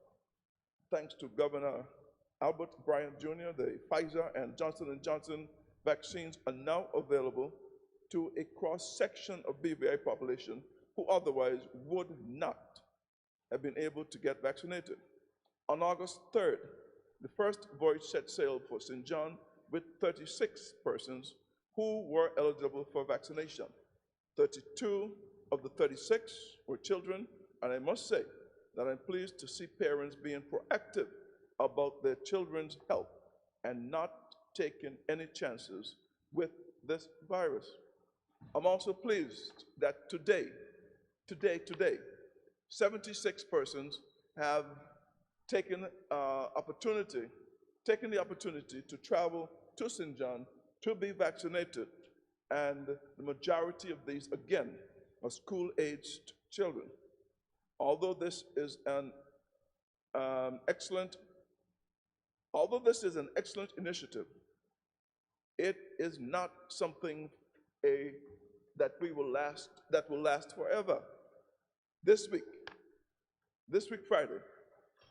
Thanks to Governor Albert Bryant Jr., the Pfizer and Johnson & Johnson vaccines are now available to a cross-section of BVI population who otherwise would not have been able to get vaccinated. On August 3rd, the first voyage set sail for St. John with 36 persons who were eligible for vaccination. 32 of the 36 were children, and I must say that I'm pleased to see parents being proactive about their children's health and not taking any chances with this virus. I'm also pleased that today, 76 persons have taken the opportunity to travel to St. John to be vaccinated, and the majority of these, again, are school-aged children. Although this is an excellent initiative, it is not something that will last forever. This week, Friday,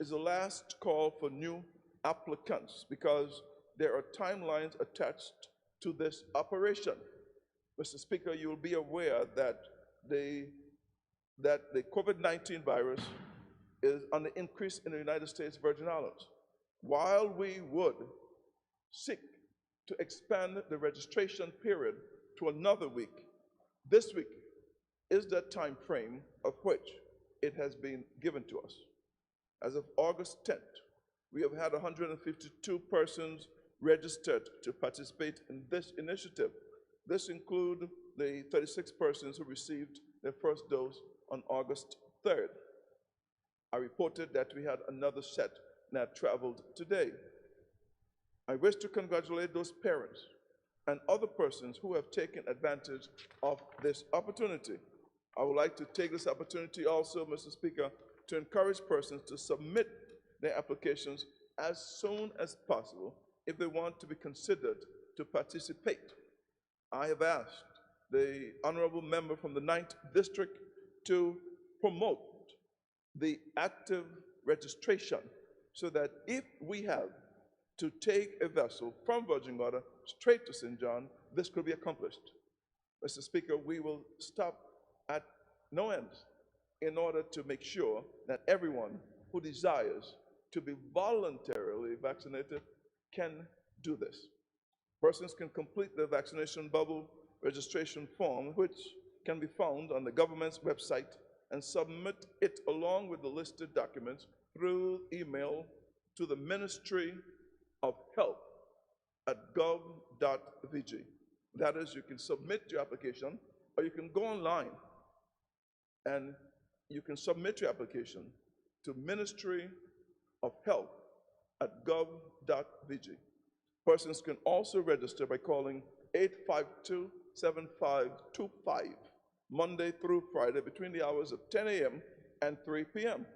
is the last call for new applicants because there are timelines attached to this operation. Mr. Speaker, you will be aware that the COVID-19 virus is on the increase in the United States Virgin Islands. While we would seek to expand the registration period to another week, this week is that time frame of which it has been given to us. As of August 10th, we have had 152 persons registered to participate in this initiative. This includes the 36 persons who received their first dose on August 3rd. I reported that we had another set that traveled today. I wish to congratulate those parents and other persons who have taken advantage of this opportunity. I would like to take this opportunity also, Mr. Speaker, to encourage persons to submit their applications as soon as possible if they want to be considered to participate. I have asked the honorable member from the 9th District to promote the active registration so that if we have to take a vessel from Virgin Gorda straight to St. John, this could be accomplished. Mr. Speaker, we will stop at no end in order to make sure that everyone who desires to be voluntarily vaccinated can do this. Persons can complete the vaccination bubble registration form, which can be found on the government's website, and submit it along with the listed documents through email to the Ministry of Health at gov.vg. That is, you can submit your application, or you can go online and you can submit your application to Ministry of Health at gov.vg. Persons can also register by calling 852-7525, Monday through Friday, between the hours of 10 a.m. and 3 p.m.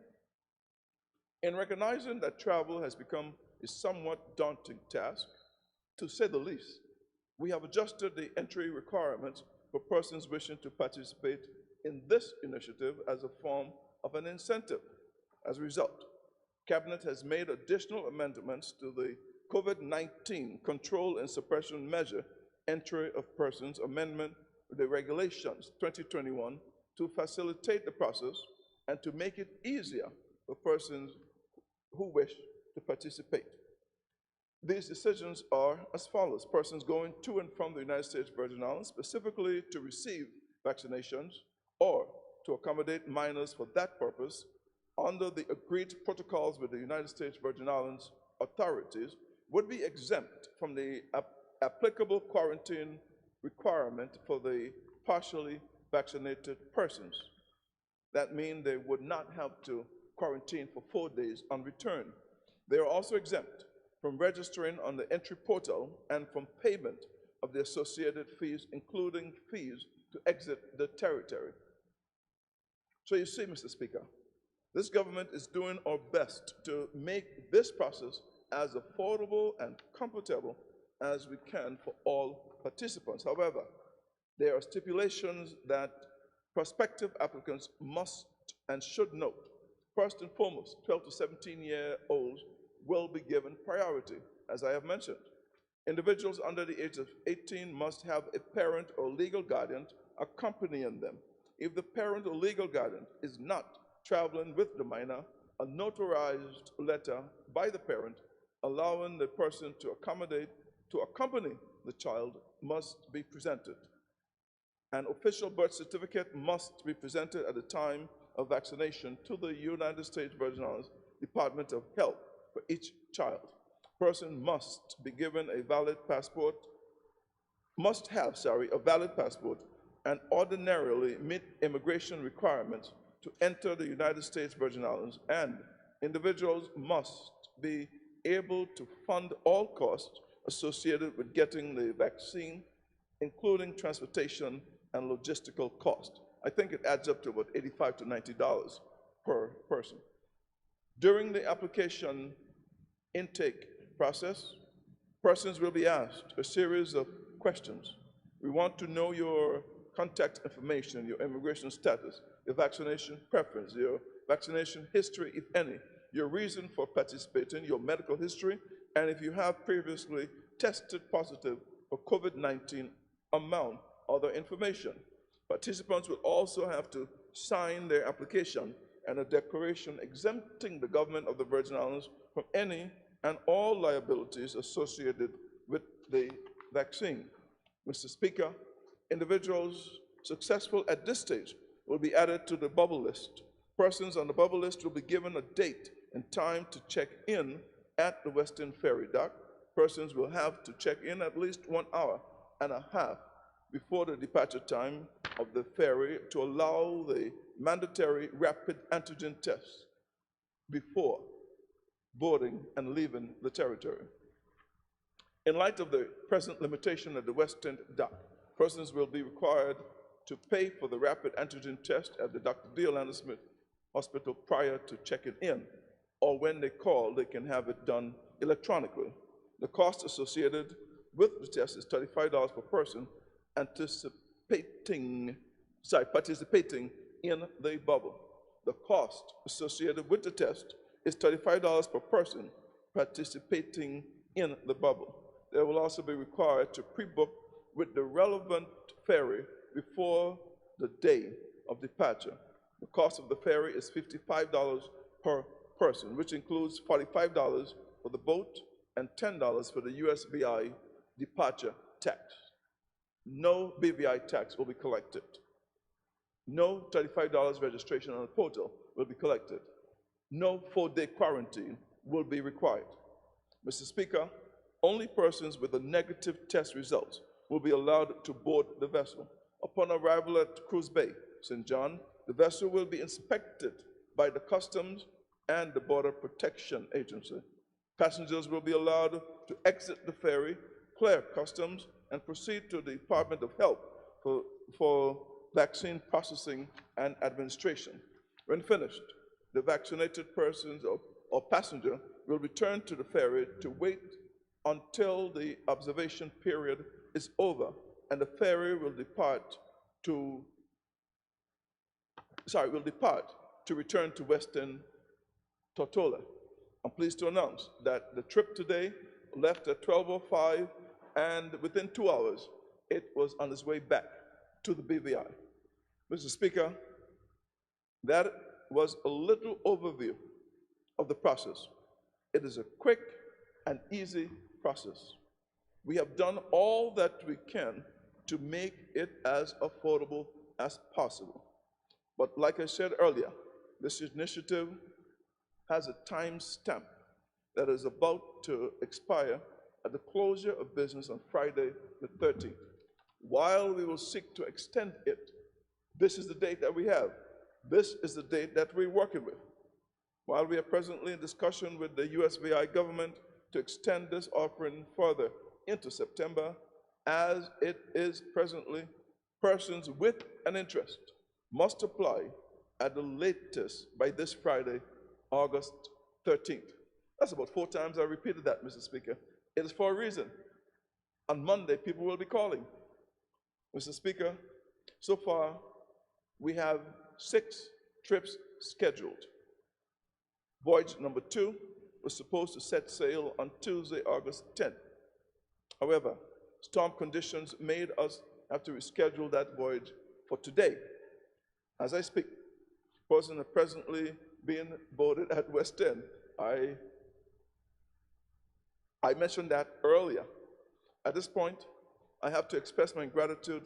In recognizing that travel has become a somewhat daunting task, to say the least, we have adjusted the entry requirements for persons wishing to participate in this initiative as a form of an incentive. As a result, Cabinet has made additional amendments to the COVID-19 Control and Suppression Measure Entry of Persons Amendment to the Regulations 2021 to facilitate the process and to make it easier for persons who wish to participate. These decisions are as follows. Persons going to and from the United States Virgin Islands specifically to receive vaccinations or to accommodate minors for that purpose under the agreed protocols with the United States Virgin Islands authorities would be exempt from the applicable quarantine requirement for the partially vaccinated persons. That means they would not have to quarantine for 4 days on return. They are also exempt from registering on the entry portal and from payment of the associated fees, including fees to exit the territory. So you see, Mr. Speaker, this government is doing our best to make this process as affordable and comfortable as we can for all participants. However, there are stipulations that prospective applicants must and should note. First and foremost, 12 to 17-year-olds will be given priority, as I have mentioned. Individuals under the age of 18 must have a parent or legal guardian accompanying them. If the parent or legal guardian is not traveling with the minor, a notarized letter by the parent allowing the person to accompany the child must be presented. An official birth certificate must be presented at the time of vaccination to the United States Virgin Islands Department of Health for each child. Person must be given a valid passport, a valid passport, and ordinarily meet immigration requirements to enter the United States Virgin Islands, and individuals must be able to fund all costs associated with getting the vaccine, including transportation and logistical cost. I think it adds up to about $85 to $90 per person. During the application intake process, persons will be asked a series of questions. We want to know your contact information, your immigration status, your vaccination preference, your vaccination history, if any, your reason for participating, your medical history, and if you have previously tested positive for COVID-19, amount other information. Participants will also have to sign their application and a declaration exempting the government of the Virgin Islands from any and all liabilities associated with the vaccine. Mr. Speaker, individuals successful at this stage will be added to the bubble list. Persons on the bubble list will be given a date and time to check in at the Western Ferry Dock. Persons will have to check in at least 1 hour and a half before the departure time of the ferry to allow the mandatory rapid antigen test before boarding and leaving the territory. In light of the present limitation at the Western Dock, persons will be required to pay for the rapid antigen test at the Dr. D. Orlando Smith Hospital prior to checking in, or when they call, they can have it done electronically. The cost associated with the test is $35 per person participating in the bubble. The cost associated with the test is $35 per person participating in the bubble. They will also be required to pre-book with the relevant ferry before the day of departure. The cost of the ferry is $55 per person, which includes $45 for the boat and $10 for the USVI departure tax. No BVI tax will be collected. No $35 registration on the portal will be collected. No 4-day quarantine will be required. Mr. Speaker, only persons with a negative test result will be allowed to board the vessel. Upon arrival at Cruise Bay, St. John, the vessel will be inspected by the Customs and the Border Protection Agency. Passengers will be allowed to exit the ferry, clear customs, and proceed to the Department of Health for vaccine processing and administration. When finished, the vaccinated persons or passenger will return to the ferry to wait until the observation period is over, and the ferry will depart to return to Western Tortola. I'm pleased to announce that the trip today left at 12:05, and within 2 hours, it was on its way back to the BVI. Mr. Speaker, that was a little overview of the process. It is a quick and easy process. We have done all that we can to make it as affordable as possible. But like I said earlier, this initiative has a time stamp that is about to expire at the closure of business on Friday the 13th. While we will seek to extend it, this is the date that we have. This is the date that we're working with. While we are presently in discussion with the USVI government to extend this offering further into September, as it is presently, persons with an interest must apply at the latest by this Friday, August 13th. That's about 4 times I repeated that, Mr. Speaker. It is for a reason. On Monday, people will be calling. Mr. Speaker, so far, we have 6 trips scheduled. Voyage number 2 was supposed to set sail on Tuesday, August 10th. However, storm conditions made us have to reschedule that voyage for today. As I speak, persons are presently being boarded at West End. I mentioned that earlier. At this point, I have to express my gratitude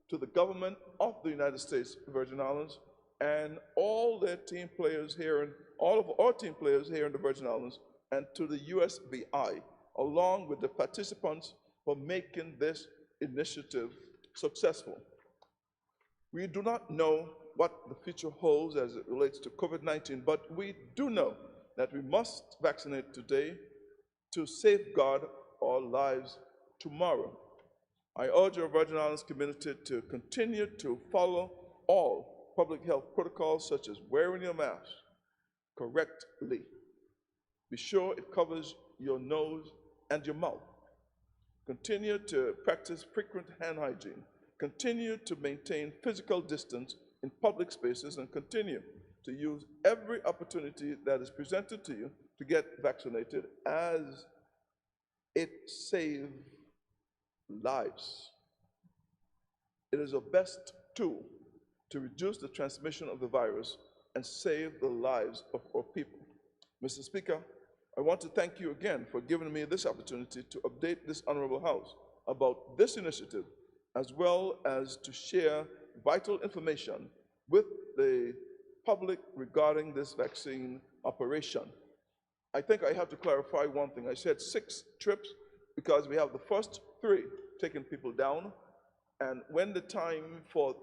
to the government of the United States Virgin Islands and all their team players here, and all of our team players here in the Virgin Islands, and to the USVI, along with the participants, for making this initiative successful. We do not know what the future holds as it relates to COVID-19, but we do know that we must vaccinate today to safeguard our lives tomorrow. I urge our Virgin Islands community to continue to follow all public health protocols, such as wearing your mask correctly. Be sure it covers your nose and your mouth. Continue to practice frequent hand hygiene. Continue to maintain physical distance in public spaces, and continue to use every opportunity that is presented to you to get vaccinated, as it saves lives. It is our best tool to reduce the transmission of the virus and save the lives of our people. Mr. Speaker, I want to thank you again for giving me this opportunity to update this Honorable House about this initiative, as well as to share vital information with the public regarding this vaccine operation. I think I have to clarify one thing. I said 6 trips because we have the first 3 taking people down, and when the time for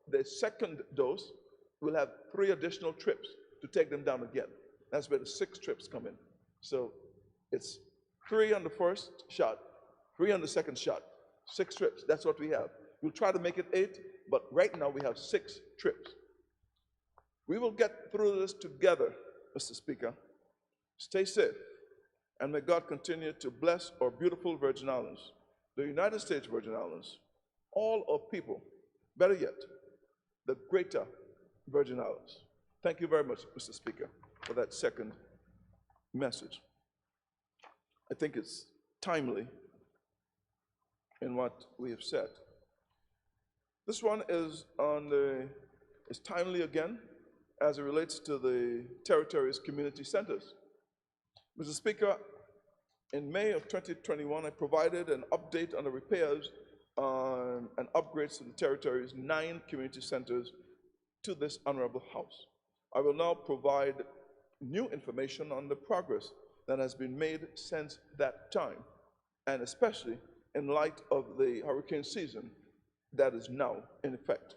the second dose, we'll have 3 additional trips to take them down again. That's where the 6 trips come in. So it's 3 on the first shot, 3 on the second shot, 6 trips. That's what we have. We'll try to make it 8, but right now we have 6 trips. We will get through this together, Mr. Speaker. Stay safe, and may God continue to bless our beautiful Virgin Islands, the United States Virgin Islands, all our people, better yet, the greater Virgin Islands. Thank you very much, Mr. Speaker, for that second message. I think it's timely in what we have said. This one is timely again as it relates to the territory's community centers. Mr. Speaker, in May of 2021, I provided an update on the repairs and upgrades to the territory's 9 community centers to this honorable House. I will now provide new information on the progress that has been made since that time, and especially in light of the hurricane season that is now in effect.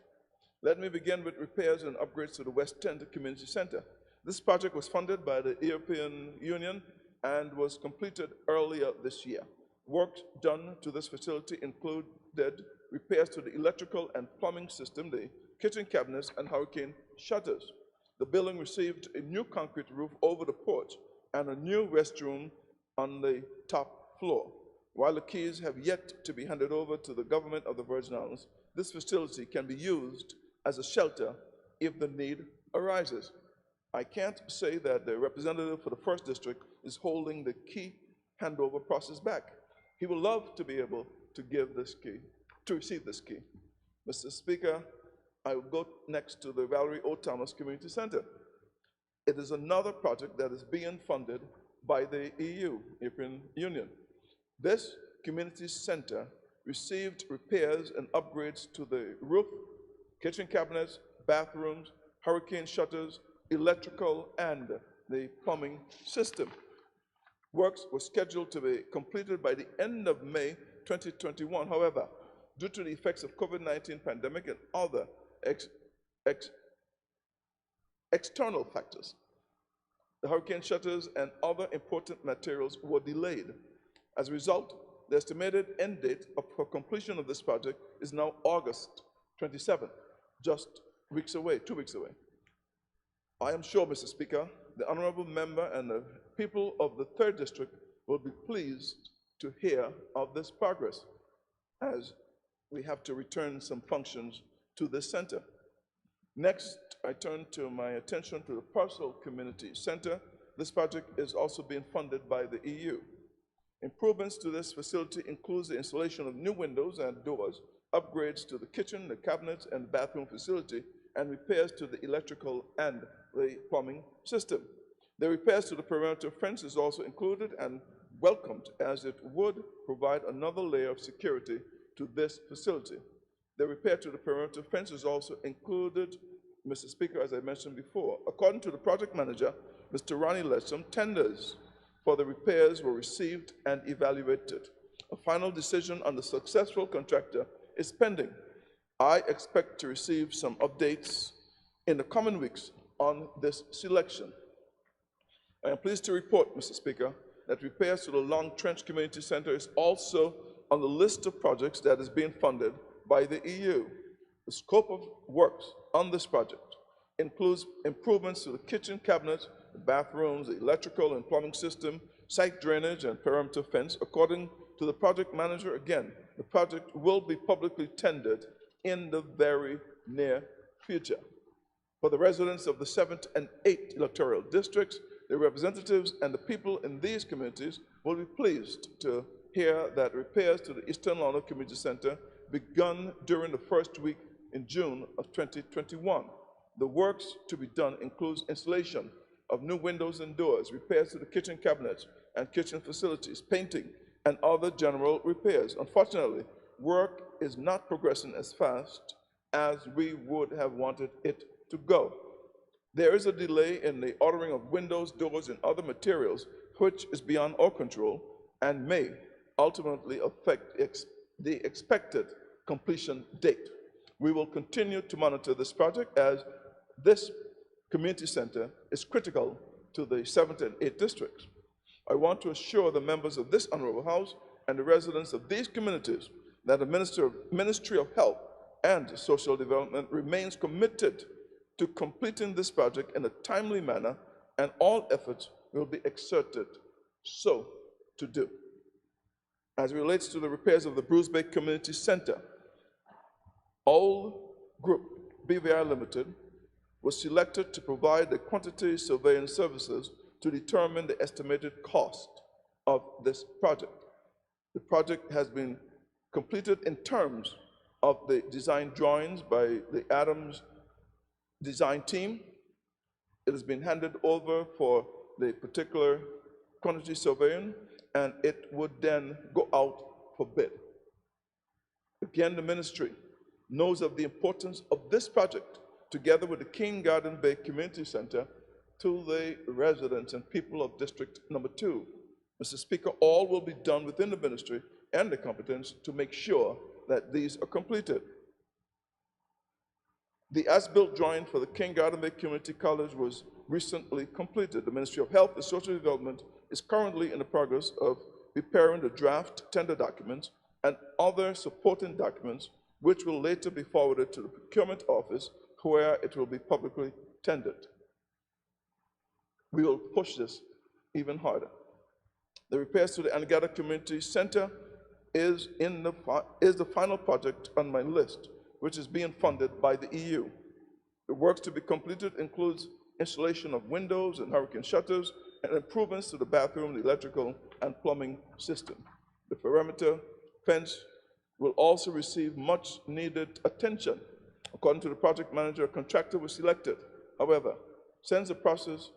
Let me begin with repairs and upgrades to the West End Community Center. This project was funded by the European Union and was completed earlier this year. Work done to this facility included repairs to the electrical and plumbing system, the kitchen cabinets, and hurricane shutters. The building received a new concrete roof over the porch and a new restroom on the top floor. While the keys have yet to be handed over to the government of the Virgin Islands, this facility can be used as a shelter if the need arises. I can't say that the representative for the First District is holding the key handover process back. He will love to be able to give this key, to receive this key. Mr. Speaker, I will go next to the Valerie O. Thomas Community Center. It is another project that is being funded by the European Union. This community center received repairs and upgrades to the roof, kitchen cabinets, bathrooms, hurricane shutters, electrical, and the plumbing system. Works were scheduled to be completed by the end of May 2021. However, due to the effects of COVID-19 pandemic and other external factors, the hurricane shutters and other important materials were delayed. As a result, the estimated end date for completion of this project is now August 27th, just 2 weeks away. I am sure, Mr. Speaker, the honorable member and the people of the 3rd District will be pleased to hear of this progress, as we have to return some functions to this center. Next, I turn to my attention to the Parcel Community Center. This project is also being funded by the EU. Improvements to this facility includes the installation of new windows and doors, upgrades to the kitchen, the cabinets, and bathroom facility, and repairs to the electrical and the plumbing system. The repairs to the perimeter fence is also included and welcomed, as it would provide another layer of security to this facility. The repair to the perimeter fence is also included, Mr. Speaker, as I mentioned before. According to the project manager, Mr. Ronnie Letcham, tenders for the repairs were received and evaluated. A final decision on the successful contractor is pending. I expect to receive some updates in the coming weeks on this selection. I am pleased to report, Mr. Speaker, that repairs to the Long Trench Community Center is also on the list of projects that is being funded by the EU. The scope of works on this project includes improvements to the kitchen cabinets, the bathrooms, the electrical and plumbing system, site drainage, and perimeter fence. According to the project manager, again, the project will be publicly tendered in the very near future. For the residents of the 7th and 8th electoral districts, the representatives and the people in these communities will be pleased to hear that repairs to the Eastern London Community Center begun during the first week in June of 2021. The works to be done includes installation of new windows and doors, repairs to the kitchen cabinets and kitchen facilities, painting, and other general repairs. Unfortunately, work is not progressing as fast as we would have wanted it to go. There is a delay in the ordering of windows, doors, and other materials, which is beyond our control and may ultimately affect the expected completion date. We will continue to monitor this project, as this community center is critical to the 7th and 8th districts. I want to assure the members of this honorable House and the residents of these communities that the Ministry of Health and Social Development remains committed to completing this project in a timely manner, and all efforts will be exerted so to do. As it relates to the repairs of the Bruce Bay Community Center, All Group BVI Limited was selected to provide the quantity surveying services to determine the estimated cost of this project. The project has been completed in terms of the design drawings by the Adams design team. It has been handed over for the particular quantity surveying, and it would then go out for bid. Again, the ministry knows of the importance of this project, together with the King Garden Bay Community Center, to the residents and people of District Number 2. Mr. Speaker, all will be done within the ministry and the competence to make sure that these are completed. The as-built drawing for the King Garden Bay Community College was recently completed. The Ministry of Health and Social Development is currently in the progress of preparing the draft tender documents and other supporting documents, which will later be forwarded to the procurement office, where it will be publicly tendered. We will push this even harder. The repairs to the Anegada Community Center is the final project on my list, which is being funded by the EU. The works to be completed includes installation of windows and hurricane shutters and improvements to the bathroom, the electrical, and plumbing system. The perimeter fence will also receive much needed attention. According to the project manager, a contractor was selected. However, since the process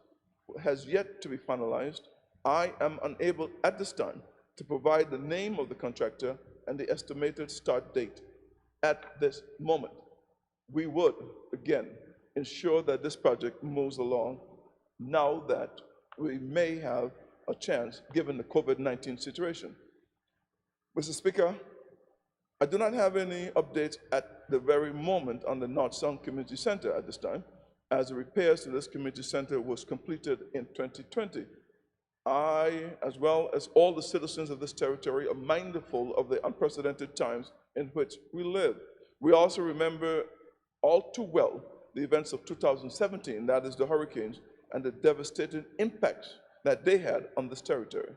has yet to be finalized, I am unable at this time to provide the name of the contractor and the estimated start date at this moment. We would, again, ensure that this project moves along now that we may have a chance given the COVID-19 situation. Mr. Speaker, I do not have any updates at the very moment on the North Sound Community Center at this time, as the repairs to this community center was completed in 2020. I, as well as all the citizens of this territory, are mindful of the unprecedented times in which we live. We also remember all too well the events of 2017, that is the hurricanes, and the devastating impacts that they had on this territory.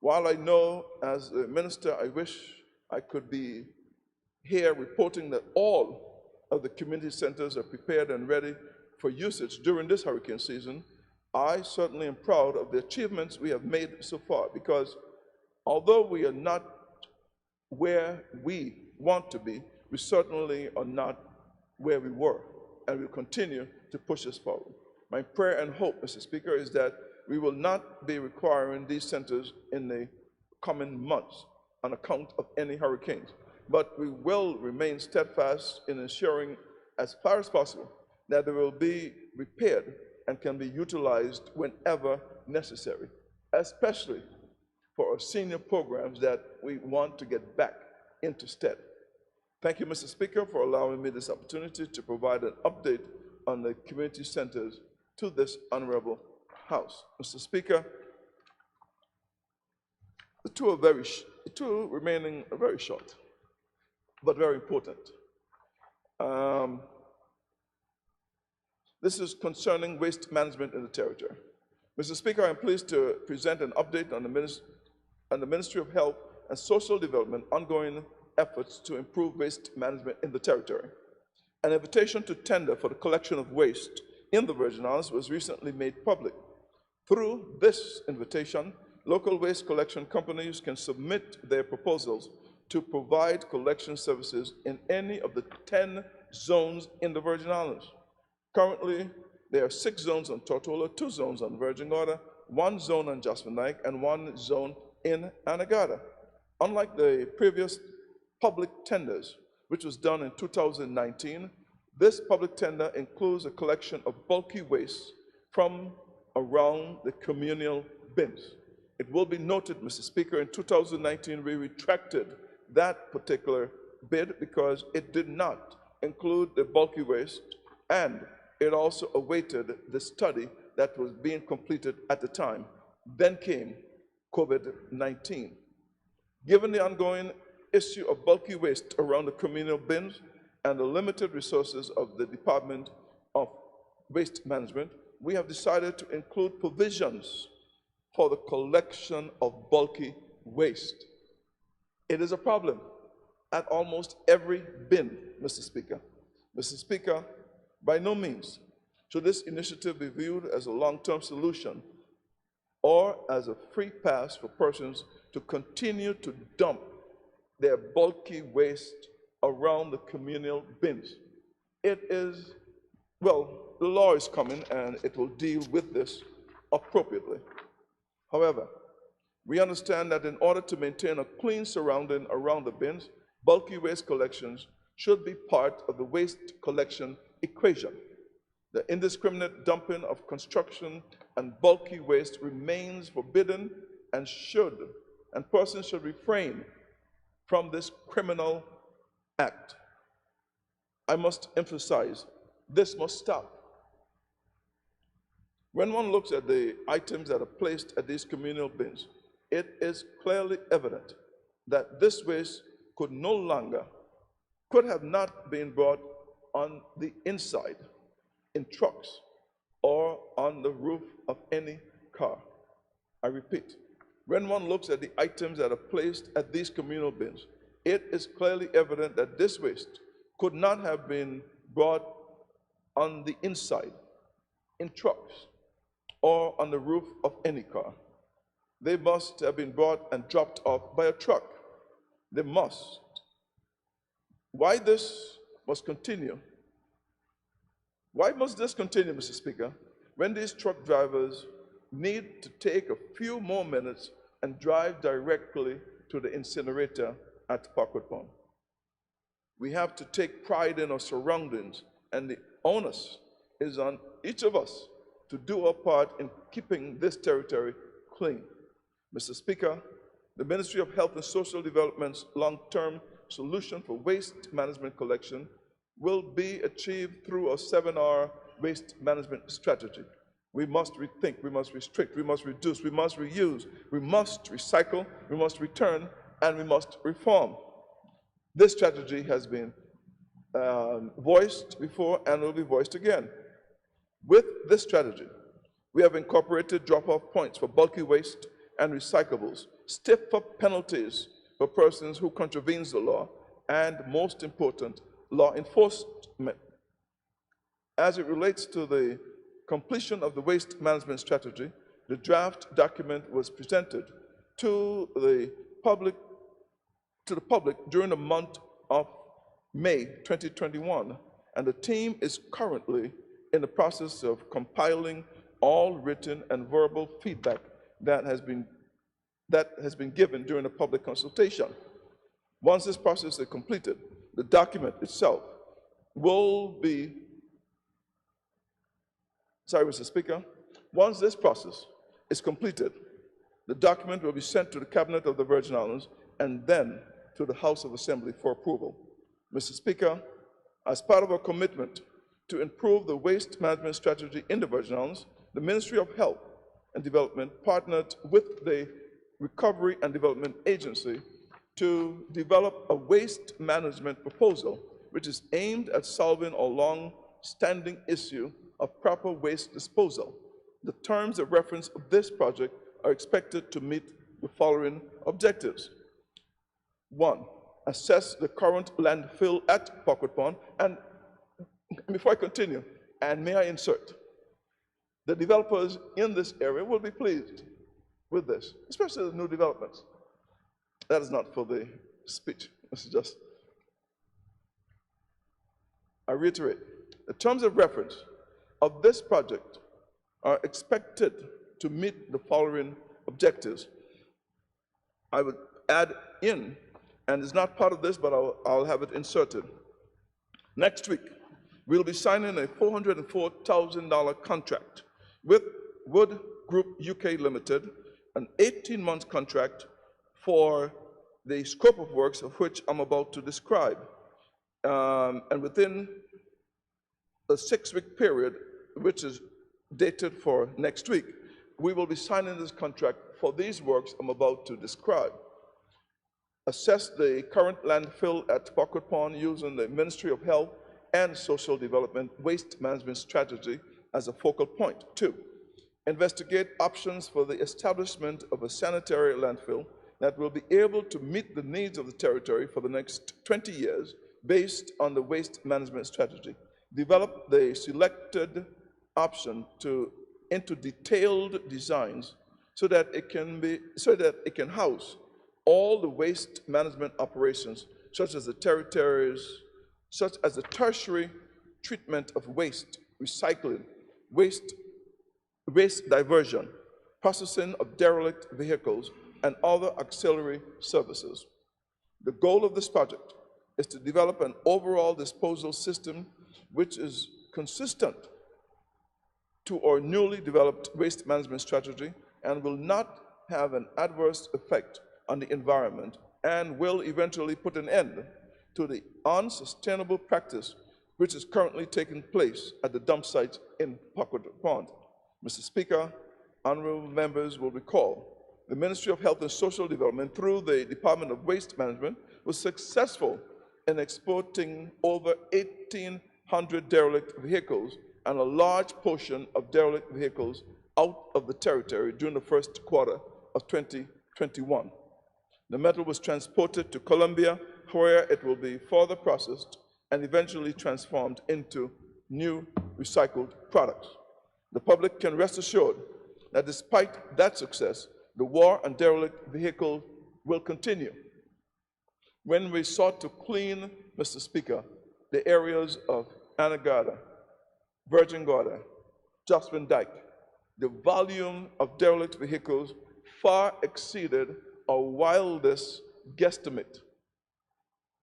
While I know as a minister, I wish I could be here reporting that all of the community centers are prepared and ready for usage during this hurricane season, I certainly am proud of the achievements we have made so far, because although we are not where we want to be, we certainly are not where we were, and we'll continue to push us forward. My prayer and hope, Mr. Speaker, is that we will not be requiring these centers in the coming months on account of any hurricanes, but we will remain steadfast in ensuring as far as possible that they will be repaired and can be utilized whenever necessary, especially for our senior programs that we want to get back into stead. Thank you, Mr. Speaker, for allowing me this opportunity to provide an update on the community centers to this honorable House. Mr. Speaker, the two remaining are very short, but very important. This is concerning waste management in the territory. Mr. Speaker, I am pleased to present an update on the Ministry of Health and Social Development ongoing efforts to improve waste management in the territory. An invitation to tender for the collection of waste in the Virgin Islands was recently made public. Through this invitation, local waste collection companies can submit their proposals to provide collection services in any of the 10 zones in the Virgin Islands. Currently, there are 6 zones on Tortola, 2 zones on Virgin Gorda, 1 zone on Jasmine Lake, and 1 zone in Anegada. Unlike the previous public tenders, which was done in 2019, this public tender includes a collection of bulky waste from around the communal bins. It will be noted, Mr. Speaker, in 2019 we retracted that particular bid because it did not include the bulky waste, and it also awaited the study that was being completed at the time. Then came COVID-19. Given the ongoing issue of bulky waste around the communal bins and the limited resources of the Department of Waste Management, we have decided to include provisions for the collection of bulky waste. It is a problem at almost every bin, Mr. Speaker. Mr. Speaker, by no means should this initiative be viewed as a long-term solution or as a free pass for persons to continue to dump their bulky waste around the communal bins. It is, well, the law is coming and it will deal with this appropriately. However, we understand that in order to maintain a clean surrounding around the bins, bulky waste collections should be part of the waste collection equation. The indiscriminate dumping of construction and bulky waste remains forbidden and persons should refrain from this criminal act. I must emphasize, this must stop. When one looks at the items that are placed at these communal bins, it is clearly evident that this waste could have not been brought on the inside, in trucks, or on the roof of any car. I repeat, when one looks at the items that are placed at these communal bins, it is clearly evident that this waste could not have been brought on the inside, in trucks, or on the roof of any car. They must have been brought and dropped off by a truck. They must. Why this must continue? Why must this continue, Mr. Speaker, when these truck drivers need to take a few more minutes and drive directly to the incinerator at Parkwood Pond? We have to take pride in our surroundings, and the onus is on each of us to do our part in keeping this territory clean. Mr. Speaker, the Ministry of Health and Social Development's long-term solution for waste management collection will be achieved through a 7R waste management strategy. We must rethink, we must restrict, we must reduce, we must reuse, we must recycle, we must return, and we must reform. This strategy has been voiced before and will be voiced again. With this strategy, we have incorporated drop-off points for bulky waste and recyclables, stiffer penalties for persons who contravenes the law, and most important, law enforcement. As it relates to the completion of the waste management strategy, the draft document was presented to the public during the month of May 2021, and the team is currently in the process of compiling all written and verbal feedback that has been given during the public consultation. Once this process is completed, the document itself will be, Mr. Speaker, once this process is completed, the document will be sent to the Cabinet of the Virgin Islands and then to the House of Assembly for approval. Mr. Speaker, as part of our commitment to improve the waste management strategy in the Virgin Islands, the Ministry of Health and Development partnered with the Recovery and Development Agency to develop a waste management proposal which is aimed at solving a long-standing issue of proper waste disposal. The terms of reference of this project are expected to meet the following objectives. 1, assess the current landfill at Parkwood Pond, and before I continue, and may I insert, the developers in this area will be pleased with this, especially the new developments. That is not for the speech. This is just, I reiterate, the terms of reference of this project are expected to meet the following objectives. I would add in, and it's not part of this, but I'll have it inserted. Next week, we'll be signing a $404,000 contract with Wood Group UK Limited, an 18-month contract for the scope of works of which I'm about to describe. And within a 6-week period, which is dated for next week, we will be signing this contract for these works I'm about to describe. Assess the current landfill at Parkwood Pond using the Ministry of Health and Social Development waste management strategy as a focal point. 2, investigate options for the establishment of a sanitary landfill that will be able to meet the needs of the territory for the next 20 years based on the waste management strategy. Develop the selected option into detailed designs so that it can house all the waste management operations, such as the tertiary treatment of waste, recycling, waste diversion, processing of derelict vehicles, and other auxiliary services. The goal of this project is to develop an overall disposal system which is consistent to our newly developed waste management strategy and will not have an adverse effect on the environment and will eventually put an end to the unsustainable practice which is currently taking place at the dump site in Pocket Pond. Mr. Speaker, honorable members will recall the Ministry of Health and Social Development, through the Department of Waste Management, was successful in exporting over 1,800 derelict vehicles and a large portion of derelict vehicles out of the territory during the first quarter of 2021. The metal was transported to Colombia, where it will be further processed and eventually transformed into new recycled products. The public can rest assured that despite that success, the war on derelict vehicles will continue. When we sought to clean, Mr. Speaker, the areas of Anagata, Virgin Gorda, Jocelyn Dyke, the volume of derelict vehicles far exceeded our wildest guesstimate.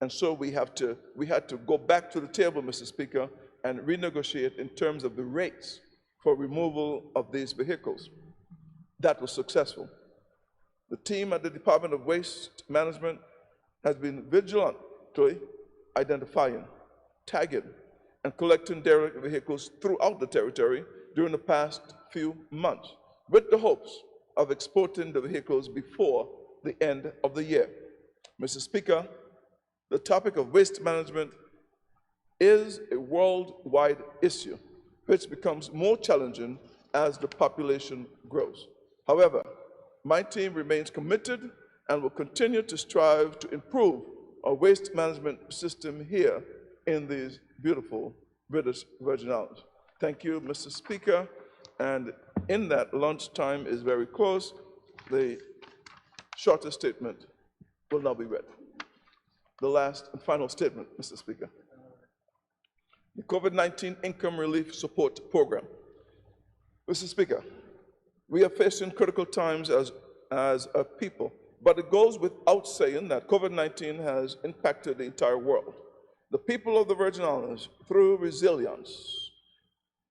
And so we had to go back to the table, Mr. Speaker, and renegotiate in terms of the rates for removal of these vehicles. That was successful. The team at the Department of Waste Management has been vigilantly identifying, tagging, and collecting derelict vehicles throughout the territory during the past few months, with the hopes of exporting the vehicles before the end of the year. Mr. Speaker, the topic of waste management is a worldwide issue, which becomes more challenging as the population grows. However, my team remains committed and will continue to strive to improve our waste management system here in these beautiful British Virgin Islands. Thank you, Mr. Speaker. And in that, lunchtime is very close. The shortest statement will now be read. The last and final statement, Mr. Speaker. The COVID-19 Income Relief Support Program. Mr. Speaker, we are facing critical times as a people, but it goes without saying that COVID-19 has impacted the entire world. The people of the Virgin Islands, through resilience,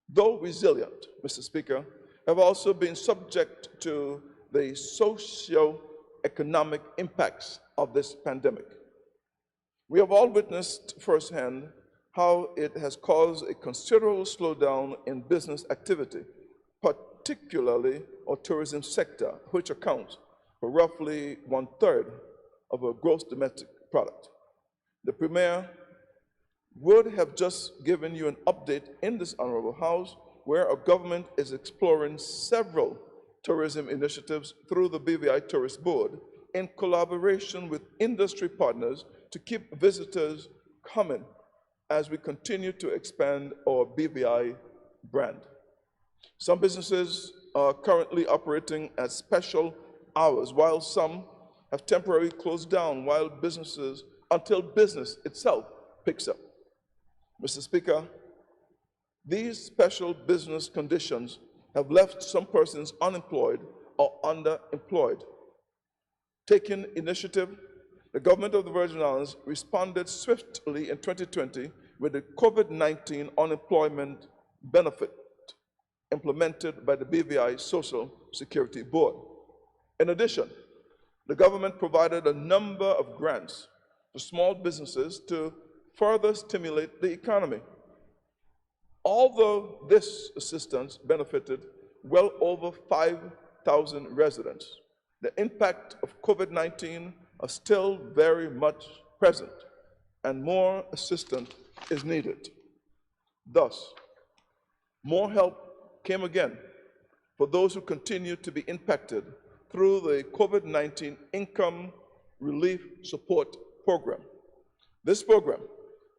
though resilient, Mr. Speaker, have also been subject to the socio-economic impacts of this pandemic. We have all witnessed firsthand how it has caused a considerable slowdown in business activity, particularly our tourism sector, which accounts for roughly 1/3 of our gross domestic product. The Premier would have just given you an update in this Honorable House, where our government is exploring several tourism initiatives through the BVI Tourist Board in collaboration with industry partners to keep visitors coming as we continue to expand our BVI brand. Some businesses are currently operating at special hours, while some have temporarily closed down until business itself picks up. Mr. Speaker, these special business conditions have left some persons unemployed or underemployed. Taking initiative, the government of the Virgin Islands responded swiftly in 2020 with the COVID-19 unemployment benefit implemented by the BVI Social Security Board. In addition, the government provided a number of grants to small businesses to further stimulate the economy. Although this assistance benefited well over 5,000 residents, the impact of COVID-19 is still very much present, and more assistance is needed. Thus, more help came again for those who continue to be impacted through the COVID-19 Income Relief Support Program. This program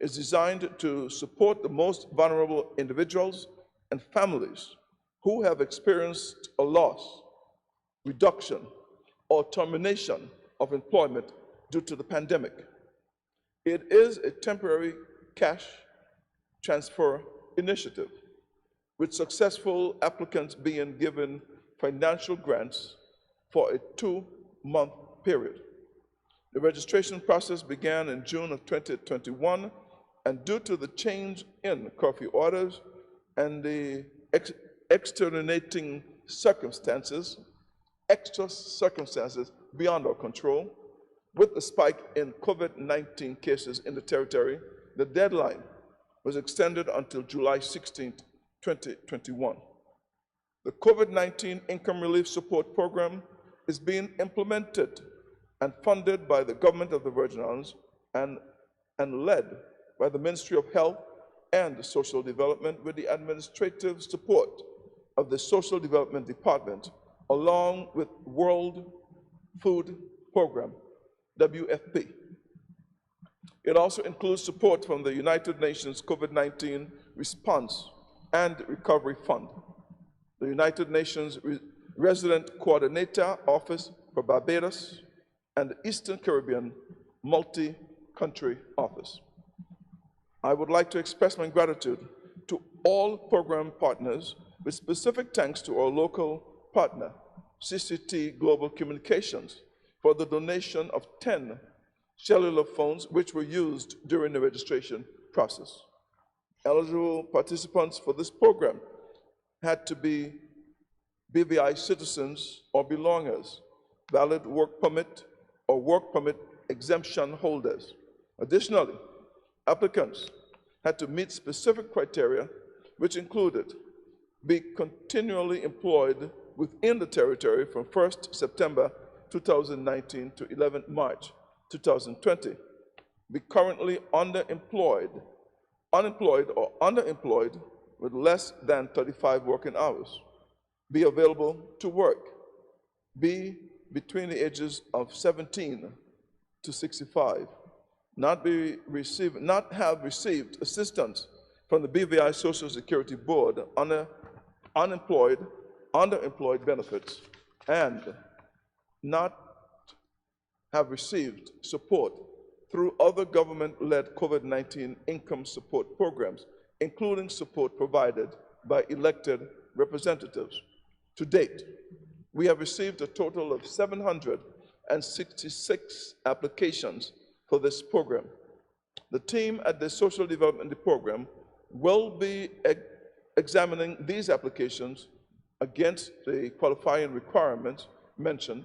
is designed to support the most vulnerable individuals and families who have experienced a loss reduction, or termination of employment due to the pandemic. It is a temporary cash transfer initiative, with successful applicants being given financial grants for a 2-month period. The registration process began in June of 2021, and due to the change in curfew orders and the extenuating circumstances, extra circumstances beyond our control, with the spike in COVID-19 cases in the territory, the deadline was extended until July 16, 2021. The COVID-19 Income Relief Support Program is being implemented and funded by the government of the Virgin Islands and led by the Ministry of Health and Social Development with the administrative support of the Social Development Department, along with World Food Program, WFP. It also includes support from the United Nations COVID-19 Response and Recovery Fund, the United Nations Resident Coordinator Office for Barbados, and the Eastern Caribbean Multi-Country Office. I would like to express my gratitude to all program partners, with specific thanks to our local partner, CCT Global Communications, for the donation of 10 cellular phones which were used during the registration process. Eligible participants for this program had to be BVI citizens or belongers, valid work permit or work permit exemption holders. Additionally, applicants had to meet specific criteria, which included be continually employed within the territory from 1st September 2019 to 11th March 2020, be currently unemployed or underemployed with less than 35 working hours, be available to work, be between the ages of 17 to 65, not have received assistance from the BVI Social Security Board on underemployed benefits, and not have received support through other government-led COVID-19 income support programs, including support provided by elected representatives. To date, we have received a total of 766 applications for this program. The team at the Social Development Program will be examining these applications against the qualifying requirements mentioned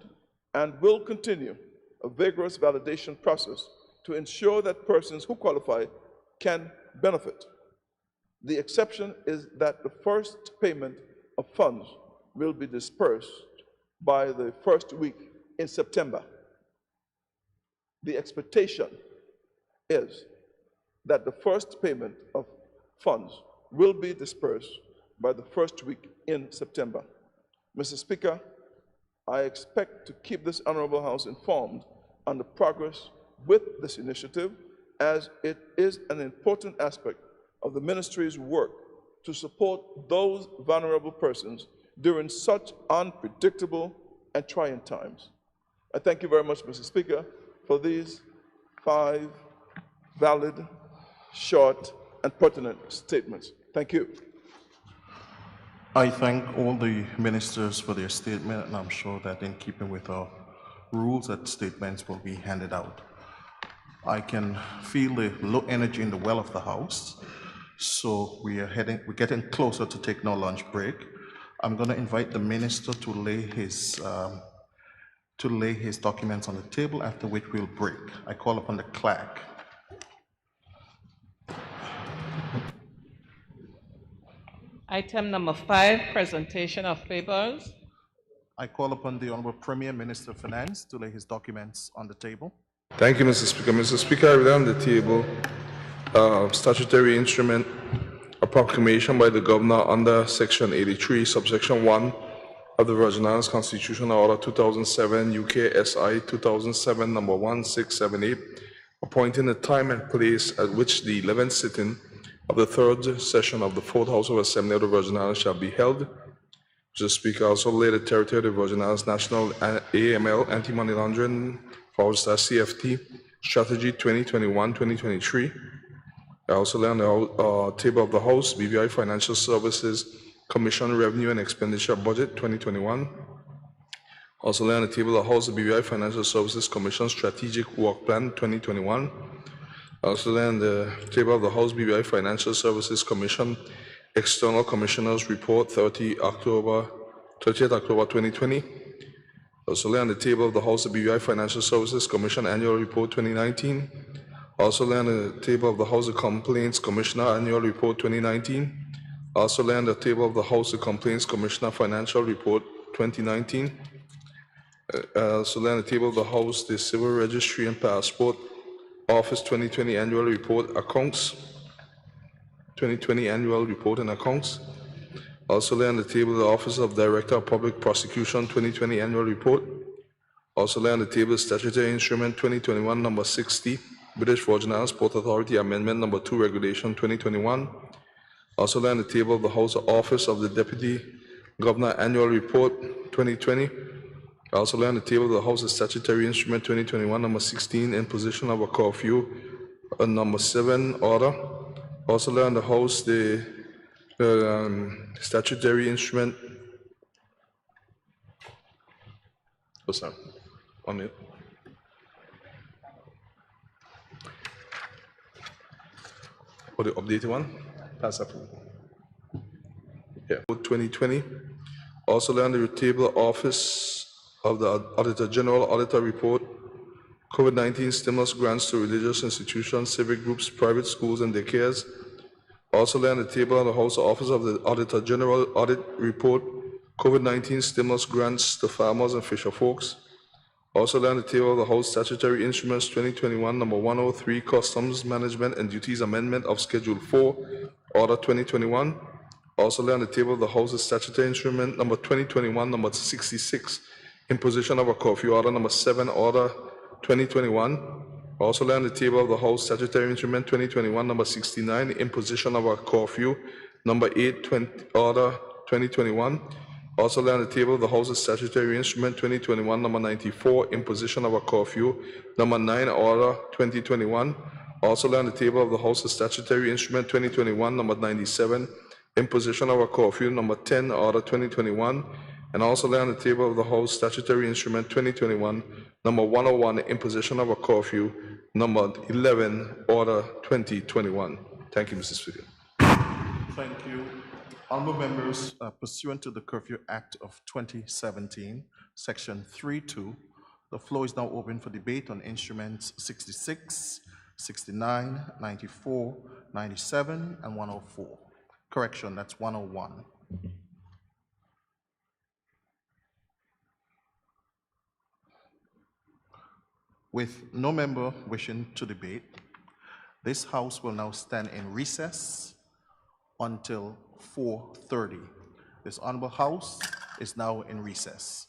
and will continue a vigorous validation process to ensure that persons who qualify can benefit. The exception is that the first payment of funds will be dispersed by the first week in September. The expectation is that the first payment of funds will be dispersed by the first week in September. Mr. Speaker, I expect to keep this Honorable House informed on the progress with this initiative, as it is an important aspect of the Ministry's work to support those vulnerable persons during such unpredictable and trying times. I thank you very much, Mr. Speaker, for these 5 valid, short, and pertinent statements. Thank you. I thank all the ministers for their statement, and I'm sure that in keeping with our rules, that statements will be handed out. I can feel the low energy in the well of the House, so we're getting closer to taking our lunch break. I'm going to invite the minister to lay his documents on the table, after which we'll break. I call upon the clerk. Item number 5, presentation of papers. I call upon the Honorable Premier Minister of Finance to lay his documents on the table. Thank you, Mr. Speaker. Mr. Speaker, I have on the table statutory instrument, a proclamation by the Governor under Section 83, subsection 1 of the Virgin Islands Constitutional Order 2007, UKSI 2007, number 1678, appointing the time and place at which the 11th sitting of the 3rd session of the 4th House of Assembly of the Virgin Islands shall be held, Mr. Speaker, I also lay the Territory of the Virgin Islands National AML Anti-Money Laundering /CFT Strategy 2021-2023. I also lay on the table of the House BVI Financial Services Commission Revenue and Expenditure Budget 2021. Also lay on the table of the House the BVI Financial Services Commission Strategic Work Plan 2021. Also lay on the table of the House BVI Financial Services Commission External Commissioners Report 30th October 2020. Also lay on the table of the House the BVI Financial Services Commission Annual Report 2019. Also lay on the table of the House of Complaints Commissioner Annual Report 2019. Also lay on the table of the House of Complaints Commissioner Financial Report 2019. Also lay on the table of the House the Civil Registry and Passport Office 2020 Annual Report Accounts. 2020 Annual Report and Accounts. Also lay on the table the Office of Director of Public Prosecution 2020 Annual Report. Also lay on the table Statutory Instrument 2021 number 60, British Virgin Islands Port Authority Amendment number 2 Regulation 2021. Also lay on the table of the House Office of the Deputy Governor Annual Report 2020. Also lay on the table of the House of Statutory Instrument 2021 number 16, Imposition of a curfew, number 7 order. Also lay on the House the Statutory Instrument. Oh, sorry. On it. Or the updated one? Pass up. Yeah. 2020. Also lay on the table Office of the Auditor General Auditor Report, COVID-19 stimulus grants to religious institutions, civic groups, private schools, and daycares. Also lay on the table of the House Office of the Auditor General Audit Report, COVID-19 stimulus grants to farmers and fisher folks. Also lay on the table of the House Statutory Instruments 2021 number 103, Customs Management and Duties Amendment of Schedule 4, Order 2021. Also lay on the table of the House's Statutory Instrument number 2021 number 66, Imposition of a Curfew Order number 7, Order 2021. Also lay on the table of the House Statutory Instrument 2021 number 69, Imposition of a Curfew number 8, Order 2021. Also lay on the table of the House's Statutory Instrument 2021 number 94, Imposition of a Curfew number 9, Order 2021. Also lay on the table of the House's Statutory Instrument 2021 number 97, Imposition of a Curfew number 10, Order 2021. And also lay on the table of the House Statutory Instrument 2021 number 101, Imposition of a Curfew number 11, Order 2021. Thank you, Mr. Speaker. Thank you. Honorable members, pursuant to the Curfew Act of 2017, Section 3.2, the floor is now open for debate on instruments 66, 69, 94, 97, and 104. Correction, that's 101. With no member wishing to debate, this House will now stand in recess until 4:30. This Honorable House is now in recess.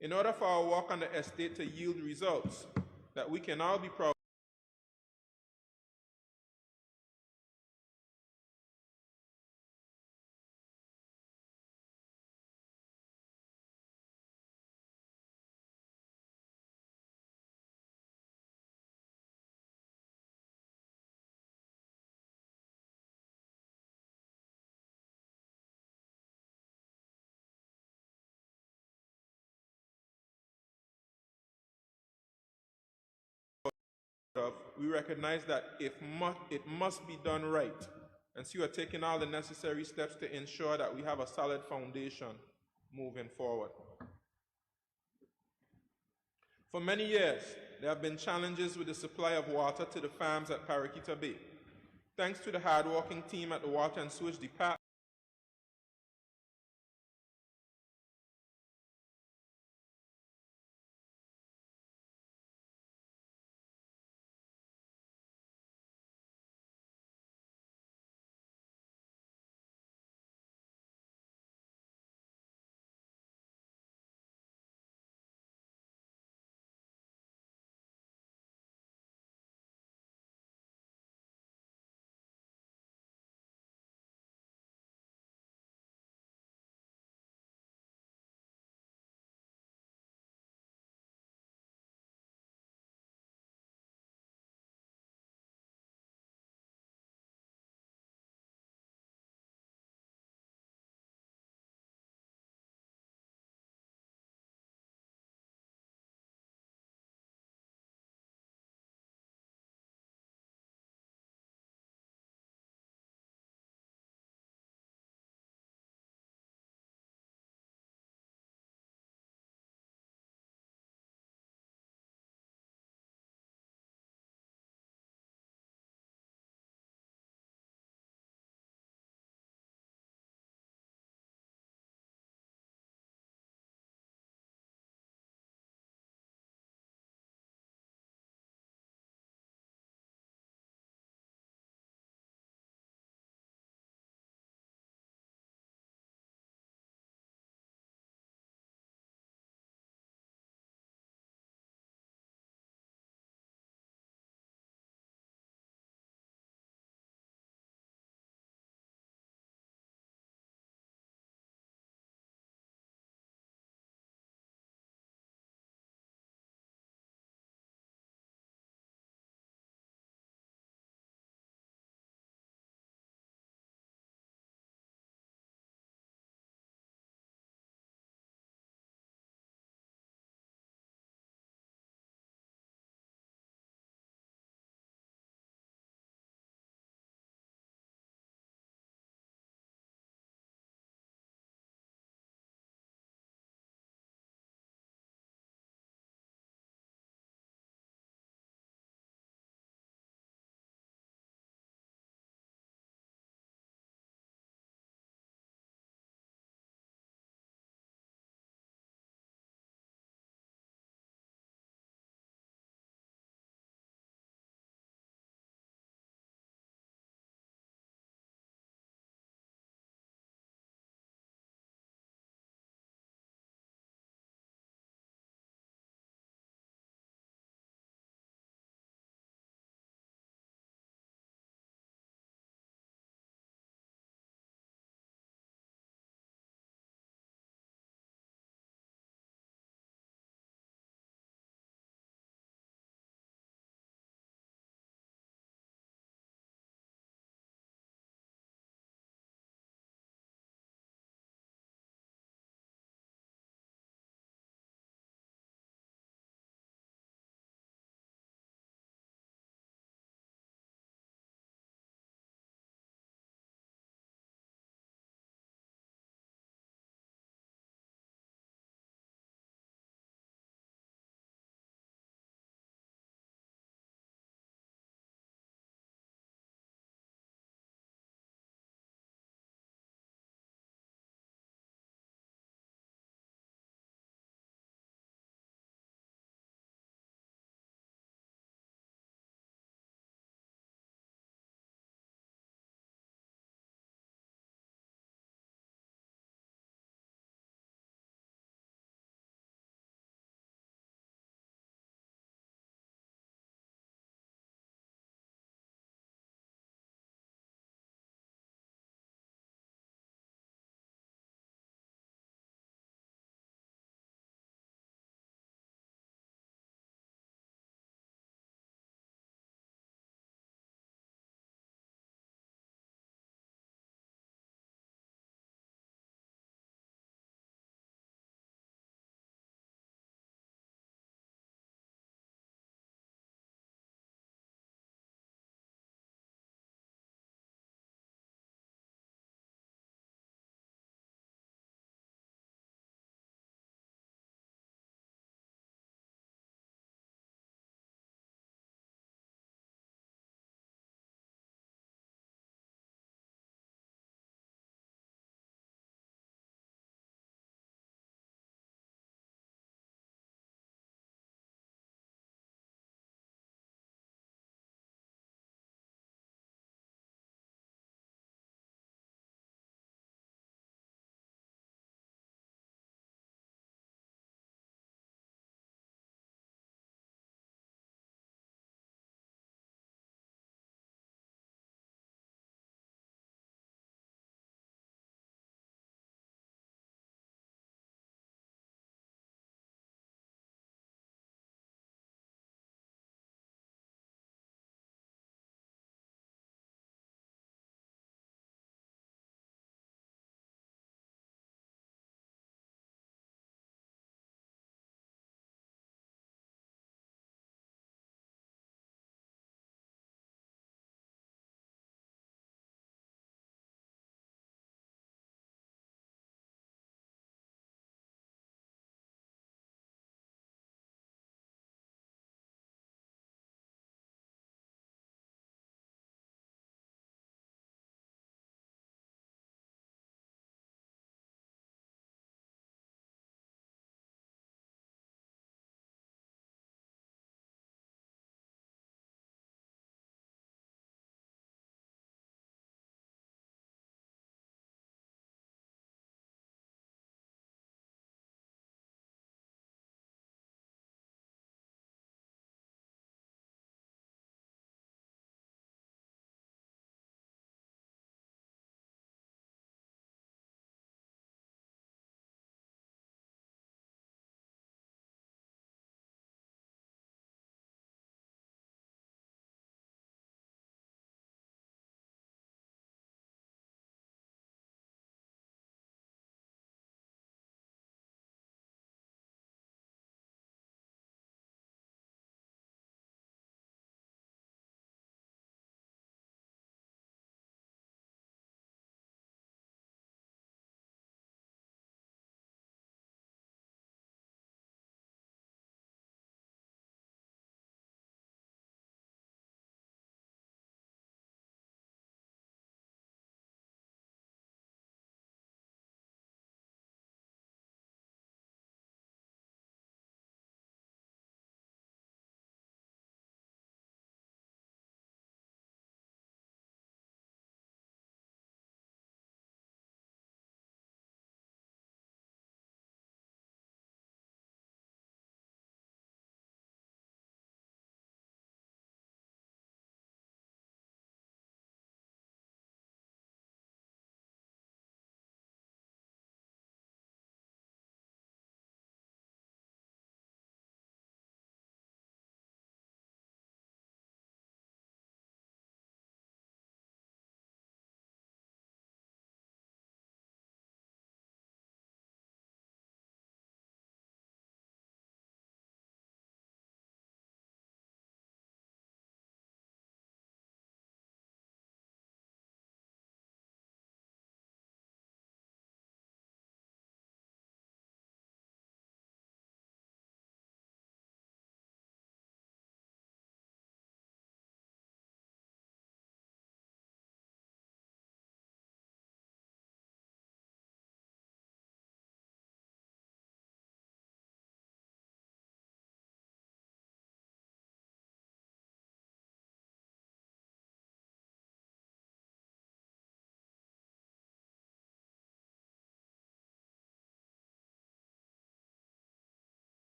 In order for our work on the estate to yield results that we can all be proud of, we recognize that it must be done right. And so you are taking all the necessary steps to ensure that we have a solid foundation moving forward. For many years, there have been challenges with the supply of water to the farms at Paraquita Bay. Thanks to the hard-working team at the Water and Sewage Department,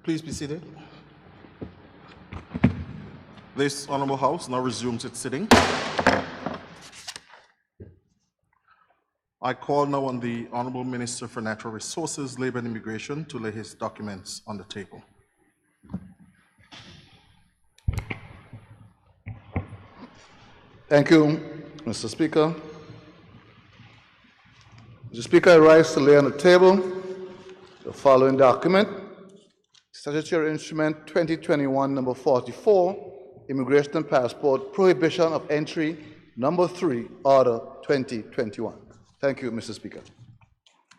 Please be seated. This Honorable House now resumes its sitting. I call now on the Honorable Minister for Natural Resources, Labor and Immigration to lay his documents on the table. Thank you, Mr. Speaker. Mr. Speaker, I rise to lay on the table the following document: Statutory Instrument 2021 number 44, Immigration and Passport, Prohibition of Entry, number 3, Order 2021. Thank you, Mr. Speaker.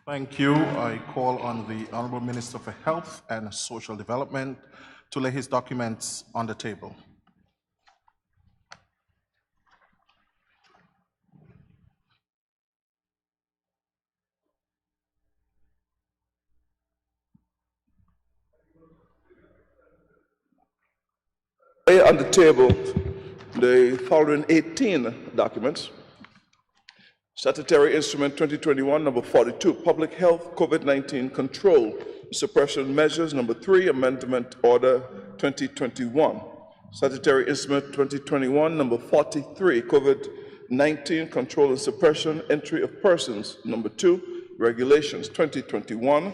Thank you. I call on the Honorable Minister for Health and Social Development to lay his documents on the table. On the table, the following 18 documents. Statutory Instrument 2021, number 42, Public Health COVID-19 Control Suppression Measures, number 3, Amendment Order 2021. Statutory Instrument 2021, number 43, COVID-19 Control and Suppression Entry of Persons, number 2, Regulations 2021.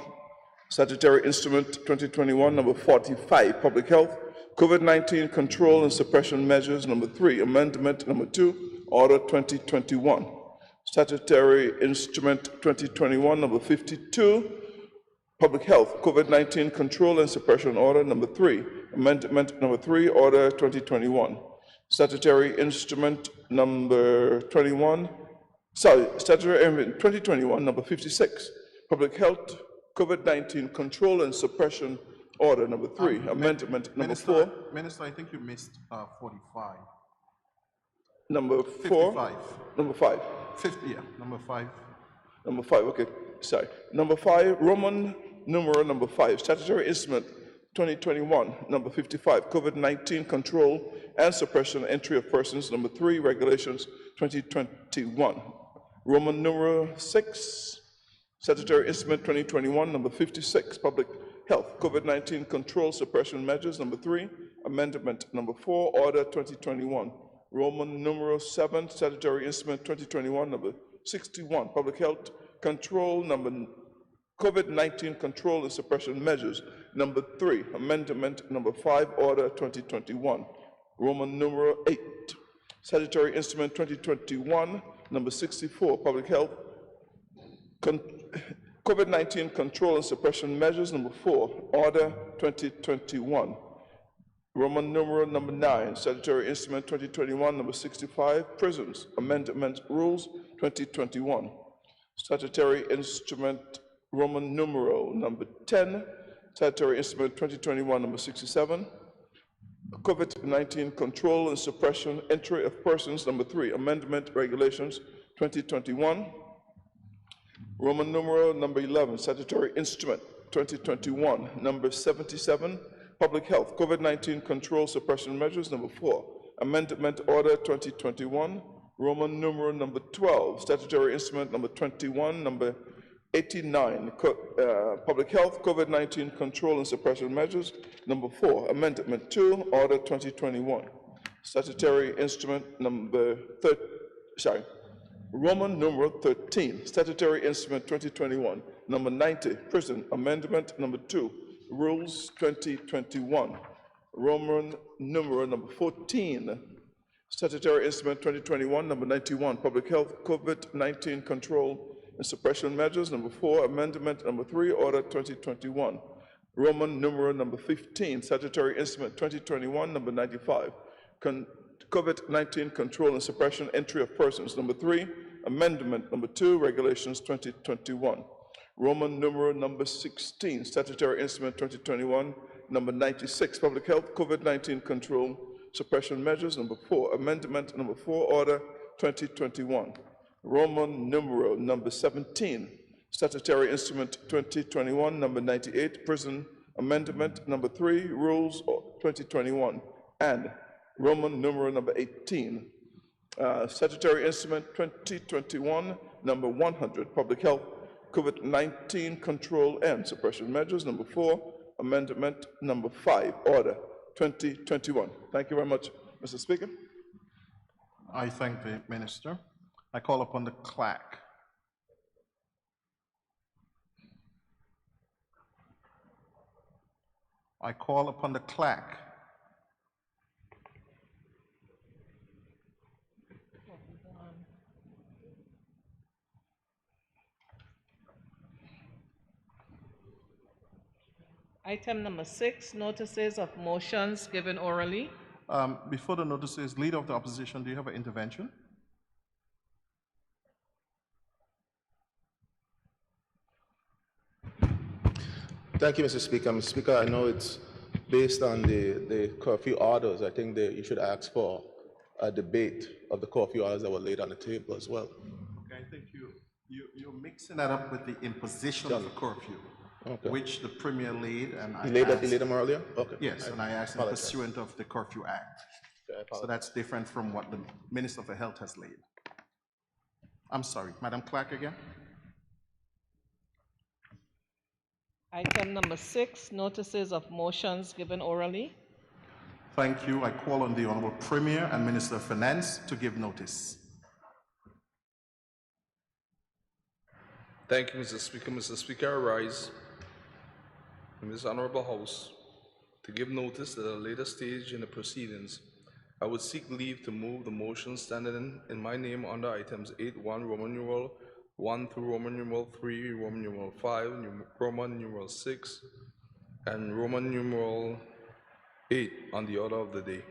Statutory Instrument 2021, number 45, Public Health COVID-19 Control and Suppression Measures, number 3, Amendment number 2, Order 2021. Statutory Instrument 2021, number 52, Public Health COVID-19 Control and Suppression Order, number 3, Amendment number 3, Order 2021. Statutory Instrument number 21, Statutory Instrument 2021, number 56, Public Health COVID-19 Control and Suppression Order, number 3, Amendment number 4. Minister, I think you missed 45. Number 4. 55. Number 5. 50, yeah, number 5. Number 5, okay, sorry. Number 5, Roman numeral number 5, Statutory Instrument 2021, number 55, COVID-19 Control and Suppression Entry of Persons, number 3, Regulations 2021. Roman numeral 6, Statutory Instrument 2021, number 56, Public Health COVID-19 Control Suppression Measures, number 3, Amendment number 4, Order 2021. Roman numeral 7, Statutory Instrument 2021, number 61, Public Health Control, number COVID-19 Control and Suppression Measures, number 3, Amendment number 5, Order 2021. Roman numeral 8, Statutory Instrument 2021, number 64, Public Health COVID-19 Control and Suppression Measures, number 4, Order 2021. Roman numeral number 9, Statutory Instrument 2021, number 65, Prisons, Amendment Rules 2021. Statutory Instrument Roman numeral number 10, Statutory Instrument 2021, number 67, COVID-19 Control and Suppression Entry of Persons, number 3, Amendment Regulations 2021. Roman numeral number 11, Statutory Instrument 2021, number 77, Public Health COVID-19 Control Suppression Measures, number 4, Amendment Order 2021. Roman numeral number 12, Statutory Instrument number 21, number 89, Public Health COVID-19 Control and Suppression Measures, number 4, Amendment 2, Order 2021. Statutory Instrument number Roman numeral 13, Statutory Instrument 2021, number 90, Prison, Amendment number 2, Rules 2021. Roman numeral number 14, Statutory Instrument 2021, number 91, Public Health COVID-19 Control and Suppression Measures, number 4, Amendment number 3, Order 2021. Roman numeral number 15, Statutory Instrument 2021, number 95, COVID-19 Control and Suppression Entry of Persons, number 3, Amendment number 2, Regulations 2021. Roman numeral number 16, Statutory Instrument 2021, number 96, Public Health COVID-19 Control Suppression Measures, number 4, Amendment number 4, Order 2021. Roman numeral number 17, Statutory Instrument 2021, number 98, Prison Amendment number 3, Rules 2021, and Roman numeral number 18, Statutory Instrument 2021, number 100, Public Health COVID-19 Control and Suppression Measures, number 4, Amendment number 5, Order 2021. Thank you very much, Mr. Speaker. I thank the minister. I call upon the clerk. I call upon the clerk. Item number 6, notices of motions given orally. Before the notices, Leader of the Opposition, do you have an intervention? Thank you, Mr. Speaker. Mr. Speaker, I know it's based on the curfew orders. I think that you should ask for a debate of the curfew orders that were laid on the table as well. Okay, I think you're mixing that up with the imposition of a curfew, which the Premier laid, and He laid them earlier? Okay. Yes, and I asked him pursuant of the Curfew Act. Okay, So that's different from what the Minister for Health has laid. I'm sorry, Madam Clerk again? Item number 6, notices of motions given orally. Thank you. I call on the Honorable Premier and Minister of Finance to give notice. Thank you, Mr. Speaker. Mr. Speaker, I rise in this honorable House to give notice that at a later stage in the proceedings, I would seek leave to move the motion standing in my name under items 8.1 Roman numeral 1 through Roman numeral 3, Roman numeral 5, Roman numeral 6, and Roman numeral 8 on the order of the day.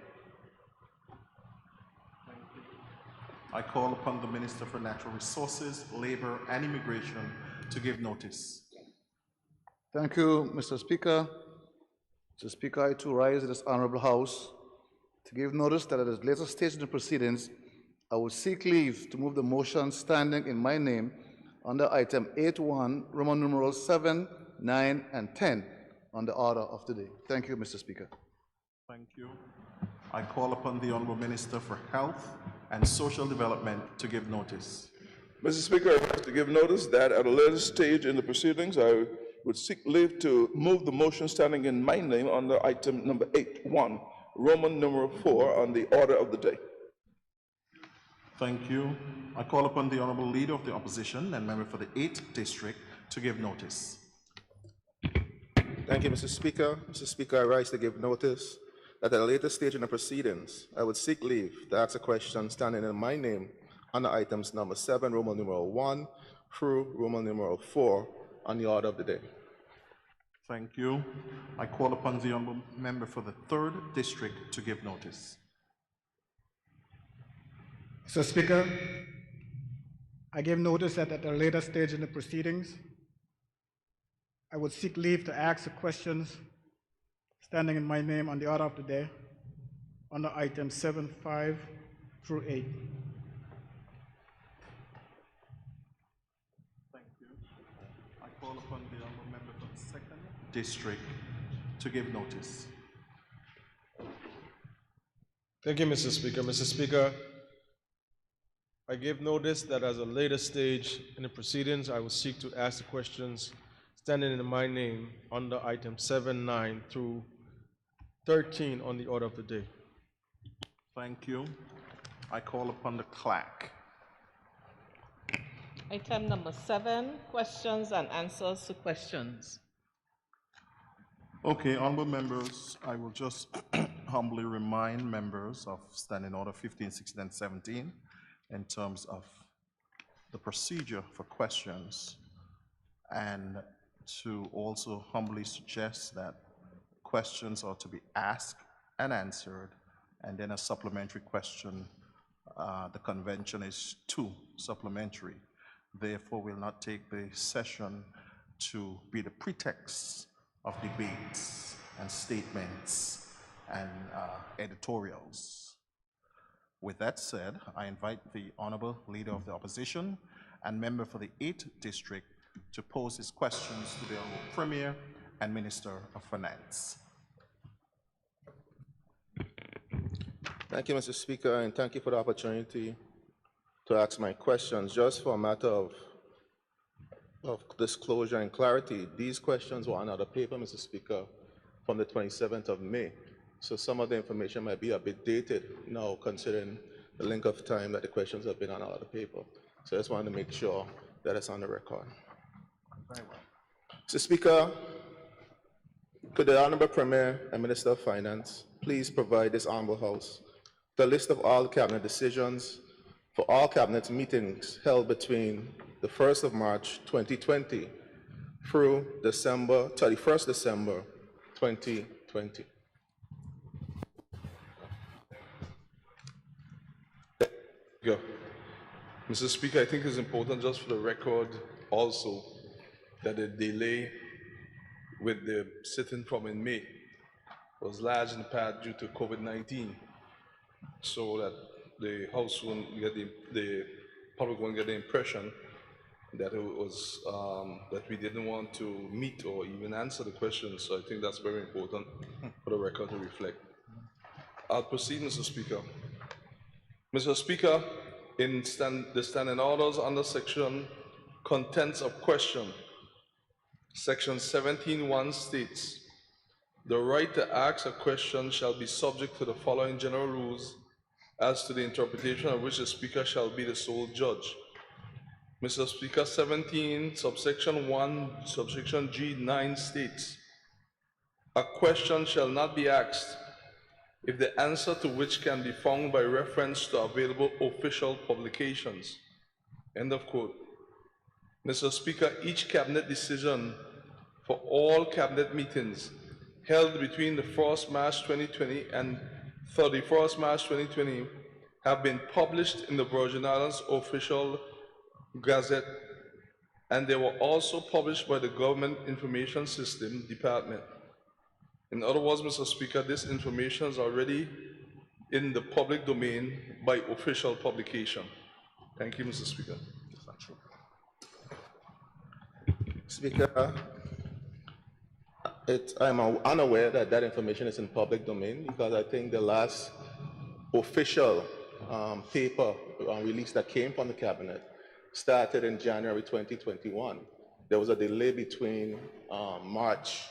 I call upon the Minister for Natural Resources, Labor, and Immigration to give notice. Thank you, Mr. Speaker. Mr. Speaker, I too rise in this honorable House to give notice that at this later stage in the proceedings, I will seek leave to move the motion standing in my name under item 8.1, Roman numerals 7, 9, and 10 on the order of the day. Thank you, Mr. Speaker. Thank you. I call upon the Honorable Minister for Health and Social Development to give notice. Mr. Speaker, I have to give notice that at a later stage in the proceedings, I would seek leave to move the motion standing in my name under item number 8.1, Roman numeral 4 on the order of the day. Thank you. I call upon the Honorable Leader of the Opposition and member for the 8th District to give notice. Thank you, Mr. Speaker. Mr. Speaker, I rise to give notice that at a later stage in the proceedings, I would seek leave to ask a question standing in my name under items number 7, Roman numeral 1 through Roman numeral 4 on the order of the day. Thank you. I call upon the Honorable Member for the 3rd District to give notice. Mr. Speaker, I give notice that at a later stage in the proceedings, I would seek leave to ask the questions standing in my name on the order of the day under items 7, 5 through 8. Thank you. I call upon the Honorable Member for the 2nd District to give notice. Thank you, Mr. Speaker. Mr. Speaker, I give notice that as a later stage in the proceedings, I will seek to ask the questions standing in my name under items 7, 9 through 13 on the order of the day. Thank you. I call upon the clerk. Item number 7, questions and answers to questions. Okay, honorable members, I will just humbly remind members of Standing Order 15, 16, and 17 in terms of the procedure for questions, and to also humbly suggest that questions are to be asked and answered, and then a supplementary question. The convention is 2 supplementary. Therefore, we'll not take the session to be the pretext of debates and statements and editorials. With that said, I invite the Honorable Leader of the Opposition and member for the 8th District to pose his questions to the Honorable Premier and Minister of Finance. Thank you, Mr. Speaker, and thank you for the opportunity to ask my questions. Just for a matter of of disclosure and clarity, these questions were on other paper, Mr. Speaker, from the 27th of May. So some of the information might be a bit dated now, considering the length of time that the questions have been on other paper. So I just wanted to make sure that it's on the record. Very well. Mr. Speaker, could the Honorable Premier and Minister of Finance please provide this Honorable House the list of all Cabinet decisions for all Cabinet meetings held between the 1st of March 2020 through 31st December 2020. Go. Mr. Speaker, I think it's important just for the record also that the delay with the sitting from in May was large in part due to COVID-19, so that the House won't get the public won't get the impression that it was that we didn't want to meet or even answer the questions. So I think that's very important for the record to reflect. I'll proceed, Mr. Speaker. Mr. Speaker, in the standing orders under section Contents of Question, section 17(1) states, the right to ask a question shall be subject to the following general rules as to the interpretation of which the Speaker shall be the sole judge. Mr. Speaker, 17, subsection 1, subsection G9 states, a question shall not be asked if the answer to which can be found by reference to available official publications. End of quote. Mr. Speaker, each Cabinet decision for all Cabinet meetings held between the 1st March 2020 and 31st March 2020 have been published in the Virgin Islands official Gazette, and they were also published by the Government Information System Department. In other words, Mr. Speaker, this information is already in the public domain by official publication. Thank you, Mr. Speaker. Speaker, I'm unaware that that information is in public domain, because I think the last official paper release that came from the Cabinet started in January 2021. There was a delay between March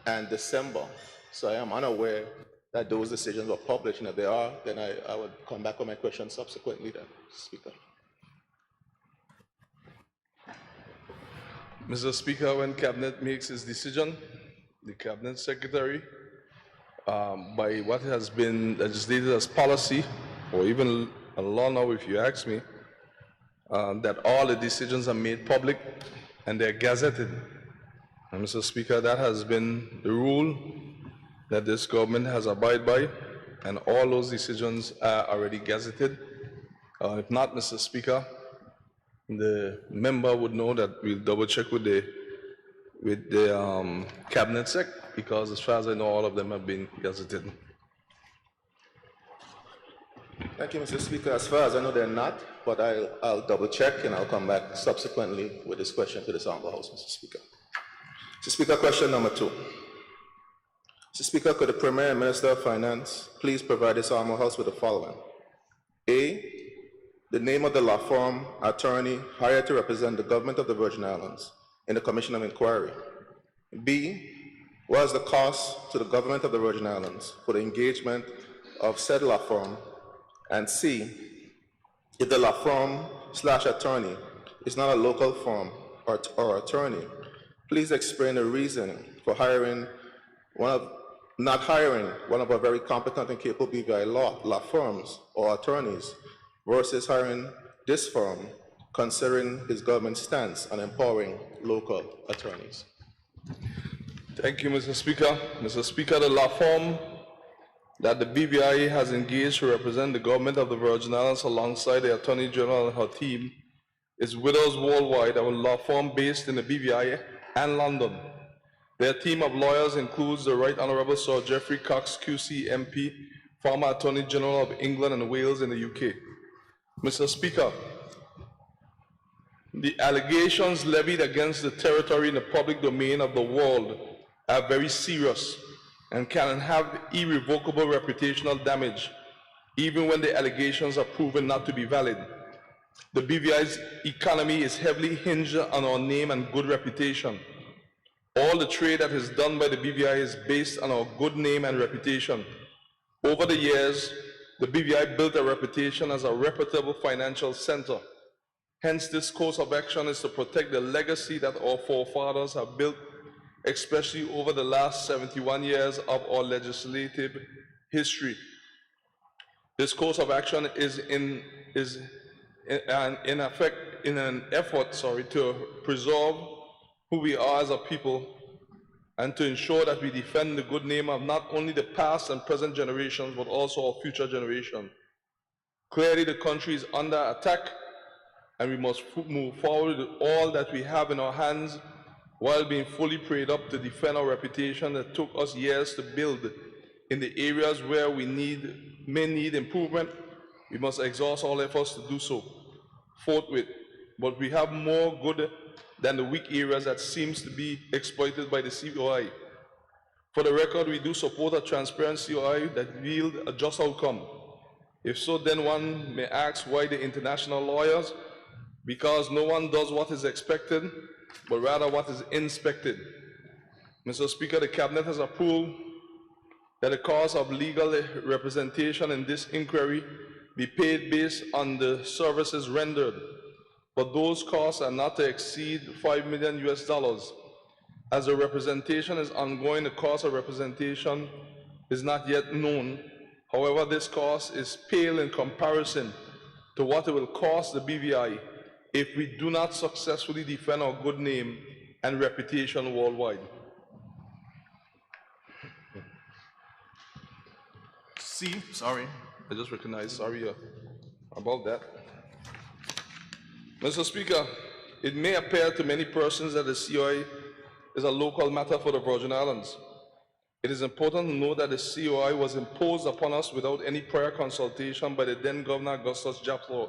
and December. So I am unaware that those decisions were published, and if they are, then I would come back on my question subsequently then, Speaker. Mr. Speaker, when Cabinet makes its decision, the Cabinet Secretary, by what has been legislated as policy, or even a law now if you ask me, that all the decisions are made public and they're gazetted. And Mr. Speaker, that has been the rule that this government has abided by, and all those decisions are already gazetted. If not, Mr. Speaker, the member would know that we'll double check with the Cabinet Sec, because as far as I know, all of them have been gazetted. Thank you, Mr. Speaker. As far as I know, they're not, but I'll double check and I'll come back subsequently with this question to this Honorable House, Mr. Speaker. Mr. Speaker, question number 2. Mr. Speaker, could the Premier and Minister of Finance please provide this Honorable House with the following? A, the name of the law firm attorney hired to represent the government of the Virgin Islands in the Commission of Inquiry. B, what is the cost to the government of the Virgin Islands for the engagement of said law firm? And C, if the law firm / attorney is not a local firm or attorney, please explain the reason for not hiring one of our very competent and capable BVI law firms or attorneys versus hiring this firm, considering his government stance on empowering local attorneys. Thank you, Mr. Speaker. Mr. Speaker, the law firm that the BVI has engaged to represent the government of the Virgin Islands alongside the Attorney General and her team is Widows Worldwide, a law firm based in the BVI and London. Their team of lawyers includes the Right Honourable Sir Geoffrey Cox, QC MP, former Attorney General of England and Wales in the UK. Mr. Speaker, the allegations levied against the territory in the public domain of the world are very serious and can have irrevocable reputational damage, even when the allegations are proven not to be valid. The BVI's economy is heavily hinged on our name and good reputation. All the trade that is done by the BVI is based on our good name and reputation. Over the years, the BVI built a reputation as a reputable financial center. Hence, this course of action is to protect the legacy that our forefathers have built, especially over the last 71 years of our legislative history. This course of action is in an effort to preserve who we are as a people and to ensure that we defend the good name of not only the past and present generations, but also our future generation. Clearly, the country is under attack, and we must move forward with all that we have in our hands while being fully prayed up to defend our reputation that took us years to build. In the areas where we may need improvement, we must exhaust all efforts to do so forthwith. But we have more good than the weak areas that seems to be exploited by the COI. For the record, we do support a transparent COI that yield a just outcome. If so, then one may ask why the international lawyers? Because no one does what is expected, but rather what is inspected. Mr. Speaker, the Cabinet has approved that the cost of legal representation in this inquiry be paid based on the services rendered, but those costs are not to exceed $5 million US. As the representation is ongoing, the cost of representation is not yet known. However, this cost is pale in comparison to what it will cost the BVI if we do not successfully defend our good name and reputation worldwide. Sorry, I just recognized, sorry about that. Mr. Speaker, it may appear to many persons that the COI is a local matter for the Virgin Islands. It is important to know that the COI was imposed upon us without any prior consultation by the then Governor Augustus Jasper.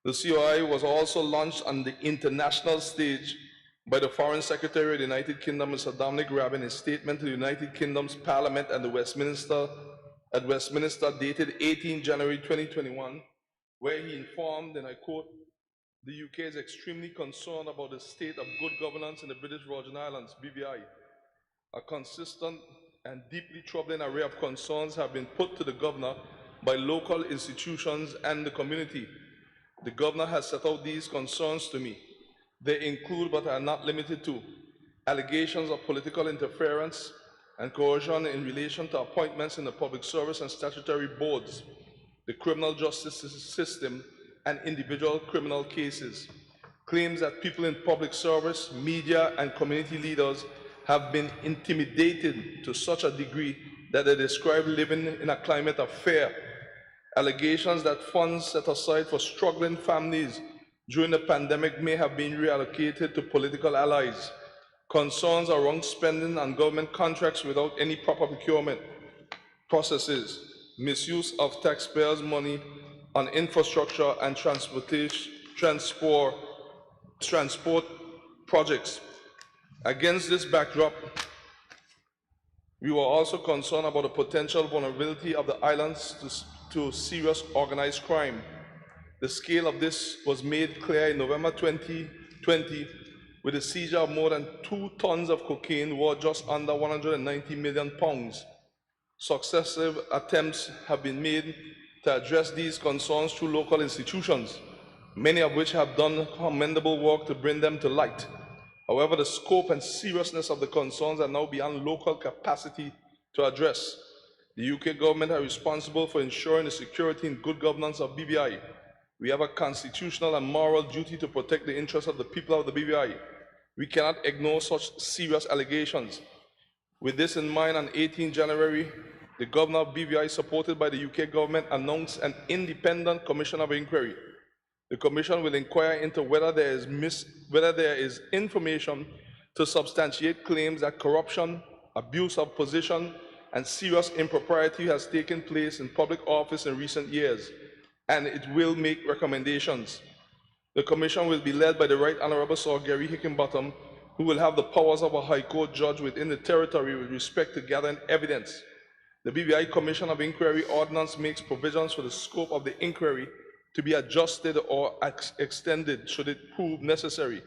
The COI was also launched on the international stage by the Foreign Secretary of the United Kingdom, Mr. Dominic Raab, in his statement to the United Kingdom's Parliament and the Westminster dated 18 January 2021, where he informed, and I quote, "The UK is extremely concerned about the state of good governance in the British Virgin Islands, BVI. A consistent and deeply troubling array of concerns have been put to the Governor by local institutions and the community. The Governor has set out these concerns to me. They include, but are not limited to, allegations of political interference and coercion in relation to appointments in the public service and statutory boards, the criminal justice system, and individual criminal cases. Claims that people in public service, media, and community leaders have been intimidated to such a degree that they describe living in a climate of fear. Allegations that funds set aside for struggling families during the pandemic may have been reallocated to political allies. Concerns around spending on government contracts without any proper procurement processes, misuse of taxpayers' money on infrastructure and transport projects. Against this backdrop, we were also concerned about the potential vulnerability of the islands to serious organized crime. The scale of this was made clear in November 2020 with the seizure of more than 2 tons of cocaine worth just under £190 million. Successive attempts have been made to address these concerns through local institutions, many of which have done commendable work to bring them to light. However, the scope and seriousness of the concerns are now beyond local capacity to address. The UK government are responsible for ensuring the security and good governance of BVI. We have a constitutional and moral duty to protect the interests of the people of the BVI. We cannot ignore such serious allegations. With this in mind, on 18 January, the Governor of BVI, supported by the UK government, announced an independent commission of inquiry. The commission will inquire into whether there is information to substantiate claims that corruption, abuse of position, and serious impropriety has taken place in public office in recent years, and it will make recommendations. The commission will be led by the Right Honourable Sir Gary Hickenbottom, who will have the powers of a High Court judge within the territory with respect to gathering evidence. The BVI Commission of Inquiry Ordinance makes provisions for the scope of the inquiry to be adjusted or extended should it prove necessary.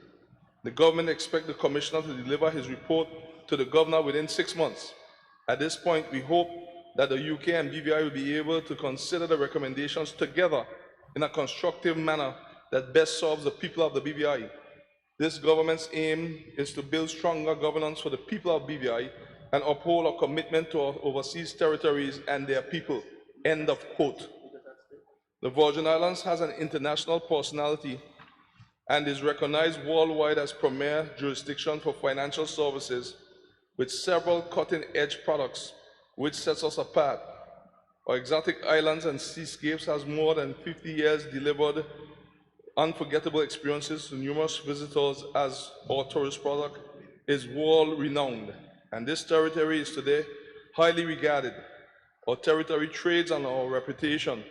The government expects the Commissioner to deliver his report to the Governor within 6 months. At this point, we hope that the UK and BVI will be able to consider the recommendations together in a constructive manner that best serves the people of the BVI. This government's aim is to build stronger governance for the people of BVI and uphold our commitment to our overseas territories and their people. End of quote. The Virgin Islands has an international personality and is recognized worldwide as premier jurisdiction for financial services with several cutting-edge products which sets us apart. Our exotic islands and seascapes has more than 50 years delivered unforgettable experiences to numerous visitors as our tourist product is world-renowned, and this territory is today highly regarded. Our territory trades on our reputation,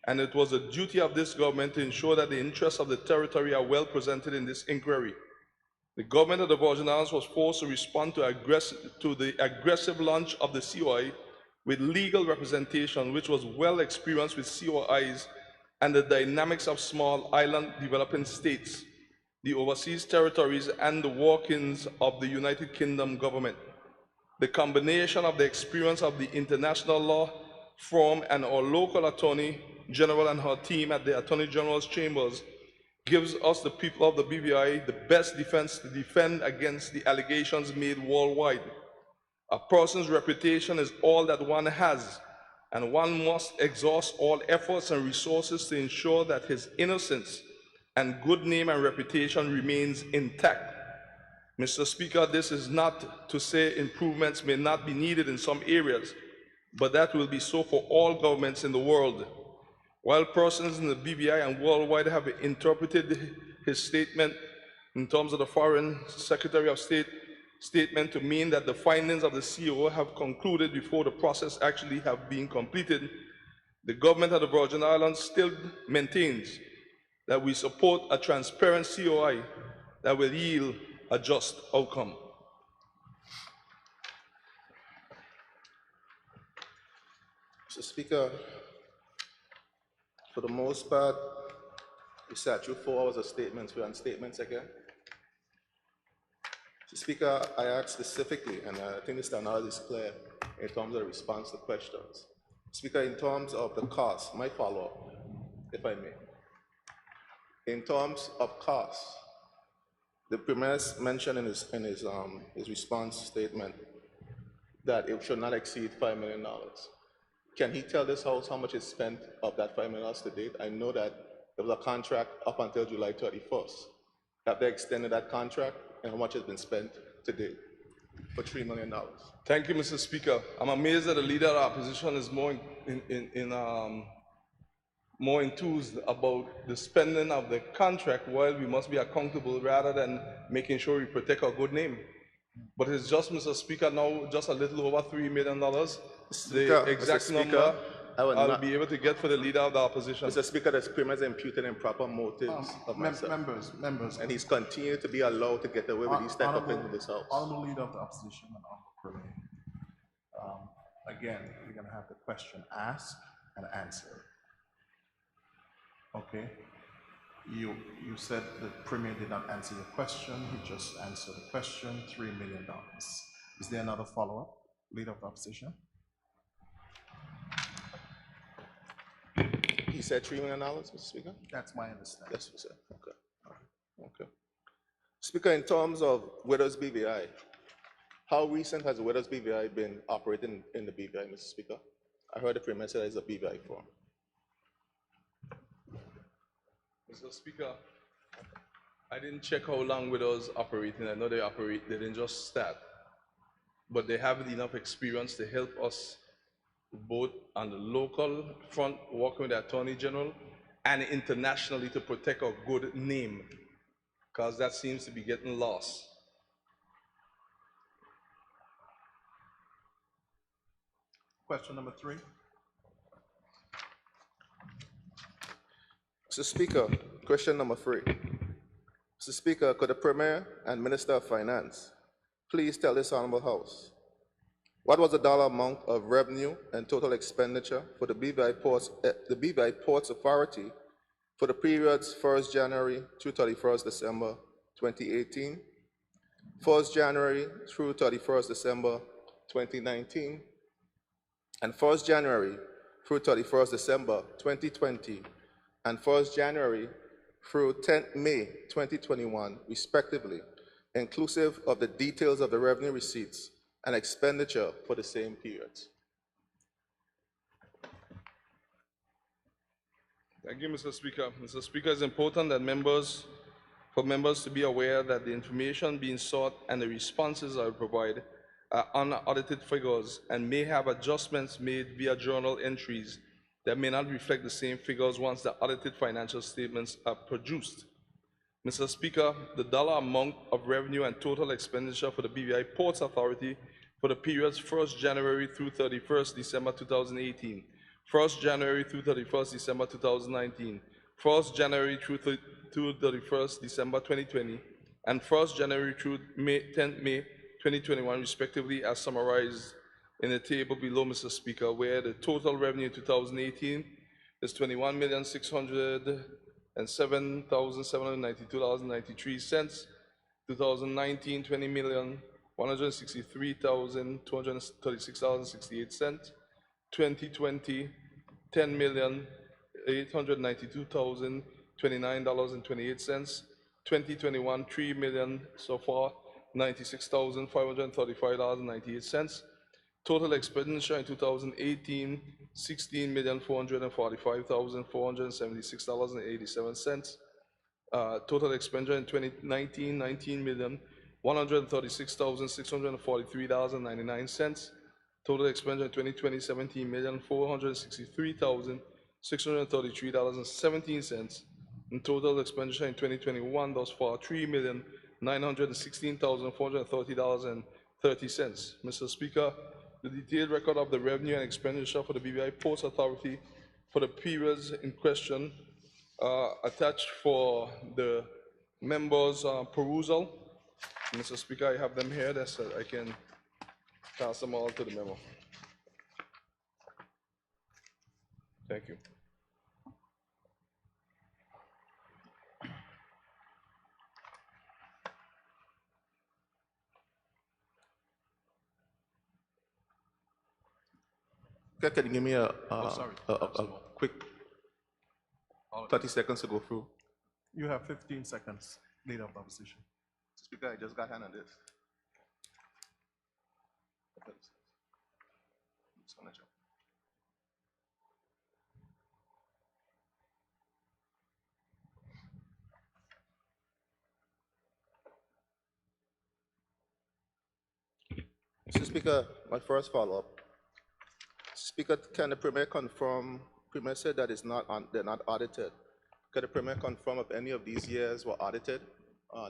and it was the duty of this government to ensure that the interests of the territory are well presented in this inquiry. The government of the Virgin Islands was forced to respond to the aggressive launch of the COI with legal representation, which was well experienced with COIs and the dynamics of small island developing states, the overseas territories, and the workings of the United Kingdom government. The combination of the experience of the international law firm and our local Attorney General and her team at the Attorney General's chambers gives us, the people of the BVI, the best defense to defend against the allegations made worldwide. A person's reputation is all that one has, and one must exhaust all efforts and resources to ensure that his innocence and good name and reputation remains intact. Mr. Speaker, this is not to say improvements may not be needed in some areas, but that will be so for all governments in the world. While persons in the BVI and worldwide have interpreted his statement in terms of the Foreign Secretary of State statement to mean that the findings of the CO have concluded before the process actually have been completed, the government of the Virgin Islands still maintains that we support a transparent COI that will yield a just outcome. Mr. Speaker, for the most part, we sat through 4 hours of statements. We're on statements again. Mr. Speaker, I asked specifically, and I think this analysis is clear in terms of the response to questions. Speaker, in terms of the cost, my follow-up, if I may. In terms of cost, the Premier mentioned in his response statement that it should not exceed $5 million. Can he tell this House how much is spent of that $5 million to date? I know that there was a contract up until July 31st. Have they extended that contract, and how much has been spent to date for $3 million? Thank you, Mr. Speaker. I'm amazed that the leader of the opposition is more enthused about the spending of the contract while we must be accountable rather than making sure we protect our good name. But it's just, Mr. Speaker, now just a little over $3 million. The exact number I'll be able to get for the leader of the opposition. Mr. Speaker, the Premier is imputed improper motives of myself. Members. And he's continued to be allowed to get away with these type of things in this House. Honorable Leader of the Opposition and Honorable Premier. Again, we're going to have the question asked and answered. Okay. You said the Premier did not answer your question. He just answered the question, $3 million. Is there another follow-up, Leader of the Opposition? He said $3 million, Mr. Speaker? That's my understanding. Yes, sir. Okay. All right. Okay. Speaker, in terms of Widows BVI, how recent has Widows BVI been operating in the BVI, Mr. Speaker? I heard the Premier say it's a BVI form. Mr. Speaker, I didn't check how long Widows operating. I know they didn't just start, but they have enough experience to help us both on the local front, working with the Attorney General, and internationally to protect our good name, because that seems to be getting lost. Question number 3. Mr. Speaker, question number 3. Mr. Speaker, could the Premier and Minister of Finance please tell this Honorable House what was the dollar amount of revenue and total expenditure for the BVI Ports Authority for the periods 1st January through 31st December 2018, 1st January through 31st December 2019, and 1st January through 31st December 2020, and 1st January through 10th May 2021, respectively, inclusive of the details of the revenue receipts and expenditure for the same periods. Thank you, Mr. Speaker. Mr. Speaker, it's important that for members to be aware that the information being sought and the responses I will provide are unaudited figures and may have adjustments made via journal entries that may not reflect the same figures once the audited financial statements are produced. Mr. Speaker, the dollar amount of revenue and total expenditure for the BVI Ports Authority for the periods 1st January through 31st December 2018, 1st January through 31st December 2019, 1st January through 31st December 2020, and 1st January through 10th May 2021, respectively, as summarized in the table below, Mr. Speaker, where the total revenue in 2018 is $21,607,792.93. 2019, $20,163,236.68. 2020, $10,892,029.28. 2021, $3 million so far, $96,535.98. Total expenditure in 2018, $16,445,476.87. Total expenditure in 2019, $19,136,643.99. Total expenditure in 2020, $17,463,633.17. And total expenditure in 2021 thus far, $3,916,430.30. Mr. Speaker, the detailed record of the revenue and expenditure for the BVI Ports Authority for the periods in question attached for the members' perusal. Mr. Speaker, I have them here so I can pass them all to the member. Thank you. Can you give me a quick 30 seconds to go through? You have 15 seconds, Leader of the Opposition. Speaker, I just got hand on this. Mr. Speaker, my first follow-up. Speaker, can the Premier confirm, Premier said that they're not audited. Can the Premier confirm if any of these years were audited?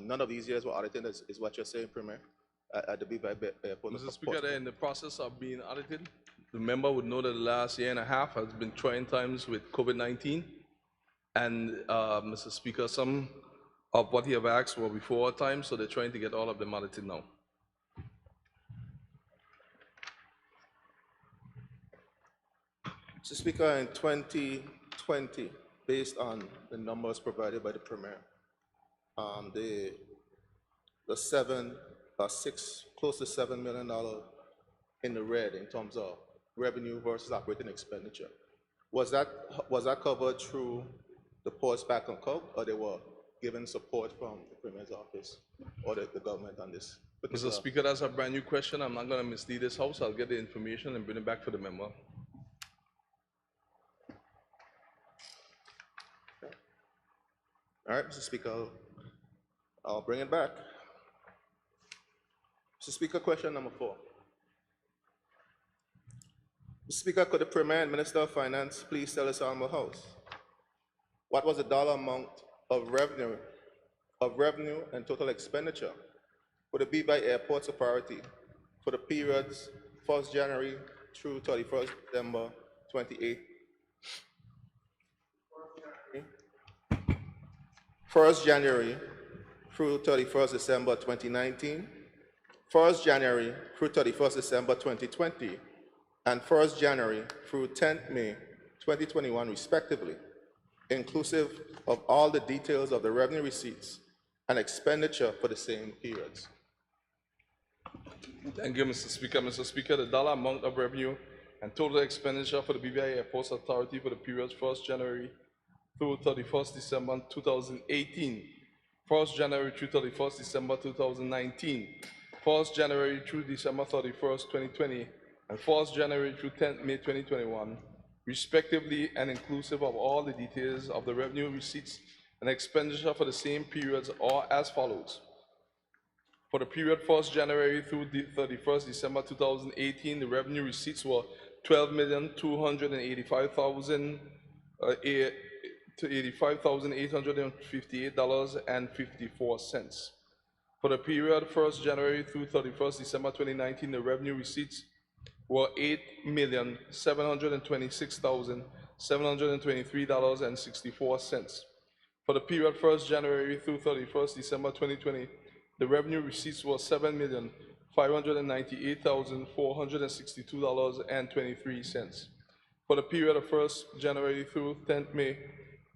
None of these years were audited, is what you're saying, Premier, at the BVI Airport? Mr. Speaker, they're in the process of being audited. The member would know that the last year and a half has been trying times with COVID-19. And Mr. Speaker, some of what he have asked were before time, so they're trying to get all of them audited now. Mr. Speaker, in 2020, based on the numbers provided by the Premier, close to $7 million in the red in terms of revenue versus operating expenditure. Was that covered through the ports back on Coke, or they were given support from the Premier's office or the government on this? Mr. Speaker, that's a brand new question. I'm not going to mislead this House. I'll get the information and bring it back for the member. All right, Mr. Speaker, I'll bring it back. Mr. Speaker, question number 4. Mr. Speaker, could the Premier and Minister of Finance please tell us Honorable House what was the dollar amount of revenue and total expenditure for the BVI Airports Authority for the periods 1st January through 31st December 2018? 1st January through 31st December 2019, 1st January through 31st December 2020, and 1st January through 10th May 2021, respectively, inclusive of all the details of the revenue receipts and expenditure for the same periods. Thank you, Mr. Speaker. Mr. Speaker, the dollar amount of revenue and total expenditure for the BVI Airports Authority for the period 1st January through 31st December 2018, 1st January through 31st December 2019, 1st January through December 31st, 2020, and 1st January through 10th May 2021, respectively, and inclusive of all the details of the revenue receipts and expenditure for the same periods are as follows. For the period 1st January through 31st December 2018, the revenue receipts were $12,285,858.54. For the period 1st January through 31st December 2019, the revenue receipts were $8,726,723.64. For the period 1st January through 31st December 2020, the revenue receipts were $7,598,462.23. For the period of 1st January through 10th May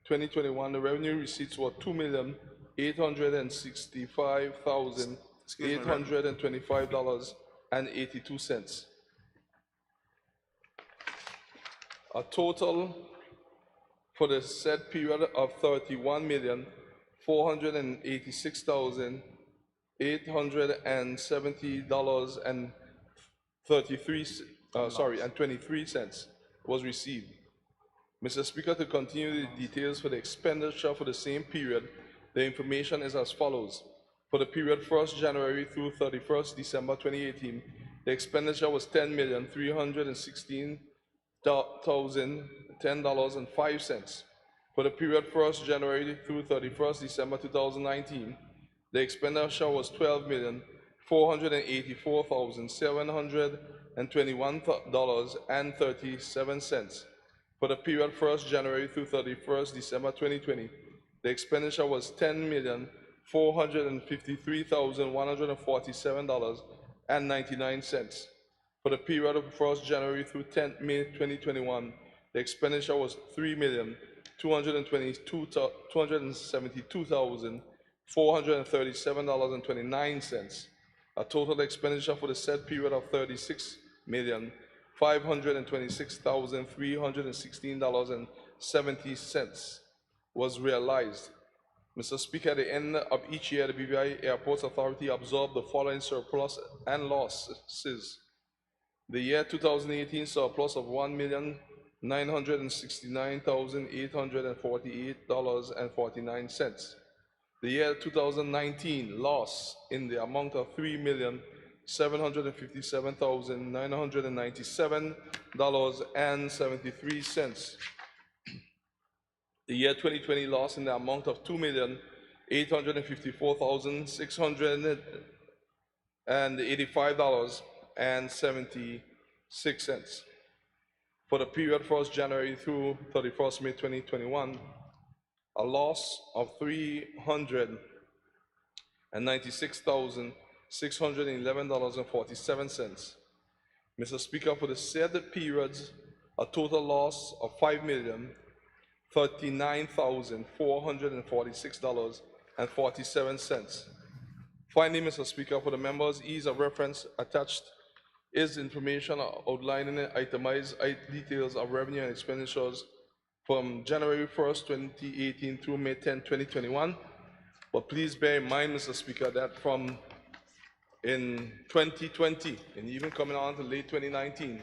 2021, the revenue receipts were $2,865,825.82. A total for the said period of $31,486,870.23 was received. Mr. Speaker, to continue the details for the expenditure for the same period, the information is as follows. For the period 1st January through 31st December 2018, the expenditure was $10,316,010.05. For the period 1st January through 31st December 2019, the expenditure was $12,484,721.37. For the period 1st January through 31st December 2020, the expenditure was $10,453,147.99. For the period of 1st January through 10th May 2021, the expenditure was $3,272,437.29. A total expenditure for the said period of $36,526,316.70 was realized. Mr. Speaker, at the end of each year, the BVI Airports Authority absorbed the following surplus and losses. The year 2018 surplus of $1,969,848.49. The year 2019 loss in the amount of $3,757,997.73. The year 2020 loss in the amount of $2,854,685.76. For the period 1st January through 31st May 2021, a loss of $396,611.47. Mr. Speaker, for the said periods, a total loss of $5,039,446.47. Finally, Mr. Speaker, for the members' ease of reference, attached is information outlining the itemized details of revenue and expenditures from January 1st, 2018 through May 10, 2021. But please bear in mind, Mr. Speaker, that from in 2020 and even coming on to late 2019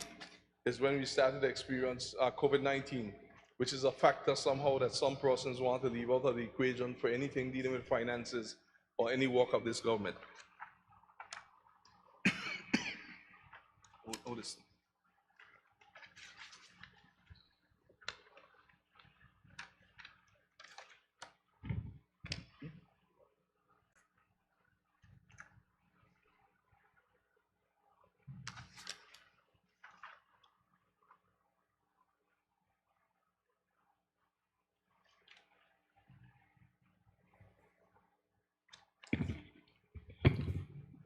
is when we started to experience COVID-19, which is a factor somehow that some persons want to leave out of the equation for anything dealing with finances or any work of this government. Listen.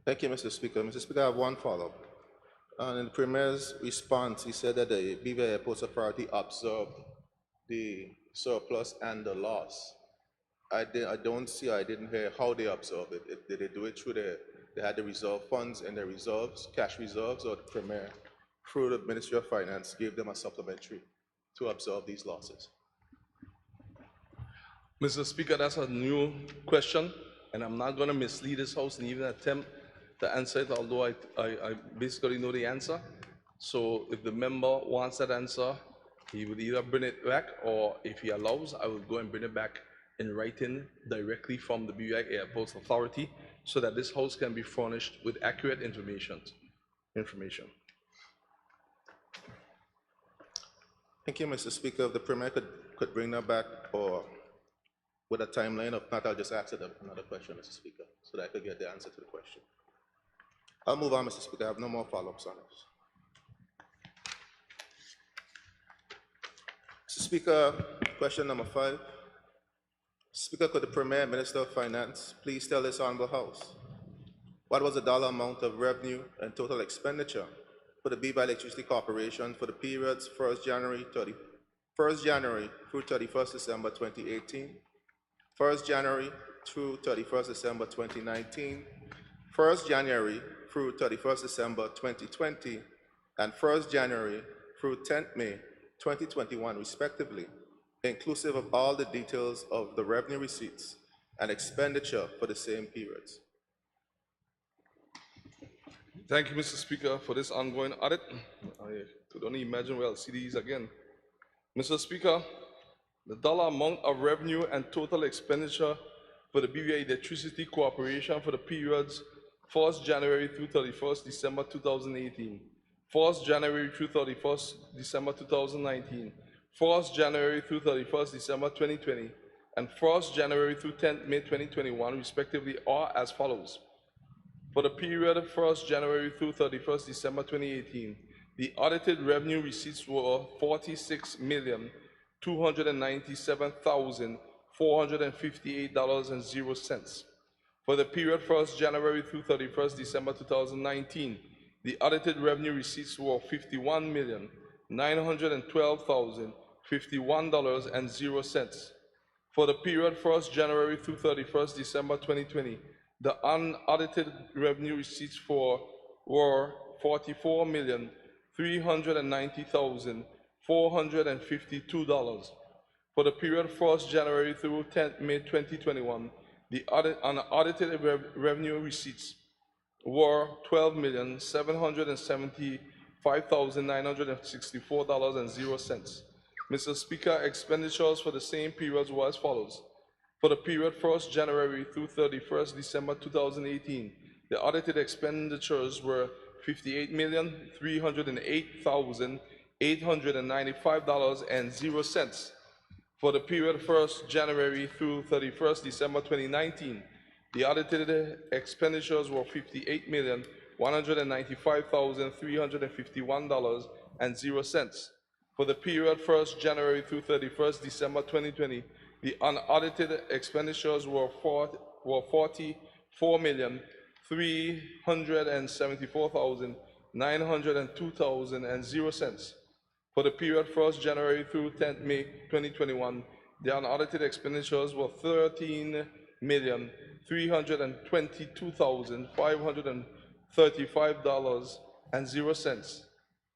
Thank you, Mr. Speaker. Mr. Speaker, I have one follow-up. In the Premier's response, he said that the BVI Airports Authority observed the surplus and the loss. I didn't hear how they absorbed it. Did they do it through they had the reserve funds and their reserves, cash reserves, or the Premier, through the Ministry of Finance, gave them a supplementary to absorb these losses? Mr. Speaker, that's a new question, and I'm not going to mislead this House and even attempt to answer it, although I basically know the answer. So if the member wants that answer, he would either bring it back, or if he allows, I will go and bring it back in writing directly from the BVI Airports Authority so that this House can be furnished with accurate information. Thank you, Mr. Speaker. If the Premier could bring that back, or with a timeline, if not, I'll just ask it another question, Mr. Speaker, so that I could get the answer to the question. I'll move on, Mr. Speaker. I have no more follow-ups on this. Mr. Speaker, question number 5. Speaker, could the Premier Minister of Finance please tell this honorable House what was the dollar amount of revenue and total expenditure for the BVI Electricity Corporation for the periods 1st January through 31st December 2018, 1st January through 31st December 2019, 1st January through 31st December 2020, and 1st January through 10th May 2021, respectively, inclusive of all the details of the revenue receipts and expenditure for the same periods? Thank you, Mr. Speaker, for this ongoing audit. I could only imagine where I'll see these again. Mr. Speaker, the dollar amount of revenue and total expenditure for the BVI Electricity Corporation for the periods 1st January through 31st December 2018, 1st January through 31st December 2019, 1st January through 31st December 2020, and 1st January through 10th May 2021, respectively, are as follows. For the period 1st January through 31st December 2018, the audited revenue receipts were $46,297,458.00. For the period 1st January through 31st December 2019, the audited revenue receipts were $51,912,051.00. For the period 1st January through 31st December 2020, the unaudited revenue receipts were $44,390,452. For the period 1st January through 10th May 2021, the unaudited revenue receipts were $12,775,964.00. Mr. Speaker, expenditures for the same periods were as follows. For the period 1st January through 31st December 2018, the audited expenditures were $58,308,895.00. For the period 1st January through 31st December 2019, the audited expenditures were $58,195,351.00. For the period 1st January through 31st December 2020, the unaudited expenditures were $44,374,902.00. For the period 1st January through 10th May 2021, the unaudited expenditures were $13,322,535.00.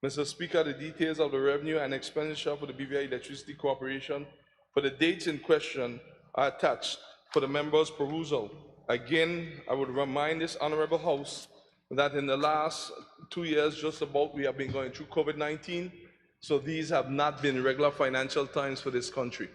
Mr. Speaker, the details of the revenue and expenditure for the BVI Electricity Corporation for the dates in question are attached for the members' perusal. Again, I would remind this honorable House that in the last 2 years, just about, we have been going through COVID-19, so these have not been regular financial times for this country.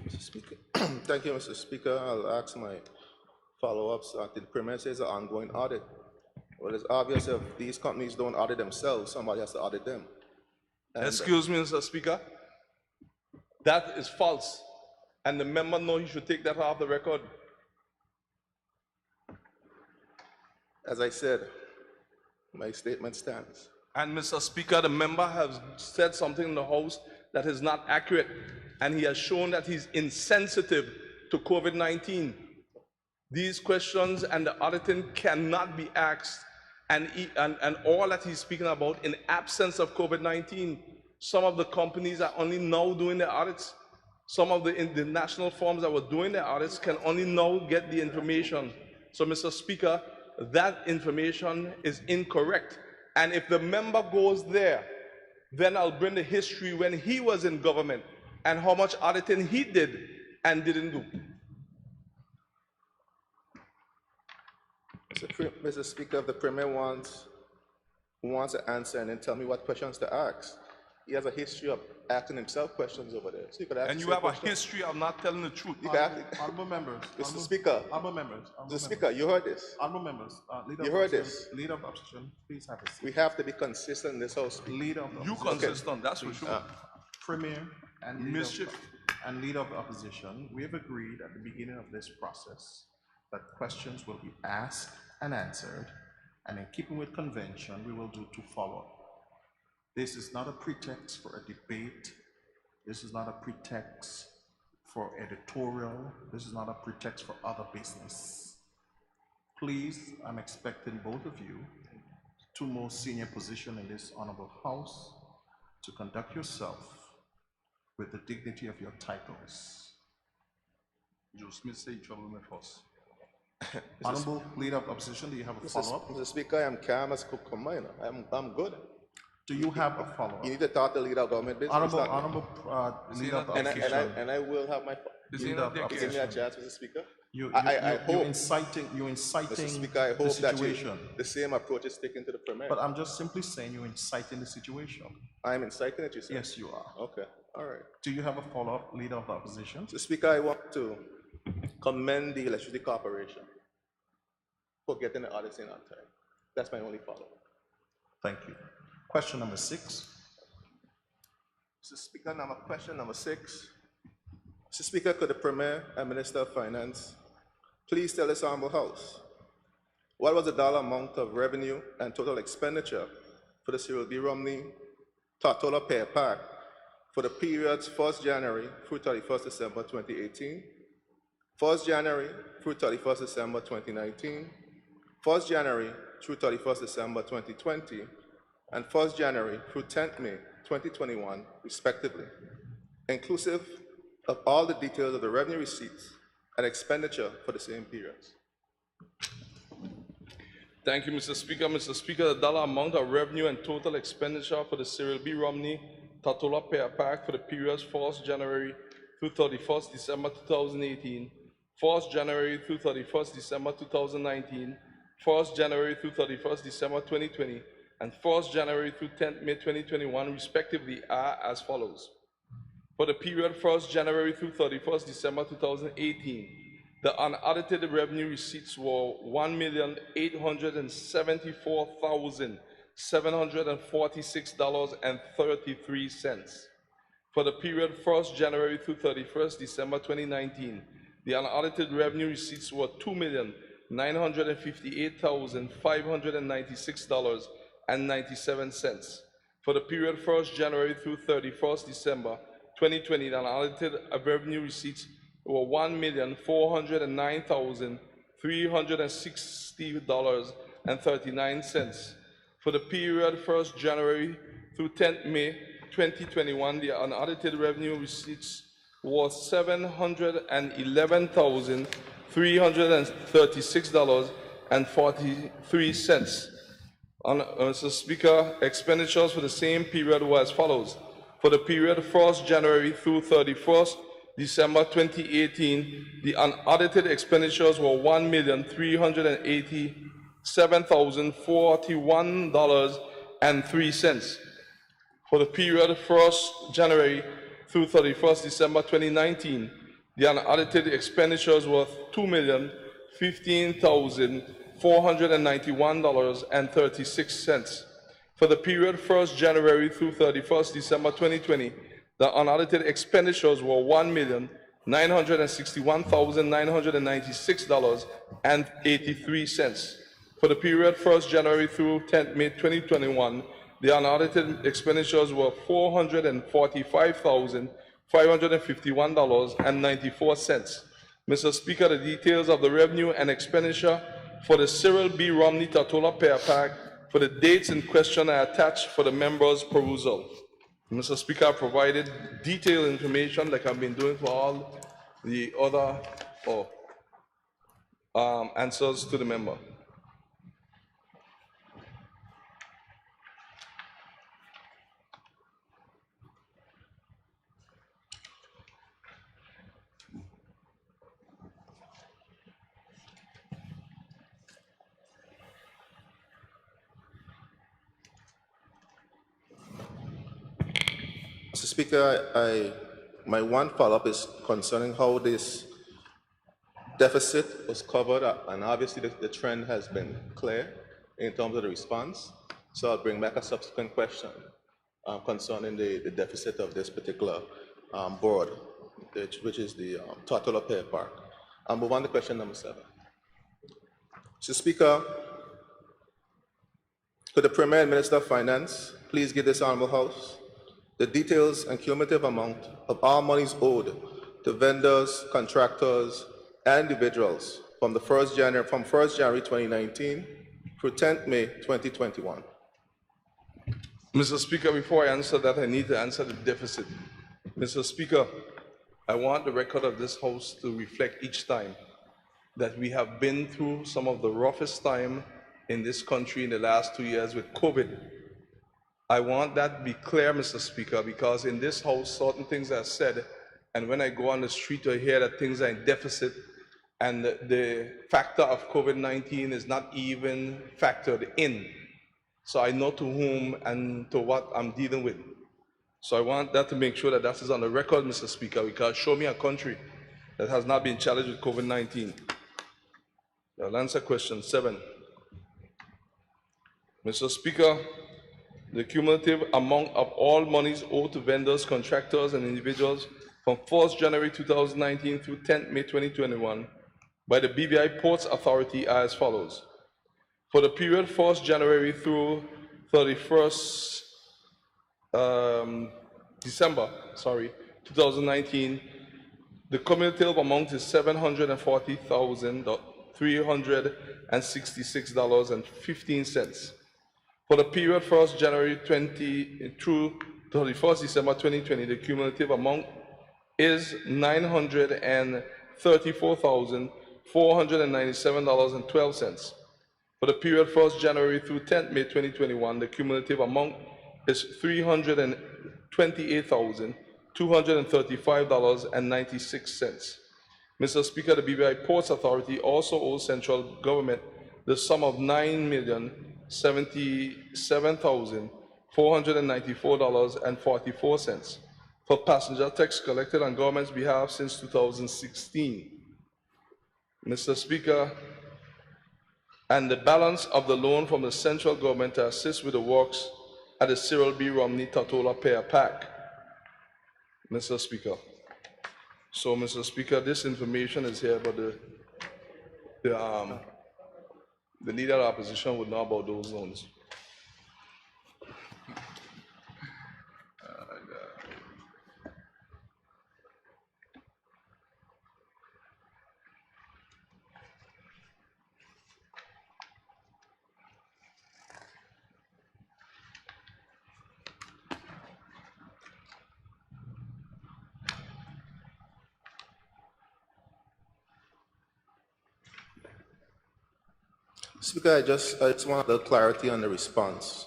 Mr. Speaker. Thank you, Mr. Speaker. I'll ask my follow-ups. The Premier says an ongoing audit. Well, it's obvious if these companies don't audit themselves, somebody has to audit them. And excuse me, Mr. Speaker. That is false. And the member knows he should take that off the record. As I said, my statement stands. And Mr. Speaker, the member has said something in the House that is not accurate, and he has shown that he's insensitive to COVID-19. These questions and the auditing cannot be asked, and all that he's speaking about in absence of COVID-19. Some of the companies are only now doing their audits. Some of the national firms that were doing their audits can only now get the information. So, Mr. Speaker, that information is incorrect. And if the member goes there, then I'll bring the history when he was in government and how much auditing he did and didn't do. Mr. Speaker, if the Premier wants to answer and then tell me what questions to ask, he has a history of asking himself questions over there. So you could ask and you have a history of not telling the truth. Honorable members. Mr. Speaker. Honorable members. Mr. Speaker, you heard this. Honorable members. You heard this. Leader of the opposition, please have a seat. We have to be consistent in this House. Leader of the opposition. You consistent, that's for sure. Premier and leader of the opposition, we have agreed at the beginning of this process that questions will be asked and answered, and in keeping with convention, we will do two follow-up. This is not a pretext for a debate. This is not a pretext for editorial. This is not a pretext for other business. Please, I'm expecting both of you, two most senior positions in this honorable House, to conduct yourself with the dignity of your titles. Honorable Leader of Opposition, do you have a follow-up? Mr. Speaker, I am calm as cucumber. I'm good. Do you have a follow-up? You need to talk to the Leader of Government business. Honorable Leader of Opposition. And I will have my... Leader of Opposition. Give me a chance, Mr. Speaker. You're inciting Mr. Speaker, I hope the situation. That the same approach is taken to the Premier. But I'm just simply saying you're inciting the situation. I'm inciting it, you say? Yes, you are. Okay, all right. Do you have a follow-up, Leader of the Opposition? Mr. Speaker, I want to commend the Electricity Corporation for getting the audits in on time. That's my only follow-up. Thank you. Question number 6. Mr. Speaker, question number 6. Mr. Speaker, could the Premier and Minister of Finance please tell this honorable House what was the dollar amount of revenue and total expenditure for the Cyril B. Romney total pay pack for the periods 1st January through 31st December 2018, 1st January through 31st December 2019, 1st January through 31st December 2020, and 1st January through 10th May 2021, respectively, inclusive of all the details of the revenue receipts and expenditure for the same periods. Thank you, Mr. Speaker. Mr. Speaker, the dollar amount of revenue and total expenditure for the Cyril B. Romney Tatola Pay Pack for the periods 1st January through 31st December 2018, 1st January through 31st December 2019, 1st January through 31st December 2020, and 1st January through 10th May 2021, respectively, are as follows. For the period 1st January through 31st December 2018, the unaudited revenue receipts were $1,874,746.33. For the period 1st January through 31st December 2019, the unaudited revenue receipts were $2,958,596.97. For the period 1st January through 31st December 2020, the unaudited revenue receipts were $1,409,360.39. For the period 1st January through 10th May 2021, the unaudited revenue receipts was $711,336.43. Mr. Speaker, expenditures for the same period were as follows. For the period 1st January through 31st December 2018, the unaudited expenditures were $1,387,041.03. For the period 1st January through 31st December 2019, the unaudited expenditures were $2,015,491.36. For the period 1st January through 31st December 2020, the unaudited expenditures were $1,961,996.83. For the period 1st January through 10th May 2021, the unaudited expenditures were $445,551.94. Mr. Speaker, the details of the revenue and expenditure for the Cyril B. Romney Tatola Pear Pack for the dates in question are attached for the members' perusal. Mr. Speaker, I provided detailed information like I've been doing for all the other answers to the member. Mr. Speaker, my one follow-up is concerning how this deficit was covered, and obviously the trend has been clear in terms of the response. So I'll bring back a subsequent question concerning the deficit of this particular board, which is the Tatola Pear Park. I'll move on to question number 7. Mr. Speaker, could the Premier and Minister of Finance please give this Honorable House the details and cumulative amount of all monies owed to vendors, contractors, and individuals from 1st January 2019 through 10th May 2021. Mr. Speaker, before I answer that, I need to answer the deficit. Mr. Speaker, I want the record of this House to reflect each time that we have been through some of the roughest time in this country in the last 2 years with COVID. I want that to be clear, Mr. Speaker, because in this House, certain things are said, and when I go on the street, I hear that things are in deficit, and the factor of COVID-19 is not even factored in. So I know to whom and to what I'm dealing with. So I want that to make sure that that is on the record, Mr. Speaker, because show me a country that has not been challenged with COVID-19. I'll answer question 7. Mr. Speaker, the cumulative amount of all monies owed to vendors, contractors, and individuals from 1st January 2019 through 10th May 2021 by the BVI Ports Authority are as follows. For the period 1st January through 31st December 2019, the cumulative amount is $740,366.15. For the period 1st January 20 through 31st December 2020, the cumulative amount is $934,497.12. For the period 1st January through 10th May 2021, the cumulative amount is $328,235.96. Mr. Speaker, the BVI Ports Authority also owes central government the sum of $9,077,494.44 for passenger tax collected on government's behalf since 2016. Mr. Speaker, and the balance of the loan from the central government to assist with the works at the Cyril B. Romney Tatola Pear Pack. Mr. Speaker. So, Mr. Speaker, this information is here, but the leader of the opposition would know about those loans. Speaker, I just want a little clarity on the response.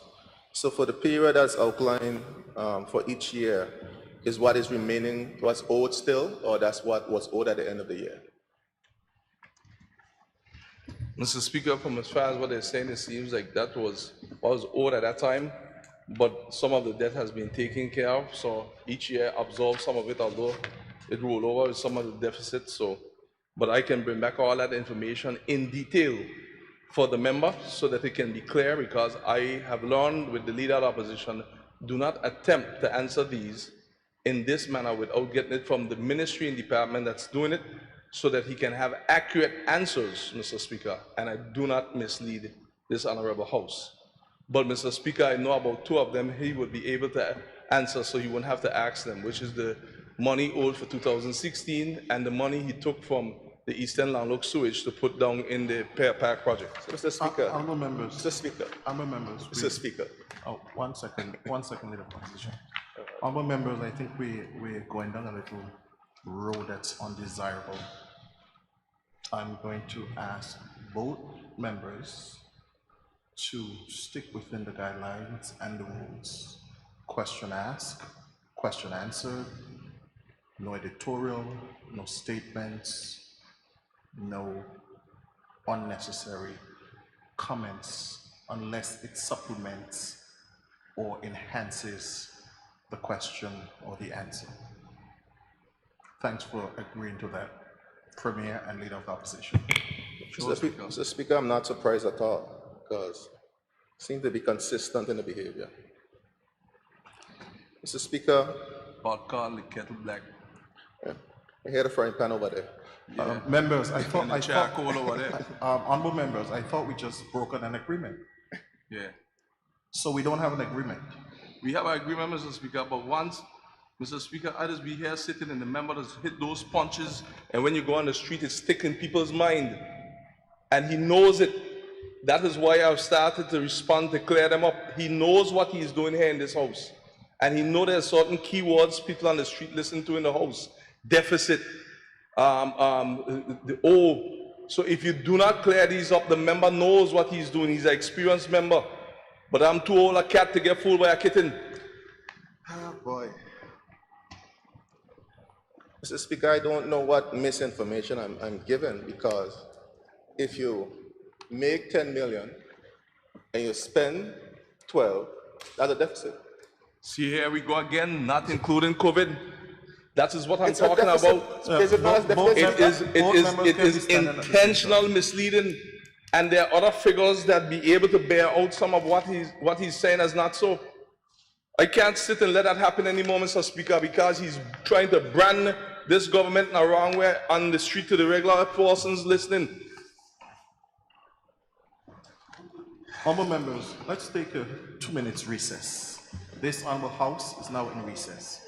So for the period that's outlined for each year, is what is remaining, what's owed still, or that's what was owed at the end of the year? Mr. Speaker, from as far as what they're saying, it seems like that was what was owed at that time, but some of the debt has been taken care of, so each year absorbs some of it, although it rolled over with some of the deficits. So, but I can bring back all that information in detail for the member so that it can be clear, because I have learned with the leader of the opposition, do not attempt to answer these in this manner without getting it from the ministry and department that's doing it, so that he can have accurate answers, Mr. Speaker, and I do not mislead this honorable House. But, Mr. Speaker, I know about 2 of them he would be able to answer, so you wouldn't have to ask them, which is the money owed for 2016 and the money he took from the Eastern Landlocked Sewage to put down in the Pear Park project. Mr. Speaker. Honorable members. Mr. Speaker. Honorable members. Mr. Speaker. Oh, 1 second, Leader of Opposition. Honorable members, I think we're going down a little road that's undesirable. I'm going to ask both members to stick within the guidelines and the rules. Question asked, question answered, no editorial, no statements, no unnecessary comments unless it supplements or enhances the question or the answer. Thanks for agreeing to that, Premier and Leader of the Opposition. Mr. Speaker, I'm not surprised at all because seem to be consistent in the behavior. Mr. Speaker. Hot call, the kettle black. Yeah. I hear the frying pan over there. Yeah. Members, honorable members, I thought we just broken an agreement. Yeah. So we don't have an agreement. We have an agreement, Mr. Speaker, but once, Mr. Speaker, I just be here sitting and the member just hit those punches, and when you go on the street, it's stick in people's mind. And he knows it. That is why I've started to respond to clear them up. He knows what he's doing here in this house. And he knows there's certain keywords people on the street listen to in the house. Deficit, the O. So if you do not clear these up, the member knows what he's doing. He's an experienced member. But I'm too old a cat to get fooled by a kitten. Oh boy. Mr. Speaker, I don't know what misinformation I'm given, because if you make 10 million and you spend 12, that's a deficit. See, here we go again, not including COVID. That is what I'm talking about. It is intentional misleading, and there are other figures that be able to bear out some of what he's saying as not so. I can't sit and let that happen anymore, Mr. Speaker, because he's trying to brand this government in a wrong way on the street to the regular persons listening. Honorable members, let's take a 2 minutes recess. This honorable house is now in recess.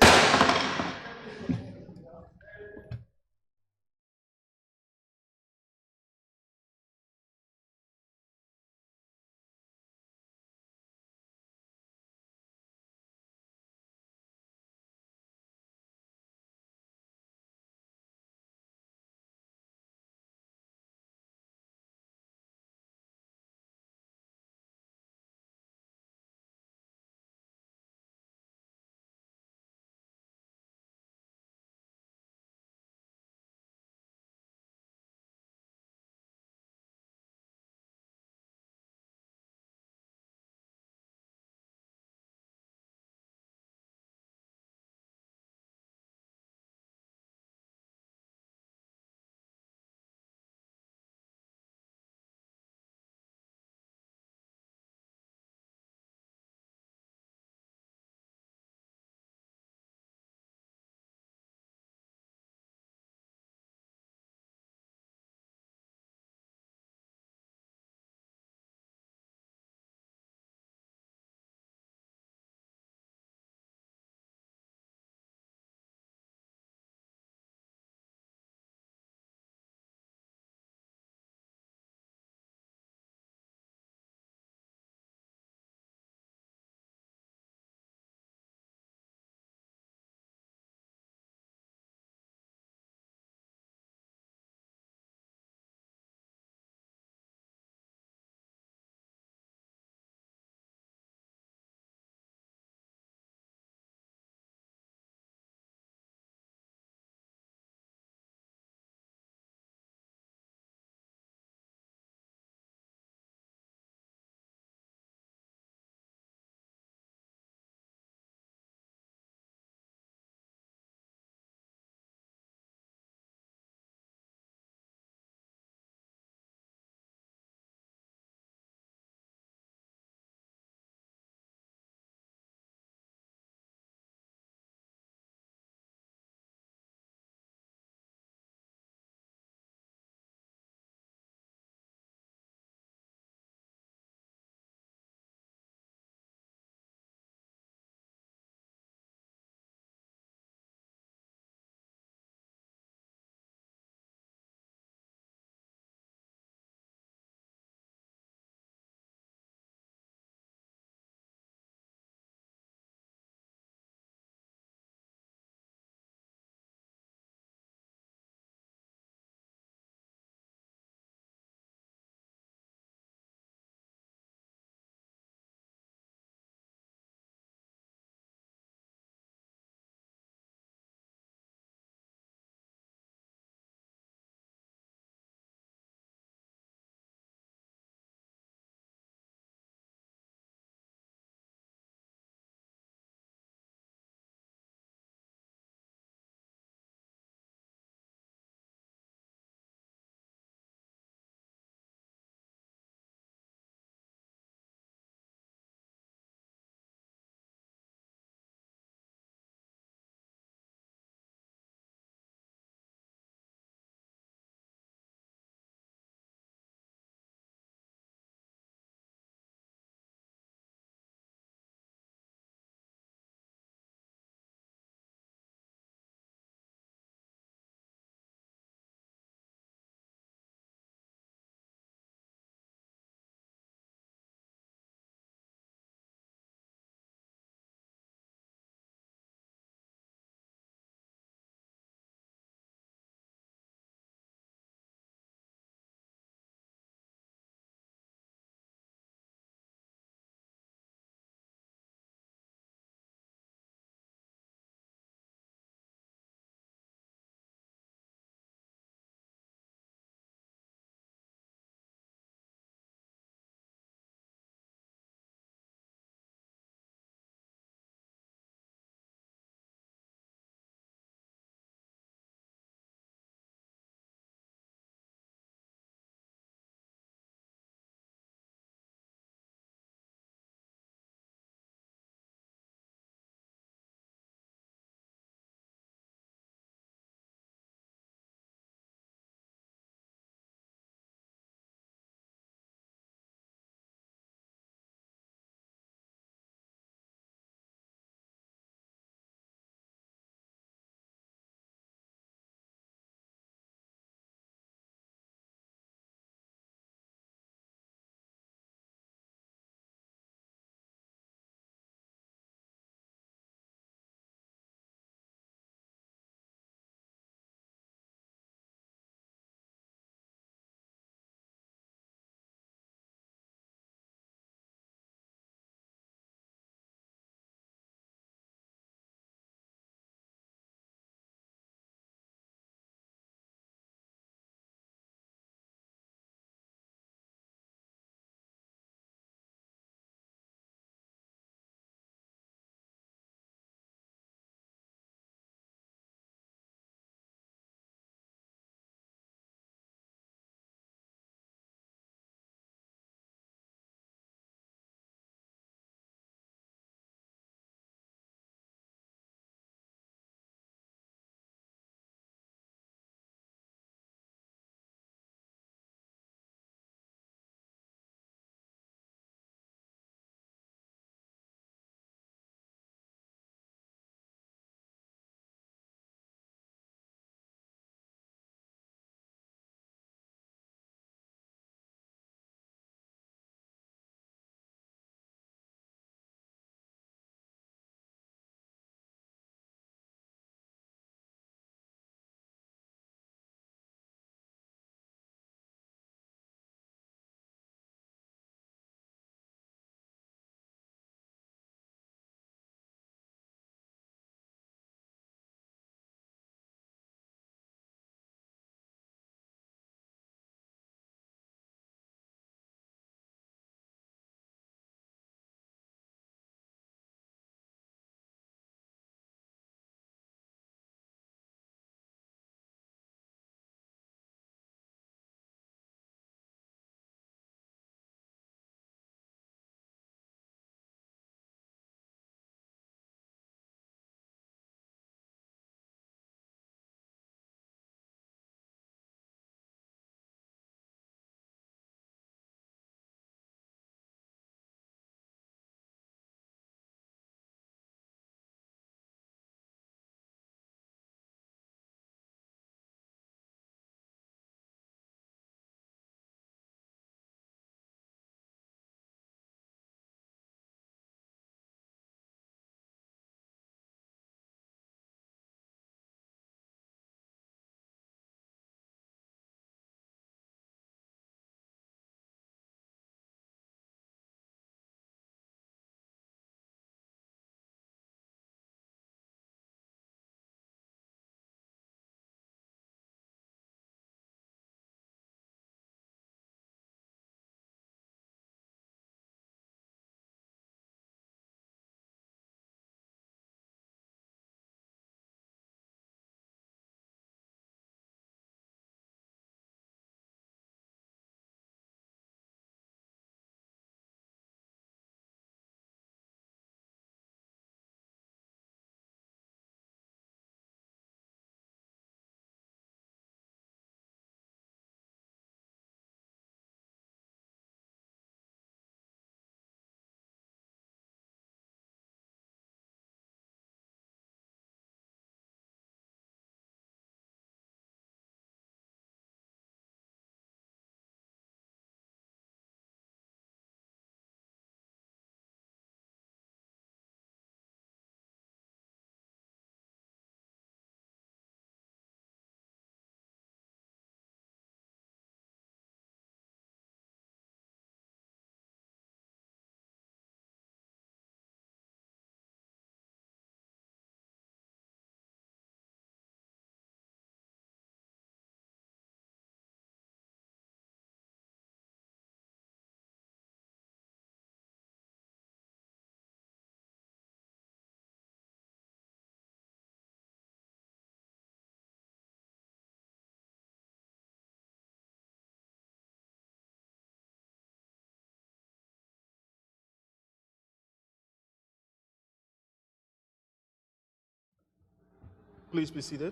Please be seated.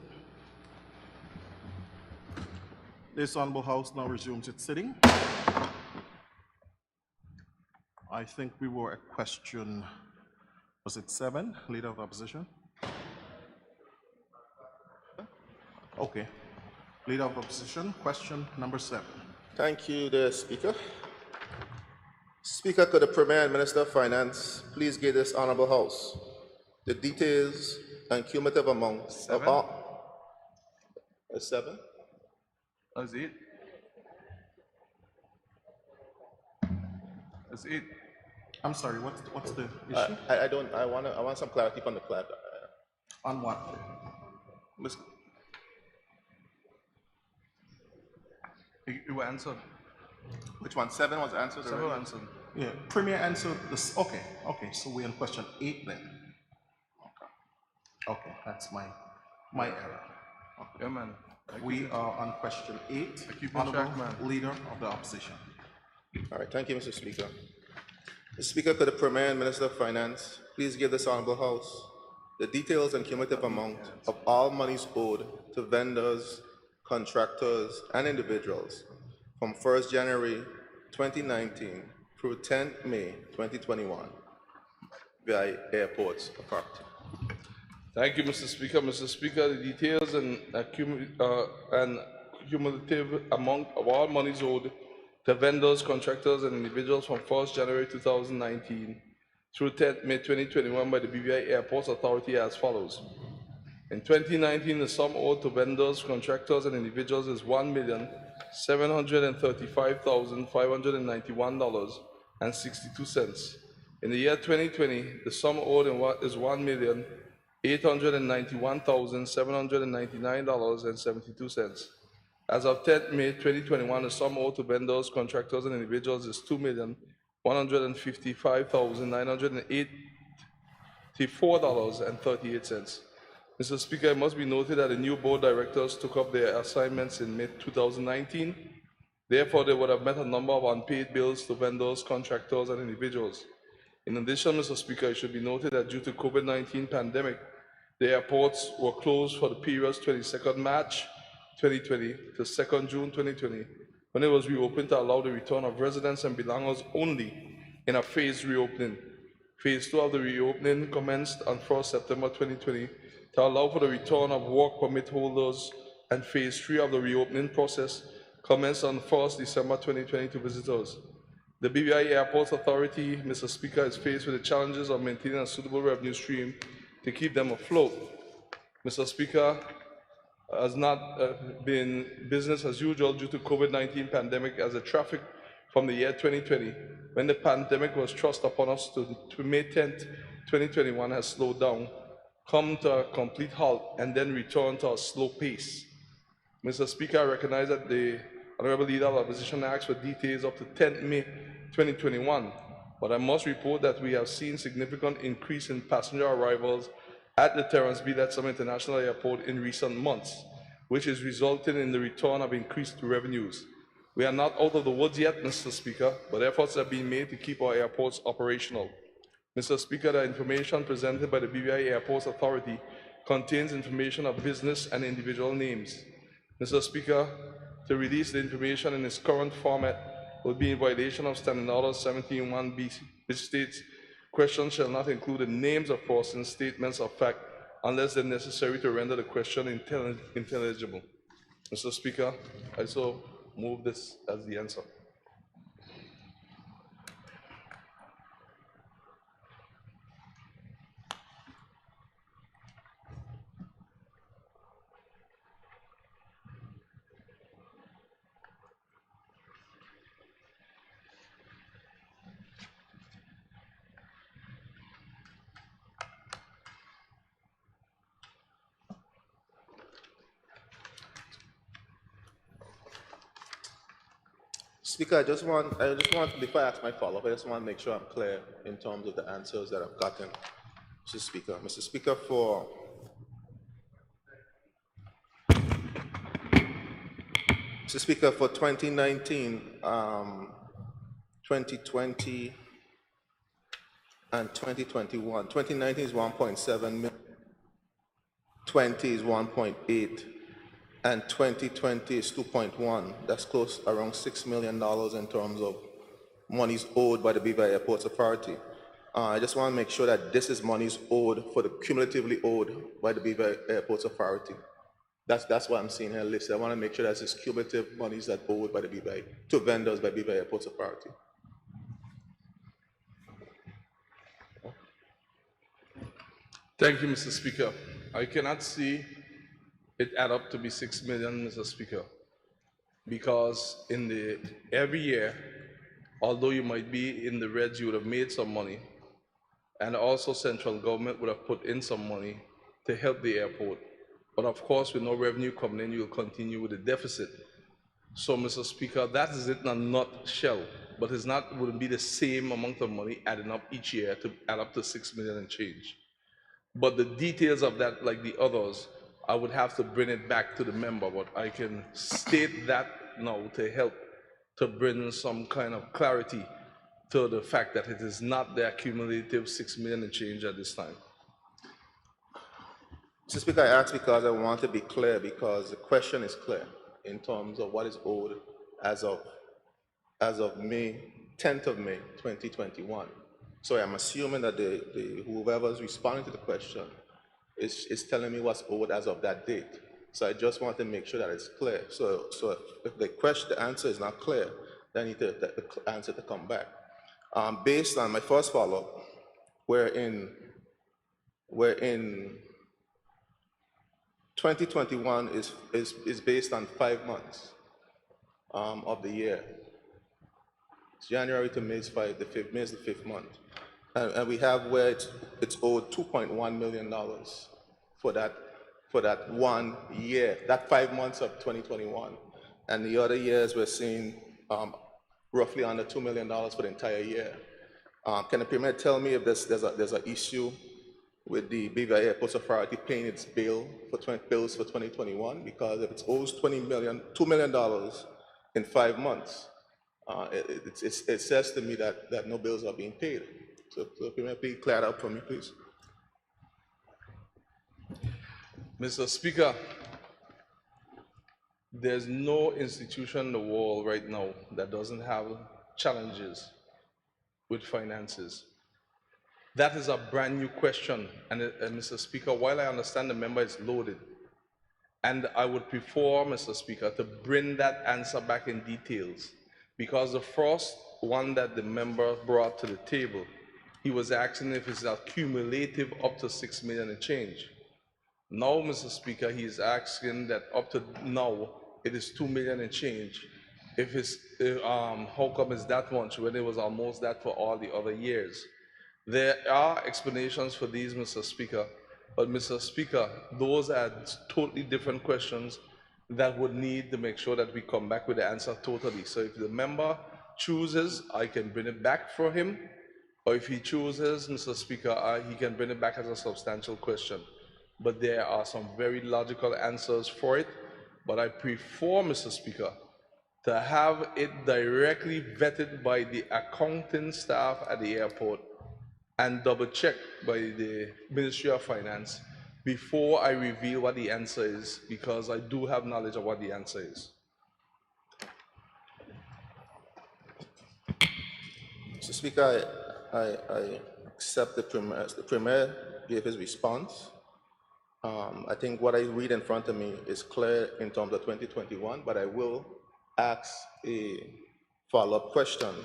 This Honorable House now resumes its sitting. I think we were at question, was it 7, Leader of the Opposition? Okay. Leader of the Opposition, question number 7. Thank you, the Speaker. Speaker, could the Premier and Minister of Finance please give this Honorable House the details and cumulative amounts of all... 7? That's 8. That's 8. I'm sorry, what's the issue? I want some clarity from the clerk. On what? You answered. Which one? 7 was answered? 7 already? answered. Yeah, Premier answered this. Okay, so we're on question 8 then. Okay, that's my error. Okay. Yeah, man. We are on question 8. keep in Honorable track, man. Leader of the Opposition. All right, thank you, Mr. Speaker. Mr. Speaker, could the Premier and Minister of Finance please give this Honorable House the details and cumulative amount of all monies owed to vendors, contractors, and individuals from 1st January 2019 through 10th May 2021 via Airports Authority. Thank you, Mr. Speaker. Mr. Speaker, the details and cumulative amount of all monies owed to vendors, contractors, and individuals from 1st January 2019 through 10th May 2021 by the BVI Airports Authority as follows. In 2019, the sum owed to vendors, contractors, and individuals is $1,735,591.62. In the year 2020, the sum owed is $1,891,799.72. As of 10th May 2021, the sum owed to vendors, contractors, and individuals is $2,155,984.38. Mr. Speaker, it must be noted that the new board directors took up their assignments in mid-2019. Therefore, they would have met a number of unpaid bills to vendors, contractors, and individuals. In addition, Mr. Speaker, it should be noted that due to COVID-19 pandemic, the airports were closed for the periods 22nd March 2020 to 2nd June 2020, when it was reopened to allow the return of residents and belongers only in a phased reopening. Phase 2 of the reopening commenced on 1st September 2020 to allow for the return of work permit holders, and Phase 3 of the reopening process commenced on 1st December 2020 to visitors. The BVI Airports Authority, Mr. Speaker, is faced with the challenges of maintaining a suitable revenue stream to keep them afloat. Mr. Speaker, has not been business as usual due to COVID-19 pandemic, as the traffic from the year 2020, when the pandemic was thrust upon us, to May 10th, 2021 has slowed down, come to a complete halt, and then return to a slow pace. Mr. Speaker, I recognize that the Honorable Leader of the Opposition asked for details up to 10th May 2021, but I must report that we have seen significant increase in passenger arrivals at the Terence B. Lettsome International Airport in recent months, which is resulting in the return of increased revenues. We are not out of the woods yet, Mr. Speaker, but efforts are being made to keep our airports operational. Mr. Speaker, the information presented by the BVI Airports Authority contains information of business and individual names. Mr. Speaker, to release the information in its current format will be in violation of Standing Order 17.1b, which states, questions shall not include the names of persons, statements of fact, unless they're necessary to render the question intelligible. Mr. Speaker, I so move this as the answer. Speaker, I just want, before I ask my follow-up, I just want to make sure I'm clear in terms of the answers that I've gotten, Mr. Speaker. Mr. Speaker, for Mr. Speaker, for 2019, 2020, and 2021, 2019 is 1.7 million. 20 is 1.8, and 2020 is 2.1. That's close around $6 million in terms of monies owed by the Beaver Airports Authority. I just want to make sure that this is monies owed for the cumulatively owed by the Beaver Airports Authority. That's what I'm seeing here listed. I want to make sure that's cumulative monies that owed by the Beaver to vendors by Beaver Airports Authority. Thank you, Mr. Speaker. I cannot see it add up to be 6 million, Mr. Speaker, because every year, although you might be in the reds, you would have made some money, and also central government would have put in some money to help the airport. But of course, with no revenue coming in, you'll continue with the deficit. So, Mr. Speaker, that is it in a nutshell, but wouldn't be the same amount of money adding up each year to add up to 6 million and change. But the details of that, like the others, I would have to bring it back to the member, but I can state that now to help to bring some kind of clarity to the fact that it is not the accumulative 6 million and change at this time. Mr. Speaker, I ask because I want to be clear, because the question is clear in terms of what is owed as of May, 10th of May, 2021. So I'm assuming that whoever's responding to the question is telling me what's owed as of that date. So I just want to make sure that it's clear. So if the answer is not clear, then I need the answer to come back. Based on my first follow-up, we're in 2021 is based on 5 months of the year. January to May is May is the fifth month. And we have where it's owed $2.1 million for that 1 year, that 5 months of 2021. And the other years we're seeing roughly under $2 million for the entire year. Can the Premier tell me if there's an issue with the Beaver Airports Authority paying its bills for 2021? Because if it owes $2 million in 5 months, it says to me that no bills are being paid. So Premier, please clear that up for me, please. Mr. Speaker, there's no institution in the world right now that doesn't have challenges with finances. That is a brand new question, and Mr. Speaker, while I understand the member is loaded, and I would prefer, Mr. Speaker, to bring that answer back in details, because the first one that the member brought to the table, he was asking if it's accumulative up to 6 million and change. Now, Mr. Speaker, he's asking that up to now, it is 2 million and change. How come it's that much when it was almost that for all the other years? There are explanations for these, Mr. Speaker, but Mr. Speaker, those are totally different questions that would need to make sure that we come back with the answer totally. So if the member chooses, I can bring it back for him, or if he chooses, Mr. Speaker, he can bring it back as a substantial question. But there are some very logical answers for it, but I prefer, Mr. Speaker, to have it directly vetted by the accounting staff at the airport and double-checked by the Ministry of Finance before I reveal what the answer is, because I do have knowledge of what the answer is. Mr. Speaker, I accept the Premier gave his response. I think what I read in front of me is clear in terms of 2021, but I will ask a follow-up question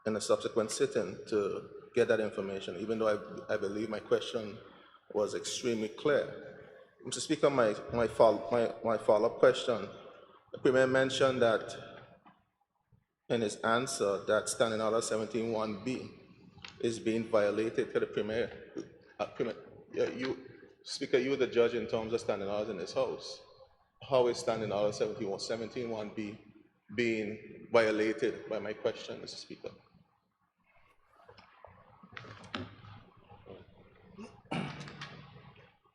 in a subsequent sitting to get that information, even though I believe my question was extremely clear. Mr. Speaker, my follow-up question, the Premier mentioned that in his answer that Standing Order 17.1b is being violated to the Premier. Speaker, you are the judge in terms of standing orders in this House. How is Standing Order 17.1b being violated by my question, Mr. Speaker?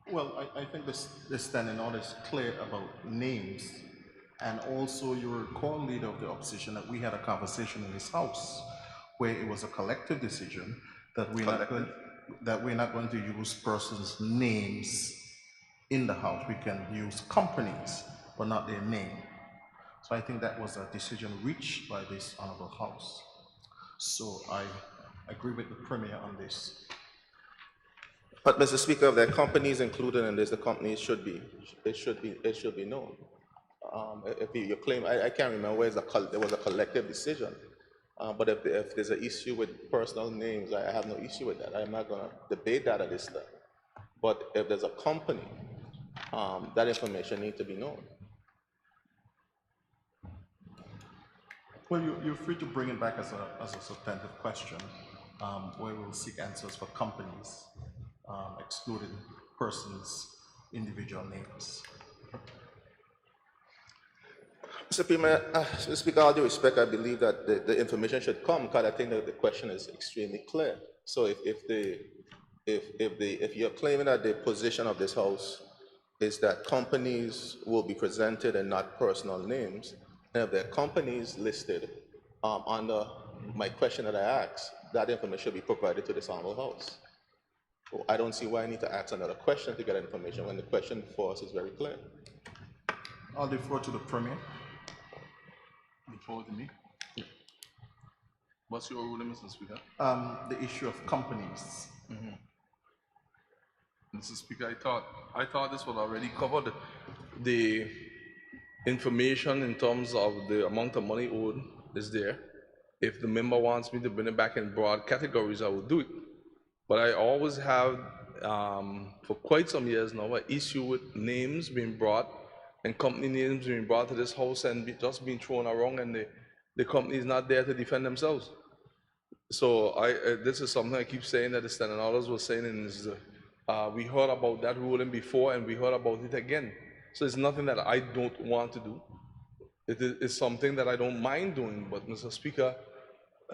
Well, I think this standing order is clear about names. And also, you recall, Leader of the Opposition, that we had a conversation in this House where it was a collective decision that we're not going. that we're not going to use persons' names in the house. We can use companies, but not their name. So I think that was a decision reached by this honorable house. So I agree with the Premier on this. But Mr. Speaker, if there are companies included in this, the companies should be known. If you claim, I can't remember where there was a collective decision, but if there's an issue with personal names, I have no issue with that. I'm not going to debate that at this time. But if there's a company, that information needs to be known. Well, you're free to bring it back as a substantive question, where we'll seek answers for companies, excluding persons' individual names. Mr. Speaker, all due respect, I believe that the information should come because I think that the question is extremely clear. So if you're claiming that the position of this House is that companies will be presented and not personal names, and if there are companies listed under my question that I asked, that information should be provided to this Honorable House. So I don't see why I need to ask another question to get information when the question for us is very clear. I'll defer to the Premier. Defer to me. What's your ruling, Mr. Speaker? The issue of companies. Mr. Speaker, I thought this was already covered. The information in terms of the amount of money owed is there. If the member wants me to bring it back in broad categories, I will do it. But I always have, for quite some years now, an issue with names being brought and company names being brought to this House and just being thrown around, and the company is not there to defend themselves. So this is something I keep saying that the standing orders was saying, and we heard about that ruling before and we heard about it again. So it's nothing that I don't want to do. It is something that I don't mind doing, but Mr. Speaker,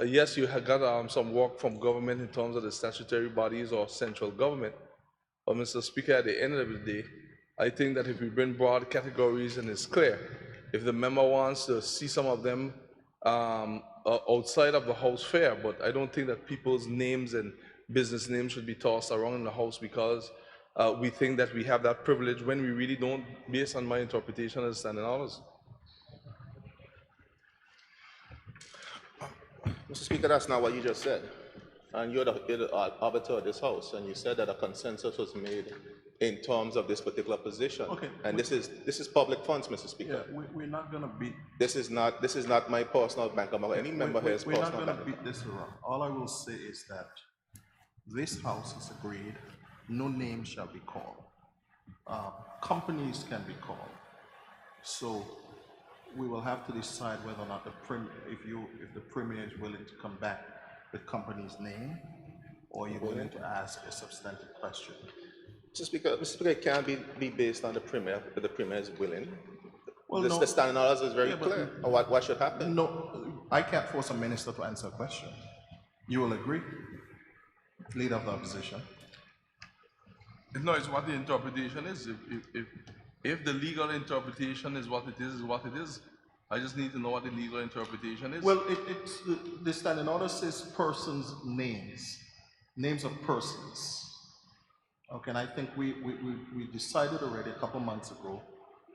yes, you have got some work from government in terms of the statutory bodies or central government, but Mr. Speaker, at the end of the day, I think that if we bring broad categories and it's clear, if the member wants to see some of them outside of the House, fair, but I don't think that people's names and business names should be tossed around in the House because we think that we have that privilege when we really don't, based on my interpretation of standing orders. Mr. Speaker, that's not what you just said. And you're the arbiter of this House, and you said that a consensus was made in terms of this particular position. Okay. And this is public funds, Mr. Speaker. Yeah, we're not going to beat. This is not my personal bank account. Any member here is personal bank account. We're not going to beat this around. All I will say is that this House has agreed no name shall be called. Companies can be called. So we will have to decide whether or not if the Premier is willing to come back with company's name, or you're willing to ask a substantive question. Mr. Speaker, it can't be based on the Premier, if the Premier is willing. Well, no. The standing orders is very clear on what should happen. No, I can't force a minister to answer a question. You will agree? Leader of the opposition. No, it's what the interpretation is. If the legal interpretation is what it is. I just need to know what the legal interpretation is. Well, it's the standing order says persons' names of persons. Okay, and I think we decided already a couple months ago,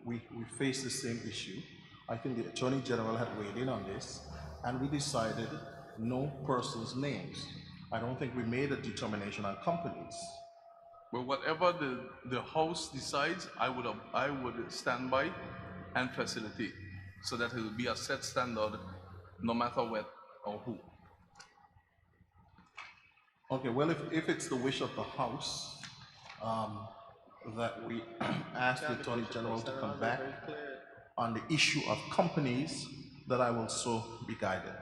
we faced the same issue. I think the Attorney General had weighed in on this, and we decided no persons' names. I don't think we made a determination on companies. Well, whatever the House decides, I would stand by and facilitate, so that it will be a set standard, no matter what or who. Okay, well, if it's the wish of the House that we ask the Attorney General to come back on the issue of companies, that I will so be guided.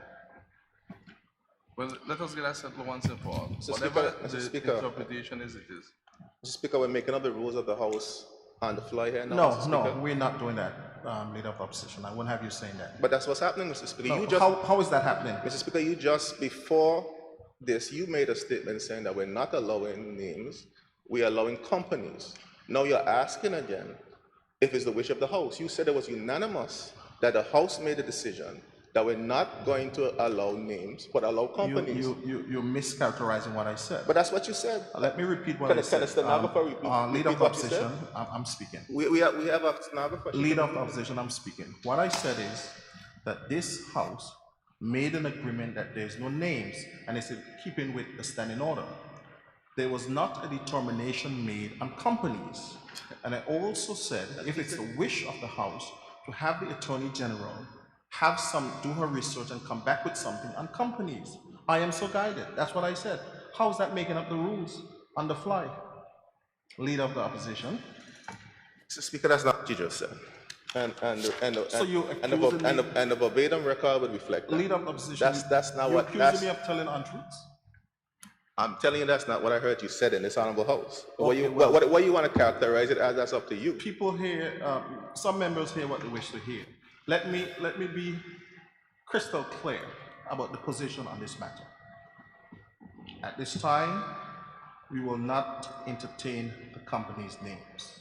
Well, let us get that settled once and for all. Whatever the interpretation is, it is. Mr. Speaker, we're making up the rules of the House on the fly here now, No, we're not doing that, Leader of the Opposition. I won't have you saying that. But that's what's happening, Mr. Speaker. No, how is that happening? Mr. Speaker, you just, before this, you made a statement saying that we're not allowing names, we're allowing companies. Now you're asking again if it's the wish of the House. You said it was unanimous that the House made a decision that we're not going to allow names, but allow companies. You're mischaracterizing what I said. But that's what you said. Let me repeat what I said. Can a stenographer Leader of the opposition, I'm speaking. We have a stenographer. Leader of the opposition, I'm speaking. What I said is that this House made an agreement that there's no names, and it's in keeping with the standing order. There was not a determination made on companies. And I also said, if it's the wish of the House to have the Attorney General do her research and come back with something on companies, I am so guided. That's what I said. How is that making up the rules on the fly? Leader of the opposition. Mr. Speaker, that's not what you just said. And the verbatim record would reflect that. Leader of the opposition. That's not you're what. Accusing me of telling untruths. I'm telling you that's not what I heard you said in this honorable House. Okay, what you want to characterize it as, that's up to you. People hear, some members hear what they wish to hear. Let me be crystal clear about the position on this matter. At this time, we will not entertain the company's names.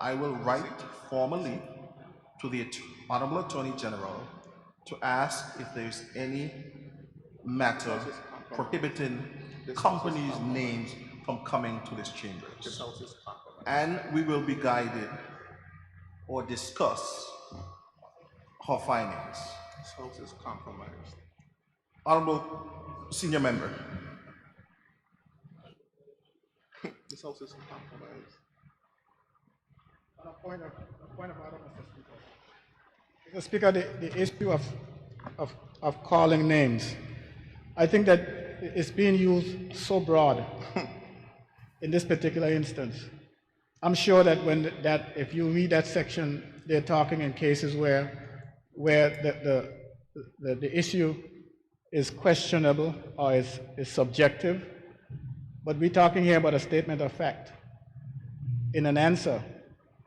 I will write formally to the Honorable Attorney General to ask if there's any matter prohibiting companies' names from coming to this chamber. And we will be guided or discuss her findings. This House is compromised. Honorable Senior Member. This House is compromised. On a point of order, Mr. Speaker. Mr. Speaker, the issue of calling names, I think that it's being used so broad in this particular instance. I'm sure that if you read that section, they're talking in cases where the issue is questionable or is subjective, but we're talking here about a statement of fact. In an answer,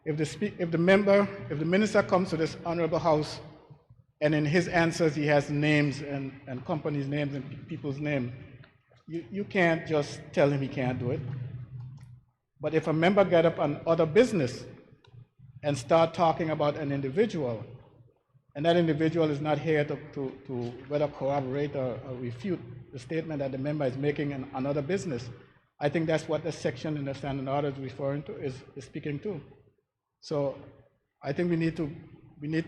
if the minister comes to this honorable House and in his answers he has names and companies' names and people's names, you can't just tell him he can't do it. But if a member get up on other business and start talking about an individual, and that individual is not here to whether corroborate or refute the statement that the member is making in another business, I think that's what the section in the standing order is referring to, is speaking to. So I think we need to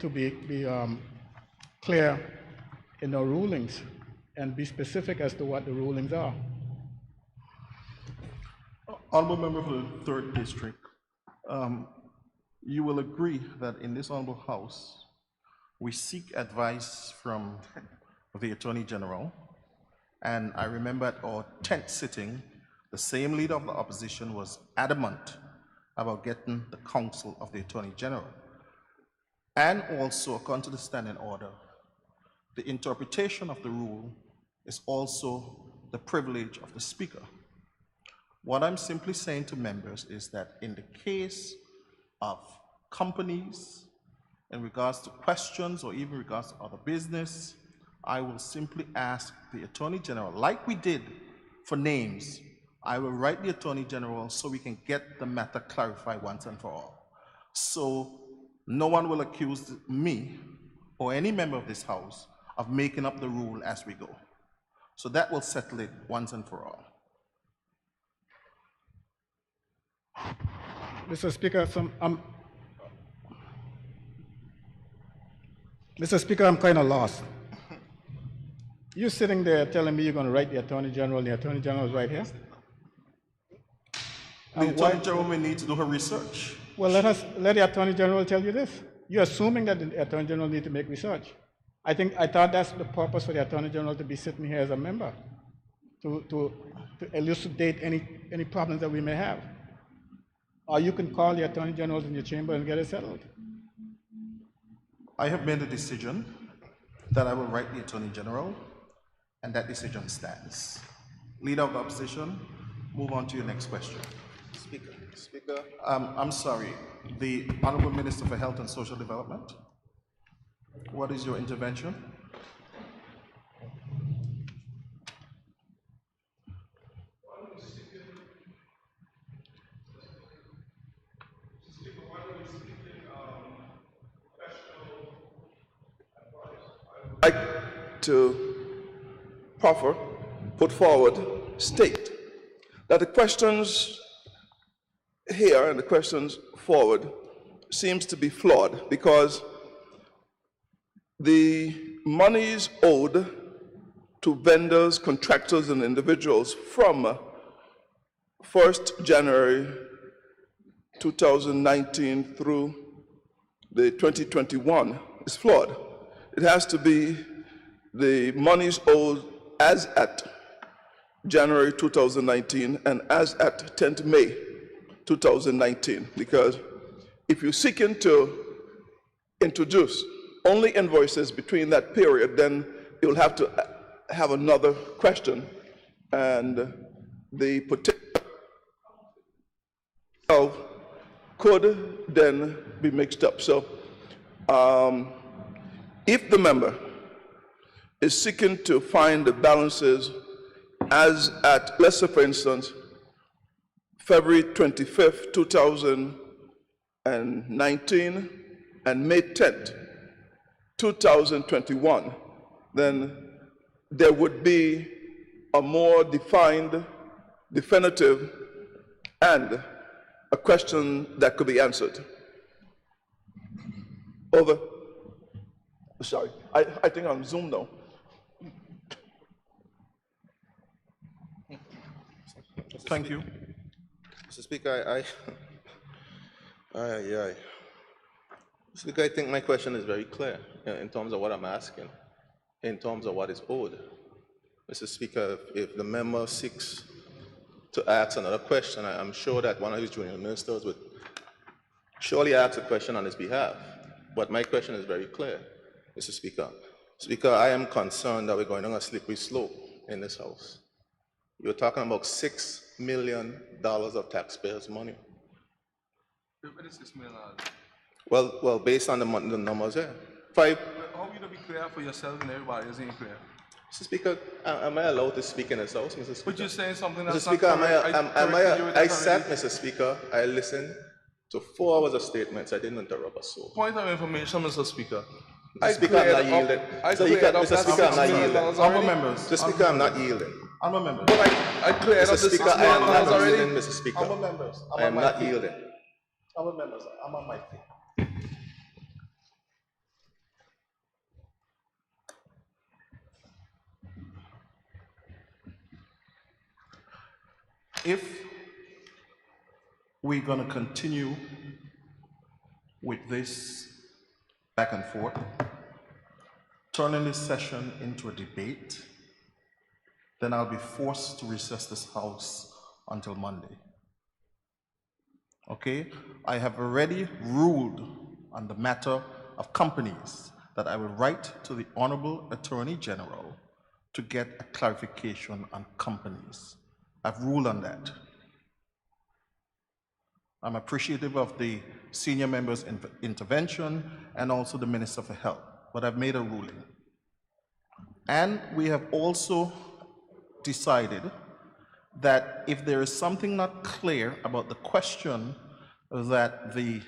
be clear in our rulings and be specific as to what the rulings are. Honorable Member for the 3rd District, you will agree that in this Honorable House, we seek advice from the Attorney General, and I remember at our 10th sitting, the same Leader of the Opposition was adamant about getting the counsel of the Attorney General. And also, according to the standing order, the interpretation of the rule is also the privilege of the Speaker. What I'm simply saying to members is that in the case of companies, in regards to questions or even regards to other business, I will simply ask the Attorney General, like we did for names, I will write the Attorney General so we can get the matter clarified once and for all. So no one will accuse me or any member of this House of making up the rule as we go. So that will settle it once and for all. Mr. Speaker, Mr. Speaker, I'm kind of lost. You're sitting there telling me you're going to write the Attorney General, and the Attorney General is right here? The Attorney General may need to do her research. Well, let the Attorney General tell you this. You're assuming that the Attorney General need to make research. I thought that's the purpose for the Attorney General to be sitting here as a member, to elucidate any problems that we may have. Or you can call the Attorney General in your chamber and get it settled. I have made a decision that I will write the Attorney General, and that decision stands. Leader of the Opposition, move on to your next question. Speaker. I'm sorry, the Honorable Minister for Health and Social Development. What is your intervention? to put forward, state that the questions here and the questions forward seems to be flawed because the monies owed to vendors, contractors, and individuals from 1st January 2019 through the 2021 is flawed. It has to be the monies owed as at January 2019 and as at 10th May 2019, because if you're seeking to introduce only invoices between that period, then you'll have to have another question, and the potential could then be mixed up. So if the member is seeking to find the balances as at, let's say for instance, February 25th, 2019 and May 10th, 2021, then there would be a more defined, definitive, and a question that could be answered. Over. Sorry, I think I'm Zoom now. Thank you. Mr. Speaker, Mr. Speaker, I think my question is very clear in terms of what I'm asking, in terms of what is owed. Mr. Speaker, if the member seeks to ask another question, I'm sure that one of his junior ministers would surely ask a question on his behalf. But my question is very clear, Mr. Speaker. Speaker, I am concerned that we're going on a slippery slope in this House. You're talking about $6 million of taxpayers' money. What is $6 million? Well, based on the numbers here. How are you going to be clear for yourself and everybody isn't clear? Mr. Speaker, am I allowed to speak in this House, Mr. Speaker? But you're saying something that's Mr. Speaker, I sat, Mr. Speaker, I listened to 4 hours of statements. I didn't interrupt a soul. Point of information, Mr. Speaker. Mr. Speaker, I'm not yielding. Mr. Speaker, I'm not yielding. Honourable members. Mr. Speaker, I'm not yielding. Honourable members. But I cleared up Mr. the Speaker, I am not already. yielding, Mr. Speaker. Honourable members. I am not yielding. Honourable members, I'm on my feet. If we're going to continue with this back and forth, turning this session into a debate, then I'll be forced to recess this House until Monday. Okay? I have already ruled on the matter of companies that I will write to the Honorable Attorney General to get a clarification on companies. I've ruled on that. I'm appreciative of the senior member's intervention and also the Minister for Health, but I've made a ruling. And we have also decided that if there is something not clear about the question that the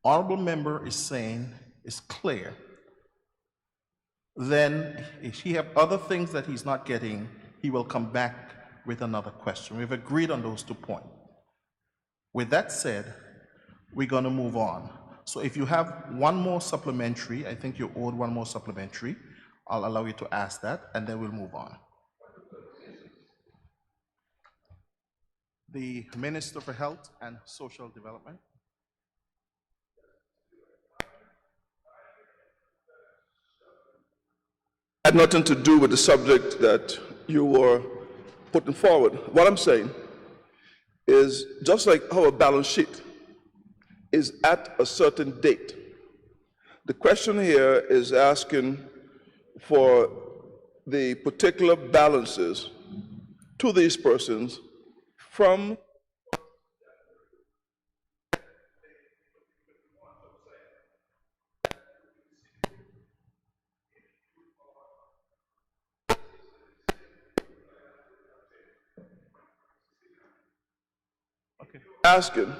honorable member is saying is clear, then if he have other things that he's not getting, he will come back with another question. We've agreed on those 2 points. With that said, we're going to move on. So if you have one more supplementary, I think you're owed one more supplementary, I'll allow you to ask that, and then we'll move on. The Minister for Health and Social Development. Had nothing to do with the subject that you were putting forward. What I'm saying is just like how a balance sheet is at a certain date, the question here is asking for the particular balances to these persons from asking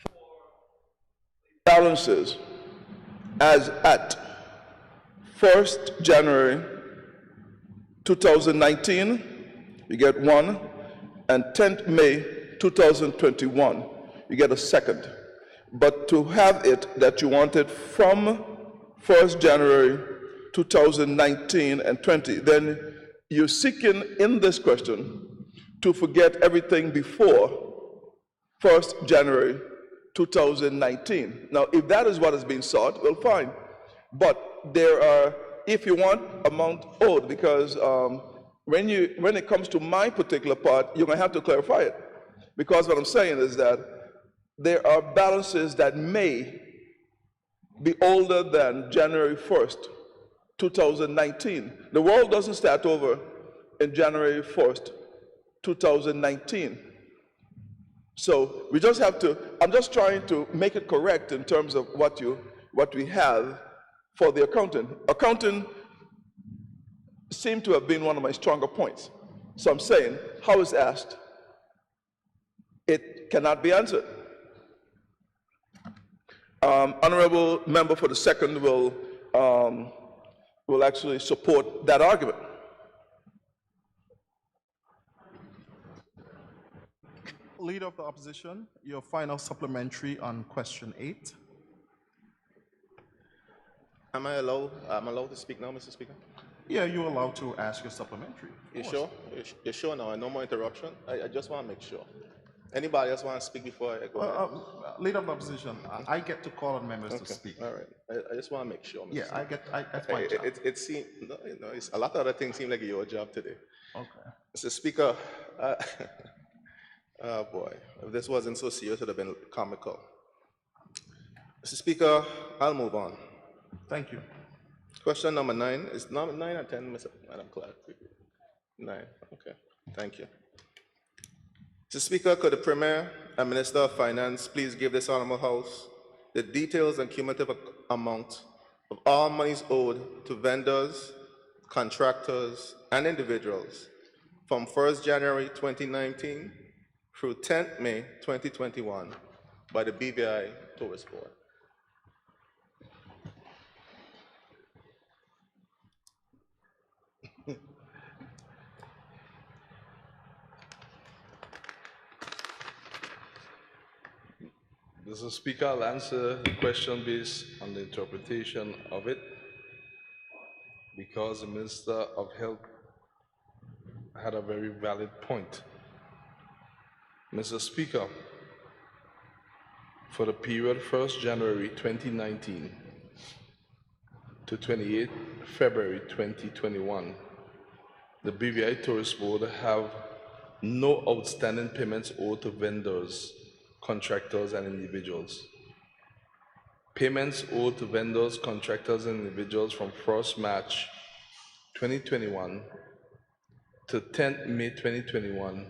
for balances as at 1st January 2019, you get one, and 10th May 2021, you get a second. But to have it that you want it from 1st January 2019 and 20, then you're seeking in this question to forget everything before 1st January 2019. Now, if that is what is being sought, well, fine. But there are, if you want, amount owed, because when it comes to my particular part, you're going to have to clarify it. Because what I'm saying is that there are balances that may be older than January 1st, 2019. The world doesn't start over in January 1st, 2019. So we just have to, I'm just trying to make it correct in terms of what we have for the accountant. Accounting seemed to have been one of my stronger points. So I'm saying, how is asked, it cannot be answered. Honorable member for the second will actually support that argument. Leader of the opposition, your final supplementary on question 8. Am I allowed to speak now, Mr. Speaker? Yeah, you're allowed to ask your supplementary. You sure? You're sure now? No more interruption? I just want to make sure. Anybody else want to speak before I go ahead? Leader of the opposition, I get to call on members to speak. All right. I just want to make sure. Yeah, that's my job. It seems, it's, a lot of other things seem like your job today. Okay. Mr. Speaker, oh boy, if this wasn't so serious, it would have been comical. Mr. Speaker, I'll move on. Thank you. Question number 9. Is number 9 or 10, Madam Clerk? 9, okay, thank you. Mr. Speaker, could the Premier and Minister of Finance please give this Honorable House the details and cumulative amount of all monies owed to vendors, contractors, and individuals from 1st January 2019 through 10th May 2021 by the BVI Tourist Board? Mr. Speaker, I'll answer the question based on the interpretation of it, because the Minister of Health had a very valid point. Mr. Speaker, for the period 1st January 2019 to 28 February 2021, the BVI Tourist Board have no outstanding payments owed to vendors, contractors, and individuals. Payments owed to vendors, contractors, and individuals from 1st March 2021 to 10th May 2021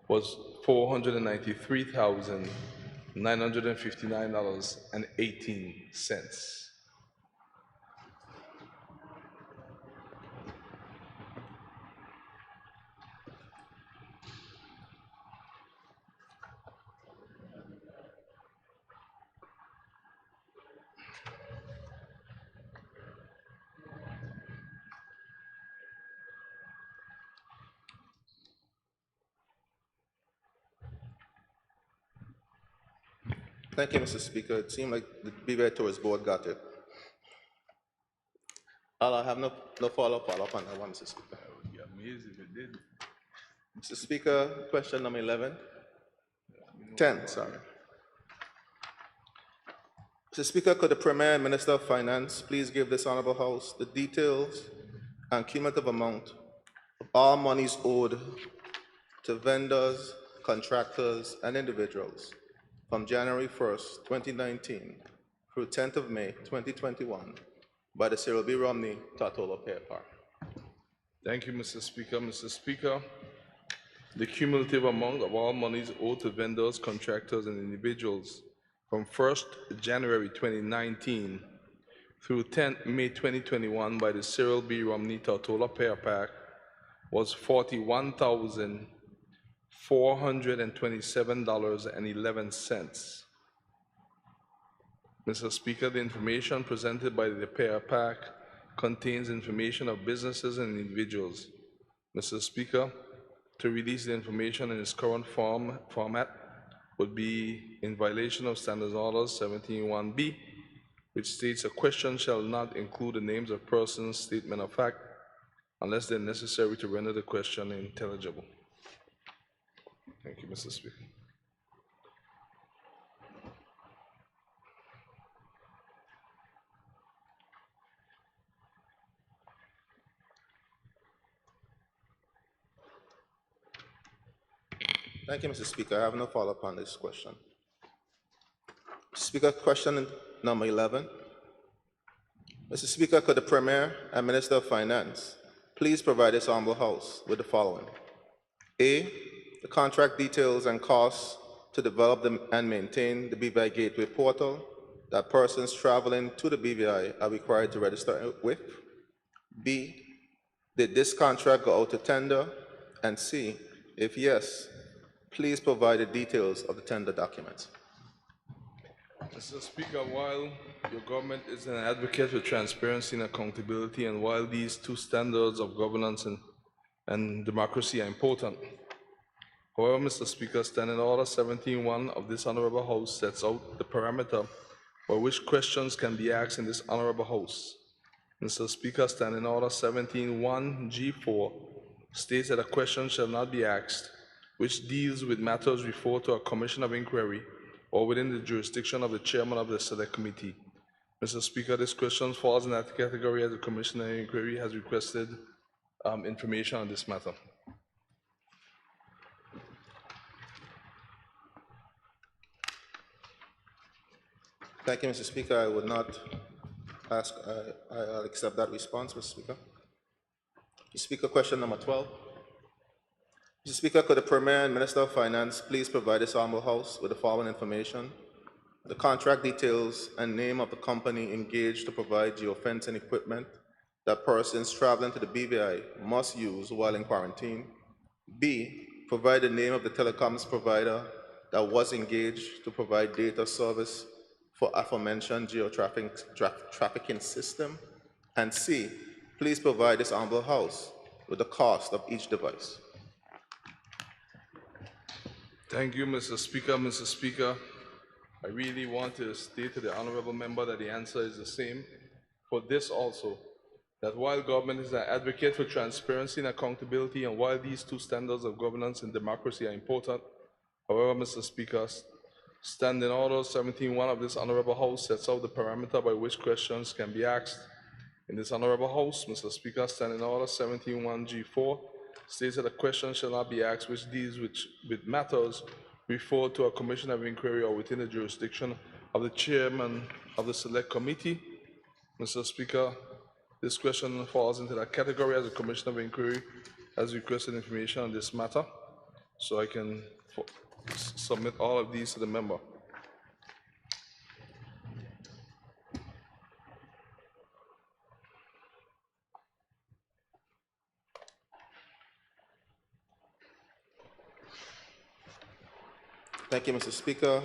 was $493,959.18. Thank you, Mr. Speaker. It seemed like the BVI Tourist Board got it. I'll have no follow-up on that one, Mr. Speaker. I would be amazed if it did. Mr. Speaker, question number 11. 10, sorry. Mr. Speaker, could the Premier and Minister of Finance please give this Honorable House the details and cumulative amount of all monies owed to vendors, contractors, and individuals from January 1st, 2019 through 10th of May, 2021 by the Cyril B. Romney Tortola Pair Park? Thank you, Mr. Speaker. Mr. Speaker, the cumulative amount of all monies owed to vendors, contractors, and individuals from 1st January 2019 through 10th May 2021 by the Cyril B. Romney Tortola Pair Park was $41,427.11. Mr. Speaker, the information presented by the Pair Park contains information of businesses and individuals. Mr. Speaker, to release the information in its current format would be in violation of Standards Order 17.1b, which states a question shall not include the names of persons, statement of fact, unless they're necessary to render the question intelligible. Thank you, Mr. Speaker. Thank you, Mr. Speaker. I have no follow-up on this question. Speaker, question number 11. Mr. Speaker, could the Premier and Minister of Finance please provide this Honorable House with the following? A, the contract details and costs to develop and maintain the BVI Gateway portal that persons traveling to the BVI are required to register with. B, did this contract go out to tender? And C, if yes, please provide the details of the tender documents. Mr. Speaker, while your government is an advocate for transparency and accountability, and while these two standards of governance and democracy are important, however, Mr. Speaker, Standing Order 17.1 of this Honorable House sets out the parameter by which questions can be asked in this Honorable House. Mr. Speaker, Standing Order 17.1 G4 states that a question shall not be asked which deals with matters referred to a commission of inquiry or within the jurisdiction of the chairman of the select committee. Mr. Speaker, this question falls in that category as the commissioner of inquiry has requested information on this matter. Thank you, Mr. Speaker. I would not ask, I'll accept that response, Mr. Speaker. Mr. Speaker, question number 12. Mr. Speaker, could the Premier and Minister of Finance please provide this Honorable House with the following information? The contract details and name of the company engaged to provide geofencing equipment that persons traveling to the BVI must use while in quarantine. B, provide the name of the telecoms provider that was engaged to provide data service for aforementioned trafficking system. And C, please provide this Honorable House with the cost of each device. Thank you, Mr. Speaker. Mr. Speaker, I really want to state to the honorable member that the answer is the same for this also, that while government is an advocate for transparency and accountability, and while these two standards of governance and democracy are important, however, Mr. Speaker, Standing Order 17.1 of this Honorable House sets out the parameter by which questions can be asked in this Honorable House. Mr. Speaker, Standing Order 17.1 G4 states that a question shall not be asked which deals with matters referred to a commission of inquiry or within the jurisdiction of the chairman of the select committee. Mr. Speaker, this question falls into that category as a commission of inquiry has requested information on this matter, so I can submit all of these to the member. Thank you, Mr. Speaker.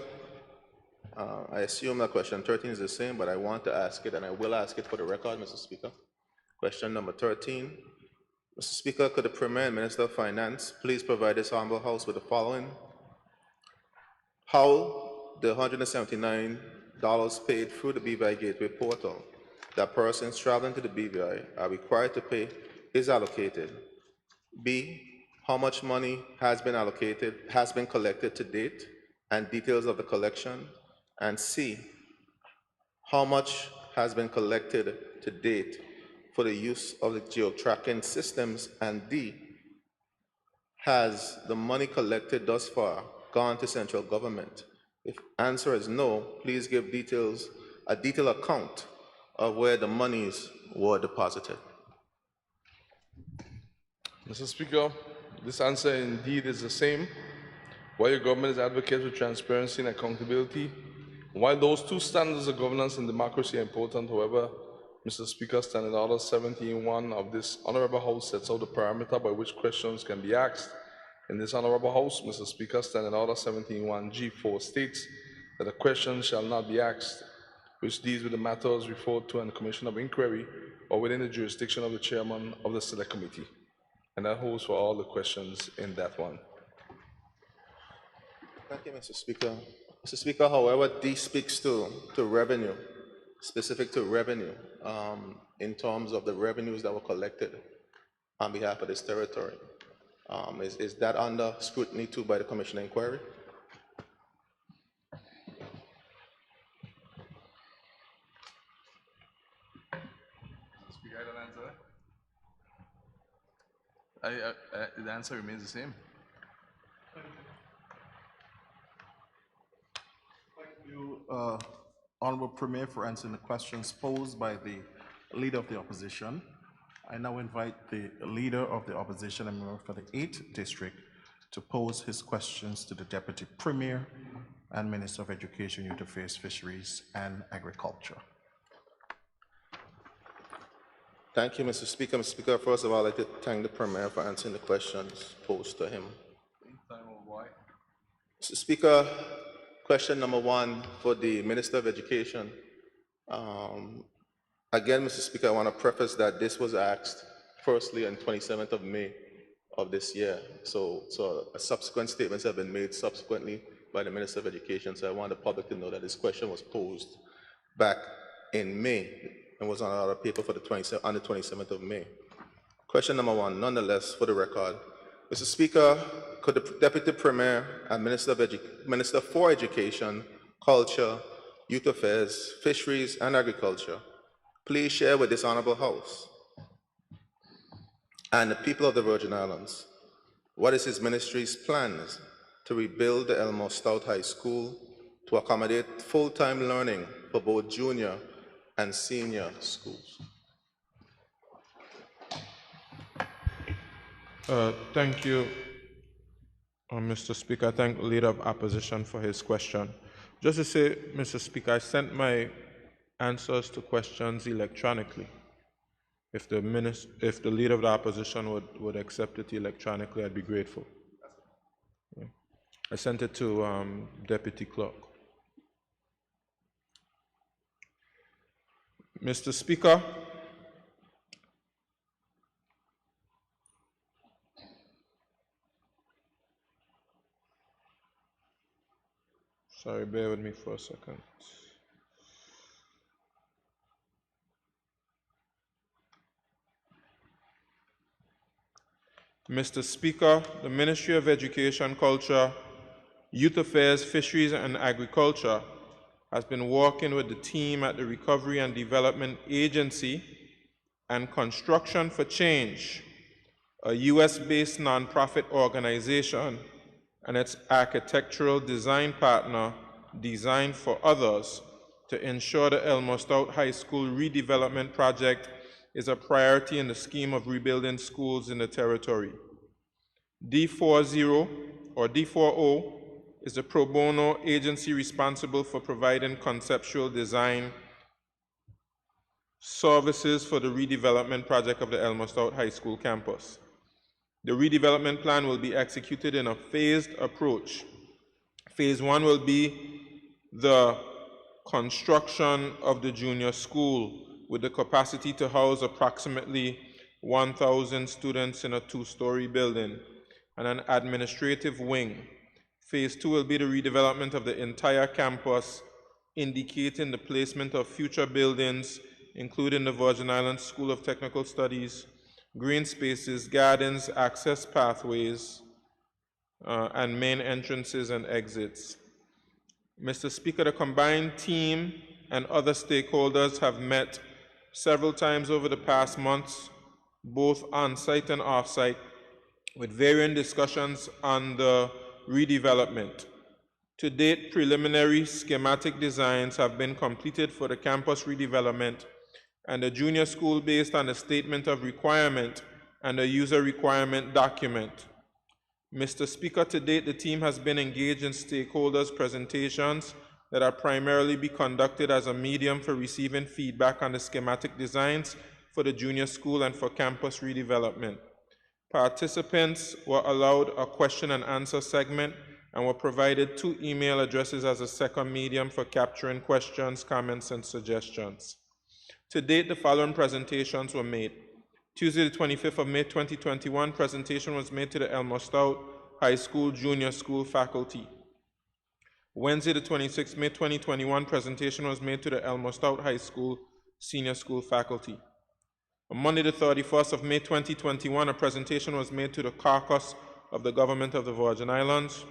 I assume that question 13 is the same, but I want to ask it, and I will ask it for the record, Mr. Speaker. Question number 13. Mr. Speaker, could the Premier and Minister of Finance please provide this Honorable House with the following? How the $179 paid through the BVI Gateway portal that persons traveling to the BVI are required to pay is allocated. B, how much money has been collected to date, and details of the collection. And C, how much has been collected to date for the use of the geo-tracking systems. And D, has the money collected thus far gone to central government? If answer is no, please give a detailed account of where the monies were deposited. Mr. Speaker, this answer indeed is the same. While your government is advocate for transparency and accountability, while those two standards of governance and democracy are important, however, Mr. Speaker, Standing Order 17.1 of this Honorable House sets out the parameter by which questions can be asked. In this Honorable House, Mr. Speaker, Standing Order 17.1 G4 states that a question shall not be asked which deals with the matters referred to in the Commission of Inquiry or within the jurisdiction of the chairman of the select committee. And that holds for all the questions in that one. Thank you, Mr. Speaker. Mr. Speaker, however, D speaks to revenue, specific to revenue, in terms of the revenues that were collected on behalf of this territory. Is that under scrutiny too by the Commission Inquiry? Speaker, I don't answer. The answer remains the same. Thank you, Honorable Premier, for answering the questions posed by the Leader of the Opposition. I now invite the Leader of the Opposition and member for the 8th District to pose his questions to the Deputy Premier and Minister of Education, Youth Affairs, Fisheries, and Agriculture. Thank you, Mr. Speaker. Mr. Speaker, first of all, I'd like to thank the Premier for answering the questions posed to him. Mr. Speaker, question number 1 for the Minister of Education. Again, Mr. Speaker, I want to preface that this was asked firstly on 27th of May of this year. So subsequent statements have been made subsequently by the Minister of Education. So I want the public to know that this question was posed back in May and was on our paper for the 27th of May. Question number 1, nonetheless, for the record. Mr. Speaker, could the Deputy Premier and Minister for Education, Culture, Youth Affairs, Fisheries, and Agriculture please share with this Honorable House and the people of the Virgin Islands what is his ministry's plans to rebuild the Elmore Stout High School to accommodate full-time learning for both junior and senior schools? Thank you, Mr. Speaker. I thank the Leader of Opposition for his question. Just to say, Mr. Speaker, I sent my answers to questions electronically. If the Leader of the Opposition would accept it electronically, I'd be grateful. Yeah. I sent it to Deputy Clerk. Mr. Speaker, sorry, bear with me for a second. Mr. Speaker, the Ministry of Education, Culture, Youth Affairs, Fisheries, and Agriculture has been working with the team at the Recovery and Development Agency and Construction for Change, a US-based nonprofit organization, and its architectural design partner, Design for Others, to ensure the Elmore Stout High School redevelopment project is a priority in the scheme of rebuilding schools in the territory. D40 or D40 is the pro bono agency responsible for providing conceptual design services for the redevelopment project of the Elmore Stout High School campus. The redevelopment plan will be executed in a phased approach. Phase 1 will be the construction of the junior school with the capacity to house approximately 1,000 students in a 2-story building and an administrative wing. Phase 2 will be the redevelopment of the entire campus, indicating the placement of future buildings, including the Virgin Islands School of Technical Studies, green spaces, gardens, access pathways, and main entrances and exits. Mr. Speaker, the combined team and other stakeholders have met several times over the past months, both on-site and off-site, with varying discussions on the redevelopment. To date, preliminary schematic designs have been completed for the campus redevelopment and the junior school based on a statement of requirement and a user requirement document. Mr. Speaker, to date, the team has been engaged in stakeholders' presentations that are primarily be conducted as a medium for receiving feedback on the schematic designs for the junior school and for campus redevelopment. Participants were allowed a question and answer segment and were provided 2 email addresses as a second medium for capturing questions, comments, and suggestions. To date, the following presentations were made. Tuesday, the 25th of May, 2021, presentation was made to the Elmer Stout High School Junior School faculty. Wednesday, the 26th of May, 2021, presentation was made to the Elmer Stout High School Senior School faculty. On Monday, the 31st of May, 2021, a presentation was made to the caucus of the Government of the Virgin Islands.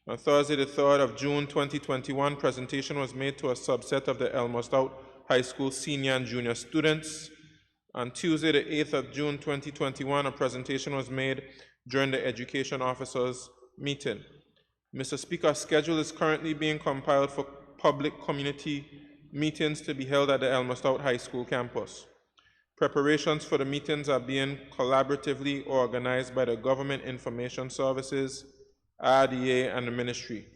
On Thursday, the 3rd of June, 2021, presentation was made to a subset of the Elmer Stout High School senior and junior students. On Tuesday, the 8th of June, 2021, a presentation was made during the Education Officers meeting. Mr. Speaker, a schedule is currently being compiled for public community meetings to be held at the Elmer Stout High School campus. Preparations for the meetings are being collaboratively organized by the Government Information Services, RDA, and the Ministry.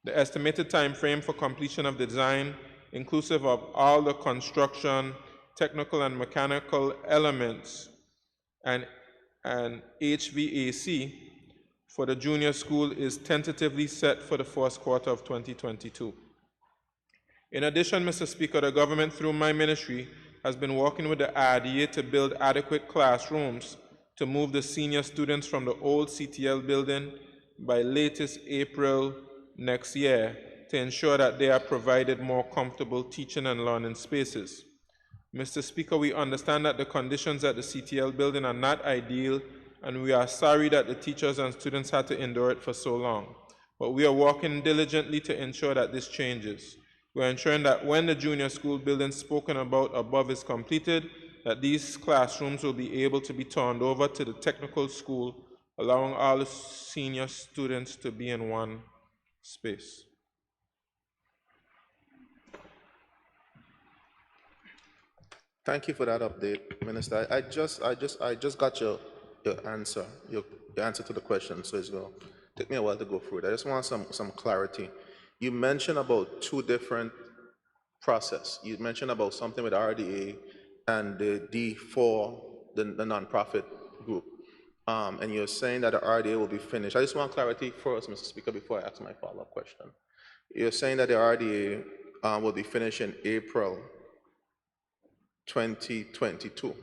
The estimated time frame for completion of the design, inclusive of all the construction, technical and mechanical elements, and HVAC for the junior school is tentatively set for the first quarter of 2022. In addition, Mr. Speaker, the government, through my ministry, has been working with the RDA to build adequate classrooms to move the senior students from the old CTL building by latest April next year to ensure that they are provided more comfortable teaching and learning spaces. Mr. Speaker, we understand that the conditions at the CTL building are not ideal, and we are sorry that the teachers and students had to endure it for so long. But we are working diligently to ensure that this changes. We are ensuring that when the junior school building spoken about above is completed, that these classrooms will be able to be turned over to the technical school, allowing all the senior students to be in one space. Thank you for that update, Minister. I just got your answer, your answer to the question, so it's going to take me a while to go through it. I just want some clarity. You mentioned about two different process. You mentioned about something with RDA and the D4, the nonprofit group. And you're saying that the RDA will be finished. I just want clarity first, Mr. Speaker, before I ask my follow-up question. You're saying that the RDA will be finished in April 2022,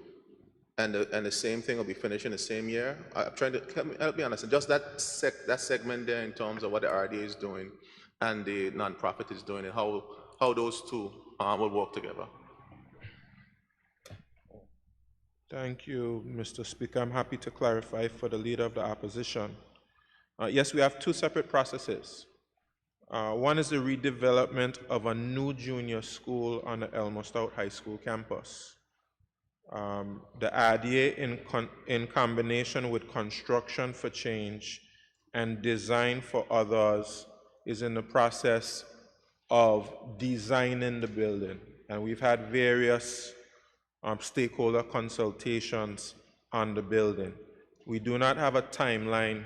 and the same thing will be finished in the same year. I'm trying to help me understand just that segment there in terms of what the RDA is doing and the nonprofit is doing, and how those two will work together. Thank you, Mr. Speaker. I'm happy to clarify for the Leader of the Opposition. Yes, we have two separate processes. One is the redevelopment of a new junior school on the Elmer Stout High School campus. The RDA, in combination with Construction for Change and Design for Others, is in the process of designing the building. And we've had various stakeholder consultations on the building. We do not have a timeline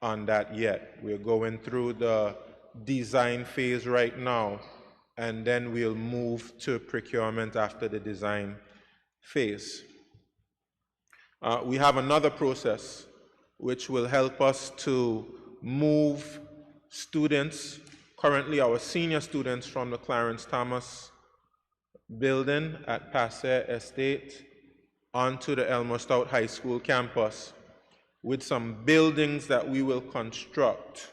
on that yet. We're going through the design phase right now, and then we'll move to procurement after the design phase. We have another process which will help us to move students, currently our senior students, from the Clarence Thomas building at Passer Estate onto the Elmer Stout High School campus with some buildings that we will construct.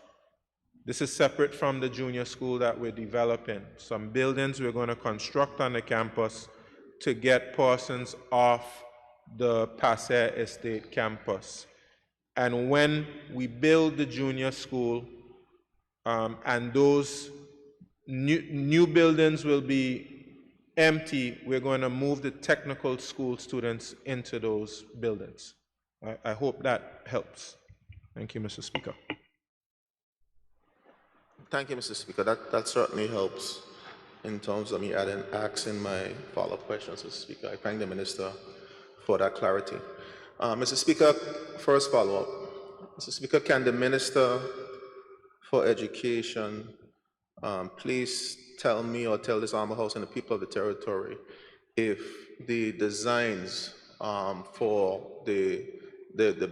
This is separate from the junior school that we're developing. Some buildings we're going to construct on the campus to get persons off the Passer Estate campus. And when we build the junior school, and those new buildings will be empty, we're going to move the technical school students into those buildings. I hope that helps. Thank you, Mr. Speaker. Thank you, Mr. Speaker. That certainly helps in terms of me asking my follow-up questions, Mr. Speaker. I thank the Minister for that clarity. Mr. Speaker, first follow-up. Mr. Speaker, can the Minister for Education please tell me or tell this Honorable House and the people of the territory if the designs for the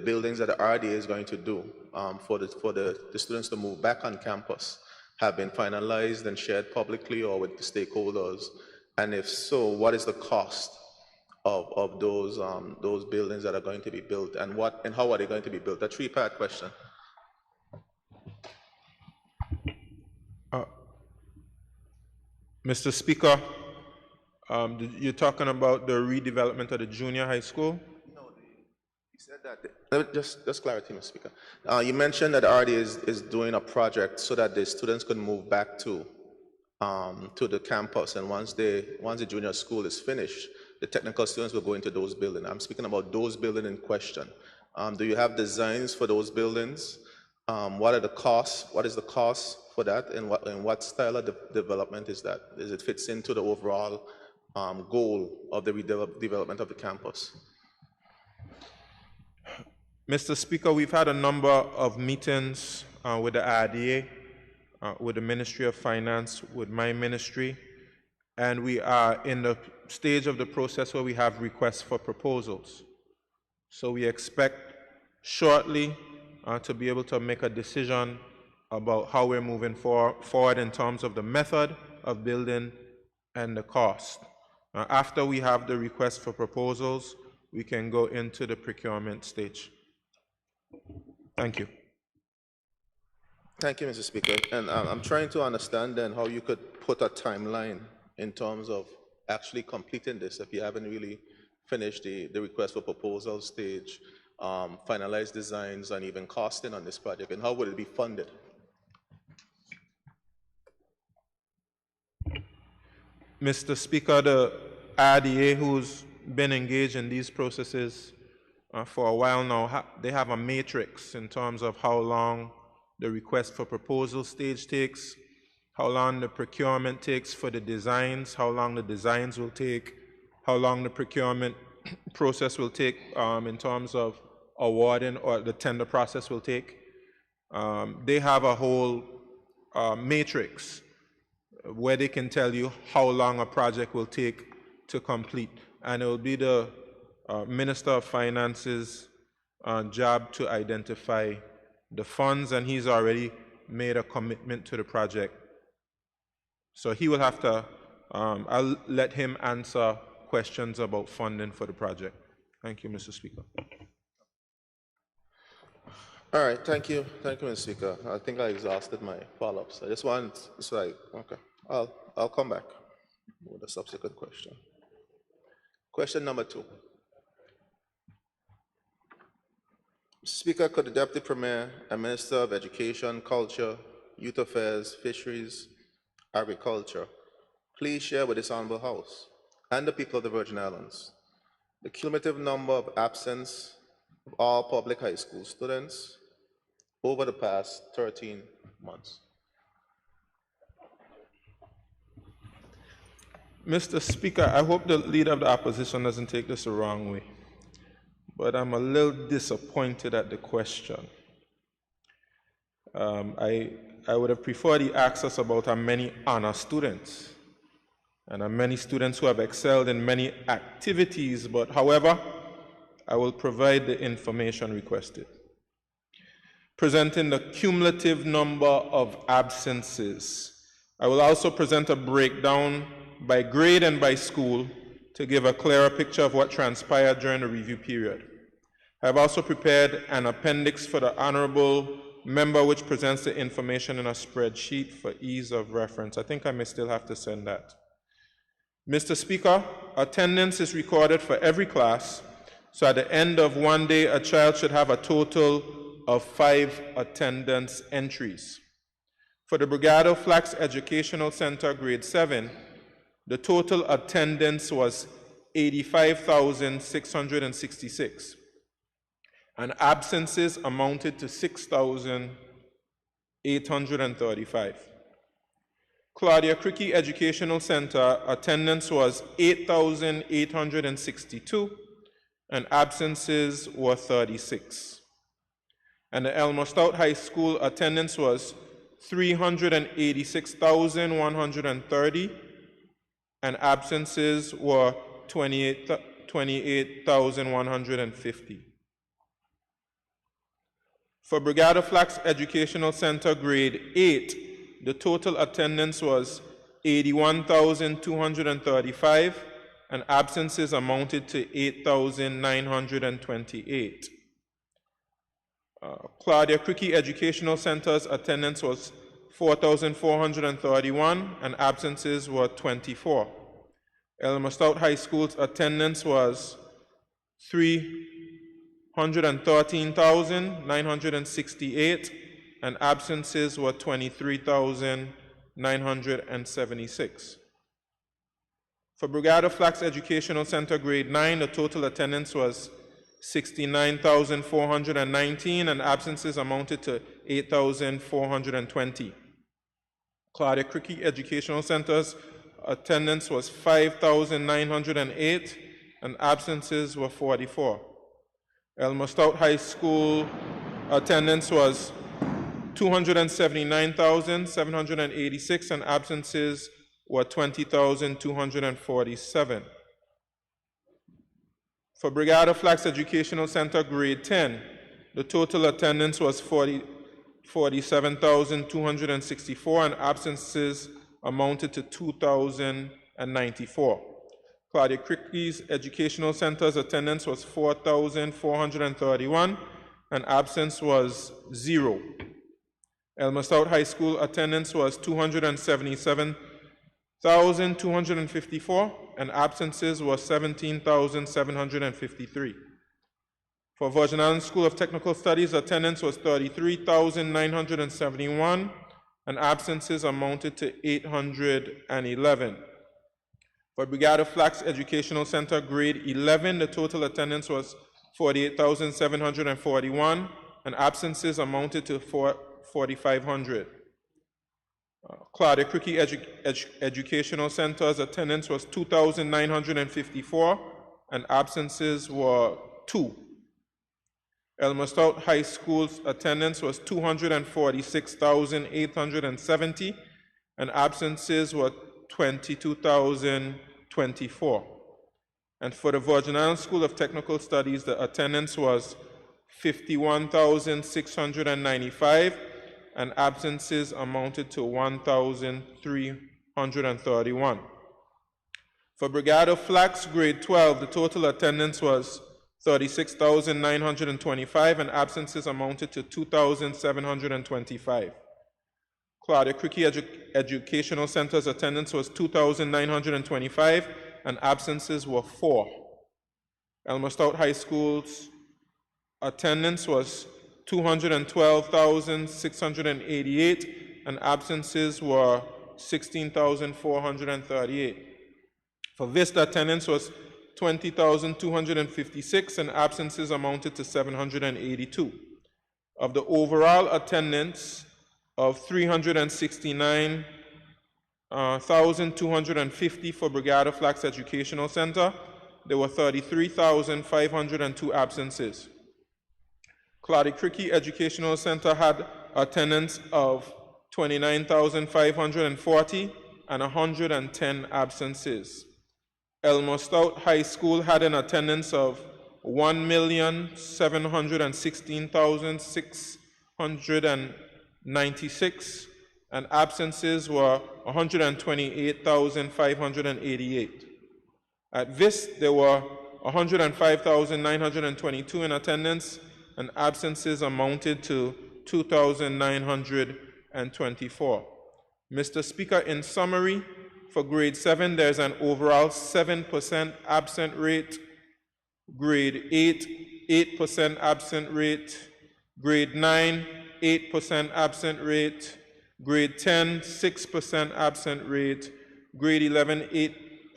buildings that the RDA is going to do for the students to move back on campus have been finalized and shared publicly or with the stakeholders, And if so, what is the cost of those buildings that are going to be built, and how are they going to be built? A three-part question. Mr. Speaker, you're talking about the redevelopment of the junior high school? No, you said that. Just clarity, Mr. Speaker. You mentioned that RD is doing a project so that the students could move back to the campus, and once the junior school is finished, the technical students will go into those buildings. I'm speaking about those buildings in question. Do you have designs for those buildings? What are the costs? What is the cost for that, and what style of development is that? Does it fits into the overall goal of the redevelopment of the campus? Mr. Speaker, we've had a number of meetings with the RDA, with the Ministry of Finance, with my ministry, and we are in the stage of the process where we have requests for proposals. So we expect shortly to be able to make a decision about how we're moving forward in terms of the method of building and the cost. After we have the request for proposals, we can go into the procurement stage. Thank you. Thank you, Mr. Speaker. And I'm trying to understand then how you could put a timeline in terms of actually completing this if you haven't really finished the request for proposal stage, finalized designs, and even costing on this project, and how would it be funded? Mr. Speaker, the RDA, who's been engaged in these processes for a while now, they have a matrix in terms of how long the request for proposal stage takes, how long the procurement takes for the designs, how long the designs will take, how long the procurement process will take in terms of awarding, or the tender process will take. They have a whole matrix where they can tell you how long a project will take to complete. And it will be the Minister of Finance's job to identify the funds, and he's already made a commitment to the project. So he will have to, I'll let him answer questions about funding for the project. Thank you, Mr. Speaker. All right, thank you, Mr. Speaker. I think I exhausted my follow-ups. I just want, it's like, okay, I'll come back with a subsequent question. Question number 2. Mr. Speaker, could the Deputy Premier and Minister of Education, Culture, Youth Affairs, Fisheries, Agriculture please share with this Honorable House and the people of the Virgin Islands the cumulative number of absence of all public high school students over the past 13 months? Mr. Speaker, I hope the Leader of the Opposition doesn't take this the wrong way, but I'm a little disappointed at the question. I would have preferred he asked us about how many honor students and how many students who have excelled in many activities, but however, I will provide the information requested. Presenting the cumulative number of absences. I will also present a breakdown by grade and by school to give a clearer picture of what transpired during the review period. I have also prepared an appendix for the Honorable Member which presents the information in a spreadsheet for ease of reference. I think I may still have to send that. Mr. Speaker, attendance is recorded for every class, so at the end of one day, a child should have a total of 5 attendance entries. For the Brigado Flax Educational Center, grade 7, the total attendance was 85,666, and absences amounted to 6,835. Claudia Cricky Educational Center, attendance was 8,862, and absences were 36. And the Elmer Stout High School attendance was 386,130, and absences were 28,150. For Brigado Flax Educational Center, grade 8, the total attendance was 81,235, and absences amounted to 8,928. Claudia Cricky Educational Center's attendance was 4,431, and absences were 24. Elmer Stout High School's attendance was 313,968, and absences were 23,976. For Brigada Flax Educational Center Grade 9, the total attendance was 69,419, and absences amounted to 8,420. Claudia Cricky Educational Center's attendance was 5,908, and absences were 44. Elmer Stout High School attendance was 279,786, and absences were 20,247. For Brigada Flax Educational Center Grade 10, the total attendance was 47,264, and absences amounted to 2,094. Claudia Cricky's Educational Center's attendance was 4,431, and absence was 0. Elmer Stout High School attendance was 277,254, and absences were 17,753. For Virgin Islands School of Technical Studies, attendance was 33,971, and absences amounted to 811. For Brigada Flax Educational Center Grade 11, the total attendance was 48,741, and absences amounted to 4,500. Claudia Cricky Educational Center's attendance was 2,954, and absences were 2. Elmer Stout High School's attendance was 246,870, and absences were 22,024. And for the Virgin Islands School of Technical Studies, the attendance was 51,695, and absences amounted to 1,331. For Brigada Flax Grade 12, the total attendance was 36,925, and absences amounted to 2,725. Claudia Cricky Educational Center's attendance was 2,925, and absences were 4. Elmer Stout High School's attendance was 212,688, and absences were 16,438. For Vista, attendance was 20,256, and absences amounted to 782. Of the overall attendance of 369,250 for Brigada Flax Educational Center, there were 33,502 absences. Claudia Cricky Educational Center had attendance of 29,540 and 110 absences. Elmer Stout High School had an attendance of 1,716,696, and absences were 128,588. At VIS, there were 105,922 in attendance, and absences amounted to 2,924. Mr. Speaker, in summary, for grade 7, there's an overall 7% absent rate. Grade 8, 8% absent rate. Grade 9, 8% absent rate. Grade 10, 6% absent rate. Grade 11,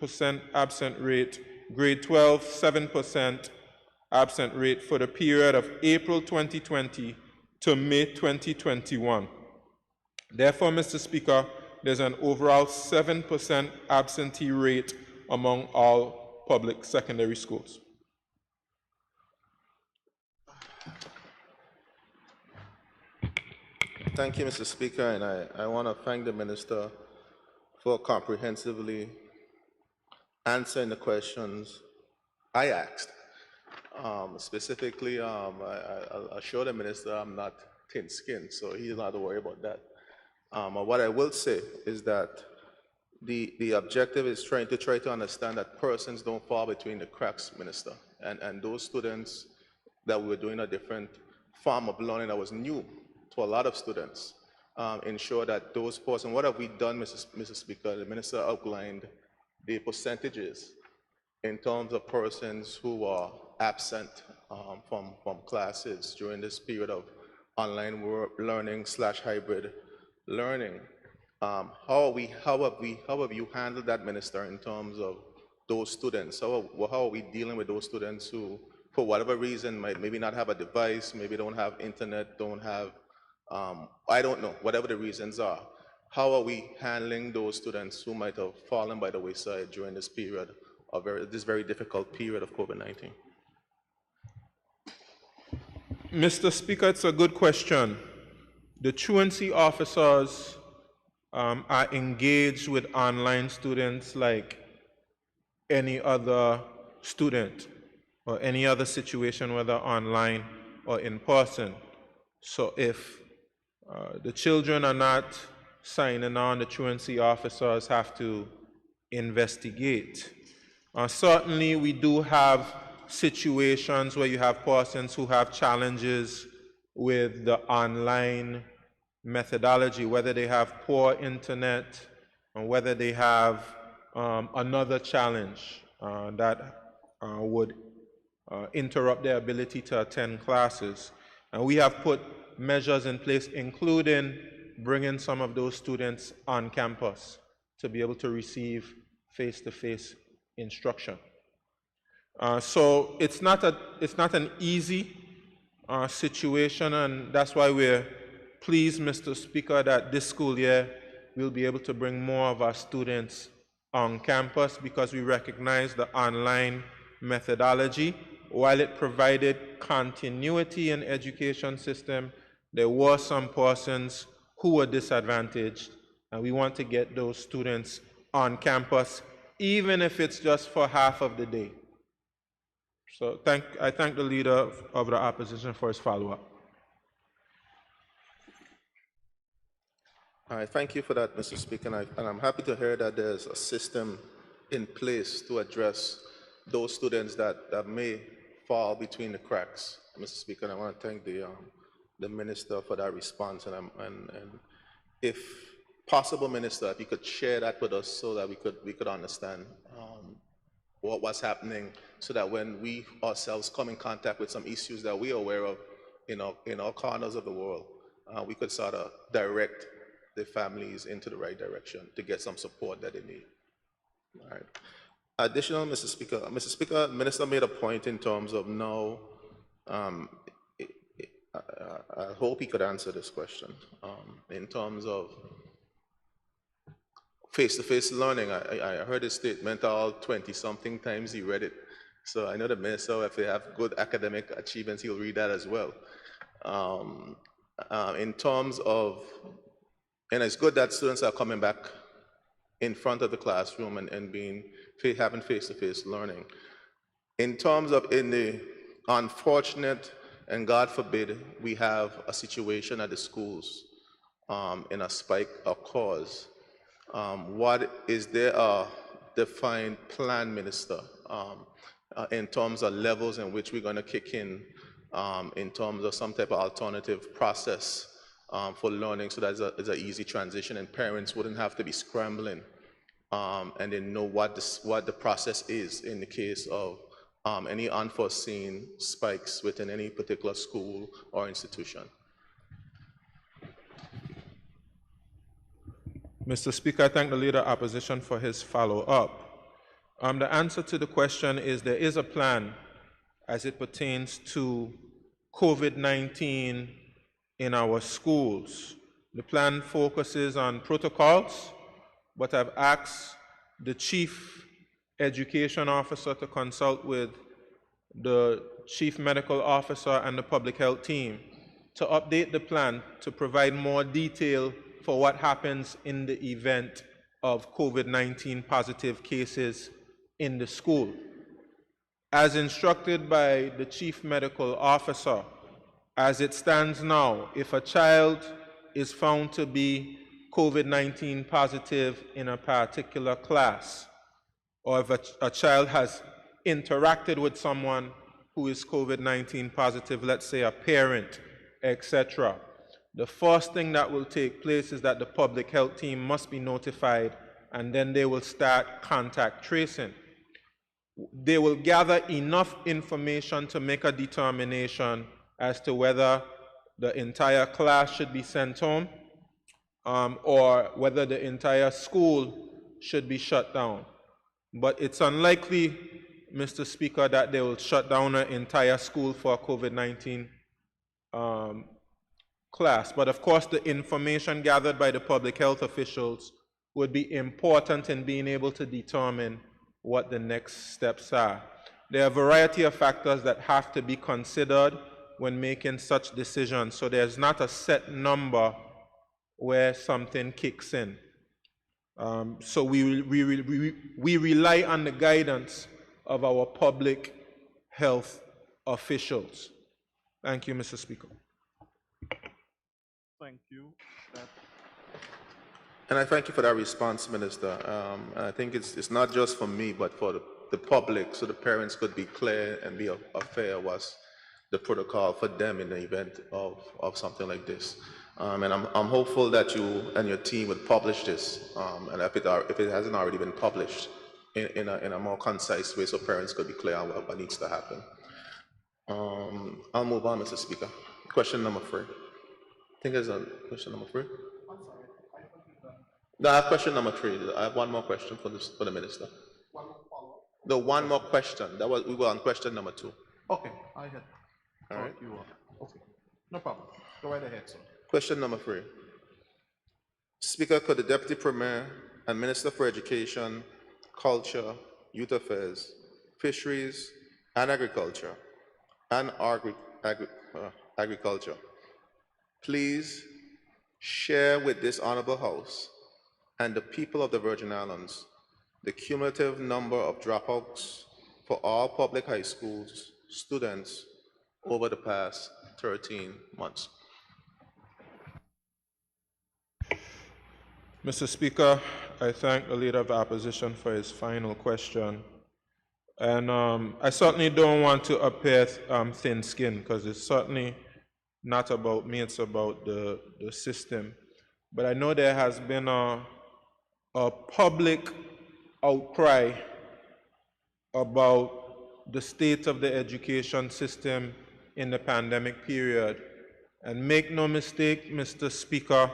8% absent rate. Grade 12, 7% absent rate for the period of April 2020 to May 2021. Therefore, Mr. Speaker, there's an overall 7% absentee rate among all public secondary schools. Thank you, Mr. Speaker, and I want to thank the Minister for comprehensively answering the questions I asked. Specifically, I'll assure the Minister I'm not thin-skinned, so he doesn't have to worry about that. What I will say is that the objective is try to understand that persons don't fall between the cracks, Minister. And those students that we were doing a different form of learning that was new to a lot of students, ensure that those persons, what have we done, Mrs. Speaker? The Minister outlined the percentages in terms of persons who are absent from classes during this period of online learning / hybrid learning. How have you handled that, Minister, in terms of those students? How are we dealing with those students who, for whatever reason, might maybe not have a device, maybe don't have internet, don't have, I don't know, whatever the reasons are. How are we handling those students who might have fallen by the wayside during this period of this very difficult period of COVID-19? Mr. Speaker, it's a good question. The truancy officers are engaged with online students like any other student or any other situation, whether online or in person. So if the children are not signing on, the truancy officers have to investigate. Certainly, we do have situations where you have persons who have challenges with the online methodology, whether they have poor internet and whether they have another challenge that would interrupt their ability to attend classes. And we have put measures in place, including bringing some of those students on campus to be able to receive face-to-face instruction. So it's not an easy situation, and that's why we're pleased, Mr. Speaker, that this school year we'll be able to bring more of our students on campus, because we recognize the online methodology. While it provided continuity in education system, there were some persons who were disadvantaged, and we want to get those students on campus, even if it's just for half of the day. So I thank the Leader of the Opposition for his follow-up. All right, thank you for that, Mr. Speaker, and I'm happy to hear that there's a system in place to address those students that may fall between the cracks. Mr. Speaker, and I want to thank the Minister for that response, and if possible, Minister, if you could share that with us so that we could understand what's happening, so that when we ourselves come in contact with some issues that we are aware of in all corners of the world, we could sort of direct the families into the right direction to get some support that they need. All right. Additional, Mr. Speaker, Minister made a point in terms of now, I hope he could answer this question, in terms of face-to-face learning. I heard his statement all 20-something times he read it. So I know the Minister, if they have good academic achievements, he'll read that as well. In terms of, and it's good that students are coming back in front of the classroom and having face-to-face learning. In terms of, in the unfortunate, and God forbid, we have a situation at the schools in a spike occurs, is there a defined plan, Minister, in terms of levels in which we're going to kick in terms of some type of alternative process for learning, so that it's an easy transition and parents wouldn't have to be scrambling and they know what the process is in the case of any unforeseen spikes within any particular school or institution? Mr. Speaker, I thank the Leader of Opposition for his follow-up. The answer to the question is there is a plan as it pertains to COVID-19 in our schools. The plan focuses on protocols, but I've asked the Chief Education Officer to consult with the Chief Medical Officer and the Public Health team to update the plan to provide more detail for what happens in the event of COVID-19 positive cases in the school. As instructed by the Chief Medical Officer, as it stands now, if a child is found to be COVID-19 positive in a particular class, or if a child has interacted with someone who is COVID-19 positive, let's say a parent, etc. The first thing that will take place is that the public health team must be notified, and then they will start contact tracing. They will gather enough information to make a determination as to whether the entire class should be sent home, or whether the entire school should be shut down. But it's unlikely, Mr. Speaker, that they will shut down an entire school for a COVID-19 class. But of course, the information gathered by the public health officials would be important in being able to determine what the next steps are. There are a variety of factors that have to be considered when making such decisions, so there's not a set number where something kicks in. So we rely on the guidance of our public health officials. Thank you, Mr. Speaker. Thank you. And I thank you for that response, Minister. And I think it's not just for me, but for the public, so the parents could be clear and be aware what's the protocol for them in the event of something like this. And I'm hopeful that you and your team would publish this, and if it hasn't already been published, in a more concise way, so parents could be clear on what needs to happen. I'll move on, Mr. Speaker. Question number 3. I think there's a question number 3. I'm sorry. No, I have question number 3. I have one more question for the minister. One more follow-up. The one more question. We were on question number 2. Okay, I had. All right. You are. Okay, no problem. Go right ahead, sir. Question number 3. Speaker, could the Deputy Premier and Minister for Education, Culture, Youth Affairs, Fisheries, and Agriculture, and Agriculture, please share with this Honorable House and the people of the Virgin Islands the cumulative number of dropouts for all public high schools students over the past 13 months? Mr. Speaker, I thank the Leader of the Opposition for his final question. And I certainly don't want to appear thin-skinned, because it's certainly not about me, it's about the system. But I know there has been a public outcry about the state of the education system in the pandemic period. And make no mistake, Mr. Speaker,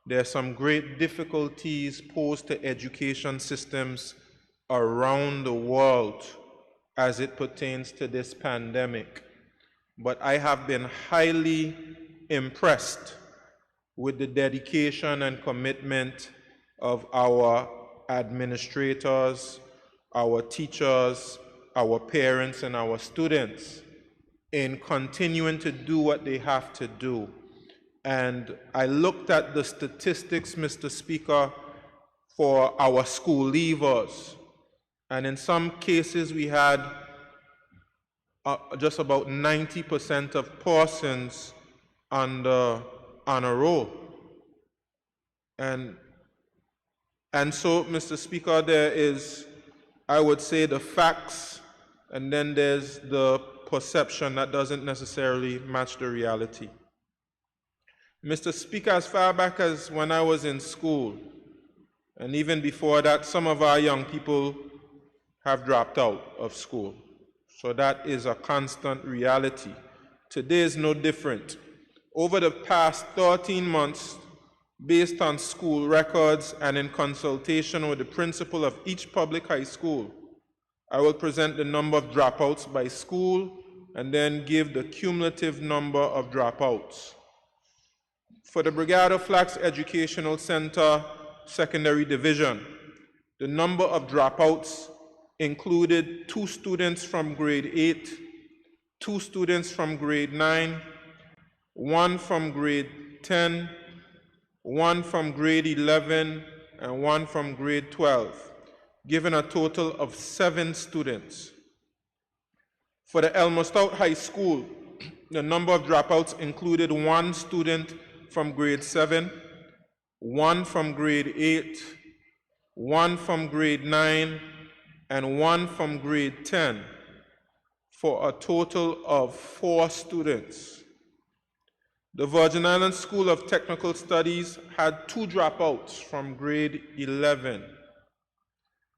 there are some great difficulties posed to education systems around the world as it pertains to this pandemic. But I have been highly impressed with the dedication and commitment of our administrators, our teachers, our parents, and our students in continuing to do what they have to do. And I looked at the statistics, Mr. Speaker, for our school leavers. And in some cases, we had just about 90% of persons on a roll. And so, Mr. Speaker, there is, I would say, the facts, and then there's the perception that doesn't necessarily match the reality. Mr. Speaker, as far back as when I was in school, and even before that, some of our young people have dropped out of school. So that is a constant reality. Today is no different. Over the past 13 months, based on school records and in consultation with the principal of each public high school, I will present the number of dropouts by school and then give the cumulative number of dropouts. For the Brigada Flats Educational Center Secondary Division, the number of dropouts included 2 students from grade 8, 2 students from grade 9, 1 from grade 10, 1 from grade 11, and 1 from grade 12, giving a total of 7 students. For the Elmer Stout High School, the number of dropouts included 1 student from grade 7, 1 from grade 8, 1 from grade 9, and 1 from grade 10, for a total of 4 students. The Virgin Islands School of Technical Studies had 2 dropouts from grade 11.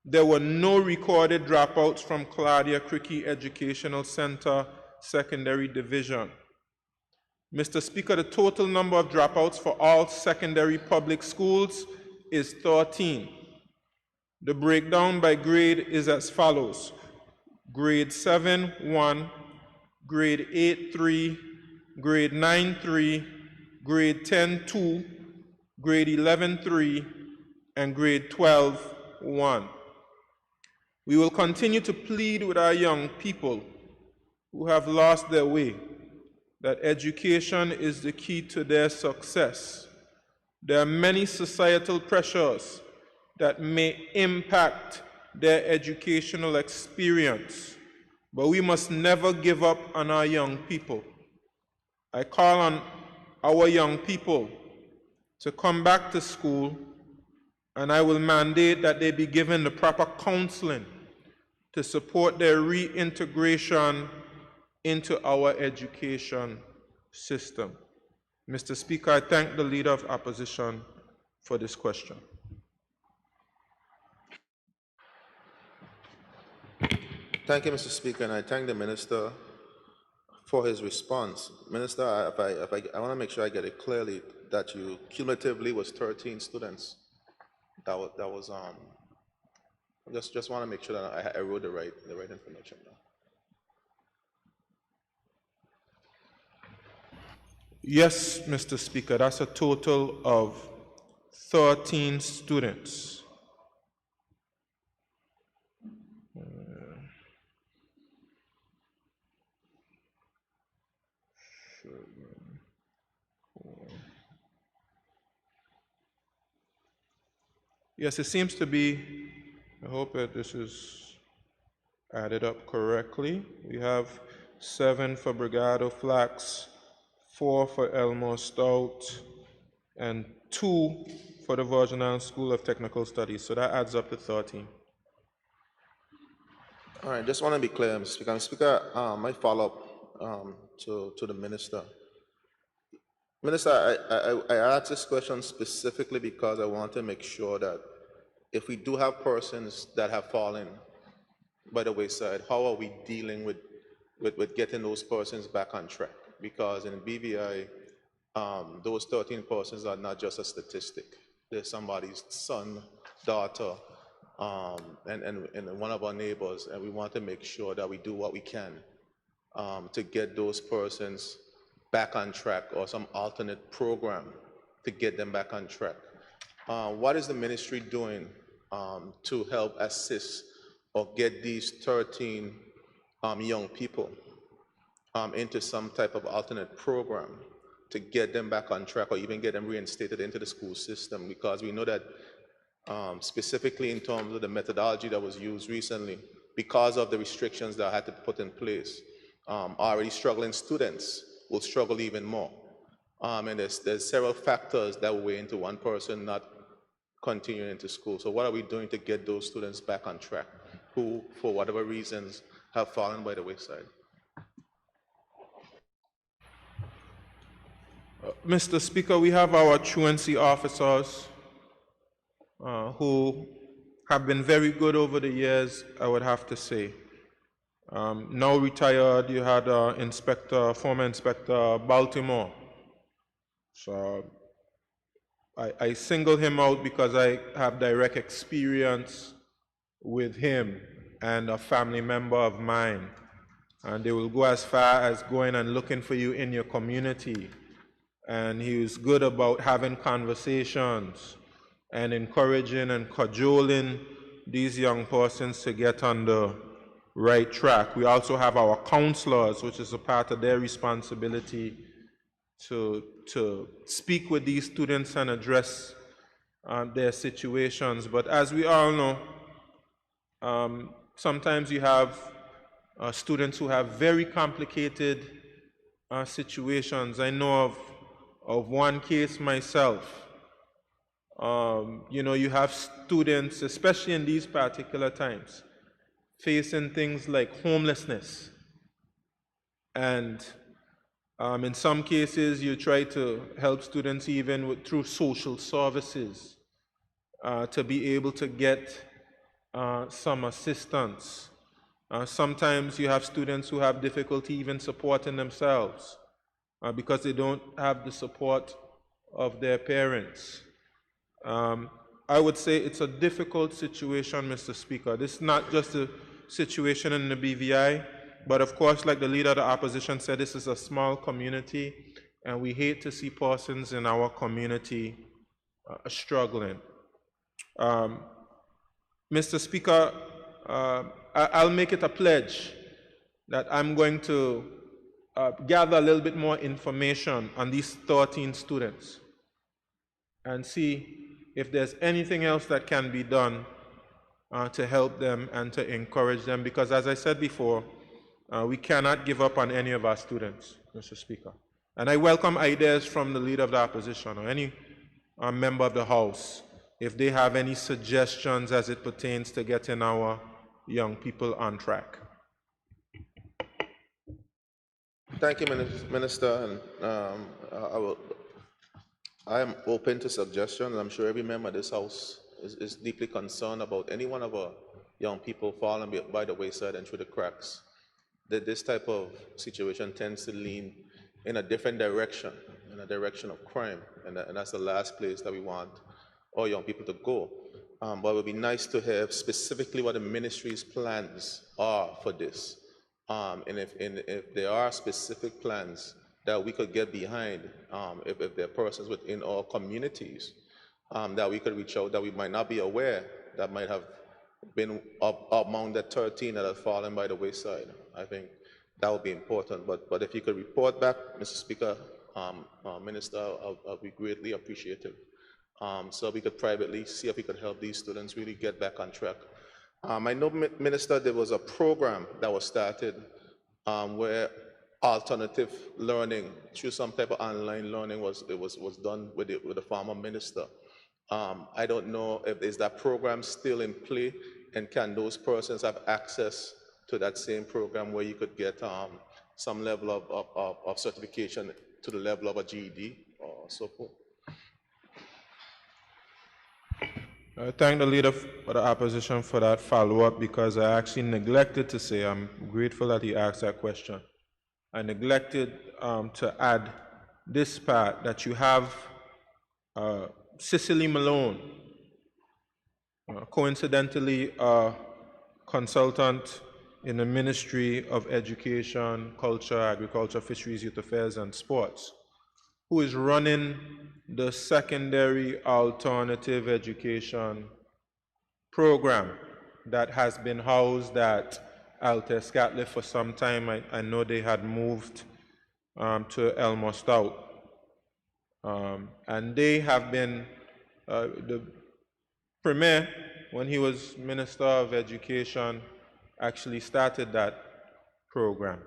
There were no recorded dropouts from Claudia Cricky Educational Center Secondary Division. Mr. Speaker, the total number of dropouts for all secondary public schools is 13. The breakdown by grade is as follows: grade 7, 1, grade 8, 3, grade 9, 3, grade 10, 2, grade 11, 3, and grade 12, 1. We will continue to plead with our young people who have lost their way that education is the key to their success. There are many societal pressures that may impact their educational experience, but we must never give up on our young people. I call on our young people to come back to school, and I will mandate that they be given the proper counseling to support their reintegration into our education system. Mr. Speaker, I thank the Leader of Opposition for this question. Thank you, Mr. Speaker, and I thank the Minister for his response. Minister, I want to make sure I get it clearly that you cumulatively was 13 students. That was just want to make sure that I wrote the right information down. Yes, Mr. Speaker, that's a total of 13 students. Yes, it seems to be, I hope that this is added up correctly. We have 7 for Brigado Flax, 4 for Elmore Stout, and 2 for the Virgin Islands School of Technical Studies. So that adds up to 13. All right, just want to be clear, Mr. Speaker. Mr. Speaker, my follow-up to the Minister. Minister, I asked this question specifically because I want to make sure that if we do have persons that have fallen by the wayside, how are we dealing with getting those persons back on track? Because in BVI, those 13 persons are not just a statistic. They're somebody's son, daughter, and one of our neighbors, and we want to make sure that we do what we can to get those persons back on track, or some alternate program to get them back on track. What is the ministry doing to help assist or get these 13 young people into some type of alternate program to get them back on track, or even get them reinstated into the school system? Because we know that specifically in terms of the methodology that was used recently, because of the restrictions that had to be put in place, already struggling students will struggle even more. And there's several factors that weigh into one person not continuing into school. So what are we doing to get those students back on track who, for whatever reasons, have fallen by the wayside? Mr. Speaker, we have our truancy officers who have been very good over the years, I would have to say. Now retired, you had former Inspector Baltimore. So I single him out because I have direct experience with him and a family member of mine. And they will go as far as going and looking for you in your community. And he was good about having conversations and encouraging and cajoling these young persons to get on the right track. We also have our counselors, which is a part of their responsibility to speak with these students and address their situations. But as we all know, sometimes you have students who have very complicated situations. I know of one case myself You have students, especially in these particular times, facing things like homelessness. And in some cases, you try to help students even through social services to be able to get some assistance. Sometimes you have students who have difficulty even supporting themselves because they don't have the support of their parents. I would say it's a difficult situation, Mr. Speaker. This is not just a situation in the BVI, but of course, like the leader of the opposition said, this is a small community, and we hate to see persons in our community struggling. Mr. Speaker, I'll make it a pledge that I'm going to gather a little bit more information on these 13 students and see if there's anything else that can be done to help them and to encourage them, because as I said before, we cannot give up on any of our students, Mr. Speaker. And I welcome ideas from the leader of the opposition or any member of the House if they have any suggestions as it pertains to getting our young people on track. Thank you, Minister. And I am open to suggestions. I'm sure every member of this House is deeply concerned about any one of our young people falling by the wayside and through the cracks. That this type of situation tends to lean in a different direction, in a direction of crime, and that's the last place that we want our young people to go. But it would be nice to have specifically what the ministry's plans are for this. And if there are specific plans that we could get behind, if there are persons within our communities that we could reach out that we might not be aware that might have been among the 13 that have fallen by the wayside, I think that would be important. But if you could report back, Mr. Speaker, Minister, I'll be greatly appreciative. So we could privately see if we could help these students really get back on track. I know, Minister, there was a program that was started where alternative learning through some type of online learning was done with the former minister. I don't know if is that program still in play, and can those persons have access to that same program where you could get some level of certification to the level of a GED or so forth? I thank the leader of the opposition for that follow-up, because I actually neglected to say, I'm grateful that he asked that question. I neglected to add this part, that you have Cicely Malone, coincidentally a consultant in the Ministry of Education, Culture, Agriculture, Fisheries, Youth Affairs, and Sports, who is running the secondary alternative education program that has been housed at Alta Scotland for some time. I know they had moved to Elmer Stout. And they have been, the Premier, when he was Minister of Education, actually started that program.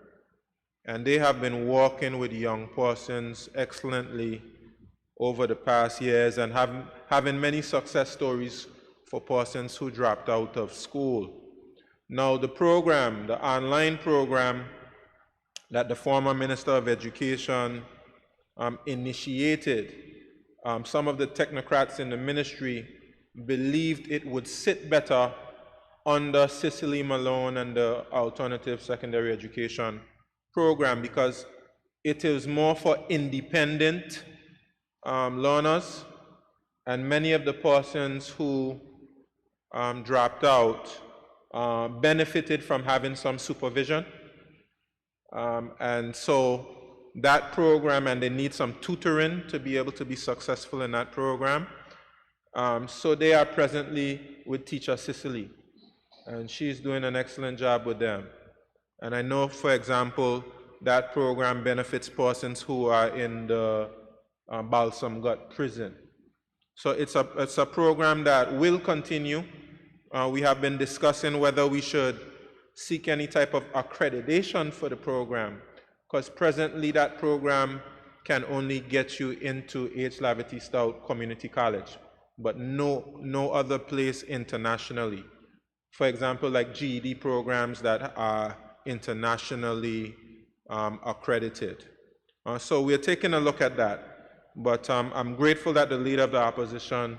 And they have been working with young persons excellently over the past years, and having many success stories for persons who dropped out of school. Now the program, the online program that the former Minister of Education initiated, some of the technocrats in the ministry believed it would sit better under Cicely Malone and the alternative secondary education program, because it is more for independent learners, and many of the persons who dropped out benefited from having some supervision. And so that program, and they need some tutoring to be able to be successful in that program. So they are presently with teacher Cicely, and she's doing an excellent job with them. And I know, for example, that program benefits persons who are in the Balsam Gut prison. So it's a program that will continue. We have been discussing whether we should seek any type of accreditation for the program, because presently that program can only get you into H. Laverty Stout Community College. but no other place internationally. For example, like GED programs that are internationally accredited. So we're taking a look at that. But I'm grateful that the Leader of the Opposition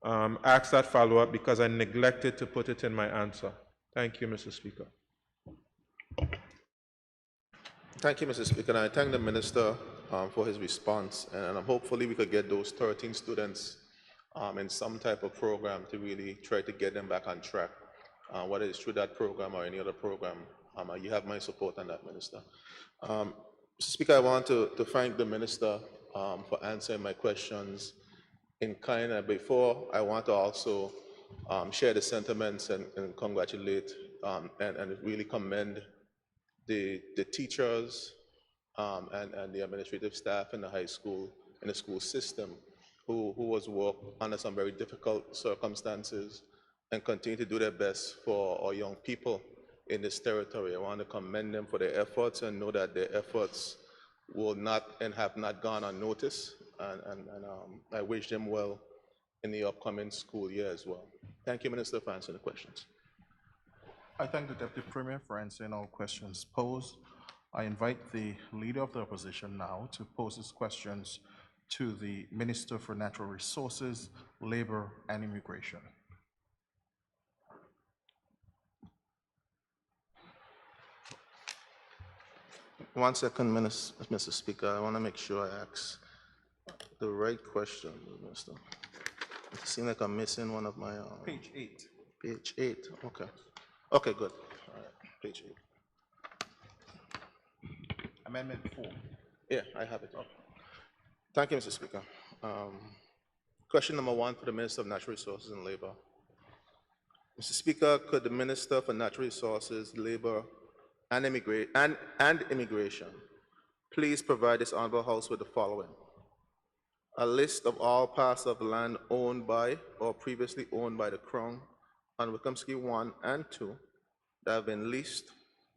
asked that follow-up because I neglected to put it in my answer. Thank you, Mr. Speaker. Thank you, Mr. Speaker, and I thank the Minister for his response, and hopefully we could get those 13 students in some type of program to really try to get them back on track, whether it's through that program or any other program. You have my support on that, Minister. Mr. Speaker, I want to thank the Minister for answering my questions in kind, and before, I want to also share the sentiments and congratulate and really commend the teachers and the administrative staff in the high school, in the school system, who was working under some very difficult circumstances and continue to do their best for our young people in this territory. I want to commend them for their efforts and know that their efforts will not and have not gone unnoticed. And I wish them well in the upcoming school year as well. Thank you, Minister, for answering the questions. I thank the Deputy Premier for answering all questions posed. I invite the Leader of the Opposition now to pose his questions to the Minister for Natural Resources, Labor and Immigration. One second, Mr. Speaker. I want to make sure I ask the right question, Minister. It seems like I'm missing one of my... Page 8. Page 8, okay. Okay, good. All right, page 8. Amendment 4. Yeah, I have it. Okay. Thank you, Mr. Speaker. Question number 1 for the Minister of Natural Resources and Labor. Mr. Speaker, could the Minister for Natural Resources, Labor, and Immigration please provide this Honorable House with the following: a list of all parcels of land owned by or previously owned by the Crown on Wickamsky 1 and 2 that have been leased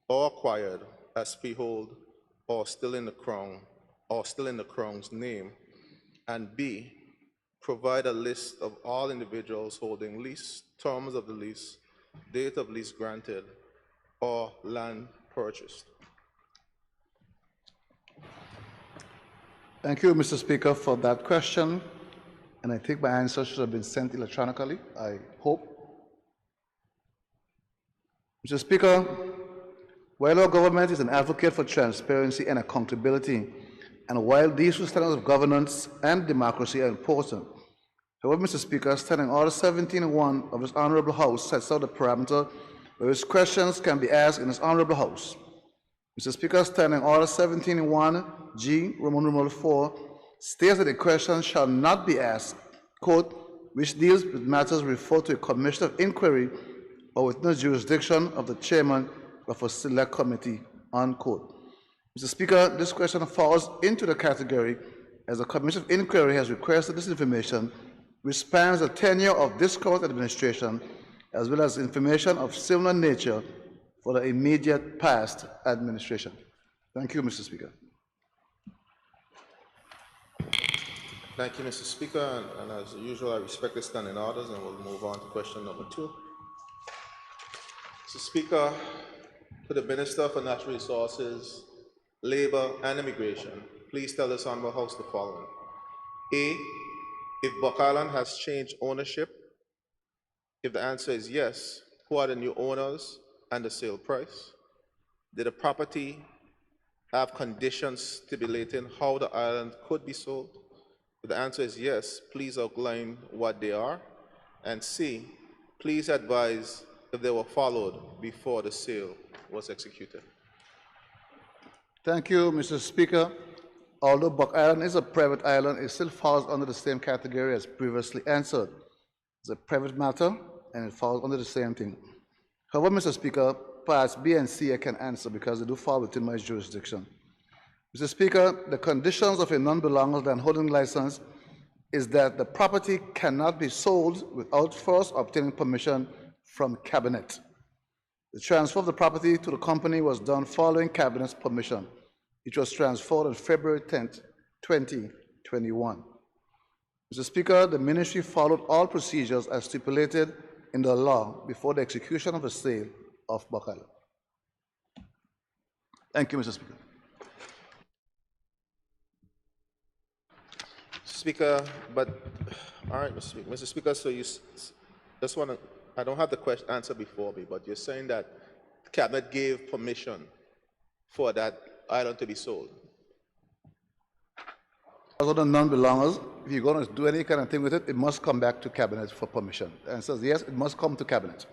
or acquired as freehold or still in the Crown or still in the Crown's name, and B, provide a list of all individuals holding lease, terms of the lease, date of lease granted, or land purchased. Thank you, Mr. Speaker, for that question. And I think my answer should have been sent electronically, I hope. Mr. Speaker, while our government is an advocate for transparency and accountability, and while these two standards of governance and democracy are important, however, Mr. Speaker, Standing Order 17.1 of this Honorable House sets out the parameter where his questions can be asked in this Honorable House. Mr. Speaker, Standing Order 17.1 G, Roman numeral 4, states that a question shall not be asked, quote, which deals with matters referred to a commission of inquiry or within the jurisdiction of the chairman of a select committee, unquote. Mr. Speaker, this question falls into the category as the commission of inquiry has requested this information, which spans the tenure of this current administration, as well as information of similar nature for the immediate past administration. Thank you, Mr. Speaker. Thank you, Mr. Speaker, and as usual, I respect the standing orders, and we'll move on to question number 2. Mr. Speaker, to the Minister for Natural Resources, Labor, and Immigration, please tell this Honorable House the following. A, if Buck Island has changed ownership, if the answer is yes, who are the new owners and the sale price? Did the property have conditions stipulating how the island could be sold? If the answer is yes, please outline what they are. And C, please advise if they were followed before the sale was executed. Thank you, Mr. Speaker. Although Buck Island is a private island, it still falls under the same category as previously answered. It's a private matter, and it falls under the same thing. However, Mr. Speaker, parts B and C I can answer because they do fall within my jurisdiction. Mr. Speaker, the conditions of a non-belongers land holding license is that the property cannot be sold without first obtaining permission from Cabinet. The transfer of the property to the company was done following Cabinet's permission. It was transferred on February 10th, 2021. Mr. Speaker, the ministry followed all procedures as stipulated in the law before the execution of the sale of Buck Island. Thank you, Mr. Speaker. Speaker, but, all right, Mr. Speaker, so you just want to, I don't have the question answer before me, but you're saying that the cabinet gave permission for that island to be sold. As of the non-belongers, if you're going to do any kind of thing with it, it must come back to cabinet for permission. And says yes, it must come to cabinet.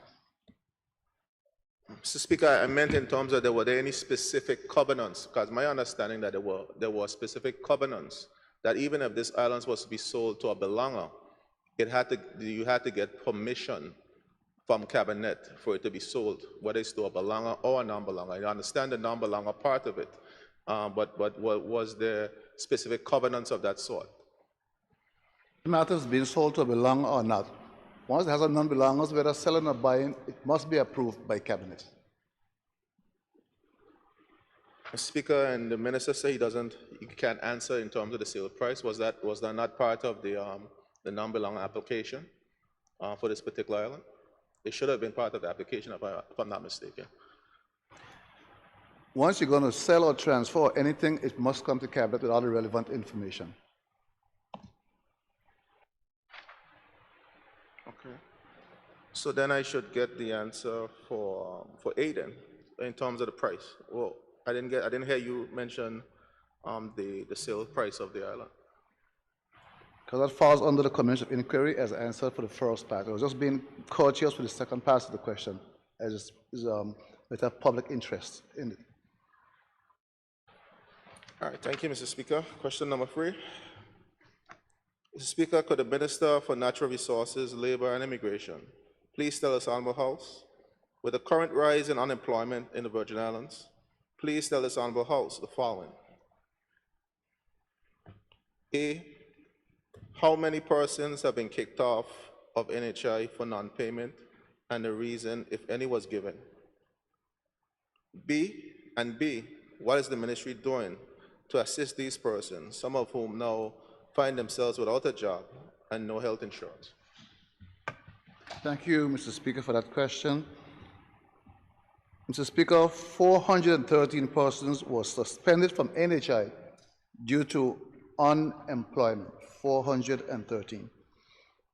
Mr. Speaker, I meant in terms of were there any specific covenants? Because my understanding that there were specific covenants that even if this island was to be sold to a belonger, you had to get permission from cabinet for it to be sold, whether it's to a belonger or a non-belonger. I understand the non-belonger part of it, but was there specific covenants of that sort? The matter is being sold to a belonger or not. Once it has a non-belongers, whether selling or buying, it must be approved by cabinet. Mr. Speaker, and the minister said he can't answer in terms of the sale price. Was that not part of the non-belong application for this particular island? It should have been part of the application, if I'm not mistaken. Once you're going to sell or transfer anything, it must come to cabinet with all the relevant information. Okay. So then I should get the answer for Aiden in terms of the price. Well, I didn't hear you mention the sale price of the island. Because that falls under the Commission of Inquiry as answered for the first part. I was just being courteous for the second part of the question, as with a public interest in it. All right, thank you, Mr. Speaker. Question number 3. Mr. Speaker, could the Minister for Natural Resources, Labor and Immigration please tell us, Honorable House, with the current rise in unemployment in the Virgin Islands, please tell this Honorable House the following. A, how many persons have been kicked off of NHI for non-payment and the reason, if any, was given? B, what is the ministry doing to assist these persons, some of whom now find themselves without a job and no health insurance? Thank you, Mr. Speaker, for that question. Mr. Speaker, 413 persons were suspended from NHI due to unemployment, 413.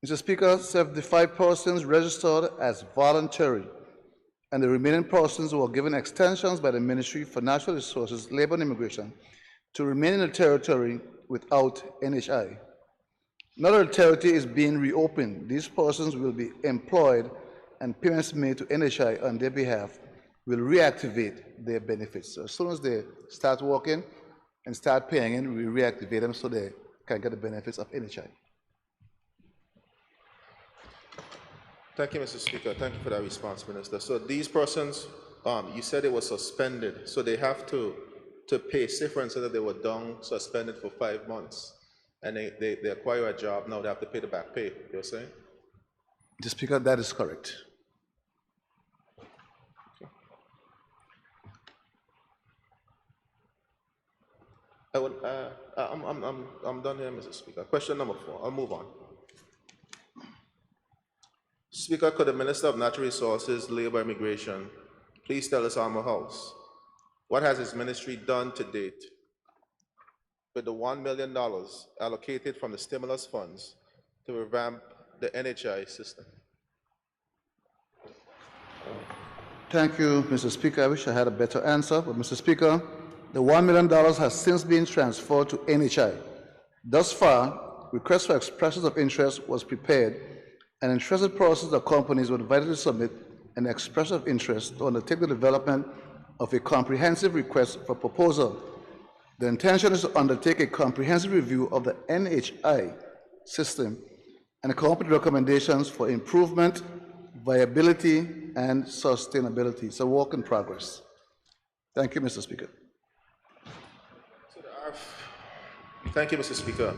Mr. Speaker, 75 persons registered as voluntary, and the remaining persons were given extensions by the Ministry for Natural Resources, Labor and Immigration to remain in the territory without NHI. Now that the territory is being reopened, these persons will be employed and payments made to NHI on their behalf will reactivate their benefits. So as soon as they start working and start paying in, we reactivate them so they can get the benefits of NHI. Thank you, Mr. Speaker. Thank you for that response, Minister. So these persons, you said they were suspended, so they have to pay difference so that they were down suspended for 5 months, and they acquire a job, now they have to pay the back pay, you're saying? Mr. Speaker, that is correct. I'm done here, Mr. Speaker. Question number 4, I'll move on. Speaker, could the Minister of Natural Resources, Labor and Immigration please tell us, Honorable House, what has his ministry done to date with the $1 million allocated from the stimulus funds to revamp the NHI system? Thank you, Mr. Speaker. I wish I had a better answer, but Mr. Speaker, the $1 million has since been transferred to NHI. Thus far, request for expressions of interest was prepared, and interested persons or companies were invited to submit an expression of interest to undertake the development of a comprehensive request for proposal. The intention is to undertake a comprehensive review of the NHI system and accompany recommendations for improvement, viability, and sustainability. It's a work in progress. Thank you, Mr. Speaker. Thank you, Mr. Speaker.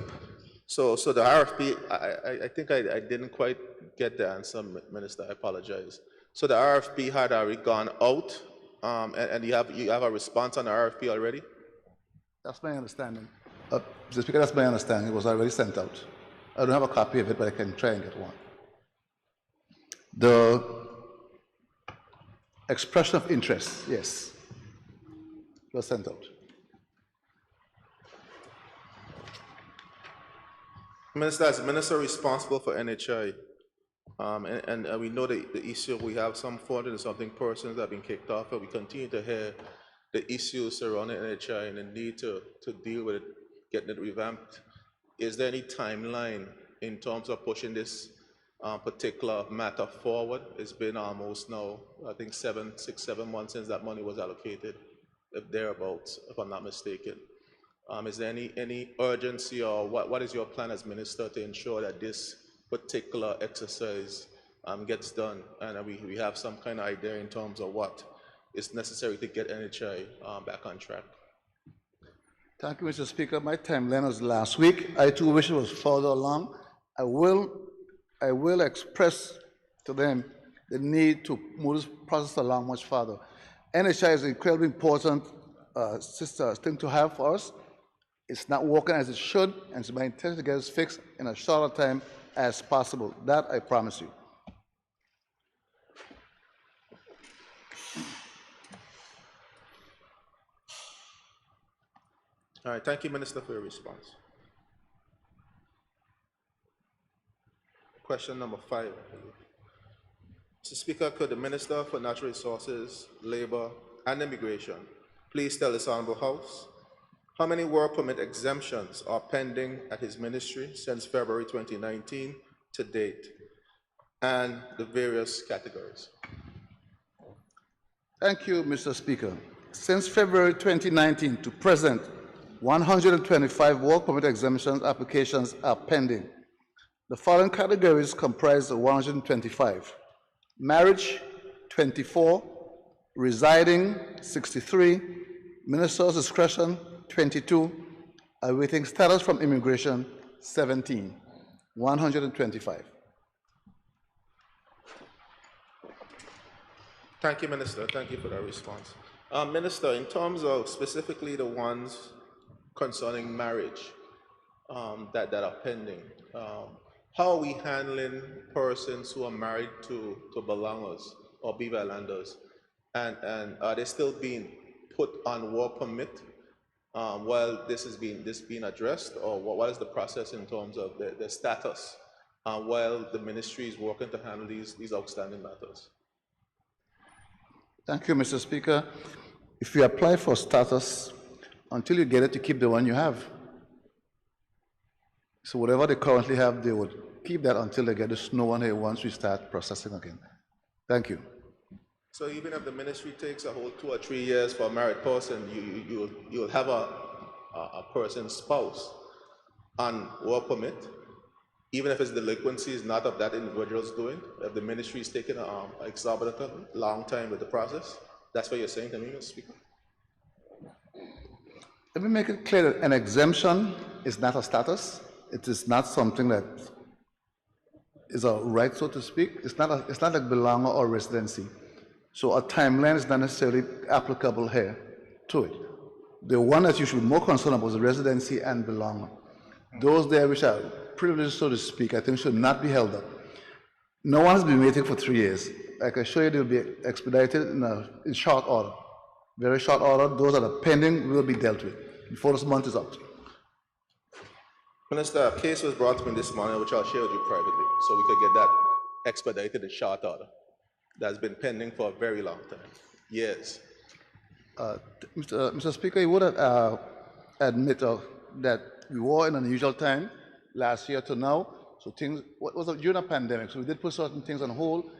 So the RFP, I think I didn't quite get the answer, Minister. I apologize. So the RFP had already gone out, and you have a response on the RFP already? That's my understanding. Mr. Speaker, that's my understanding. It was already sent out. I don't have a copy of it, but I can try and get one. The expression of interest, yes, was sent out. Minister, as minister responsible for NHI, and we know the issue, we have some 400 and something persons that have been kicked off, and we continue to hear the issues surrounding NHI and the need to deal with it, getting it revamped. Is there any timeline in terms of pushing this particular matter forward? It's been almost now, I think 6, 7 months since that money was allocated, if thereabouts, if I'm not mistaken. Is there any urgency, or what is your plan as minister to ensure that this particular exercise gets done, and we have some kind of idea in terms of what is necessary to get NHI back on track? Thank you, Mr. Speaker. My timeline was last week. I too wish it was further along. I will express to them the need to move this process along much further. NHI is an incredibly important thing to have for us. It's not working as it should, and it's my intention to get it fixed in as short a time as possible. That I promise you. All right, thank you, Minister, for your response. Question number 5. Mr. Speaker, could the Minister for Natural Resources, Labor, and Immigration please tell this Honorable House how many work permit exemptions are pending at his ministry since February 2019 to date, and the various categories? Thank you, Mr. Speaker. Since February 2019 to present, 125 work permit exemptions applications are pending. The following categories comprise the 125: marriage, 24; residing, 63; minister's discretion, 22; awaiting status from immigration, 17. 125. Thank you, Minister. Thank you for that response. Minister, in terms of specifically the ones concerning marriage that are pending, how are we handling persons who are married to belongers or Beaverlanders, and are they still being put on work permit while this is being addressed, or what is the process in terms of the status while the ministry is working to handle these outstanding matters? Thank you, Mr. Speaker. If you apply for status, until you get it, you keep the one you have. So whatever they currently have, they would keep that until they get the snow one here once we start processing again. Thank you. So even if the ministry takes a whole 2 or 3 years for a married person, you'll have a person's spouse on work permit, even if his delinquency is not of that individual's doing, if the ministry is taking an exorbitant long time with the process? That's what you're saying to me, Mr. Speaker? Let me make it clear that an exemption is not a status. It is not something that is a right, so to speak. It's not like belonger or residency. So a timeline is not necessarily applicable here to it. The one that you should be more concerned about is residency and belonger. Those there which are privileged, so to speak, I think should not be held up. No one has been waiting for 3 years. I can assure you they will be expedited in short order. Very short order. Those that are pending will be dealt with before this month is out. Minister, a case was brought to me this morning, which I'll share with you privately, so we could get that expedited in short order. That's been pending for a very long time, years. Mr. Speaker, you would admit that we were in an unusual time last year to now. So things, what was during a pandemic, so we did put certain things on hold.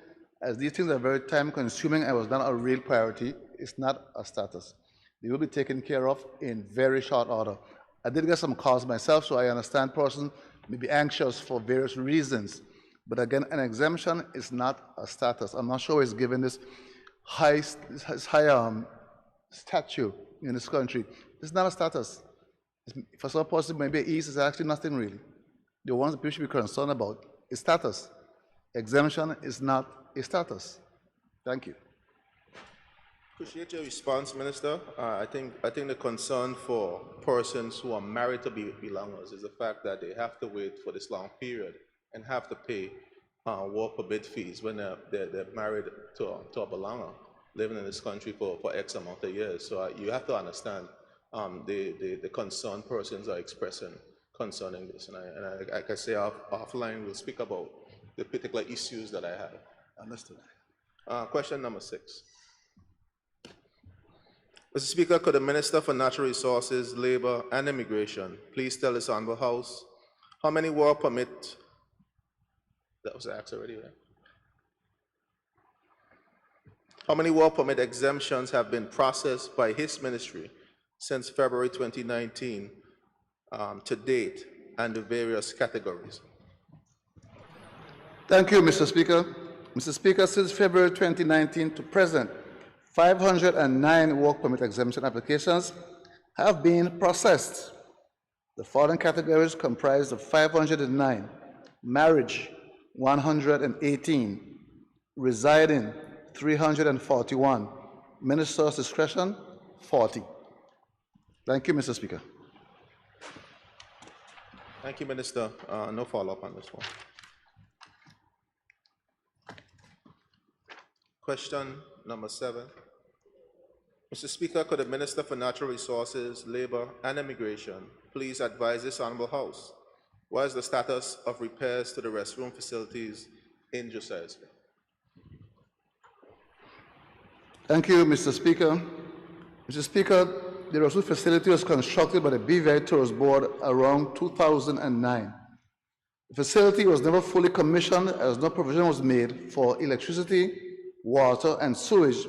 As these things are very time consuming and was not a real priority, it's not a status. They will be taken care of in very short order. I did get some calls myself, so I understand persons may be anxious for various reasons. But again, an exemption is not a status. I'm not sure it's given this high statue in this country. It's not a status. For some persons, maybe ease is actually nothing really. The ones that people should be concerned about is status. Exemption is not a status. Thank you. Appreciate your response, Minister. I think the concern for persons who are married to belongers is the fact that they have to wait for this long period and have to pay work permit fees when they're married to a belonger living in this country for X amount of years. So you have to understand the concerned persons are expressing concerning this. And I can say offline we'll speak about the particular issues that I have. Understood. Question number 6. Mr. Speaker, could the Minister for Natural Resources, Labor, and Immigration please tell this honorable House how many work permit, that was asked already, right? How many work permit exemptions have been processed by his ministry since February 2019 to date, and the various categories? Thank you, Mr. Speaker. Mr. Speaker, since February 2019 to present, 509 work permit exemption applications have been processed. The following categories comprised of 509: marriage, 118, residing, 341, minister's discretion, 40. Thank you, Mr. Speaker. Thank you, Minister. No follow-up on this one. Question number 7. Mr. Speaker, could the Minister for Natural Resources, Labor, and Immigration please advise this honorable House what is the status of repairs to the restroom facilities in Josiah's Bay? Thank you, Mr. Speaker. Mr. Speaker, the restroom facility was constructed by the BVI Tourist Board around 2009. The facility was never fully commissioned as no provision was made for electricity, water, and sewage,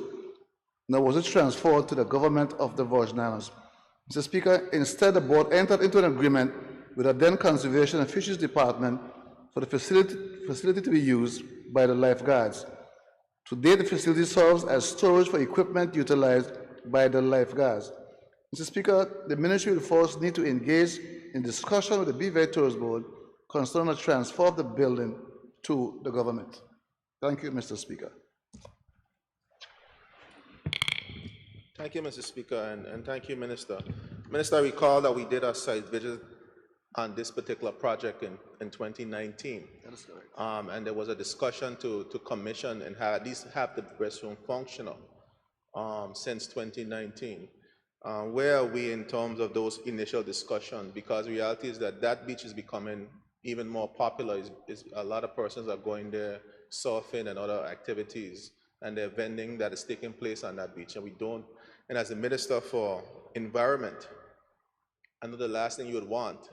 nor was it transferred to the government of the Virgin Islands. Mr. Speaker, instead the board entered into an agreement with the then Conservation and Fisheries Department for the facility to be used by the lifeguards. Today, the facility serves as storage for equipment utilized by the lifeguards. Mr. Speaker, the Ministry will first need to engage in discussion with the BVI Tourist Board concerning the transfer of the building to the government. Thank you, Mr. Speaker. Thank you, Mr. Speaker, and thank you, Minister. Minister, I recall that we did a site visit on this particular project in 2019. That is correct. And there was a discussion to commission and at least have the restroom functional since 2019. Where are we in terms of those initial discussions? Because the reality is that that beach is becoming even more popular. A lot of persons are going there, surfing and other activities, and there's vending that is taking place on that beach. And as the Minister for Environment, I know the last thing you would want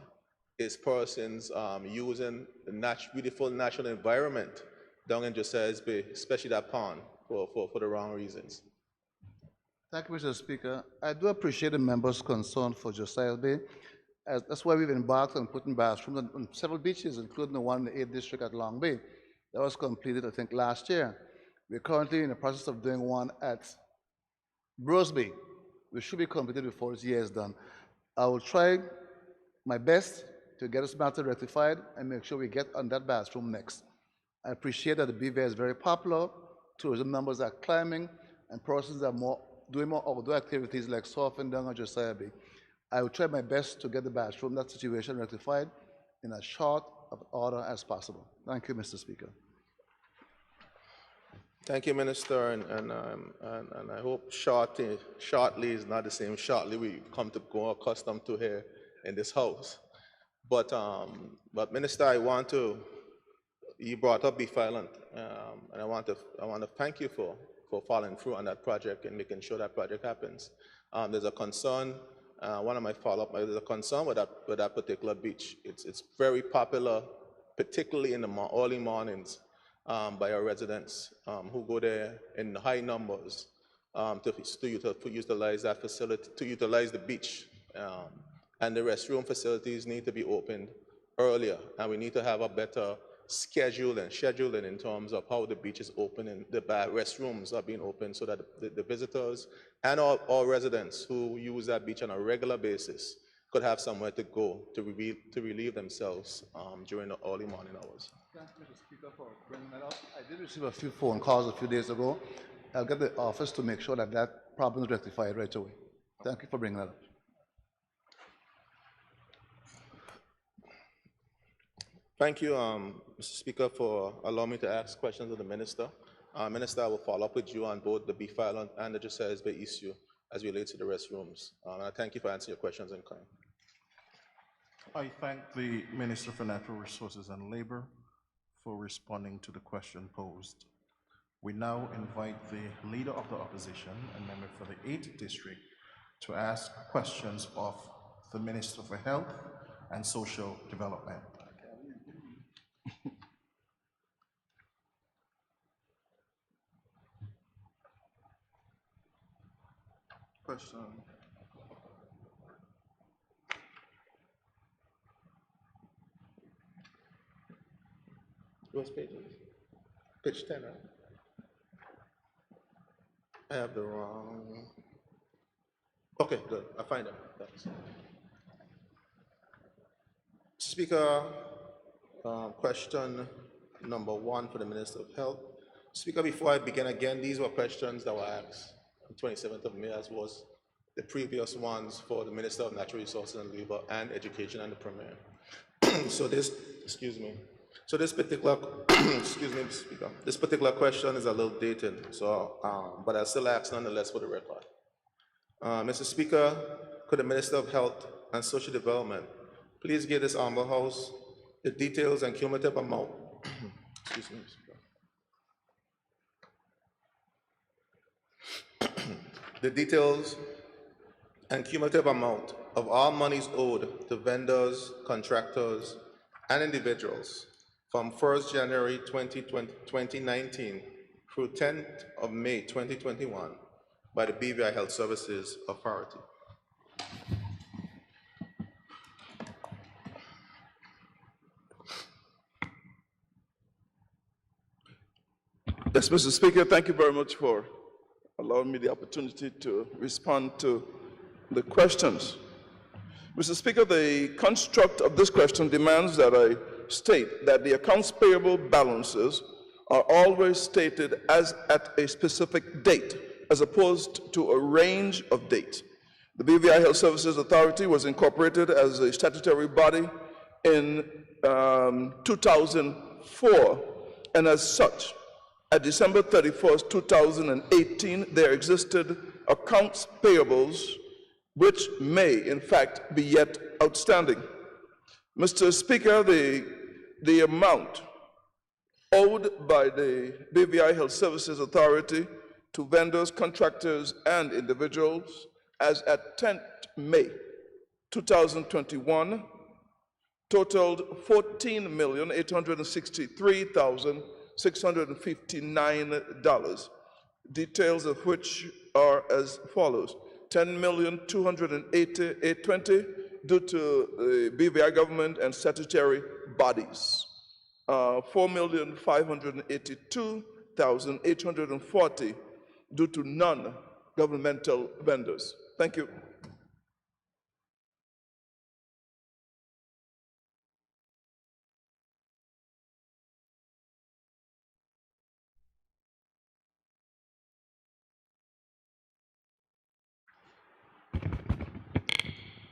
is persons using the beautiful natural environment down in Josiah's Bay, especially that pond, for the wrong reasons. Thank you, Mr. Speaker. I do appreciate the members' concern for Josiah's Bay. That's why we've embarked on putting bathrooms on several beaches, including the one in the 8th District at Long Bay. That was completed, I think, last year. We're currently in the process of doing one at Brose Bay. We should be completed before this year is done. I will try my best to get this matter rectified and make sure we get on that bathroom next. I appreciate that the BVI is very popular, tourism numbers are climbing, and persons are doing more outdoor activities like surfing down on Josiah Bay. I will try my best to get the bathroom, that situation rectified in as short of order as possible. Thank you, Mr. Speaker. Thank you, Minister, and I hope shortly is not the same shortly we come to go accustomed to here in this house. But Minister, you brought up Be Silent, and I want to thank you for following through on that project and making sure that project happens. There's a concern. One of my follow-up, there's a concern with that particular beach. It's very popular, particularly in the early mornings, by our residents who go there in high numbers to utilize that facility, to utilize the beach. And the restroom facilities need to be opened earlier, and we need to have a better scheduling in terms of how the beach is open and the restrooms are being opened so that the visitors and all residents who use that beach on a regular basis could have somewhere to go to relieve themselves during the early morning hours. Thank you, Mr. Speaker, for bringing that up. I did receive a few phone calls a few days ago. I'll get the office to make sure that problem is rectified right away. Thank you for bringing that up. Thank you, Mr. Speaker, for allowing me to ask questions of the Minister. Minister, I will follow up with you on both the beef island and the Josiah's Bay issue as relates to the restrooms. And I thank you for answering your questions in kind. I thank the Minister for Natural Resources and Labor for responding to the question posed. We now invite the Leader of the Opposition and member for the 8th District to ask questions of the Minister for Health and Social Development. Question. Which page is it? Page 10, right? I have the wrong. Okay, good. I find it. Thanks. Speaker, question number 1 for the Minister of Health. Speaker, before I begin again, these were questions that were asked on 27th of May, as was the previous ones for the Minister of Natural Resources and Labor and Education and the Premier. So this, excuse me. So this particular, excuse me, Speaker, this particular question is a little dated, so, but I'll still ask nonetheless for the record. Mr. Speaker, could the Minister of Health and Social Development please give this Honorable House the details and cumulative amount, excuse me, Speaker. The details and cumulative amount of all monies owed to vendors, contractors, and individuals from 1st January 2019 through 10th of May 2021 by the BVI Health Services Authority. Yes, Mr. Speaker, thank you very much for allowing me the opportunity to respond to the questions. Mr. Speaker, the construct of this question demands that I state that the accounts payable balances are always stated as at a specific date, as opposed to a range of dates. The BVI Health Services Authority was incorporated as a statutory body in 2004, and as such, at December 31st, 2018, there existed accounts payables which may, in fact, be yet outstanding. Mr. Speaker, the amount owed by the BVI Health Services Authority to vendors, contractors, and individuals as at 10th May 2021 totaled $14,863,659, details of which are as follows. $10,288,20 due to the BVI government and statutory bodies. $4,582,840 due to non-governmental vendors. Thank you.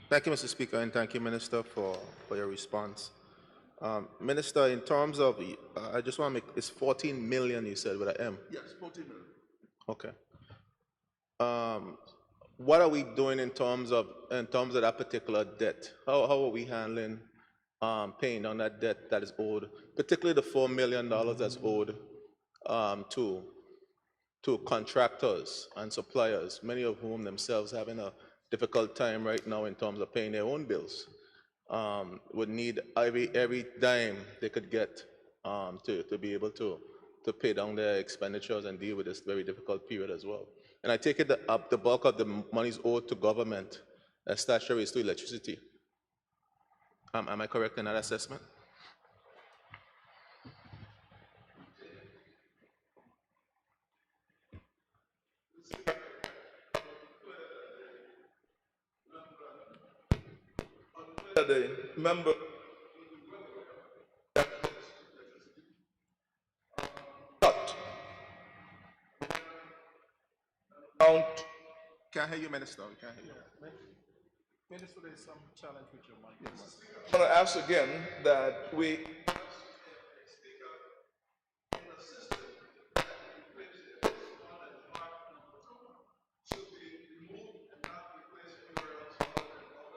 Thank you, Mr. Speaker, and thank you, Minister, for your response. Minister, in terms of, I just want to make, it's 14 million, you said, with an M? Yes, 14 million. Okay. What are we doing in terms of that particular debt? How are we handling paying on that debt that is owed, particularly the $4 million that's owed to contractors and suppliers, many of whom themselves having a difficult time right now in terms of paying their own bills, would need every dime they could get to be able to pay down their expenditures and deal with this very difficult period as well. And I take it that the bulk of the monies owed to government, statutory, is to electricity. Am I correct in that assessment? The member Can't hear you, Minister. We can't hear you. Minister, there's some challenge with your mic. Yes. I want to ask again that we.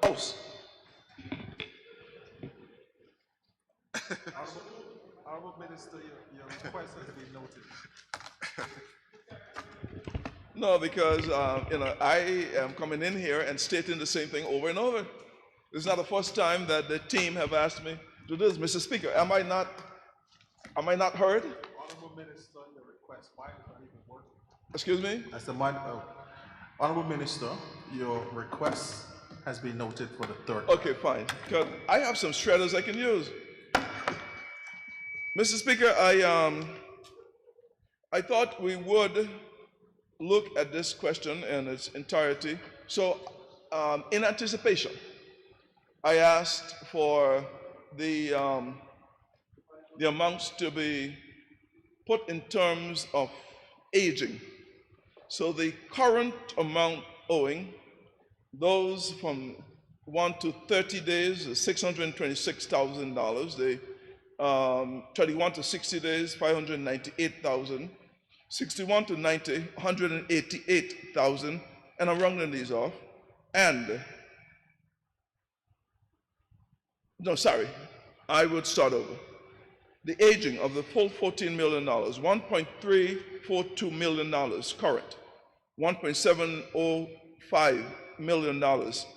House. Honorable Minister, your request has been noted. No, because I am coming in here and stating the same thing over and over. This is not the first time that the team have asked me to do this, Mr. Speaker. Am I not heard? Honorable Minister, your request, why is not even working? Excuse me? Honorable Minister, your request has been noted for the third. Okay, fine. Because I have some shredders I can use. Mr. Speaker, I thought we would look at this question in its entirety. So, in anticipation, I asked for the amounts to be put in terms of aging. So the current amount owing, those from 1 to 30 days is $626,000. The 31 to 60 days, $598,000. 61 to 90, $188,000, and I'm rounding these off. And no, sorry, I would start over. The aging of the full $14 million, $1.342 million current, $1.705 million,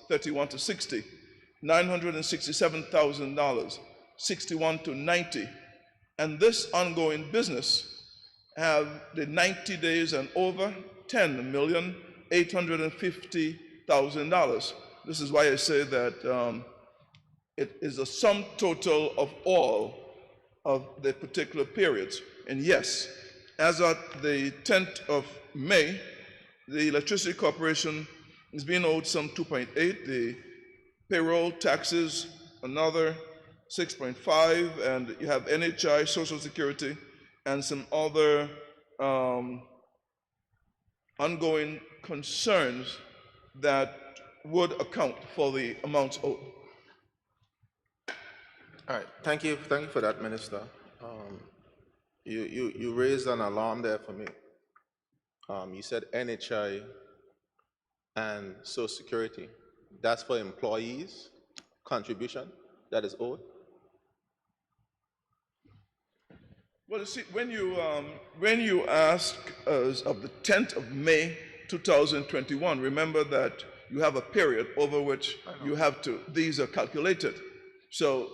31 to 60, $967,000, 61 to 90, and this ongoing business have the 90 days and over, $10,850,000. This is why I say that it is a sum total of all of the particular periods. And yes, as at the 10th of May, the Electricity Corporation is being owed some 2.8, the payroll taxes another 6.5, and you have NHI, Social Security, and some other ongoing concerns that would account for the amounts owed. All right, thank you for that, Minister. You raised an alarm there for me. You said NHI and Social Security. That's for employees' contribution that is owed? Well, you see, when you ask us of the 10th of May 2021, remember that you have a period over which you have to, these are calculated. So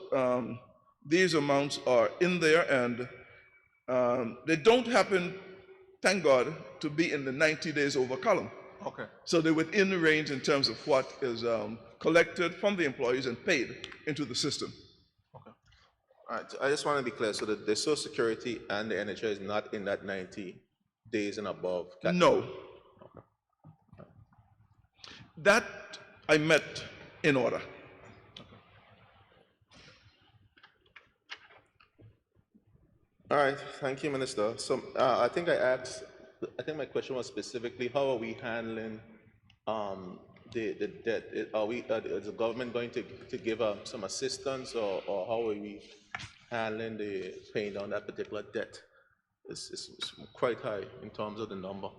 these amounts are in there, and they don't happen, thank God, to be in the 90 days over column. Okay. So they're within the range in terms of what is collected from the employees and paid into the system. Okay. All right, I just want to be clear, so the Social Security and the NHI is not in that 90 days and above category? No. Okay. That I met in order. All right, thank you, Minister. So I think my question was specifically, how are we handling the debt? Is the government going to give some assistance, or how are we handling the paying down that particular debt? It's quite high in terms of the number.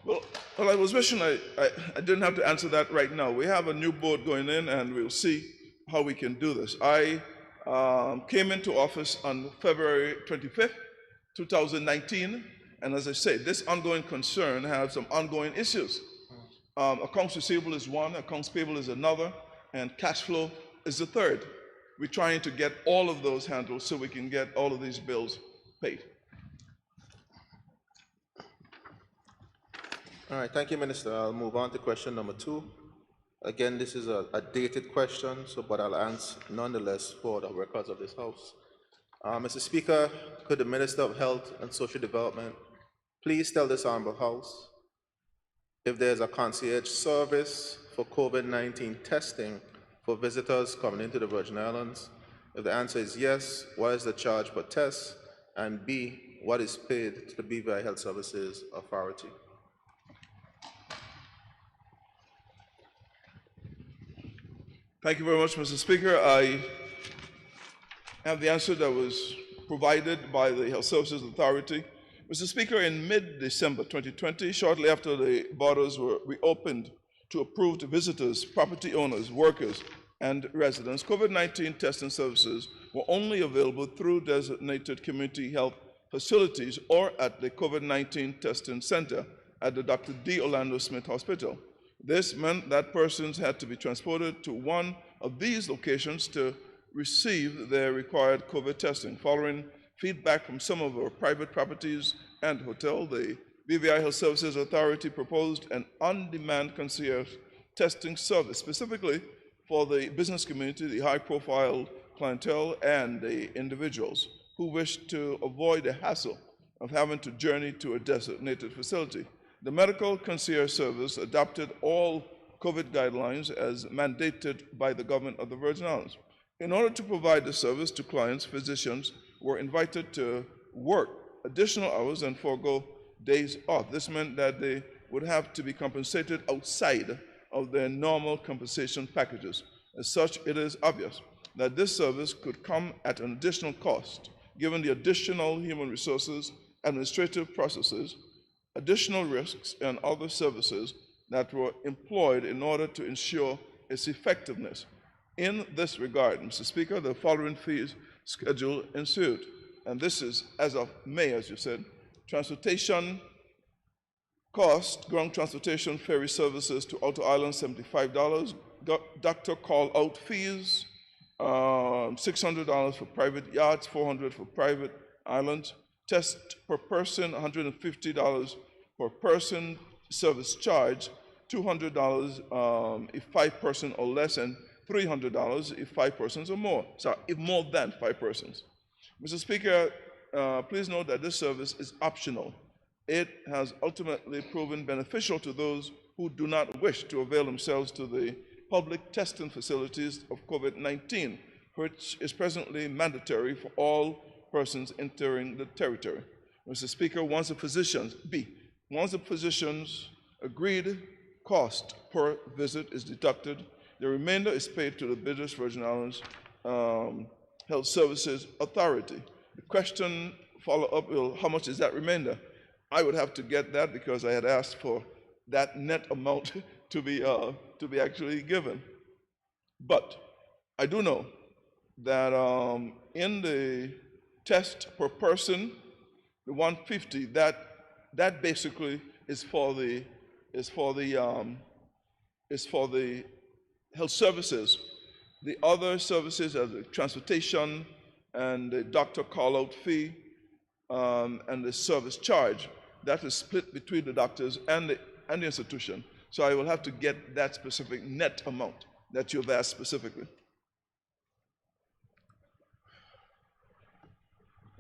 Well, I was wishing I didn't have to answer that right now. We have a new board going in, and we'll see how we can do this. I came into office on February 25th, 2019, and as I said, this ongoing concern has some ongoing issues. Accounts receivable is one, accounts payable is another, and cash flow is the third. We're trying to get all of those handled so we can get all of these bills paid. All right, thank you, Minister. I'll move on to question number 2. Again, this is a dated question, but I'll answer nonetheless for the records of this House. Mr. Speaker, could the Minister of Health and Social Development please tell this Honorable House if there's a concierge service for COVID-19 testing for visitors coming into the Virgin Islands? If the answer is yes, what is the charge per test? And B, what is paid to the BVI Health Services Authority? Thank you very much, Mr. Speaker. I have the answer that was provided by the Health Services Authority. Mr. Speaker, in mid-December 2020, shortly after the borders were reopened to approved visitors, property owners, workers, and residents, COVID-19 testing services were only available through designated community health facilities or at the COVID-19 testing center at the Dr. D. Orlando Smith Hospital. This meant that persons had to be transported to one of these locations to receive their required COVID testing. Following feedback from some of our private properties and hotel, the BVI Health Services Authority proposed an on-demand concierge testing service, specifically for the business community, the high-profile clientele, and the individuals who wish to avoid the hassle of having to journey to a designated facility. The medical concierge service adopted all COVID guidelines as mandated by the government of the Virgin Islands. In order to provide the service to clients, physicians were invited to work additional hours and forego days off. This meant that they would have to be compensated outside of their normal compensation packages. As such, it is obvious that this service could come at an additional cost, given the additional human resources, administrative processes, additional risks, and other services that were employed in order to ensure its effectiveness. In this regard, Mr. Speaker, the following fees schedule ensued, and this is as of May, as you said. Transportation cost, ground transportation ferry services to Outer Island, $75. Doctor call-out fees, $600 for private yachts, $400 for private islands. Test per person, $150 per person. Service charge, $200 if 5 persons or less, and $300 if 5 persons or more. So if more than 5 persons. Mr. Speaker, please note that this service is optional. It has ultimately proven beneficial to those who do not wish to avail themselves to the public testing facilities of COVID-19, which is presently mandatory for all persons entering the territory. Mr. Speaker, once the physicians agreed cost per visit is deducted, the remainder is paid to the British Virgin Islands Health Services Authority. The question follow-up will, how much is that remainder? I would have to get that because I had asked for that net amount to be actually given. But I do know that in the test per person, the 150, that basically is for the health services. The other services are the transportation and the doctor call-out fee and the service charge. That is split between the doctors and the institution. So I will have to get that specific net amount that you've asked specifically.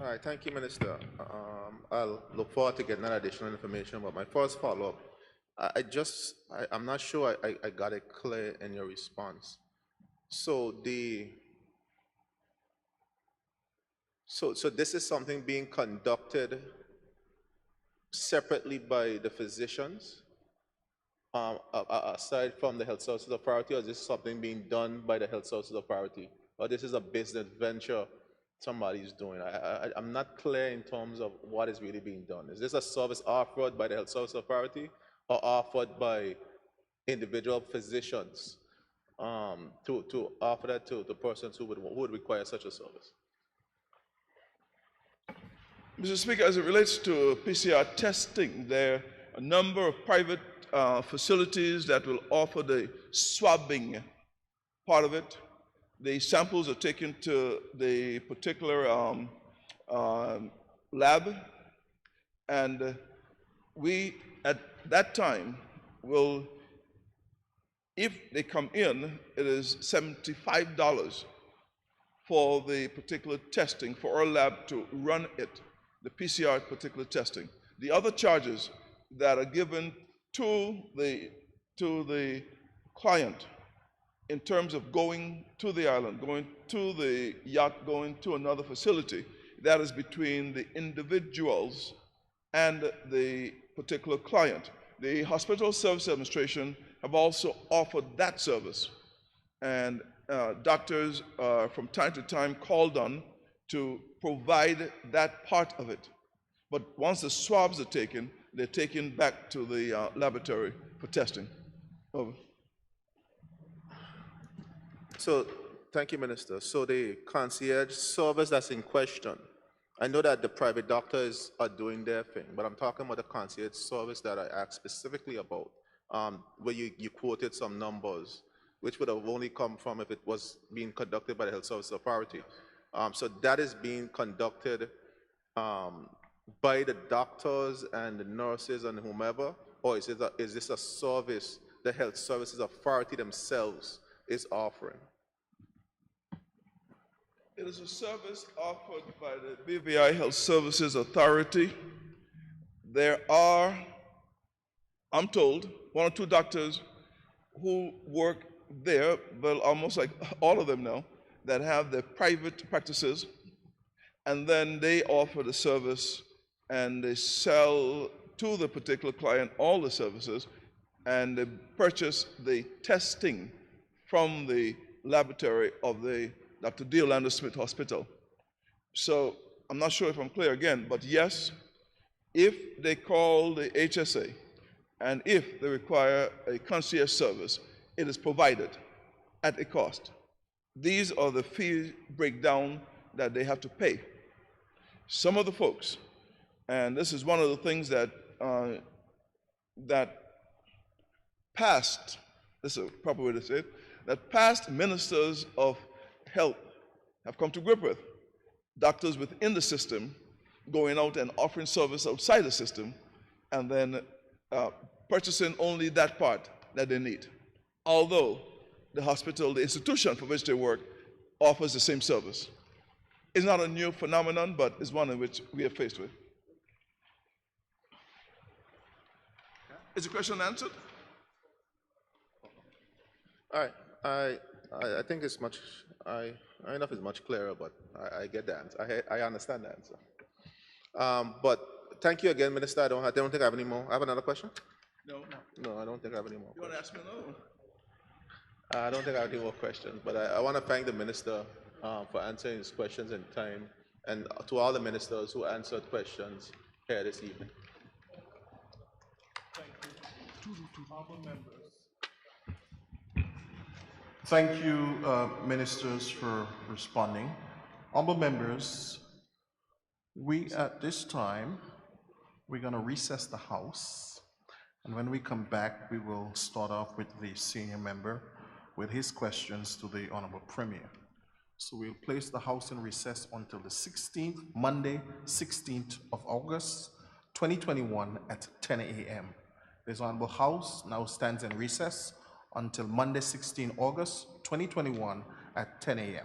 All right, thank you, Minister. I'll look forward to getting that additional information, but my first follow-up, I'm not sure I got it clear in your response. So so this is something being conducted separately by the physicians, aside from the Health Services Authority, or is this something being done by the Health Services Authority, or this is a business venture somebody's doing? I'm not clear in terms of what is really being done. Is this a service offered by the Health Services Authority or offered by individual physicians to offer that to persons who would require such a service? Mr. Speaker, as it relates to PCR testing, there are a number of private facilities that will offer the swabbing part of it. The samples are taken to the particular lab, and we, at that time, will, if they come in, it is $75 for the particular testing, for our lab to run it, the PCR particular testing. The other charges that are given to the client in terms of going to the island, going to the yacht, going to another facility, that is between the individuals and the particular client. The Hospital Service Administration have also offered that service. and doctors are from time to time called on to provide that part of it. But once the swabs are taken, they're taken back to the laboratory for testing. Over. So, thank you, Minister. So the concierge service that's in question, I know that the private doctors are doing their thing, but I'm talking about the concierge service that I asked specifically about, where you quoted some numbers, which would have only come from if it was being conducted by the Health Service Authority. So that is being conducted by the doctors and the nurses and whomever, or is this a service the Health Services Authority themselves is offering? It is a service offered by the BVI Health Services Authority. There are, I'm told, 1 or 2 doctors who work there, well, almost like all of them now, that have their private practices, and then they offer the service and they sell to the particular client all the services, and they purchase the testing from the laboratory of the Dr. D. Orlando Smith Hospital. So I'm not sure if I'm clear again, but yes, if they call the HSA and if they require a concierge service, it is provided at a cost. These are the fee breakdown that they have to pay. Some of the folks, and this is one of the things that that past, this is a proper way to say it, that past ministers of health have come to grip with. Doctors within the system going out and offering service outside the system, and then purchasing only that part that they need. Although the hospital, the institution for which they work, offers the same service. It's not a new phenomenon, but it's one in which we are faced with. Is the question answered? All right. I think it's much, I don't know if it's much clearer, but I get the answer. I understand the answer. But thank you again, Minister. I don't think I have any more. I have another question? No. No, I don't think I have any more. You want to ask me another one? I don't think I have any more questions, but I want to thank the Minister for answering his questions in time, and to all the ministers who answered questions here this evening. Thank you, ministers, for responding. Honorable members, at this time, we're going to recess the House, and when we come back, we will start off with the senior member with his questions to the Honorable Premier. So we'll place the House in recess until the 16th, Monday, 16th of August, 2021 at 10 a.m. This Honorable House now stands in recess until Monday, 16 August, 2021 at 10 a.m.